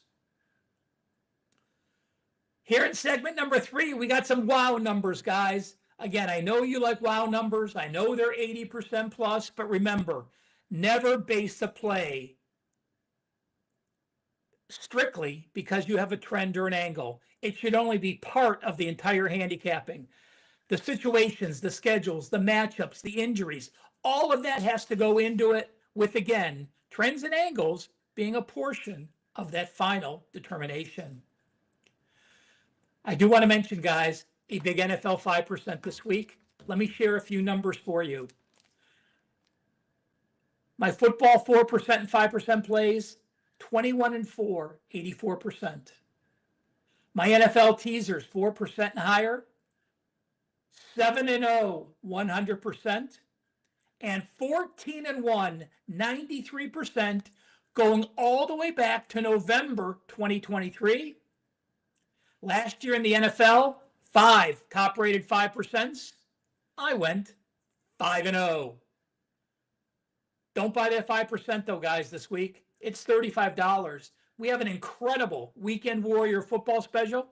Here in segment number 3, we got some wow numbers, guys. Again, I know you like wow numbers. I know they're 80% plus, but remember, never base a play strictly because you have a trend or an angle. It should only be part of the entire handicapping. The situations, the schedules, the matchups, the injuries, all of that has to go into it with, again, trends and angles being a portion of that final determination. I do want to mention, guys, a big NFL 5% this week. Let me share a few numbers for you. My football 4% and 5% plays, 21 and 4, 84%. My NFL teasers 4% and higher, 7 and 0, 100%, and 14 and 1, 93%, going all the way back to November 2023. Last year in the NFL, 5 top-rated 5%. I went 5-0. Don't buy that 5% though, guys, this week. It's $35. We have an incredible Weekend Warrior football special.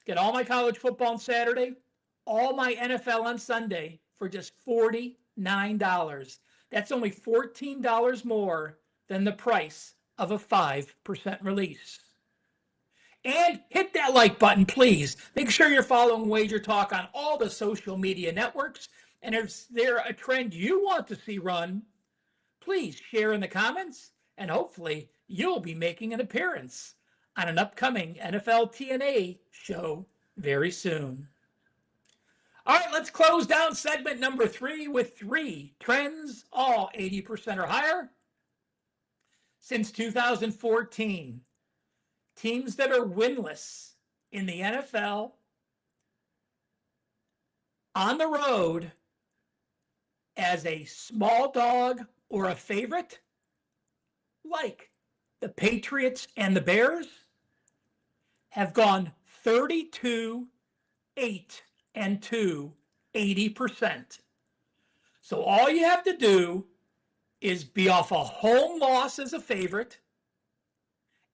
Get all my college football on Saturday, all my NFL on Sunday for just $49. That's only $14 more than the price of a 5% release. And hit that like button, please. Make sure you're following Wager Talk on all the social media networks. And if there's a trend you want to see run, please share in the comments, and hopefully you'll be making an appearance on an upcoming NFL TNA show very soon. All right, let's close down segment number 3 with 3 trends, all 80% or higher. Since 2014, teams that are winless in the NFL on the road as a small dog or a favorite, like the Patriots and the Bears, have gone 32-8-2, 80%. So all you have to do is be off a home loss as a favorite,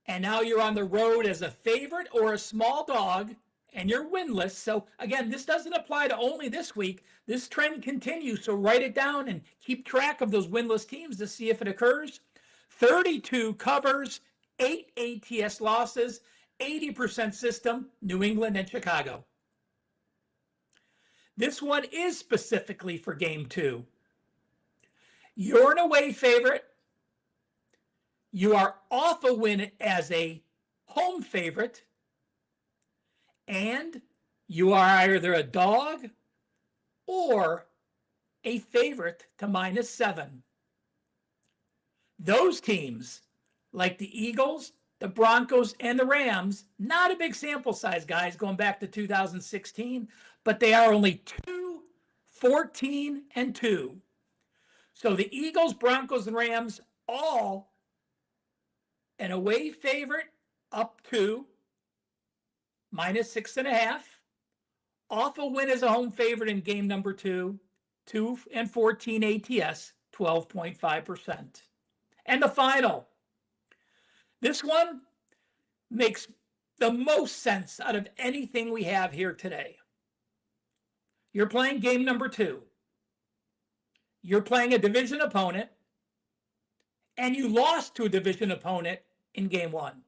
and now you're on the road as a favorite or a small dog, and you're winless. So again, this doesn't apply to only this week. This trend continues, so write it down and keep track of those winless teams to see if it occurs. 32 covers, 8 ATS losses, 80% system, New England and Chicago. This one is specifically for game 2. You're an away favorite. You are off a win as a home favorite. And you are either a dog or a favorite to -7. Those teams, like the Eagles, the Broncos, and the Rams, not a big sample size, guys, going back to 2016, but they are only 2-14-2. So the Eagles, Broncos, and Rams, all an away favorite up to -6.5. Off a win as a home favorite in game number 2, 2-14 ATS, 12.5%. And the final. This one makes the most sense out of anything we have here today. You're playing game number 2. You're playing a division opponent, and you lost to a division opponent in game 1.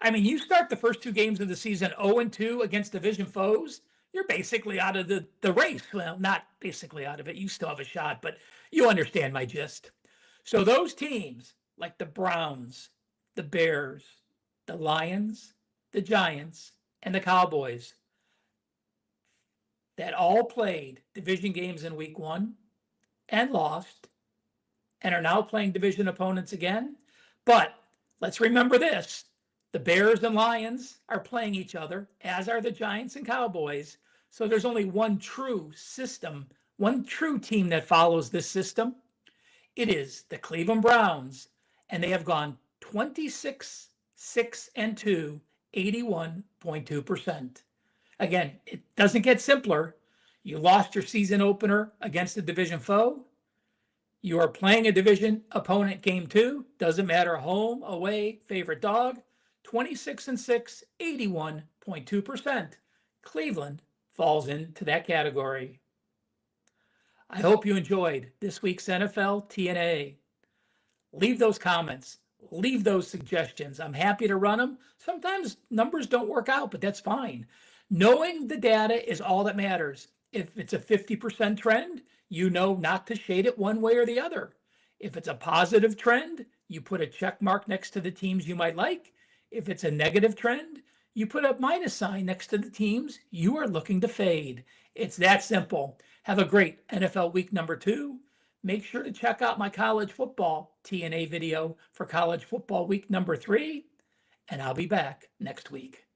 I mean, you start the first 2 games of the season 0-2 against division foes, you're basically out of the race. Well, not basically out of it. You still have a shot, but you understand my gist. So those teams, like the Browns, the Bears, the Lions, the Giants, and the Cowboys, that all played division games in week 1 and lost and are now playing division opponents again. But let's remember this. The Bears and Lions are playing each other, as are the Giants and Cowboys. So there's only one true system, one true team that follows this system. It is the Cleveland Browns, and they have gone 26-6-2, 81.2%. Again, it doesn't get simpler. You lost your season opener against a division foe. You are playing a division opponent game 2. Doesn't matter, home, away, favorite dog. 26-6, 81.2%. Cleveland falls into that category. I hope you enjoyed this week's NFL TNA. Leave those comments. Leave those suggestions. I'm happy to run them. Sometimes numbers don't work out, but that's fine. Knowing the data is all that matters. If it's a 50% trend, you know not to shade it one way or the other. If it's a positive trend, you put a check mark next to the teams you might like. If it's a negative trend, you put a minus sign next to the teams you are looking to fade. It's that simple. Have a great NFL week number 2. Make sure to check out my college football TNA video for college football week number 3, and I'll be back next week.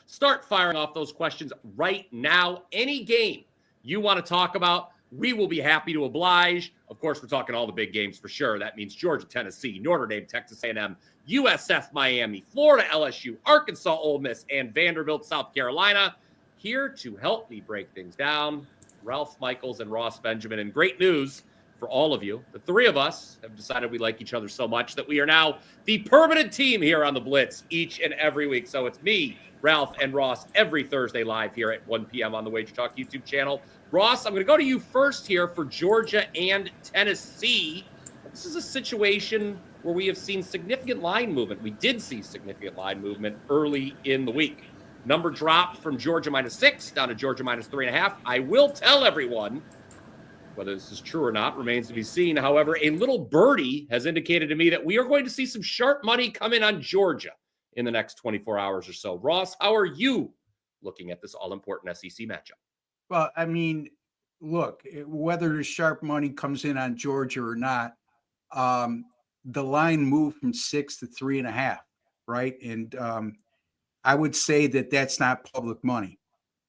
Start firing off those questions right now. Any game you want to talk about, we will be happy to oblige. Of course, we're talking all the big games for sure. That means Georgia, Tennessee, Notre Dame, Texas A&M, USF, Miami, Florida, LSU, Arkansas, Ole Miss, and Vanderbilt, South Carolina. Here to help me break things down, Ralph Michaels and Ross Benjamin. And great news for all of you. The three of us have decided we like each other so much that we are now the permanent team here on the Blitz each and every week. So it's me, Ralph, and Ross every Thursday live here at 1 p.m. on the WagerTalk YouTube channel. Ross, I'm going to go to you first here for Georgia and Tennessee. This is a situation where we have seen significant line movement. We did see significant line movement early in the week. Number dropped from Georgia -6 down to Georgia -3.5. I will tell everyone, whether this is true or not remains to be seen. However, a little birdie has indicated to me that we are going to see some sharp money come in on Georgia in the next 24 hours or so. Ross, how are you looking at this all-important SEC matchup? Well, I mean, look, whether the sharp money comes in on Georgia or not, the line moved from 6 to 3.5, right? And I would say that that's not public money.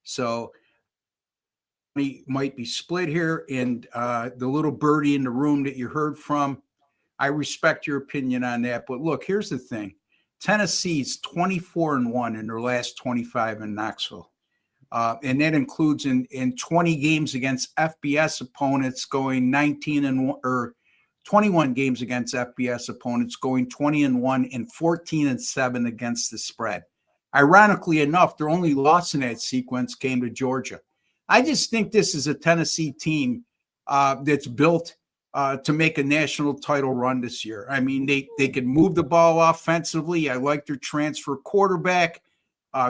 So might be split here, and the little birdie in the room that you heard from, I respect your opinion on that. But look, here's the thing. Tennessee's 24-1 in their last 25 in Knoxville. And that includes in 20 games against FBS opponents going 19-1, or 21 games against FBS opponents going 20-1 and 14-7 against the spread. Ironically enough, their only loss in that sequence came to Georgia. I just think this is a Tennessee team that's built to make a national title run this year. I mean, they can move the ball offensively. I like their transfer quarterback.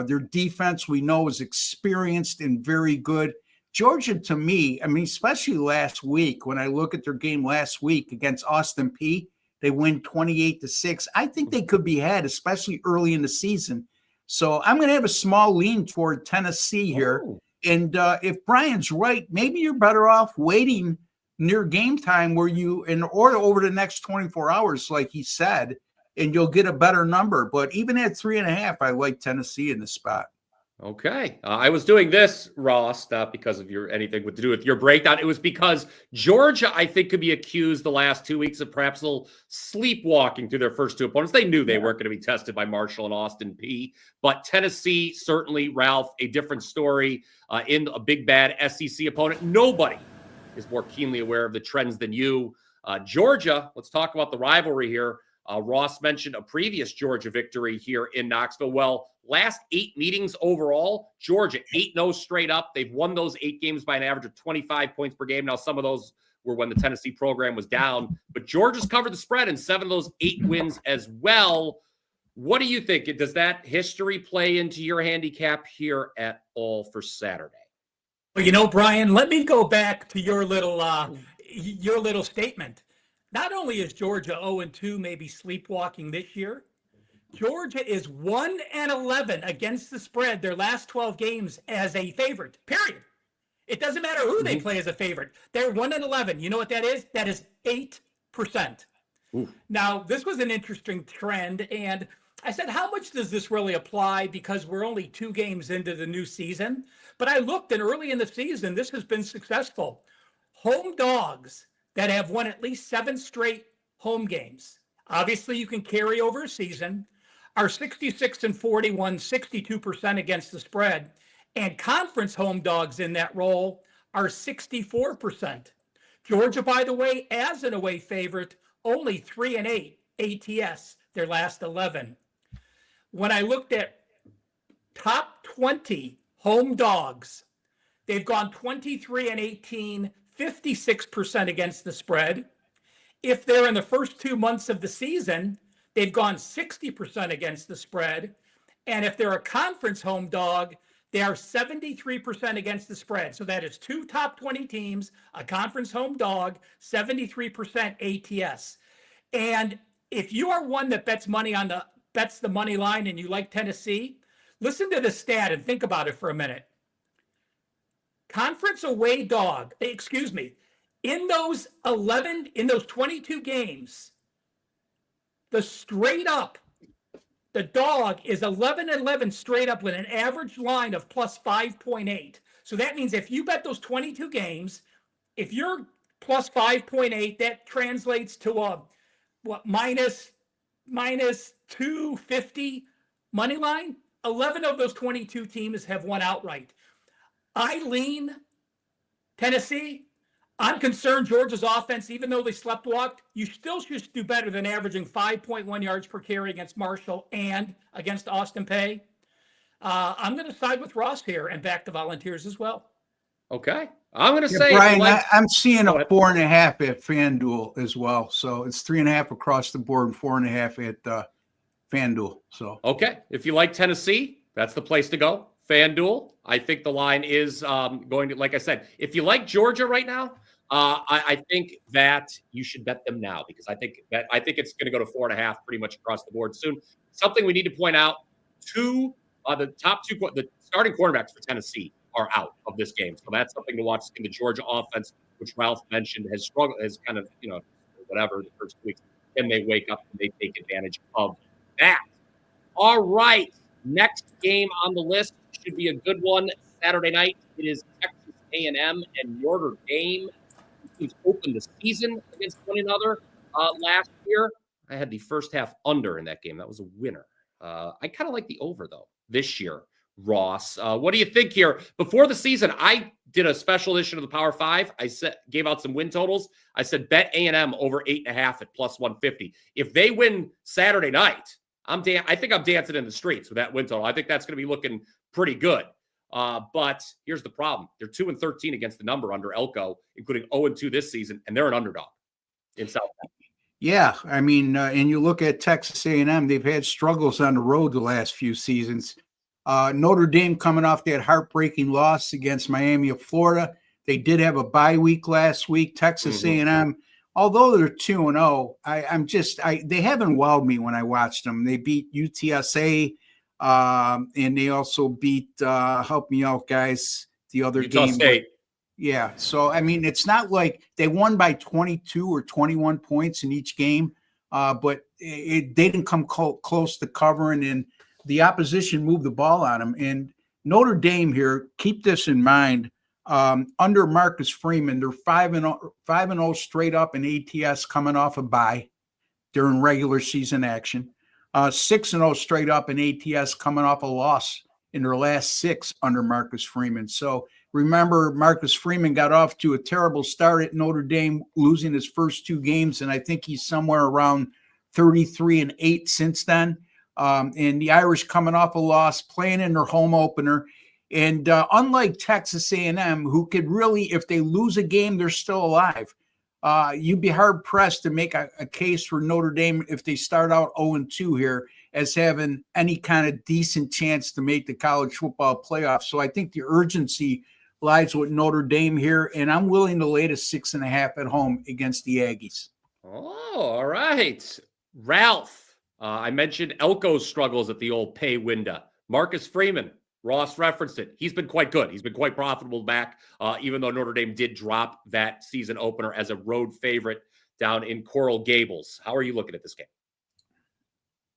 Their defense, we know, is experienced and very good. Georgia, to me, I mean, especially last week, when I look at their game last week against Austin Peay, they win 28-6. I think they could be had, especially early in the season. So I'm going to have a small lean toward Tennessee here. Oh. And if Brian's right, maybe you're better off waiting near game time where you, or over the next 24 hours, like he said, and you'll get a better number. But even at 3.5, I like Tennessee in the spot. Okay. I was doing this, Ross, not because of anything to do with your breakdown. It was because Georgia, I think, could be accused the last 2 weeks of perhaps a little sleepwalking through their first two opponents. They knew they weren't going to be tested by Marshall and Austin Peay. But Tennessee, certainly, Ralph, a different story in a big, bad SEC opponent. Nobody is more keenly aware of the trends than you. Georgia, let's talk about the rivalry here. Ross mentioned a previous Georgia victory here in Knoxville. Well, last 8 meetings overall, Georgia 8-0 straight up. They've won those 8 games by an average of 25 points per game. Now, some of those were when the Tennessee program was down, but Georgia's covered the spread in 7 of those 8 wins as well. What do you think? Does that history play into your handicap here at all for Saturday? Well, you know, Brian, let me go back to your little statement. Not only is Georgia 0-2, maybe sleepwalking this year, Georgia is 1-11 against the spread their last 12 games as a favorite, period. It doesn't matter who they play as a favorite. They're 1-11. You know what that is? That is 8%. Ooh. Now, this was an interesting trend, and I said, how much does this really apply? Because we're only 2 games into the new season. But I looked, and early in the season, this has been successful. Home dogs that have won at least 7 straight home games, obviously you can carry over a season, are 66-41, 62% against the spread. And conference home dogs in that role are 64%. Georgia, by the way, as an away favorite, only 3-8 ATS, their last 11. When I looked at top 20 home dogs, they've gone 23-18, 56% against the spread. If they're in the first 2 months of the season, they've gone 60% against the spread. And if they're a conference home dog, they are 73% against the spread. So that is 2 top 20 teams, a conference home dog, 73% ATS. And if you are one that bets the money line and you like Tennessee, listen to the stat and think about it for a minute. Conference away dog, in those 22 games, the straight up The dog is 11-11 straight up with an average line of plus 5.8. So that means if you bet those 22 games, if you're plus 5.8, that translates to a minus 250 money line. 11 of those 22 teams have won outright. I lean Tennessee. I'm concerned Georgia's offense, even though they sleptwalked, you still should do better than averaging 5.1 yards per carry against Marshall and against Austin Peay. I'm going to side with Ross here and back the Volunteers as well. Okay. I'm going to say, Brian, I'm seeing a 4.5 at FanDuel as well. So it's 3.5 across the board and 4.5 at FanDuel. So okay, if you like Tennessee, that's the place to go. FanDuel. I think the line is going to, like I said, if you like Georgia right now, I think that you should bet them now because I think it's going to go to 4.5 pretty much across the board soon. Something we need to point out: the starting quarterbacks for Tennessee are out of this game, so that's something to watch. In the Georgia offense, which Ralph mentioned, has struggled, has kind of whatever the first 2 weeks. Can they wake up and they take advantage of that? All right, next game on the list should be a good one Saturday night. It is Texas A&M and Notre Dame. Teams opened the season against one another last year. I had the first half under in that game. That was a winner. I kind of like the over, though, this year. Ross, what do you think here? Before the season, I did a special edition of the Power 5. I gave out some win totals. I said bet A&M over 8.5 at plus 150. If they win Saturday night, I think I'm dancing in the streets with that win total. I think that's going to be looking pretty good. But here's the problem. They're 2-13 against the number under Elko, including 0-2 this season, and they're an underdog in South Bend. Yeah, I mean, and you look at Texas A&M, they've had struggles on the road the last few seasons. Notre Dame coming off that heartbreaking loss against Miami of Florida. They did have a bye week last week. Texas A&M, although they're 2-0, they haven't wowed me when I watched them. They beat UTSA, and they also beat help me out, guys. The other Utah game, State. Yeah. So I mean, it's not like they won by 22 or 21 points in each game, but they didn't come close to covering, and the opposition moved the ball on them. And Notre Dame here, keep this in mind. Under Marcus Freeman, they're 5-0 straight up in ATS coming off a bye during regular season action. 6-0 straight up in ATS coming off a loss in their last 6 under Marcus Freeman. So remember, Marcus Freeman got off to a terrible start at Notre Dame, losing his first 2 games, and I think he's somewhere around 33-8 since then. And the Irish coming off a loss, playing in their home opener. And unlike Texas A&M, who could really, if they lose a game, they're still alive. You'd be hard-pressed to make a case for Notre Dame if they start out 0-2 here as having any kind of decent chance to make the college football playoffs. So I think the urgency lies with Notre Dame here, and I'm willing to lay the 6.5 at home against the Aggies. Oh, all right. Ralph, I mentioned Elko's struggles at the old pay window. Marcus Freeman, Ross referenced it. He's been quite good. He's been quite profitable back, even though Notre Dame did drop that season opener as a road favorite down in Coral Gables. How are you looking at this game?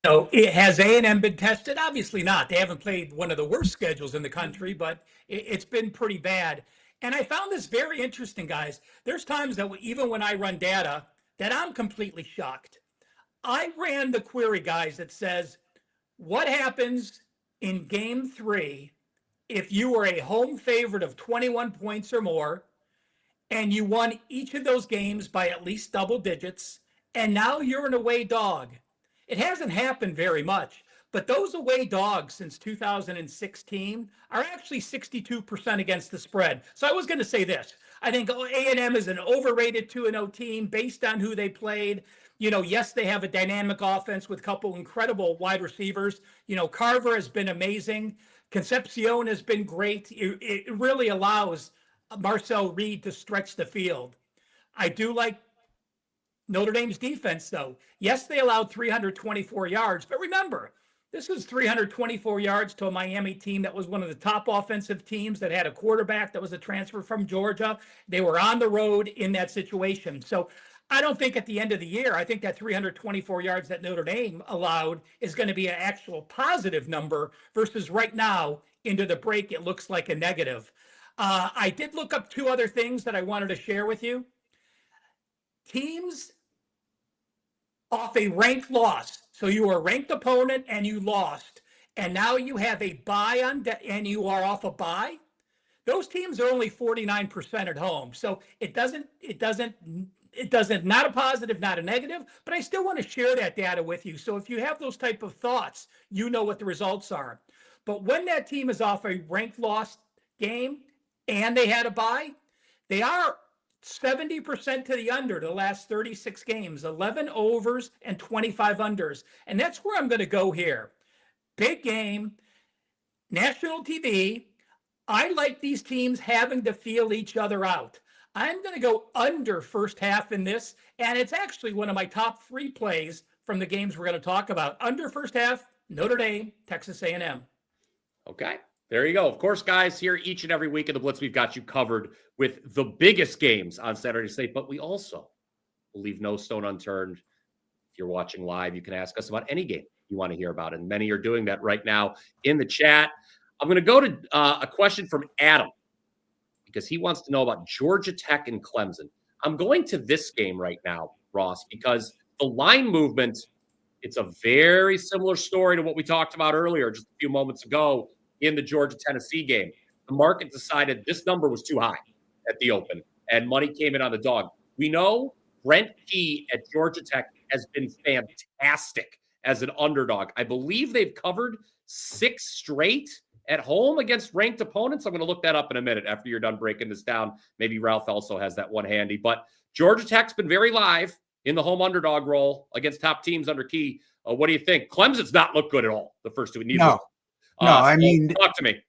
So has A&M been tested? Obviously not. They haven't played one of the worst schedules in the country, but it's been pretty bad. And I found this very interesting, guys. There's times that even when I run data that I'm completely shocked. I ran the query, guys, that says, what happens in game 3 if you were a home favorite of 21 points or more and you won each of those games by at least double digits, and now you're an away dog? It hasn't happened very much, but those away dogs since 2016 are actually 62% against the spread. So I was going to say this. I think A&M is an overrated 2-0 team based on who they played. Yes, they have a dynamic offense with a couple incredible wide receivers. Carver has been amazing. Concepcion has been great. It really allows Marcel Reed to stretch the field. I do like Notre Dame's defense, though. Yes, they allowed 324 yards, but remember, this was 324 yards to a Miami team that was one of the top offensive teams that had a quarterback that was a transfer from Georgia. They were on the road in that situation. So I don't think at the end of the year, I think that 324 yards that Notre Dame allowed is going to be an actual positive number versus right now into the break, it looks like a negative. I did look up 2 other things that I wanted to share with you. Teams off a ranked loss. So you were a ranked opponent and you lost. And now you have a bye and you are off a bye. Those teams are only 49% at home. So it doesn't, not a positive, not a negative, but I still want to share that data with you. So if you have those type of thoughts, you know what the results are. But when that team is off a ranked loss game and they had a bye, they are 70% to the under the last 36 games, 11 overs and 25 unders. And that's where I'm going to go here. Big game, national TV. I like these teams having to feel each other out. I'm going to go under first half in this, and it's actually one of my top 3 plays from the games we're going to talk about. Under first half, Notre Dame, Texas A&M. Okay, there you go. Of course, guys, here each and every week in the Blitz, we've got you covered with the biggest games on Saturday slate, but we also will leave no stone unturned. If you're watching live, you can ask us about any game you want to hear about, and many are doing that right now in the chat. I'm going to go to a question from Adam because he wants to know about Georgia Tech and Clemson. I'm going to this game right now, Ross, because the line movement, it's a very similar story to what we talked about earlier just a few moments ago in the Georgia-Tennessee game. The market decided this number was too high at the open, and money came in on the dog. We know Brent Key at Georgia Tech has been fantastic as an underdog. I believe they've covered 6 straight at home against ranked opponents. I'm going to look that up in a minute after you're done breaking this down. Maybe Ralph also has that one handy. But Georgia Tech's been very live in the home underdog role against top teams under Key. What do you think? Clemson's not looked good at all the first 2. No, I mean, talk to me.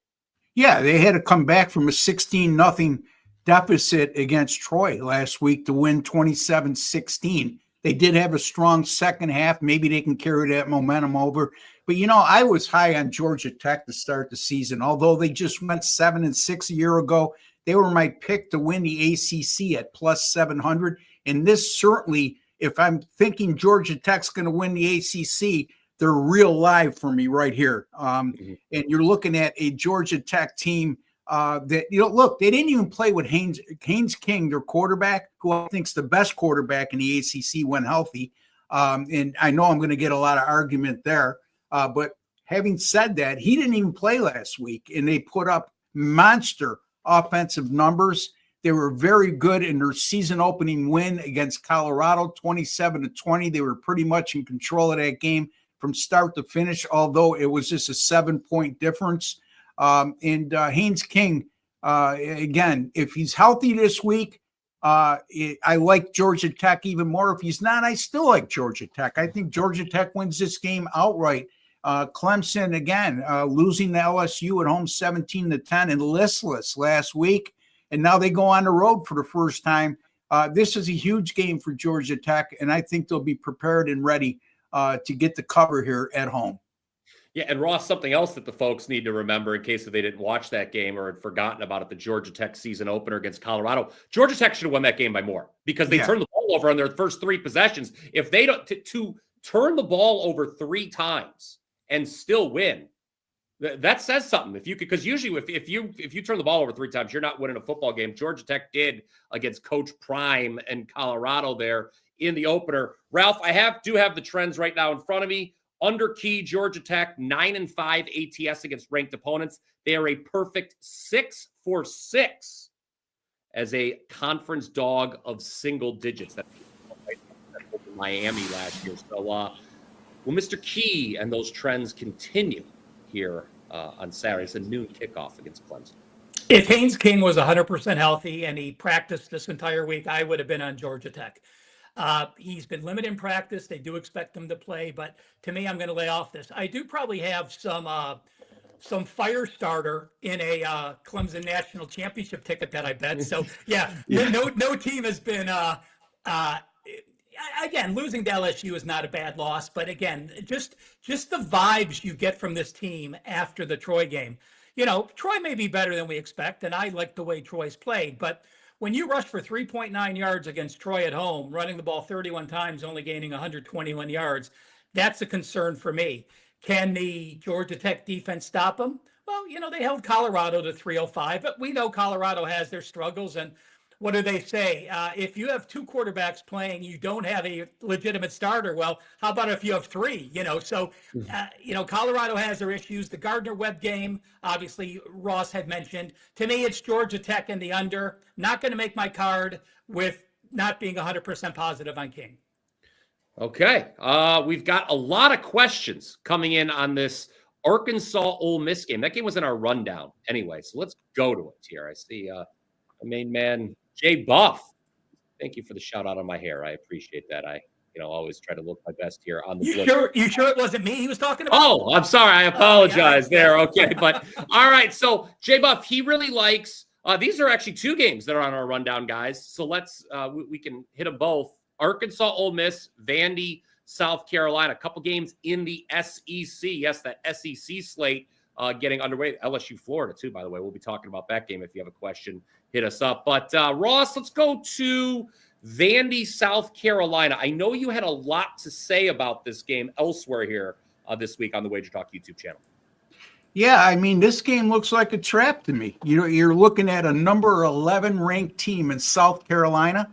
Yeah, they had to come back from a 16-0 deficit against Troy last week to win 27-16. They did have a strong second half. Maybe they can carry that momentum over. But, I was high on Georgia Tech to start the season. Although they just went 7-6 a year ago, they were my pick to win the ACC at plus 700. And this certainly, if I'm thinking Georgia Tech's going to win the ACC, they're real live for me right here. And you're looking at a Georgia Tech team that, look, they didn't even play with Haynes King, their quarterback, who I think's the best quarterback in the ACC when healthy. And I know I'm going to get a lot of argument there. But having said that, he didn't even play last week, and they put up monster offensive numbers. They were very good in their season opening win against Colorado, 27-20. They were pretty much in control of that game from start to finish, although it was just a 7-point difference. And Haynes King, again, if he's healthy this week, I like Georgia Tech even more. If he's not, I still like Georgia Tech. I think Georgia Tech wins this game outright. Clemson, again, losing to LSU at home 17-10 and listless last week. And now they go on the road for the first time. This is a huge game for Georgia Tech, and I think they'll be prepared and ready to get the cover here at home. Yeah, and Ross, something else that the folks need to remember in case they didn't watch that game or had forgotten about it, the Georgia Tech season opener against Colorado. Georgia Tech should have won that game by more because they turned the ball over on their first 3 possessions. If they don't to turn the ball over 3 times and still win, that says something. If you could, because usually if you turn the ball over 3 times, you're not winning a football game. Georgia Tech did against Coach Prime and Colorado there in the opener. Ralph, I do have the trends right now in front of me. Under Key, Georgia Tech, 9-5 ATS against ranked opponents. They are a perfect 6-for-6 as a conference dog of single digits. That's Miami last year. So, will Mr. Key and those trends continue here on Saturday? It's a noon kickoff against Clemson. If Haynes King was 100% healthy and he practiced this entire week, I would have been on Georgia Tech. He's been limited in practice. They do expect him to play, but to me, I'm going to lay off this. I do probably have some fire starter in a Clemson national championship ticket that I bet. So no team has been. Again, losing to LSU is not a bad loss, but again, just the vibes you get from this team after the Troy game. Troy may be better than we expect, and I like the way Troy's played, but when you rush for 3.9 yards against Troy at home, running the ball 31 times, only gaining 121 yards, that's a concern for me. Can the Georgia Tech defense stop them? Well, they held Colorado to 305, but we know Colorado has their struggles. And what do they say? If you have two quarterbacks playing, you don't have a legitimate starter. Well, how about if you have three? Colorado has their issues. The Gardner-Webb game, obviously, Ross had mentioned. To me, it's Georgia Tech and the under. Not going to make my card with not being 100% positive on King. Okay. We've got a lot of questions coming in on this Arkansas-Ole Miss game. That game was in our rundown anyway, so let's go to it here. I see the main man, Jay Buff. Thank you for the shout out on my hair. I appreciate that. I always try to look my best here on the You sure it wasn't me he was talking about? Oh, I'm sorry. I apologize there. Okay. But all right. So Jay Buff, he really likes, these are actually two games that are on our rundown, guys. So let's, we can hit them both. Arkansas, Ole Miss, Vandy, South Carolina, a couple games in the SEC. Yes, that SEC slate getting underway. LSU, Florida, too, by the way. We'll be talking about that game. If you have a question, hit us up. But Ross, let's go to Vandy, South Carolina. I know you had a lot to say about this game elsewhere here this week on the WagerTalk YouTube channel. Yeah, I mean, this game looks like a trap to me. You're looking at a number 11 ranked team in South Carolina,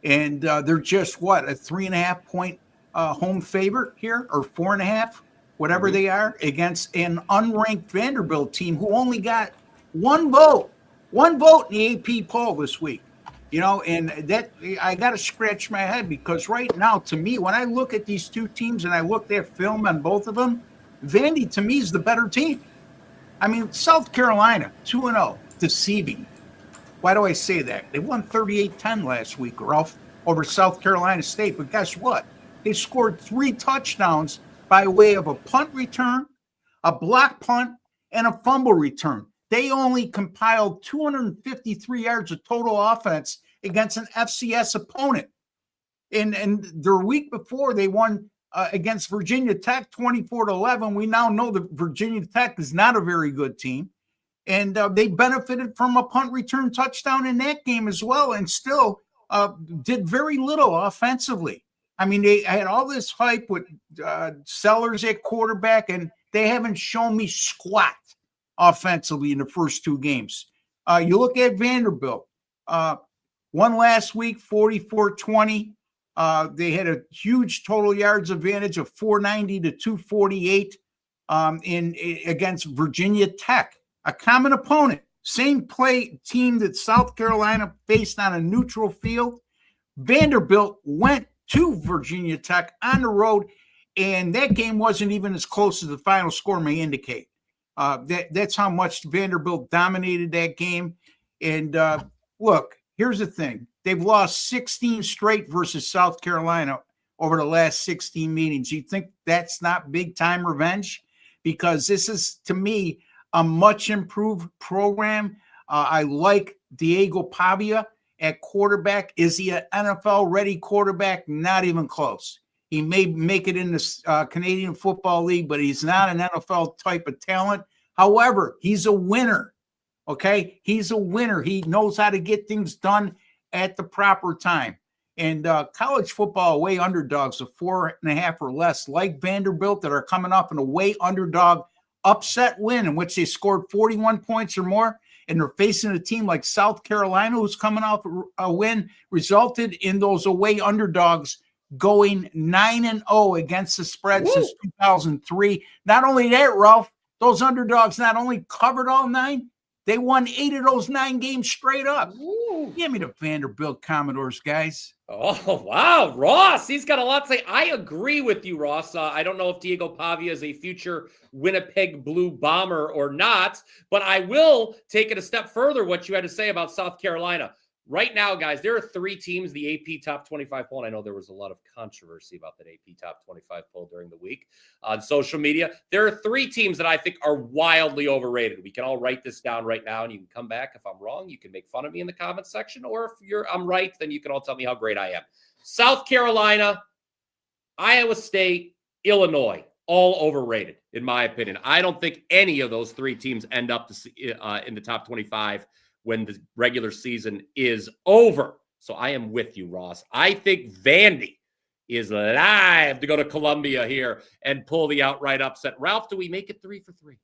and they're just, a 3.5 point home favorite here, or 4.5, whatever they are, against an unranked Vanderbilt team who only got one vote in the AP poll this week. And that I got to scratch my head, because right now, to me, when I look at these two teams and I looked at film on both of them, Vandy, to me, is the better team. I mean, South Carolina, 2-0, deceiving. Why do I say that? They won 38-10 last week, Ralph, over South Carolina State. But guess what? They scored 3 touchdowns by way of a punt return, a block punt, and a fumble return. They only compiled 253 yards of total offense against an FCS opponent. And their week before, they won against Virginia Tech 24-11. We now know that Virginia Tech is not a very good team. And they benefited from a punt return touchdown in that game as well, and still did very little offensively. I mean, they had all this hype with Sellers at quarterback, and they haven't shown me squat offensively in the first 2 games. You look at Vanderbilt, won last week 44-20. They had a huge total yards advantage of 490 to 248 against Virginia Tech, a common opponent. Same play team that South Carolina faced on a neutral field. Vanderbilt went to Virginia Tech on the road, and that game wasn't even as close as the final score may indicate. That's how much Vanderbilt dominated that game. And look, here's the thing. They've lost 16 straight versus South Carolina over the last 16 meetings. You think that's not big-time revenge? Because this is, to me, a much improved program. I like Diego Pavia at quarterback. Is he an NFL-ready quarterback? Not even close. He may make it in the Canadian Football League, but he's not an NFL type of talent. However, he's a winner, okay? He's a winner. He knows how to get things done at the proper time. And college football away underdogs of 4.5 or less, like Vanderbilt, that are coming off an away underdog upset win in which they scored 41 points or more, and they're facing a team like South Carolina who's coming off a win, resulted in those away underdogs going 9-0 against the spread since 2003. Not only that, Ralph, those underdogs not only covered all 9, they won 8 of those 9 games straight up. Ooh. Give me the Vanderbilt Commodores, guys. Oh, wow. Ross, he's got a lot to say. I agree with you, Ross. I don't know if Diego Pavia is a future Winnipeg Blue Bomber or not, but I will take it a step further, what you had to say about South Carolina. Right now, guys, there are 3 teams, the AP Top 25 poll. And I know there was a lot of controversy about that AP Top 25 poll during the week on social media. There are 3 teams that I think are wildly overrated. We can all write this down right now, and you can come back. If I'm wrong, you can make fun of me in the comments section. Or if I'm right, then you can all tell me how great I am. South Carolina, Iowa State, Illinois, all overrated, in my opinion. I don't think any of those 3 teams end up in the top 25 when the regular season is over. So I am with you, Ross. I think Vandy is live to go to Columbia here and pull the outright upset. Ralph, do we make it 3 for 3?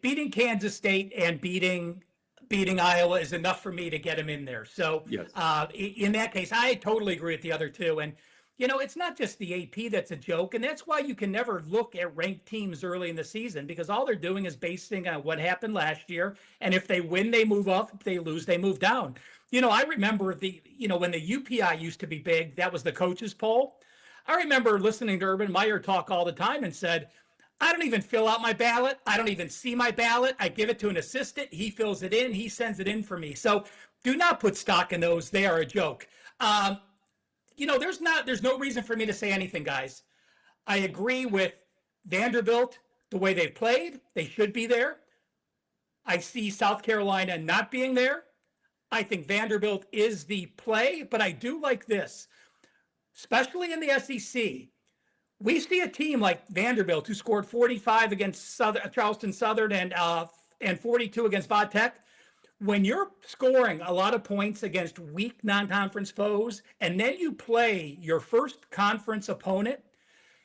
Beating Kansas State and beating Iowa is enough for me to get him in there. So yes. In that case, I totally agree with the other two. And, you know, it's not just the AP that's a joke. And that's why you can never look at ranked teams early in the season, because all they're doing is basing on what happened last year. And if they win, they move up. If they lose, they move down. You know, I remember when the UPI used to be big, that was the coaches poll. I remember listening to Urban Meyer talk all the time and said, I don't even fill out my ballot. I don't even see my ballot. I give it to an assistant. He fills it in. He sends it in for me. So do not put stock in those. They are a joke. You know, there's no reason for me to say anything, guys. I agree with Vanderbilt, the way they've played. They should be there. I see South Carolina not being there. I think Vanderbilt is the play, but I do like this, especially in the SEC. We see a team like Vanderbilt who scored 45 against Charleston Southern and 42 against Vodtech. When you're scoring a lot of points against weak non-conference foes, and then you play your first conference opponent,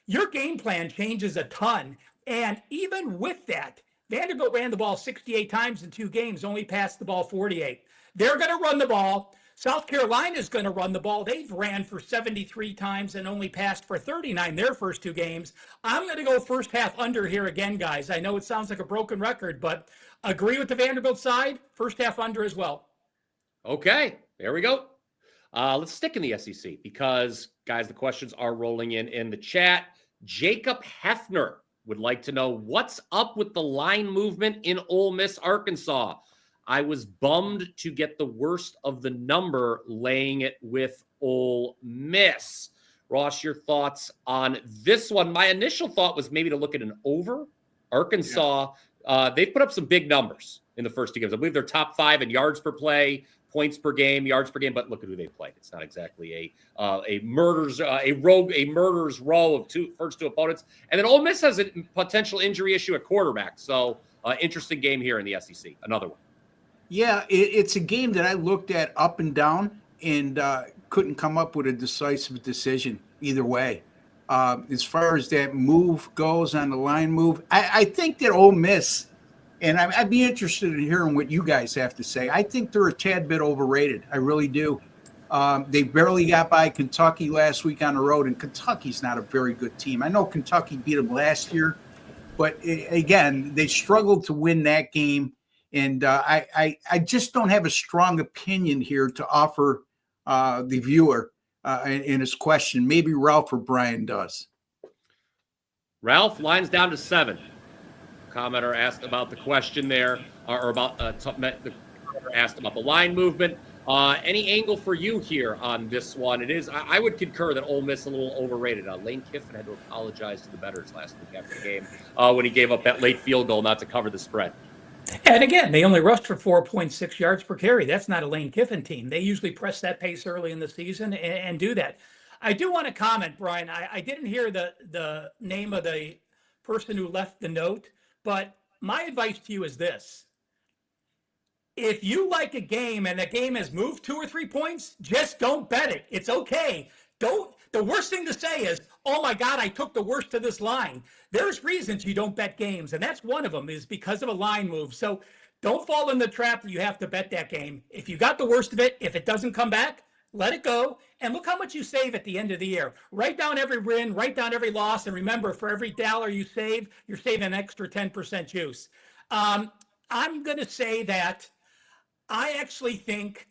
your game plan changes a ton. And even with that, Vanderbilt ran the ball 68 times in 2 games, only passed the ball 48. They're going to run the ball. South Carolina is going to run the ball. They've ran for 73 times and only passed for 39 their first 2 games. I'm going to go first half under here again, guys. I know it sounds like a broken record, but agree with the Vanderbilt side. First half under as well. Okay, there we go. Let's stick in the SEC because, guys, the questions are rolling in the chat. Jacob Hefner would like to know what's up with the line movement in Ole Miss, Arkansas. I was bummed to get the worst of the number laying it with Ole Miss. Ross, your thoughts on this one? My initial thought was maybe to look at an over. Arkansas, they put up some big numbers in the first 2 games. I believe they're top 5 in yards per play, points per game, yards per game. But look at who they played. It's not exactly a murderer's row of first 2 opponents. And then Ole Miss has a potential injury issue at quarterback. So interesting game here in the SEC. Another one. Yeah, it's a game that I looked at up and down and couldn't come up with a decisive decision either way. As far as that move goes on the line move, I think that Ole Miss, and I'd be interested in hearing what you guys have to say. I think they're a tad bit overrated. I really do. They barely got by Kentucky last week on the road, and Kentucky's not a very good team. I know Kentucky beat them last year, but again, they struggled to win that game. And I just don't have a strong opinion here to offer the viewer in his question. Maybe Ralph or Brian does. Ralph, line's down to 7. Commenter asked about the question there, or about asked about the line movement. Any angle for you here on this one? It is. I would concur that Ole Miss a little overrated. Lane Kiffin had to apologize to the bettors last week after the game when he gave up that late field goal not to cover the spread. And again, they only rushed for 4.6 yards per carry. That's not a Lane Kiffin team. They usually press that pace early in the season and do that. I do want to comment, Brian. I didn't hear the name of the person who left the note, but my advice to you is this. If you like a game and the game has moved 2 or 3 points, just don't bet it. It's okay. The worst thing to say is, oh my God, I took the worst of this line. There's reasons you don't bet games, and that's one of them is because of a line move. So don't fall in the trap that you have to bet that game. If you got the worst of it, if it doesn't come back, let it go, and look how much you save at the end of the year. Write down every win, write down every loss, and remember, for every $1 you save, you're saving an extra 10% juice. I'm going to say that I actually think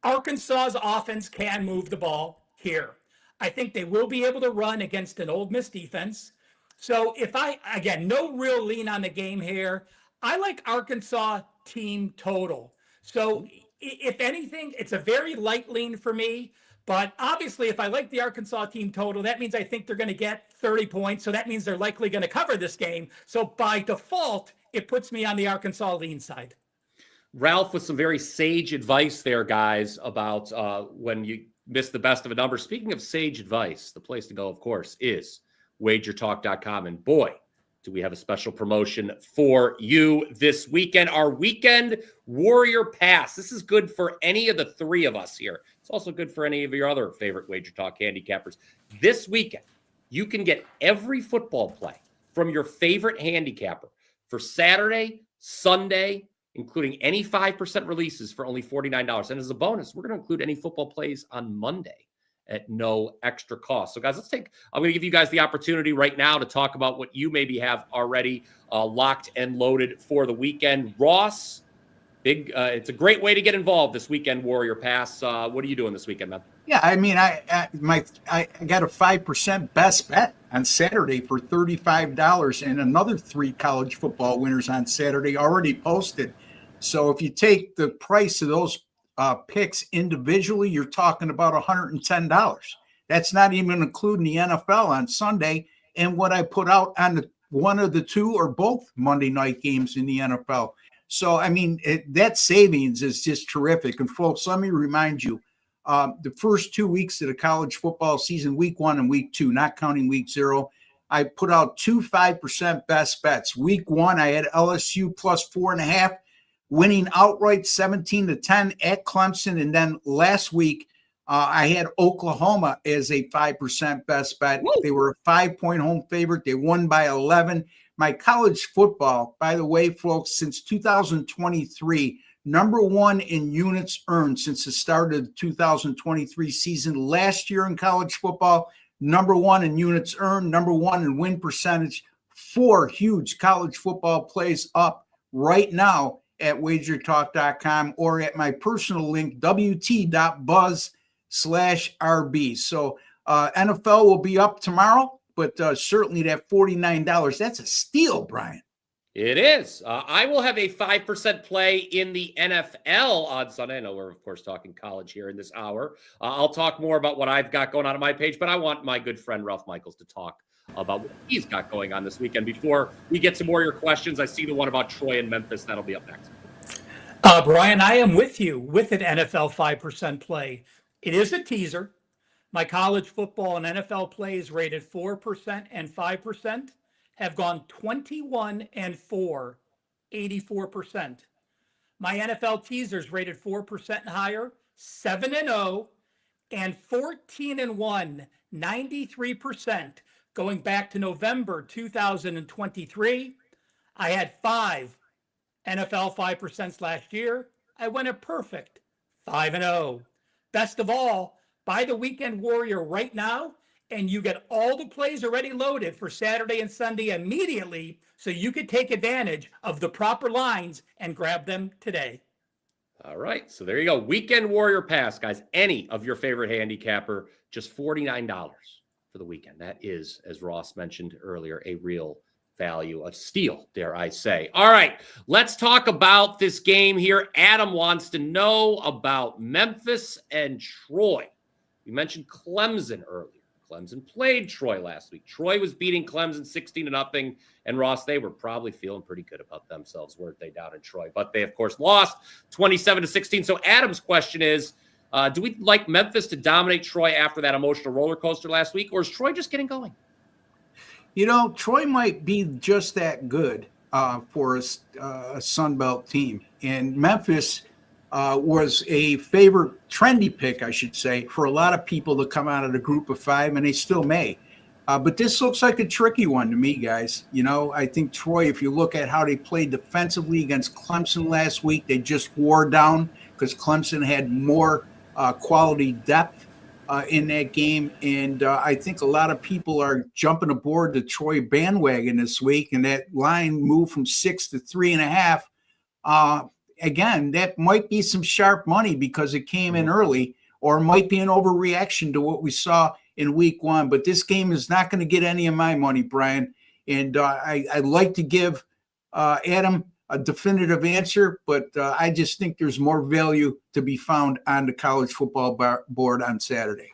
Arkansas's offense can move the ball here. I think they will be able to run against an Ole Miss defense. So again, no real lean on the game here. I like Arkansas team total. So if anything, it's a very light lean for me. But obviously, if I like the Arkansas team total, that means I think they're going to get 30 points. So that means they're likely going to cover this game. So by default, it puts me on the Arkansas lean side. Ralph, with some very sage advice there, guys, about when you miss the best of a number. Speaking of sage advice, the place to go, of course, is WagerTalk.com. And boy, do we have a special promotion for you this weekend? Our Weekend Warrior Pass. This is good for any of the three of us here. It's also good for any of your other favorite WagerTalk handicappers. This weekend, you can get every football play from your favorite handicapper for Saturday, Sunday, including any 5% releases for only $49. And as a bonus, we're going to include any football plays on Monday at no extra cost. So guys, I'm going to give you guys the opportunity right now to talk about what you maybe have already locked and loaded for the weekend. Ross, it's a great way to get involved this Weekend Warrior Pass. What are you doing this weekend, man? Yeah, I mean, I got a 5% best bet on Saturday for $35, and another 3 college football winners on Saturday already posted. So if you take the price of those picks individually, you're talking about $110. That's not even including the NFL on Sunday and what I put out on one of the 2 or both Monday night games in the NFL. So, I mean, that savings is just terrific. And folks, let me remind you, the first 2 weeks of the college football season, week 1 and week 2, not counting week 0, I put out 2 5% best bets. Week 1, I had LSU plus 4.5, winning outright 17-10 at Clemson. And then last week, I had Oklahoma as a 5% best bet. Woo! They were a 5-point home favorite. They won by 11. My college football, by the way, folks, since 2023, number 1 in units earned since the start of the 2023 season. Last year in college football, number 1 in units earned, number 1 in win percentage. 4 huge college football plays up right now at WagerTalk.com or at my personal link, wt.buzz/RB. So NFL will be up tomorrow, but certainly that $49, that's a steal, Brian. It is. I will have a 5% play in the NFL on Sunday. I know we're, of course, talking college here in this hour. I'll talk more about what I've got going on my page, but I want my good friend Ralph Michaels to talk about what he's got going on this weekend. Before we get to more of your questions, I see the one about Troy and Memphis. That'll be up next. Brian, I am with you with an NFL 5% play. It is a teaser. My college football and NFL plays rated 4% and 5% have gone 21 and 4, 84%. My NFL teasers rated 4% and higher, 7 and 0, and 14 and 1, 93%. Going back to November 2023, I had 5 NFL 5% last year. I went a perfect 5 and 0. Best of all, buy the Weekend Warrior right now, and you get all the plays already loaded for Saturday and Sunday immediately, so you could take advantage of the proper lines and grab them today. All right, so there you go. Weekend Warrior Pass, guys. Any of your favorite handicapper, just $49 for the weekend. That is, as Ross mentioned earlier, a real value, a steal, dare I say. All right, let's talk about this game here. Adam wants to know about Memphis and Troy. You mentioned Clemson earlier. Clemson played Troy last week. Troy was beating Clemson 16-0, and Ross, they were probably feeling pretty good about themselves, weren't they, down in Troy? But they, of course, lost 27-16. So Adam's question is, do we like Memphis to dominate Troy after that emotional roller coaster last week, or is Troy just getting going? You know, Troy might be just that good for a Sun Belt team. And Memphis was a favorite trendy pick, I should say, for a lot of people to come out of the group of 5, and they still may. But this looks like a tricky one to me, guys. You know, I think Troy, if you look at how they played defensively against Clemson last week, they just wore down because Clemson had more quality depth in that game. And I think a lot of people are jumping aboard the Troy bandwagon this week, and that line moved from 6 to 3.5. Again, that might be some sharp money because it came in early, or it might be an overreaction to what we saw in week 1. But this game is not going to get any of my money, Brian. And I'd like to give Adam a definitive answer, but I just think there's more value to be found on the college football board on Saturday.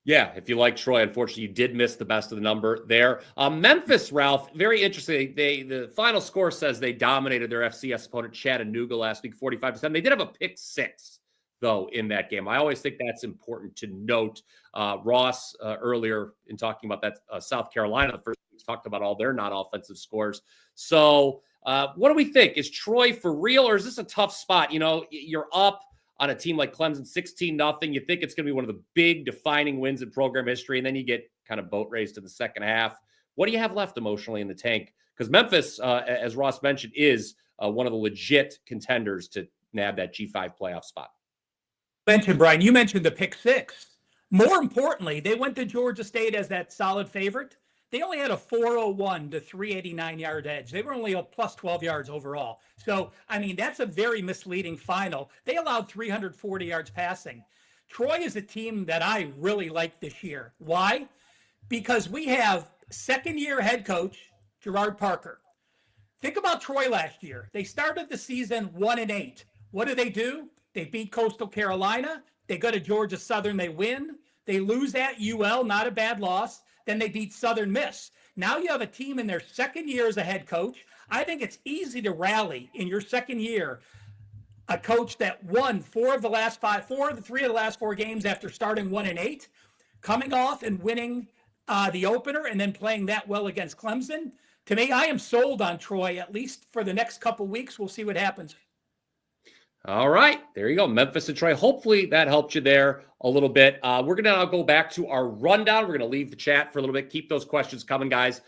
Yeah, if you like Troy, unfortunately, you did miss the best of the number there. Memphis, Ralph, very interesting. The final score says they dominated their FCS opponent Chattanooga last week, 45-7. They did have a pick 6, though, in that game. I always think that's important to note. Ross, earlier in talking about that South Carolina, the first talked about all their non-offensive scores. So what do we think? Is Troy for real, or is this a tough spot? You know, you're up on a team like Clemson 16-0. You think it's going to be one of the big defining wins in program history, and then you get kind of boat raced in the second half. What do you have left emotionally in the tank? Because Memphis, as Ross mentioned, is one of the legit contenders to nab that G5 playoff spot. Brian, you mentioned the pick six. More importantly, they went to Georgia State as that solid favorite. They only had a 401 to 389 yard edge. They were only a plus 12 yards overall. So, I mean, that's a very misleading final. They allowed 340 yards passing. Troy is a team that I really like this year. Why? Because we have second-year head coach Gerard Parker. Think about Troy last year. They started the season 1-8. What do? They beat Coastal Carolina. They go to Georgia Southern. They win. They lose at UL, not a bad loss. Then they beat Southern Miss. Now you have a team in their second year as a head coach. I think it's easy to rally in your second year a coach that won three of the last 4 games after starting 1-8, coming off and winning the opener and then playing that well against Clemson. To me, I am sold on Troy, at least for the next couple weeks. We'll see what happens. All right, there you go. Memphis and Troy. Hopefully that helped you there a little bit. We're going to now go back to our rundown. We're going to leave the chat for a little bit. Keep those questions coming, guys.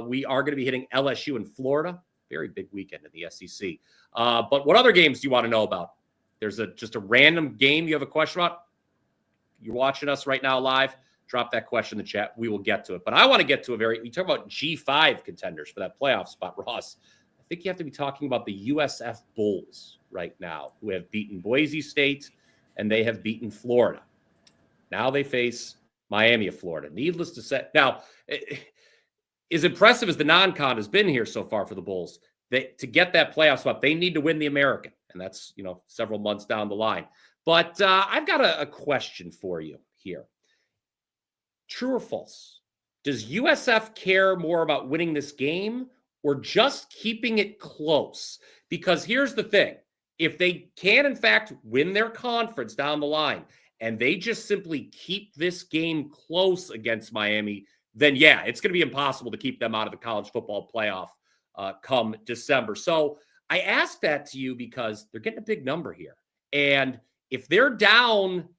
We are going to be hitting LSU in Florida. Very big weekend in the SEC. But what other games do you want to know about? There's just a random game you have a question about? You're watching us right now live. Drop that question in the chat. We will get to it. But I want to get to we talk about G5 contenders for that playoff spot, Ross. I think you have to be talking about the USF Bulls right now, who have beaten Boise State and they have beaten Florida. Now they face Miami of Florida. Needless to say, now, as impressive as the non-con has been here so far for the Bulls, to get that playoff spot, they need to win the American, and that's several months down the line. But I've got a question for you here. True or false? Does USF care more about winning this game or just keeping it close? Because here's the thing. If they can, in fact, win their conference down the line and they just simply keep this game close against Miami, then, yeah, it's going to be impossible to keep them out of the college football playoff come December. So I ask that to you because they're getting a big number here. And if they're down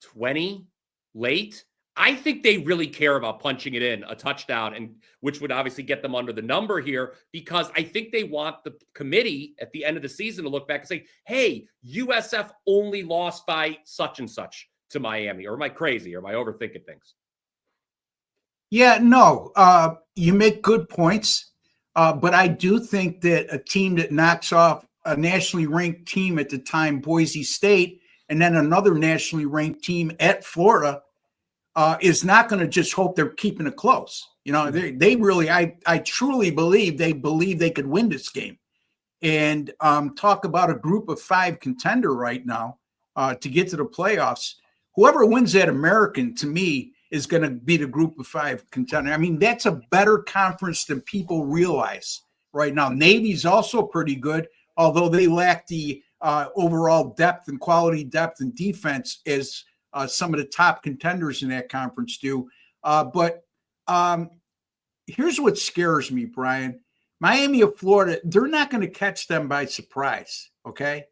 20 late, I think they really care about punching it in a touchdown, and which would obviously get them under the number here, because I think they want the committee at the end of the season to look back and say, hey, USF only lost by such and such to Miami. Or am I crazy? Or am I overthinking things? Yeah, no, you make good points. But I do think that a team that knocks off a nationally ranked team at the time, Boise State, and then another nationally ranked team at Florida, is not going to just hope they're keeping it close. They really, I truly believe they could win this game. And talk about a group of 5 contender right now to get to the playoffs. Whoever wins that American, to me, is going to be the group of 5 contender. I mean, that's a better conference than people realize right now. Navy's also pretty good, although they lack the overall depth and quality depth and defense as some of the top contenders in that conference do. But here's what scares me, Brian. Miami of Florida, they're not going to catch them by surprise, okay?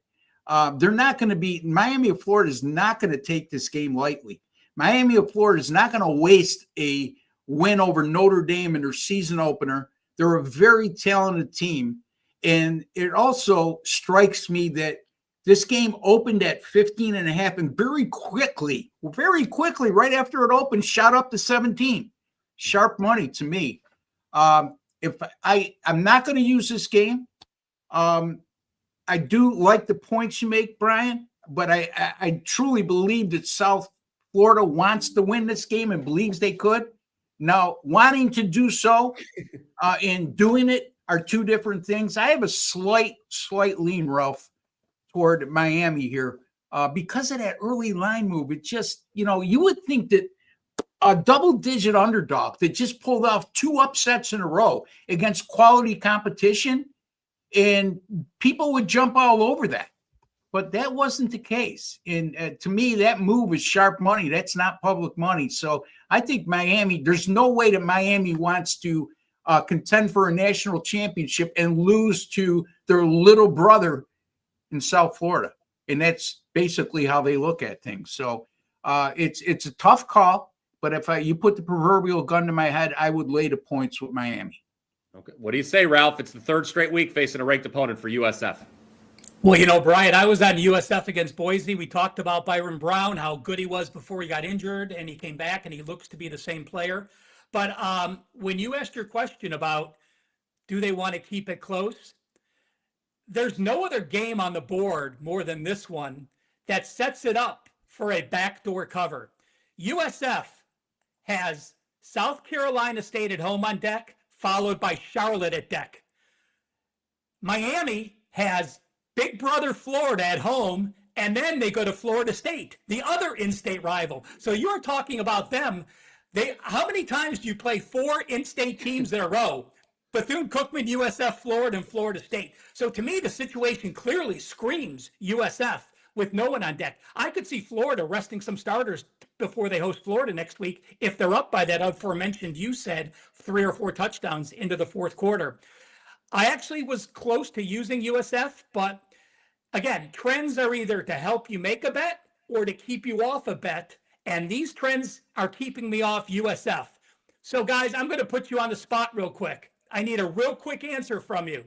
Miami of Florida is not going to take this game lightly. Miami of Florida is not going to waste a win over Notre Dame in their season opener. They're a very talented team. And it also strikes me that this game opened at 15.5 and very quickly, right after it opened, shot up to 17. Sharp money to me. I'm not going to use this game. I do like the points you make, Brian, but I truly believe that South Florida wants to win this game and believes they could. Now, wanting to do so and doing it are two different things. I have a slight lean, Ralph, toward Miami here because of that early line move. It just, you would think that a double-digit underdog that just pulled off 2 upsets in a row against quality competition, and people would jump all over that. but that wasn't the case. And to me, that move is sharp money. That's not public money. So I think Miami, there's no way that Miami wants to contend for a national championship and lose to their little brother in South Florida. And that's basically how they look at things. So it's a tough call, but if you put the proverbial gun to my head, I would lay the points with Miami. Okay. What do you say, Ralph? It's the third straight week facing a ranked opponent for USF. Well, Brian, I was on USF against Boise. We talked about Byron Brown, how good he was before he got injured, and he came back, and he looks to be the same player. But when you asked your question about do they want to keep it close, there's no other game on the board more than this one that sets it up for a backdoor cover. USF has South Carolina State at home on deck, followed by Charlotte at deck. Miami has Big Brother Florida at home, and then they go to Florida State, the other in-state rival. So you're talking about them. How many times do you play 4 in-state teams in a row? Bethune-Cookman, USF, Florida, and Florida State. So to me, the situation clearly screams USF with no one on deck. I could see Florida resting some starters before they host Florida next week if they're up by that aforementioned, you said, 3 or 4 touchdowns into the fourth quarter. I actually was close to using USF, but again, trends are either to help you make a bet or to keep you off a bet, and these trends are keeping me off USF. So guys, I'm going to put you on the spot real quick. I need a real quick answer from you.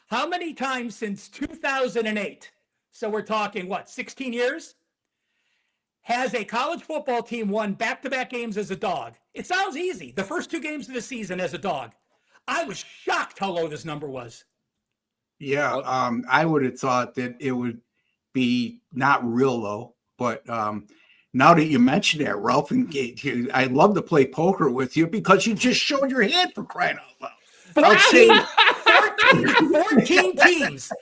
How many times since 2008, so we're talking, 16 years, has a college football team won back-to-back games as a dog? It sounds easy. The first 2 games of the season as a dog. I was shocked how low this number was. Yeah, I would have thought that it would be not real low, but now that you mention that, Ralph, and I'd love to play poker with you because you just showed your hand, for crying out loud. I'll say 14 teams.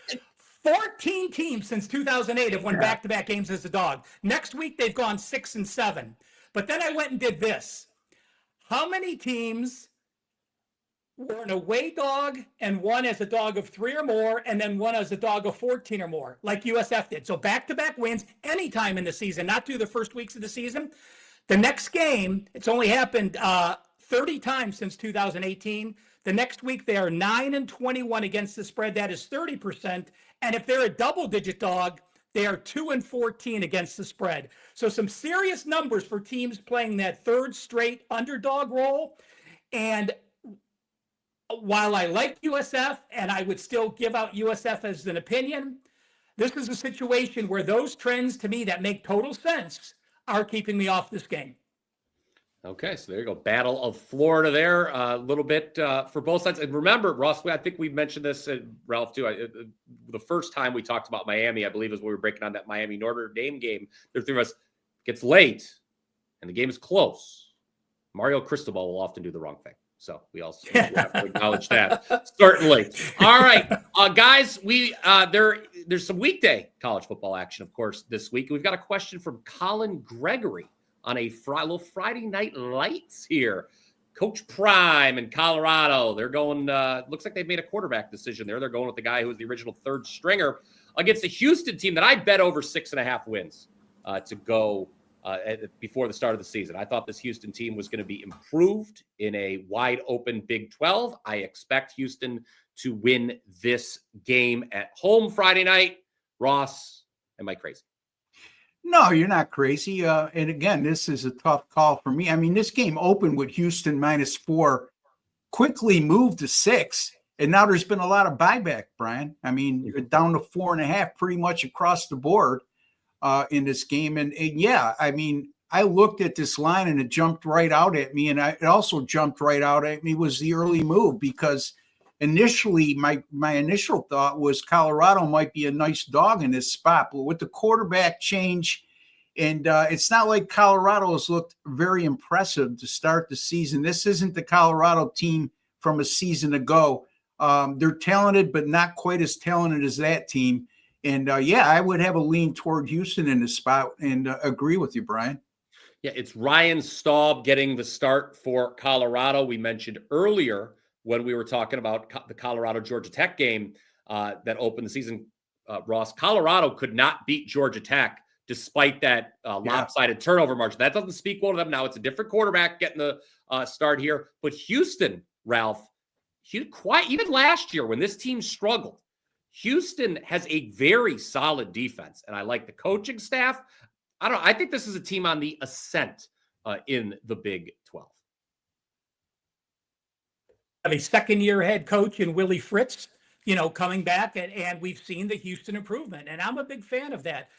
14 teams since 2008 have won back-to-back games as a dog. Next week, they've gone 6-7. But then I went and did this. How many teams were an away dog and won as a dog of 3 or more, and then won as a dog of 14 or more, like USF did? So back-to-back wins anytime in the season, not through the first weeks of the season. The next game, it's only happened 30 times since 2018. The next week, they are 9-21 against the spread. That is 30%. And if they're a double-digit dog, they are 2-14 against the spread. So some serious numbers for teams playing that third straight underdog role. And while I like USF, and I would still give out USF as an opinion, this is a situation where those trends, to me, that make total sense, are keeping me off this game. Okay, so there you go. Battle of Florida there, a little bit for both sides. And remember, Ross, I think we mentioned this, Ralph, too. The first time we talked about Miami, I believe, is when we were breaking on that Miami Notre Dame game. The three of us gets late, and the game is close. Mario Cristobal will often do the wrong thing. So we also have to acknowledge that, certainly. All right, guys, there's some weekday college football action, of course, this week. We've got a question from Colin Gregory on a little Friday night lights here. Coach Prime in Colorado. They're going, looks like they've made a quarterback decision there. They're going with the guy who was the original third stringer against a Houston team that I bet over 6.5 wins to go before the start of the season. I thought this Houston team was going to be improved in a wide open Big 12. I expect Houston to win this game at home Friday night. Ross, am I crazy? No, you're not crazy. And again, this is a tough call for me. I mean, this game opened with Houston -4, quickly moved to 6, and now there's been a lot of buyback, Brian. I mean, you're down to 4.5 pretty much across the board in this game. And yeah, I mean, I looked at this line and it jumped right out at me. And it also jumped right out at me was the early move, because initially my initial thought was Colorado might be a nice dog in this spot, but with the quarterback change, and it's not like Colorado has looked very impressive to start the season. This isn't the Colorado team from a season ago. They're talented, but not quite as talented as that team. And yeah, I would have a lean toward Houston in this spot, and agree with you, Brian. Yeah, it's Ryan Staub getting the start for Colorado. We mentioned earlier when we were talking about the Colorado-Georgia Tech game that opened the season Ross, Colorado could not beat Georgia Tech despite that lopsided turnover margin. That doesn't speak well to them. Now it's a different quarterback getting the start here. But Houston, Ralph, even last year when this team struggled, Houston has a very solid defense. And I like the coaching staff. I think this is a team on the ascent in the Big 12. Have a second-year head coach in Willie Fritz, coming back, and we've seen the Houston improvement. And I'm a big fan of that.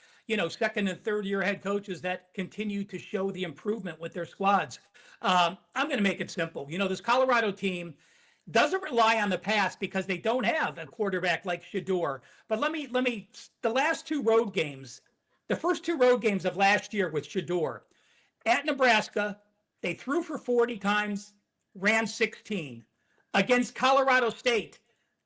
Second and third-year head coaches that continue to show the improvement with their squads. I'm going to make it simple. This Colorado team doesn't rely on the pass because they don't have a quarterback like Shedeur. But the last two road games, the first two road games of last year with Shedeur, at Nebraska, they threw for 40 times, ran 16. Against Colorado State,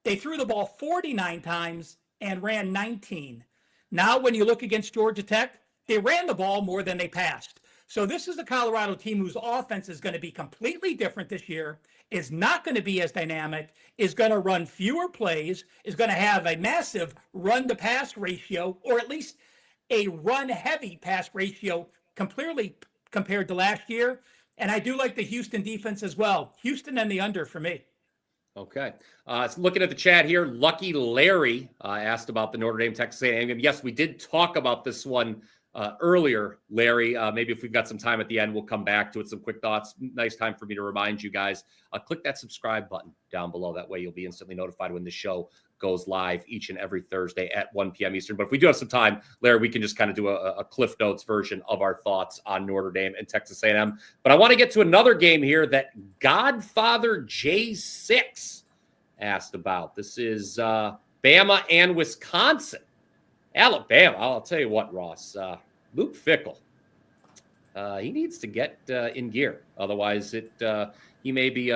they threw the ball 49 times and ran 19. Now, when you look against Georgia Tech, they ran the ball more than they passed. So this is a Colorado team whose offense is going to be completely different this year, is not going to be as dynamic, is going to run fewer plays, is going to have a massive run-to-pass ratio, or at least a run-heavy pass ratio completely compared to last year. And I do like the Houston defense as well. Houston and the under for me. Okay. So looking at the chat here, Lucky Larry asked about the Notre Dame Texas A&M. Yes, we did talk about this one earlier, Larry. Maybe if we've got some time at the end, we'll come back to it. Some quick thoughts. Nice time for me to remind you guys. Click that subscribe button down below. That way you'll be instantly notified when the show goes live each and every Thursday at 1 p.m. Eastern. But if we do have some time, Larry, we can just kind of do a Cliff Notes version of our thoughts on Notre Dame and Texas A&M. But I want to get to another game here that Godfather J6 asked about. This is Bama and Wisconsin. Alabama, I'll tell you what, Ross. Luke Fickell, he needs to get in gear. Otherwise, he may be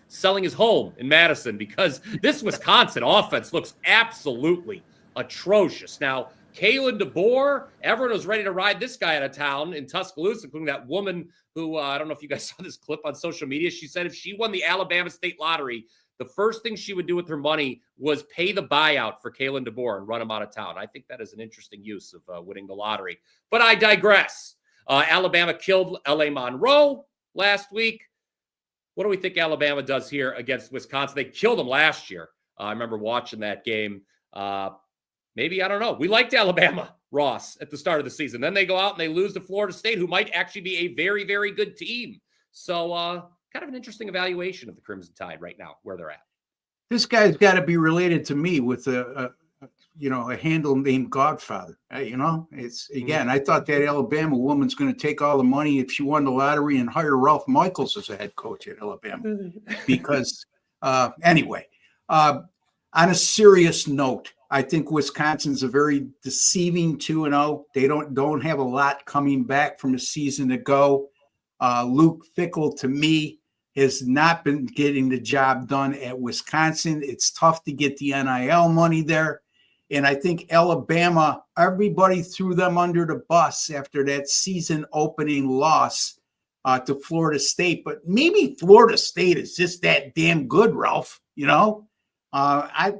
selling his home in Madison, because this Wisconsin offense looks absolutely atrocious. Now, Kalen DeBoer, everyone was ready to ride this guy out of town in Tuscaloosa, including that woman who, I don't know if you guys saw this clip on social media. She said if she won the Alabama State Lottery, the first thing she would do with her money was pay the buyout for Kalen DeBoer and run him out of town. I think that is an interesting use of winning the lottery. But I digress. Alabama killed L.A. Monroe last week. What do we think Alabama does here against Wisconsin? They killed them last year. I remember watching that game. Maybe, I don't know. We liked Alabama, Ross, at the start of the season. Then they go out and they lose to Florida State, who might actually be a very, very good team. So kind of an interesting evaluation of the Crimson Tide right now, where they're at. This guy's got to be related to me with a handle named Godfather. It's again, I thought that Alabama woman's going to take all the money if she won the lottery and hire Ralph Michaels as a head coach at Alabama. Because anyway, on a serious note, I think Wisconsin's a very deceiving 2-0. They don't have a lot coming back from a season ago. Luke Fickell, to me, has not been getting the job done at Wisconsin. It's tough to get the NIL money there. And I think Alabama, everybody threw them under the bus after that season opening loss to Florida State. But maybe Florida State is just that damn good, Ralph. My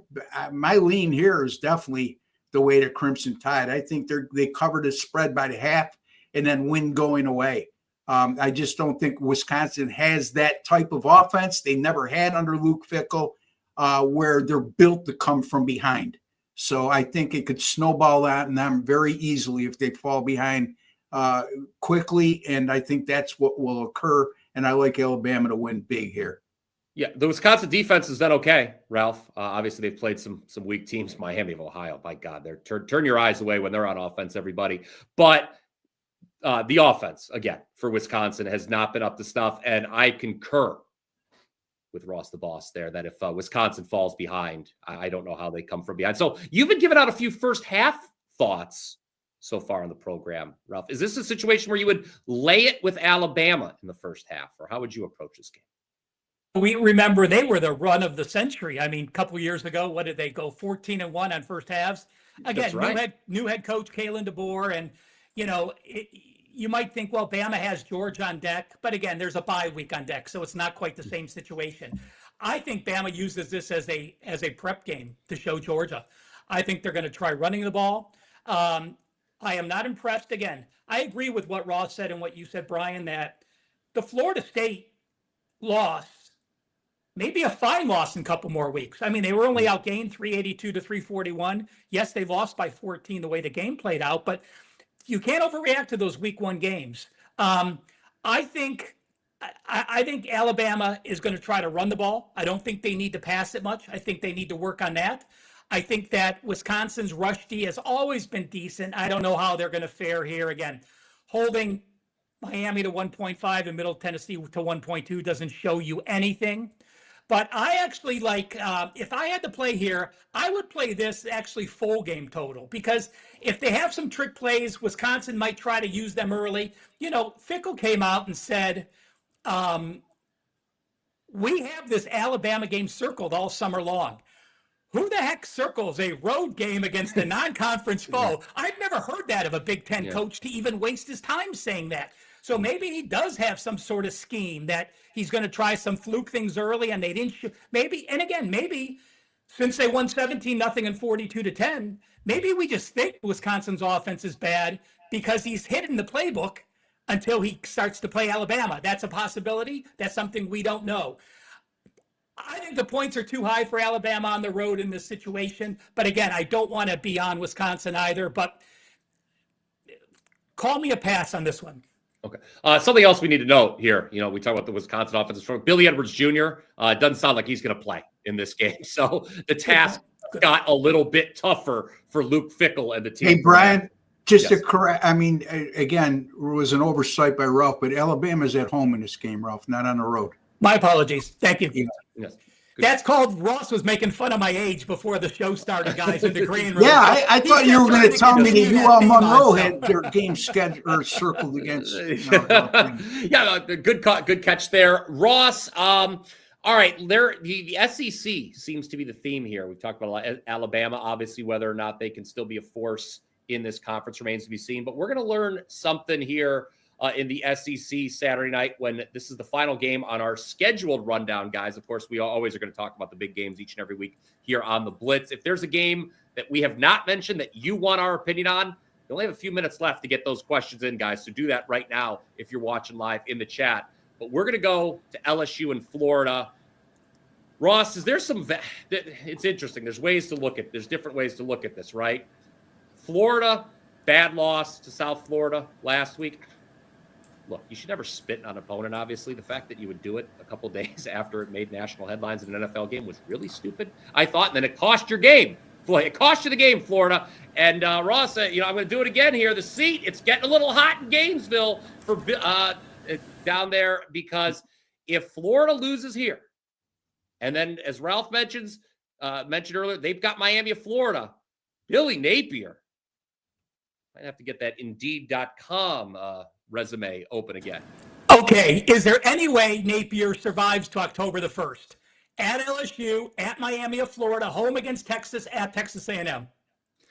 lean here is definitely the way to Crimson Tide. I think they cover the spread by the half and then win going away. I just don't think Wisconsin has that type of offense. They never had under Luke Fickell, where they're built to come from behind. So I think it could snowball out on them very easily if they fall behind quickly. And I think that's what will occur. And I like Alabama to win big here. Yeah, the Wisconsin defense has done okay, Ralph. Obviously, they've played some weak teams. Miami of Ohio, by God, they're turn your eyes away when they're on offense, everybody. But the offense, again, for Wisconsin has not been up to snuff. And I concur with Ross, the boss there, that if Wisconsin falls behind, I don't know how they come from behind. So you've been giving out a few first half thoughts so far in the program, Ralph. Is this a situation where you would lay it with Alabama in the first half, or how would you approach this game? We remember they were the run of the century. I mean, a couple of years ago, what did they go 14-1 on first halves? Again, right. new head coach Kalen DeBoer, and you might think, well, Bama has George on deck, but again, there's a bye week on deck, so it's not quite the same situation. I think Bama uses this as a prep game to show Georgia. I think they're going to try running the ball. I am not impressed. Again, I agree with what Ross said and what you said, Brian, that the Florida State loss may be a fine loss in a couple more weeks. I mean, they were only outgained 382 to 341. Yes, they lost by 14 the way the game played out, but you can't overreact to those week 1 games. I think Alabama is going to try to run the ball. I don't think they need to pass it much. I think they need to work on that. I think that Wisconsin's rush D has always been decent. I don't know how they're going to fare here. Again, holding Miami to 1.5 and Middle Tennessee to 1.2 doesn't show you anything. But I actually like, if I had to play here, I would play this actually full game total, because if they have some trick plays, Wisconsin might try to use them early. You know, Fickle came out and said, we have this Alabama game circled all summer long. Who the heck circles a road game against a non-conference foe? I've never heard that of a Big Ten coach to even waste his time saying that. So maybe he does have some sort of scheme that he's going to try some fluke things early, and they didn't. Maybe, and again, maybe since they won 17-0 and 42-10, maybe we just think Wisconsin's offense is bad because he's hidden the playbook until he starts to play Alabama. That's a possibility. That's something we don't know. I think the points are too high for Alabama on the road in this situation. But again, I don't want to be on Wisconsin either. But call me a pass on this one. Okay. Something else we need to know here. You know, we talk about the Wisconsin offensive front. Billy Edwards Jr. Doesn't sound like he's going to play in this game. So the task got a little bit tougher for Luke Fickell and the team. Hey, Brian, just to correct, I mean, again, it was an oversight by Ralph, but Alabama's at home in this game, Ralph, not on the road. My apologies. Thank you. Yes. That's called Ross was making fun of my age before the show started, guys, in the green room. Yeah, I thought you were going to tell me that UL Monroe had their game scheduled or circled against. Yeah, good catch there, Ross. All right, the SEC seems to be the theme here. We've talked about a lot. Alabama, obviously, whether or not they can still be a force in this conference remains to be seen. But we're going to learn something here in the SEC Saturday night when this is the final game on our scheduled rundown, guys. Of course, we always are going to talk about the big games each and every week here on the Blitz. If there's a game that we have not mentioned that you want our opinion on, you only have a few minutes left to get those questions in, guys. So do that right now if you're watching live in the chat. But we're going to go to LSU in Florida. Ross, is there some – it's interesting. There's different ways to look at this, right? Florida, bad loss to South Florida last week. Look, you should never spit on an opponent, obviously. The fact that you would do it a couple days after it made national headlines in an NFL game was really stupid, I thought, and then it cost your game. It cost you the game, Florida. And Ross, I'm going to do it again here. The seat, it's getting a little hot in Gainesville for down there, because if Florida loses here, and then as Ralph mentioned earlier, they've got Miami of Florida. Billy Napier might have to get that Indeed.com resume open again. Okay, is there any way Napier survives to October the 1st? At LSU, at Miami of Florida, home against Texas, at Texas A&M.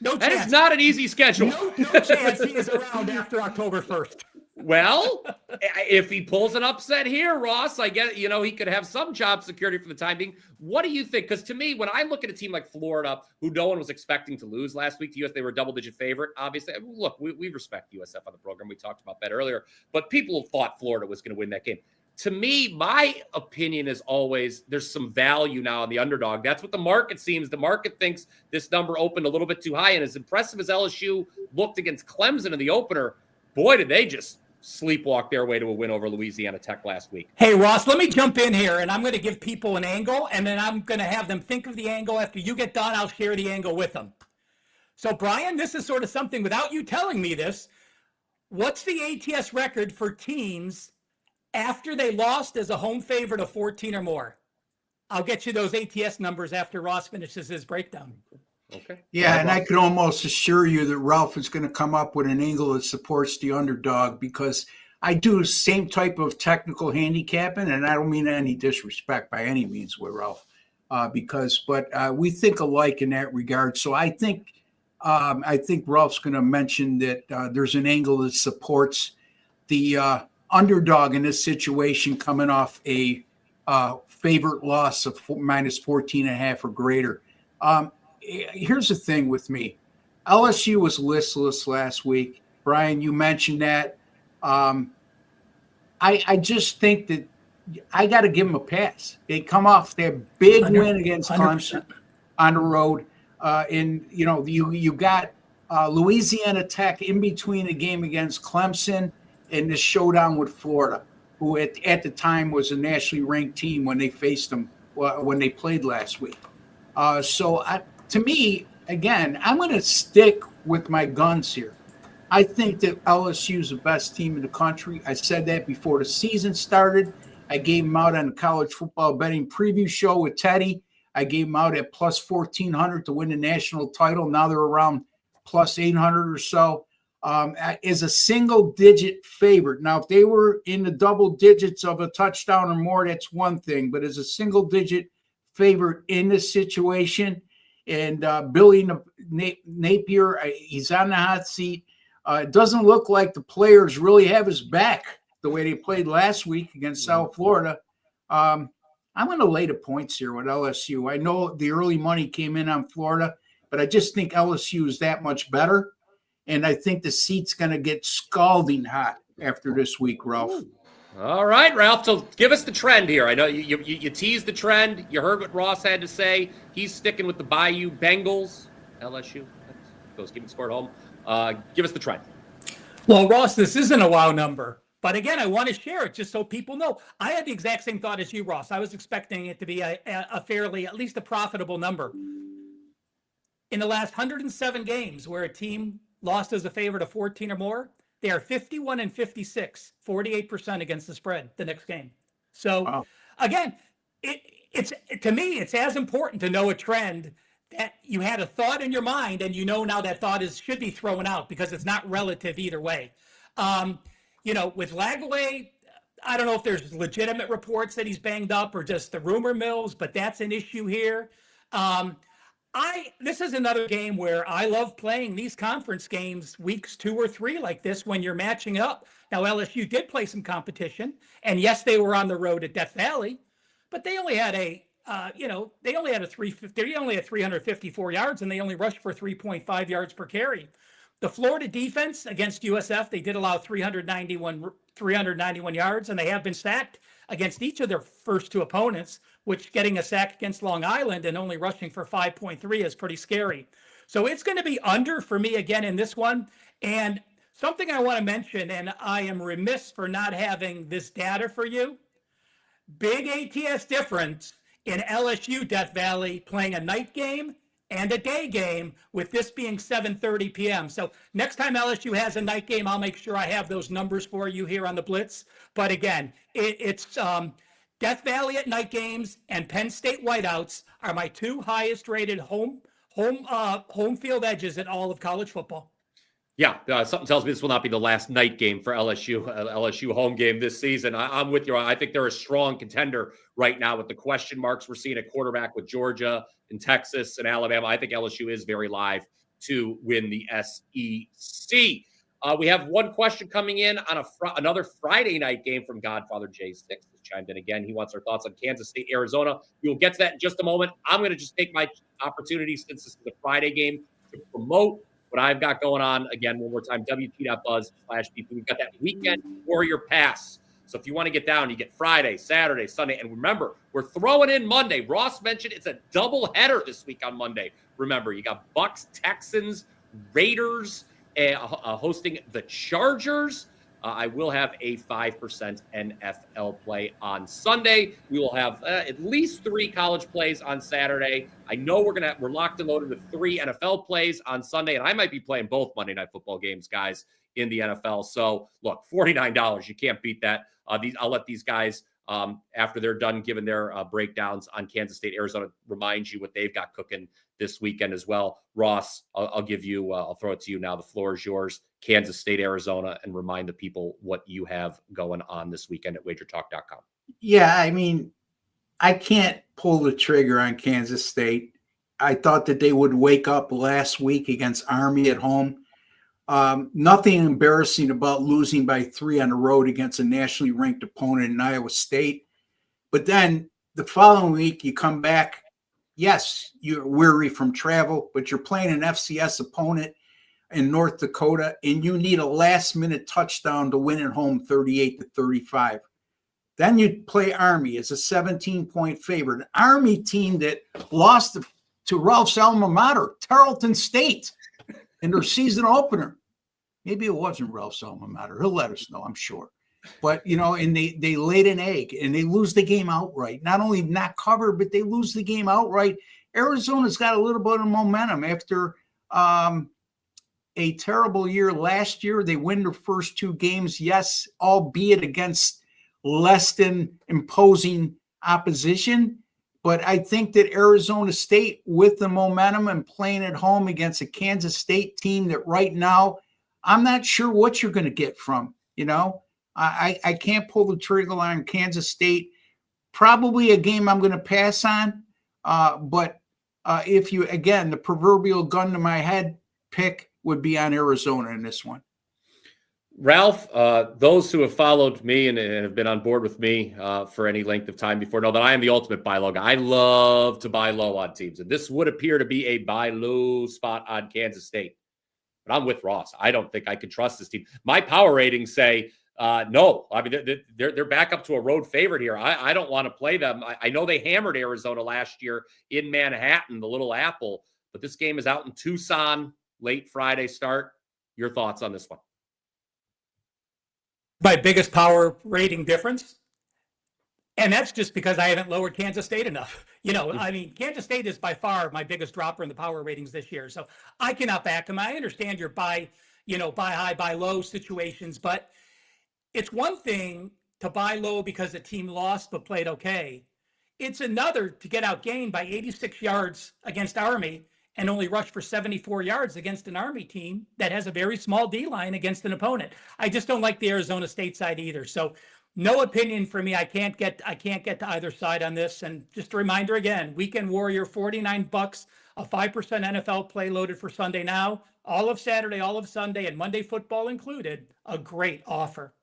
No chance. That is not an easy schedule. No chance he is around after October 1st. Well, if he pulls an upset here, Ross, I get, he could have some job security for the time being. What do you think? Because to me, when I look at a team like Florida, who no one was expecting to lose last week to US, they were a double-digit favorite, obviously. Look, we respect USF on the program. We talked about that earlier. But people thought Florida was going to win that game. To me, my opinion is always there's some value now on the underdog. That's what the market seems. The market thinks this number opened a little bit too high. And as impressive as LSU looked against Clemson in the opener, boy, did they just sleepwalk their way to a win over Louisiana Tech last week. Hey, Ross, let me jump in here, and I'm going to give people an angle, and then I'm going to have them think of the angle. After you get done, I'll share the angle with them. So, Brian, this is sort of something without you telling me this. What's the ATS record for teams after they lost as a home favorite of 14 or more? I'll get you those ATS numbers after Ross finishes his breakdown. Okay. Yeah, and I could almost assure you that Ralph is going to come up with an angle that supports the underdog, because I do the same type of technical handicapping, and I don't mean any disrespect by any means with Ralph, but we think alike in that regard. So I think Ralph's going to mention that there's an angle that supports the underdog in this situation, coming off a favorite loss of minus 14.5 or greater. here's the thing with me. LSU was listless last week. Brian, you mentioned that. I just think that I got to give them a pass. They come off their big win against Clemson on the road. And, you got Louisiana Tech in between the game against Clemson and the showdown with Florida, who at the time was a nationally ranked team when they faced them, when they played last week. To me, again, I'm going to stick with my guns here. I think that LSU is the best team in the country. I said that before the season started. I gave them out on the college football betting preview show with Teddy. I gave them out at plus 1,400 to win the national title. Now they're around plus 800 or so. Is a single-digit favorite. Now, if they were in the double digits of a touchdown or more, that's one thing. But as a single-digit favorite in this situation, and Billy Napier, he's on the hot seat. It doesn't look like the players really have his back the way they played last week against South Florida. I'm going to lay the points here with LSU. I know the early money came in on Florida, but I just think LSU is that much better. And I think the seat's going to get scalding hot after this week, Ralph. All right, Ralph. So give us the trend here. I know you teased the trend. You heard what Ross had to say. He's sticking with the Bayou Bengals. LSU. Goes keeping score at home. Give us the trend. Well, Ross, this isn't a wow number. But again, I want to share it just so people know. I had the exact same thought as you, Ross. I was expecting it to be a fairly, at least a profitable number. In the last 107 games where a team lost as a favorite of 14 or more, they are 51-56, 48% against the spread the next game. So again, it's to me, it's as important to know a trend that you had a thought in your mind and now that thought should be thrown out because it's not relative either way. With Lagway, I don't know if there's legitimate reports that he's banged up or just the rumor mills, but that's an issue here. This is another game where I love playing these conference games weeks 2 or 3 like this when you're matching up. Now, LSU did play some competition, and yes, they were on the road at Death Valley, but they only had 354 yards, and they only rushed for 3.5 yards per carry. The Florida defense against USF, they did allow 391 yards, and they have been sacked against each of their first 2 opponents, which getting a sack against Long Island and only rushing for 5.3 is pretty scary. So it's going to be under for me again in this one. And something I want to mention, and I am remiss for not having this data for you, big ATS difference in LSU Death Valley playing a night game and a day game, with this being 7:30 p.m. So next time LSU has a night game, I'll make sure I have those numbers for you here on the Blitz. But again, it's Death Valley at night games and Penn State whiteouts are my 2 highest rated home field edges in all of college football. Yeah, something tells me this will not be the last night game for LSU home game this season. I'm with you. I think they're a strong contender right now with the question marks we're seeing at quarterback with Georgia and Texas and Alabama. I think LSU is very live to win the SEC. We have one question coming in on another Friday night game from Godfather J6. Has chimed in again. He wants our thoughts on Kansas State, Arizona. We will get to that in just a moment. I'm going to just take my opportunity, since this is a Friday game, to promote what I've got going on. Again, one more time, WT.buzz/BP. We've got that weekend Warrior Pass. So if you want to get down, you get Friday, Saturday, Sunday. And remember, we're throwing in Monday. Ross mentioned it's a double header this week on Monday. Remember, you got Bucks, Texans, Raiders, hosting the Chargers. I will have a 5% NFL play on Sunday. We will have at least 3 college plays on Saturday. I know we're locked and loaded with 3 NFL plays on Sunday, and I might be playing both Monday Night Football games, guys, in the NFL. So look, $49, you can't beat that. I'll let these guys, after they're done giving their breakdowns on Kansas State, Arizona, remind you what they've got cooking this weekend as well. Ross, I'll throw it to you now. The floor is yours. Kansas State, Arizona, and remind the people what you have going on this weekend at WagerTalk.com. Yeah, I mean, I can't pull the trigger on Kansas State. I thought that they would wake up last week against Army at home. Nothing embarrassing about losing by 3 on the road against a nationally ranked opponent in Iowa State. But then the following week, you come back yes, you're weary from travel, but you're playing an FCS opponent in North Dakota, and you need a last-minute touchdown to win at home 38-35. Then you play Army as a 17-point favorite. An Army team that lost to Ralph's alma mater, Tarleton State, in their season opener. Maybe it wasn't Ralph's alma mater. He'll let us know, I'm sure. But, and they laid an egg, and they lose the game outright. Not only not cover, but they lose the game outright. Arizona's got a little bit of momentum after a terrible year last year. They win their first 2 games, yes, albeit against less than imposing opposition. But I think that Arizona State, with the momentum and playing at home against a Kansas State team that right now, I'm not sure what you're going to get from, I can't pull the trigger on Kansas State. Probably a game I'm going to pass on. But if you, again, the proverbial gun to my head pick would be on Arizona in this one. Ralph, those who have followed me and have been on board with me for any length of time before know that I am the ultimate buy low guy. I love to buy low on teams, and this would appear to be a buy low spot on Kansas State. But I'm with Ross. I don't think I can trust this team. My power ratings say no. I mean, they're back up to a road favorite here. I don't want to play them. I know they hammered Arizona last year in Manhattan, the Little Apple, but this game is out in Tucson, late Friday start. Your thoughts on this one? My biggest power rating difference. And that's just because I haven't lowered Kansas State enough. I mean, Kansas State is by far my biggest dropper in the power ratings this year. So I cannot back them. I understand your buy high, buy low situations, but it's one thing to buy low because the team lost but played okay. It's another to get outgained by 86 yards against Army and only rush for 74 yards against an Army team that has a very small D-line against an opponent. I just don't like the Arizona State side either. So no opinion for me. I can't get to either side on this. And just a reminder again, Weekend Warrior, $49, a 5% NFL play loaded for Sunday now, all of Saturday, all of Sunday, and Monday football included. A great offer.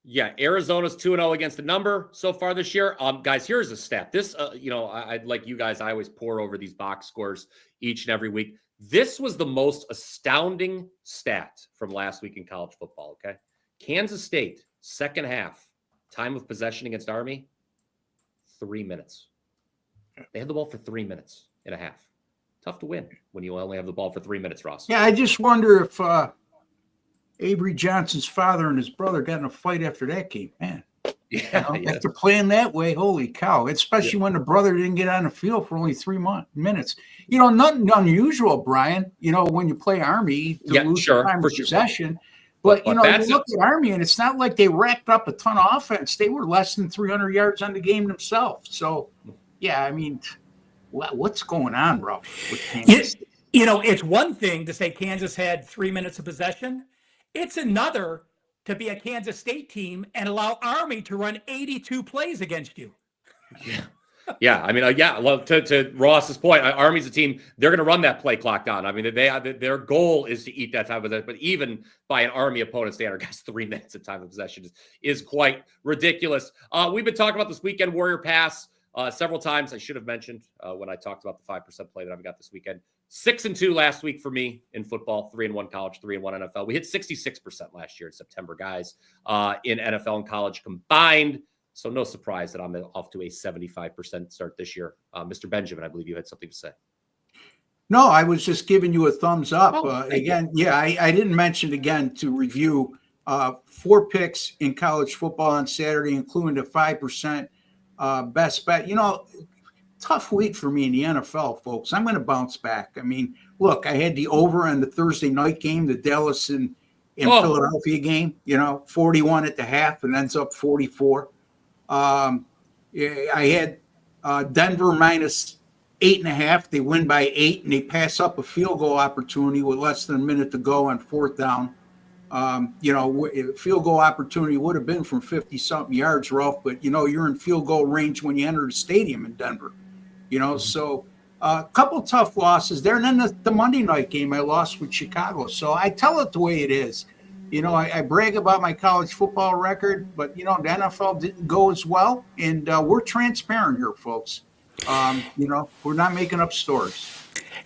Yeah, Arizona's 2-0 against the number so far this year. Guys, here's a stat. This, I'd like you guys, I always pour over these box scores each and every week. This was the most astounding stat from last week in college football, okay? Kansas State, second half, time of possession against Army, 3 minutes. They had the ball for 3 minutes and a half. Tough to win when you only have the ball for 3 minutes, Ross. Yeah, I just wonder if Avery Johnson's father and his brother got in a fight after that game, man. Yeah, after playing that way, holy cow! Especially when the brother didn't get on the field for only 3 minutes. Nothing unusual, Brian. When you play Army to lose time of possession. But you look at Army, and it's not like they racked up a ton of offense. They were less than 300 yards on the game themselves. So, yeah, I mean, what's going on, Ralph, with Kansas? It's one thing to say Kansas had 3 minutes of possession. It's another to be a Kansas State team and allow Army to run 82 plays against you. Yeah. I mean, to Ross's point, Army's a team, they're going to run that play clock down. I mean, their goal is to eat that time of possession, but even by an Army opponent standard, guys, 3 minutes of time of possession is quite ridiculous. We've been talking about this Weekend Warrior Pass several times. I should have mentioned when I talked about the 5% play that I've got this weekend. 6-2 last week for me in football, 3-1 college, 3-1 NFL. We hit 66% last year in September, guys, in NFL and college combined. So no surprise that I'm off to a 75% start this year. Mr. Benjamin, I believe you had something to say. No, I was just giving you a thumbs up. Again, I didn't mention again to review 4 picks in college football on Saturday, including the 5% best bet. Tough week for me in the NFL, folks. I'm going to bounce back. I mean, look, I had the over on the Thursday night game, the Dallas and Philadelphia game, 41 at the half and ends up 44. I had Denver minus 8.5. They win by 8 and they pass up a field goal opportunity with less than a minute to go on 4th down. Field goal opportunity would have been from 50-something yards, Ralph, but, you're in field goal range when you enter the stadium in Denver. So a couple tough losses there. And then the Monday night game, I lost with Chicago. So I tell it the way it is. I brag about my college football record, but, the NFL didn't go as well. And we're transparent here, folks. We're not making up stories.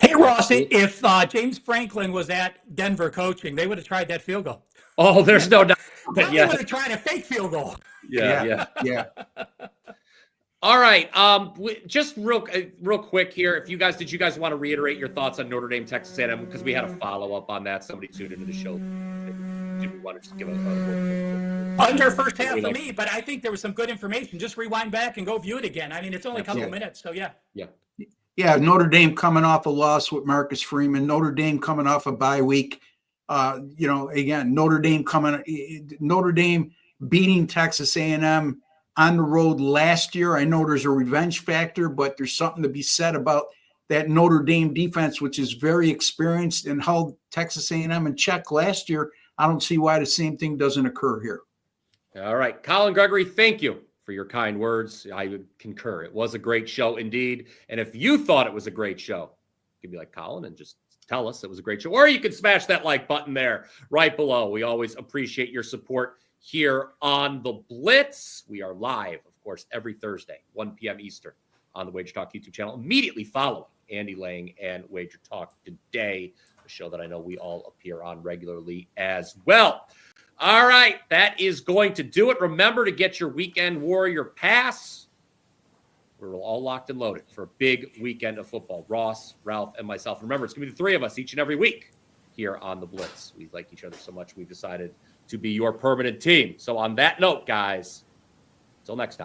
Hey, Ross, if James Franklin was at Denver coaching, they would have tried that field goal. Oh, there's no doubt. Probably would have tried a fake field goal. Yeah. All right. Just real quick here. Did you guys want to reiterate your thoughts on Notre Dame, Texas A&M? Because we had a follow-up on that. Somebody tuned into the show. Did we want to just give under first half for me, but I think there was some good information. Just rewind back and go view it again. I mean, it's only a couple of minutes, so yeah. Yeah, Notre Dame coming off a loss with Marcus Freeman. Notre Dame coming off a bye week. Again, Notre Dame beating Texas A&M on the road last year. I know there's a revenge factor, but there's something to be said about that Notre Dame defense, which is very experienced and held Texas A&M in check last year. I don't see why the same thing doesn't occur here. All right. Colin Gregory, thank you for your kind words. I would concur. It was a great show indeed. And if you thought it was a great show, you can be like Colin and just tell us it was a great show. Or you can smash that like button there right below. We always appreciate your support here on The Blitz. We are live, of course, every Thursday, 1 p.m. Eastern on the WagerTalk YouTube channel, immediately following Andy Lang and WagerTalk Today, a show that I know we all appear on regularly as well. All right, that is going to do it. Remember to get your Weekend Warrior Pass. We're all locked and loaded for a big weekend of football. Ross, Ralph, and myself. Remember, it's going to be the three of us each and every week here on The Blitz. We like each other so much, we've decided to be your permanent team. So on that note, guys, until next time.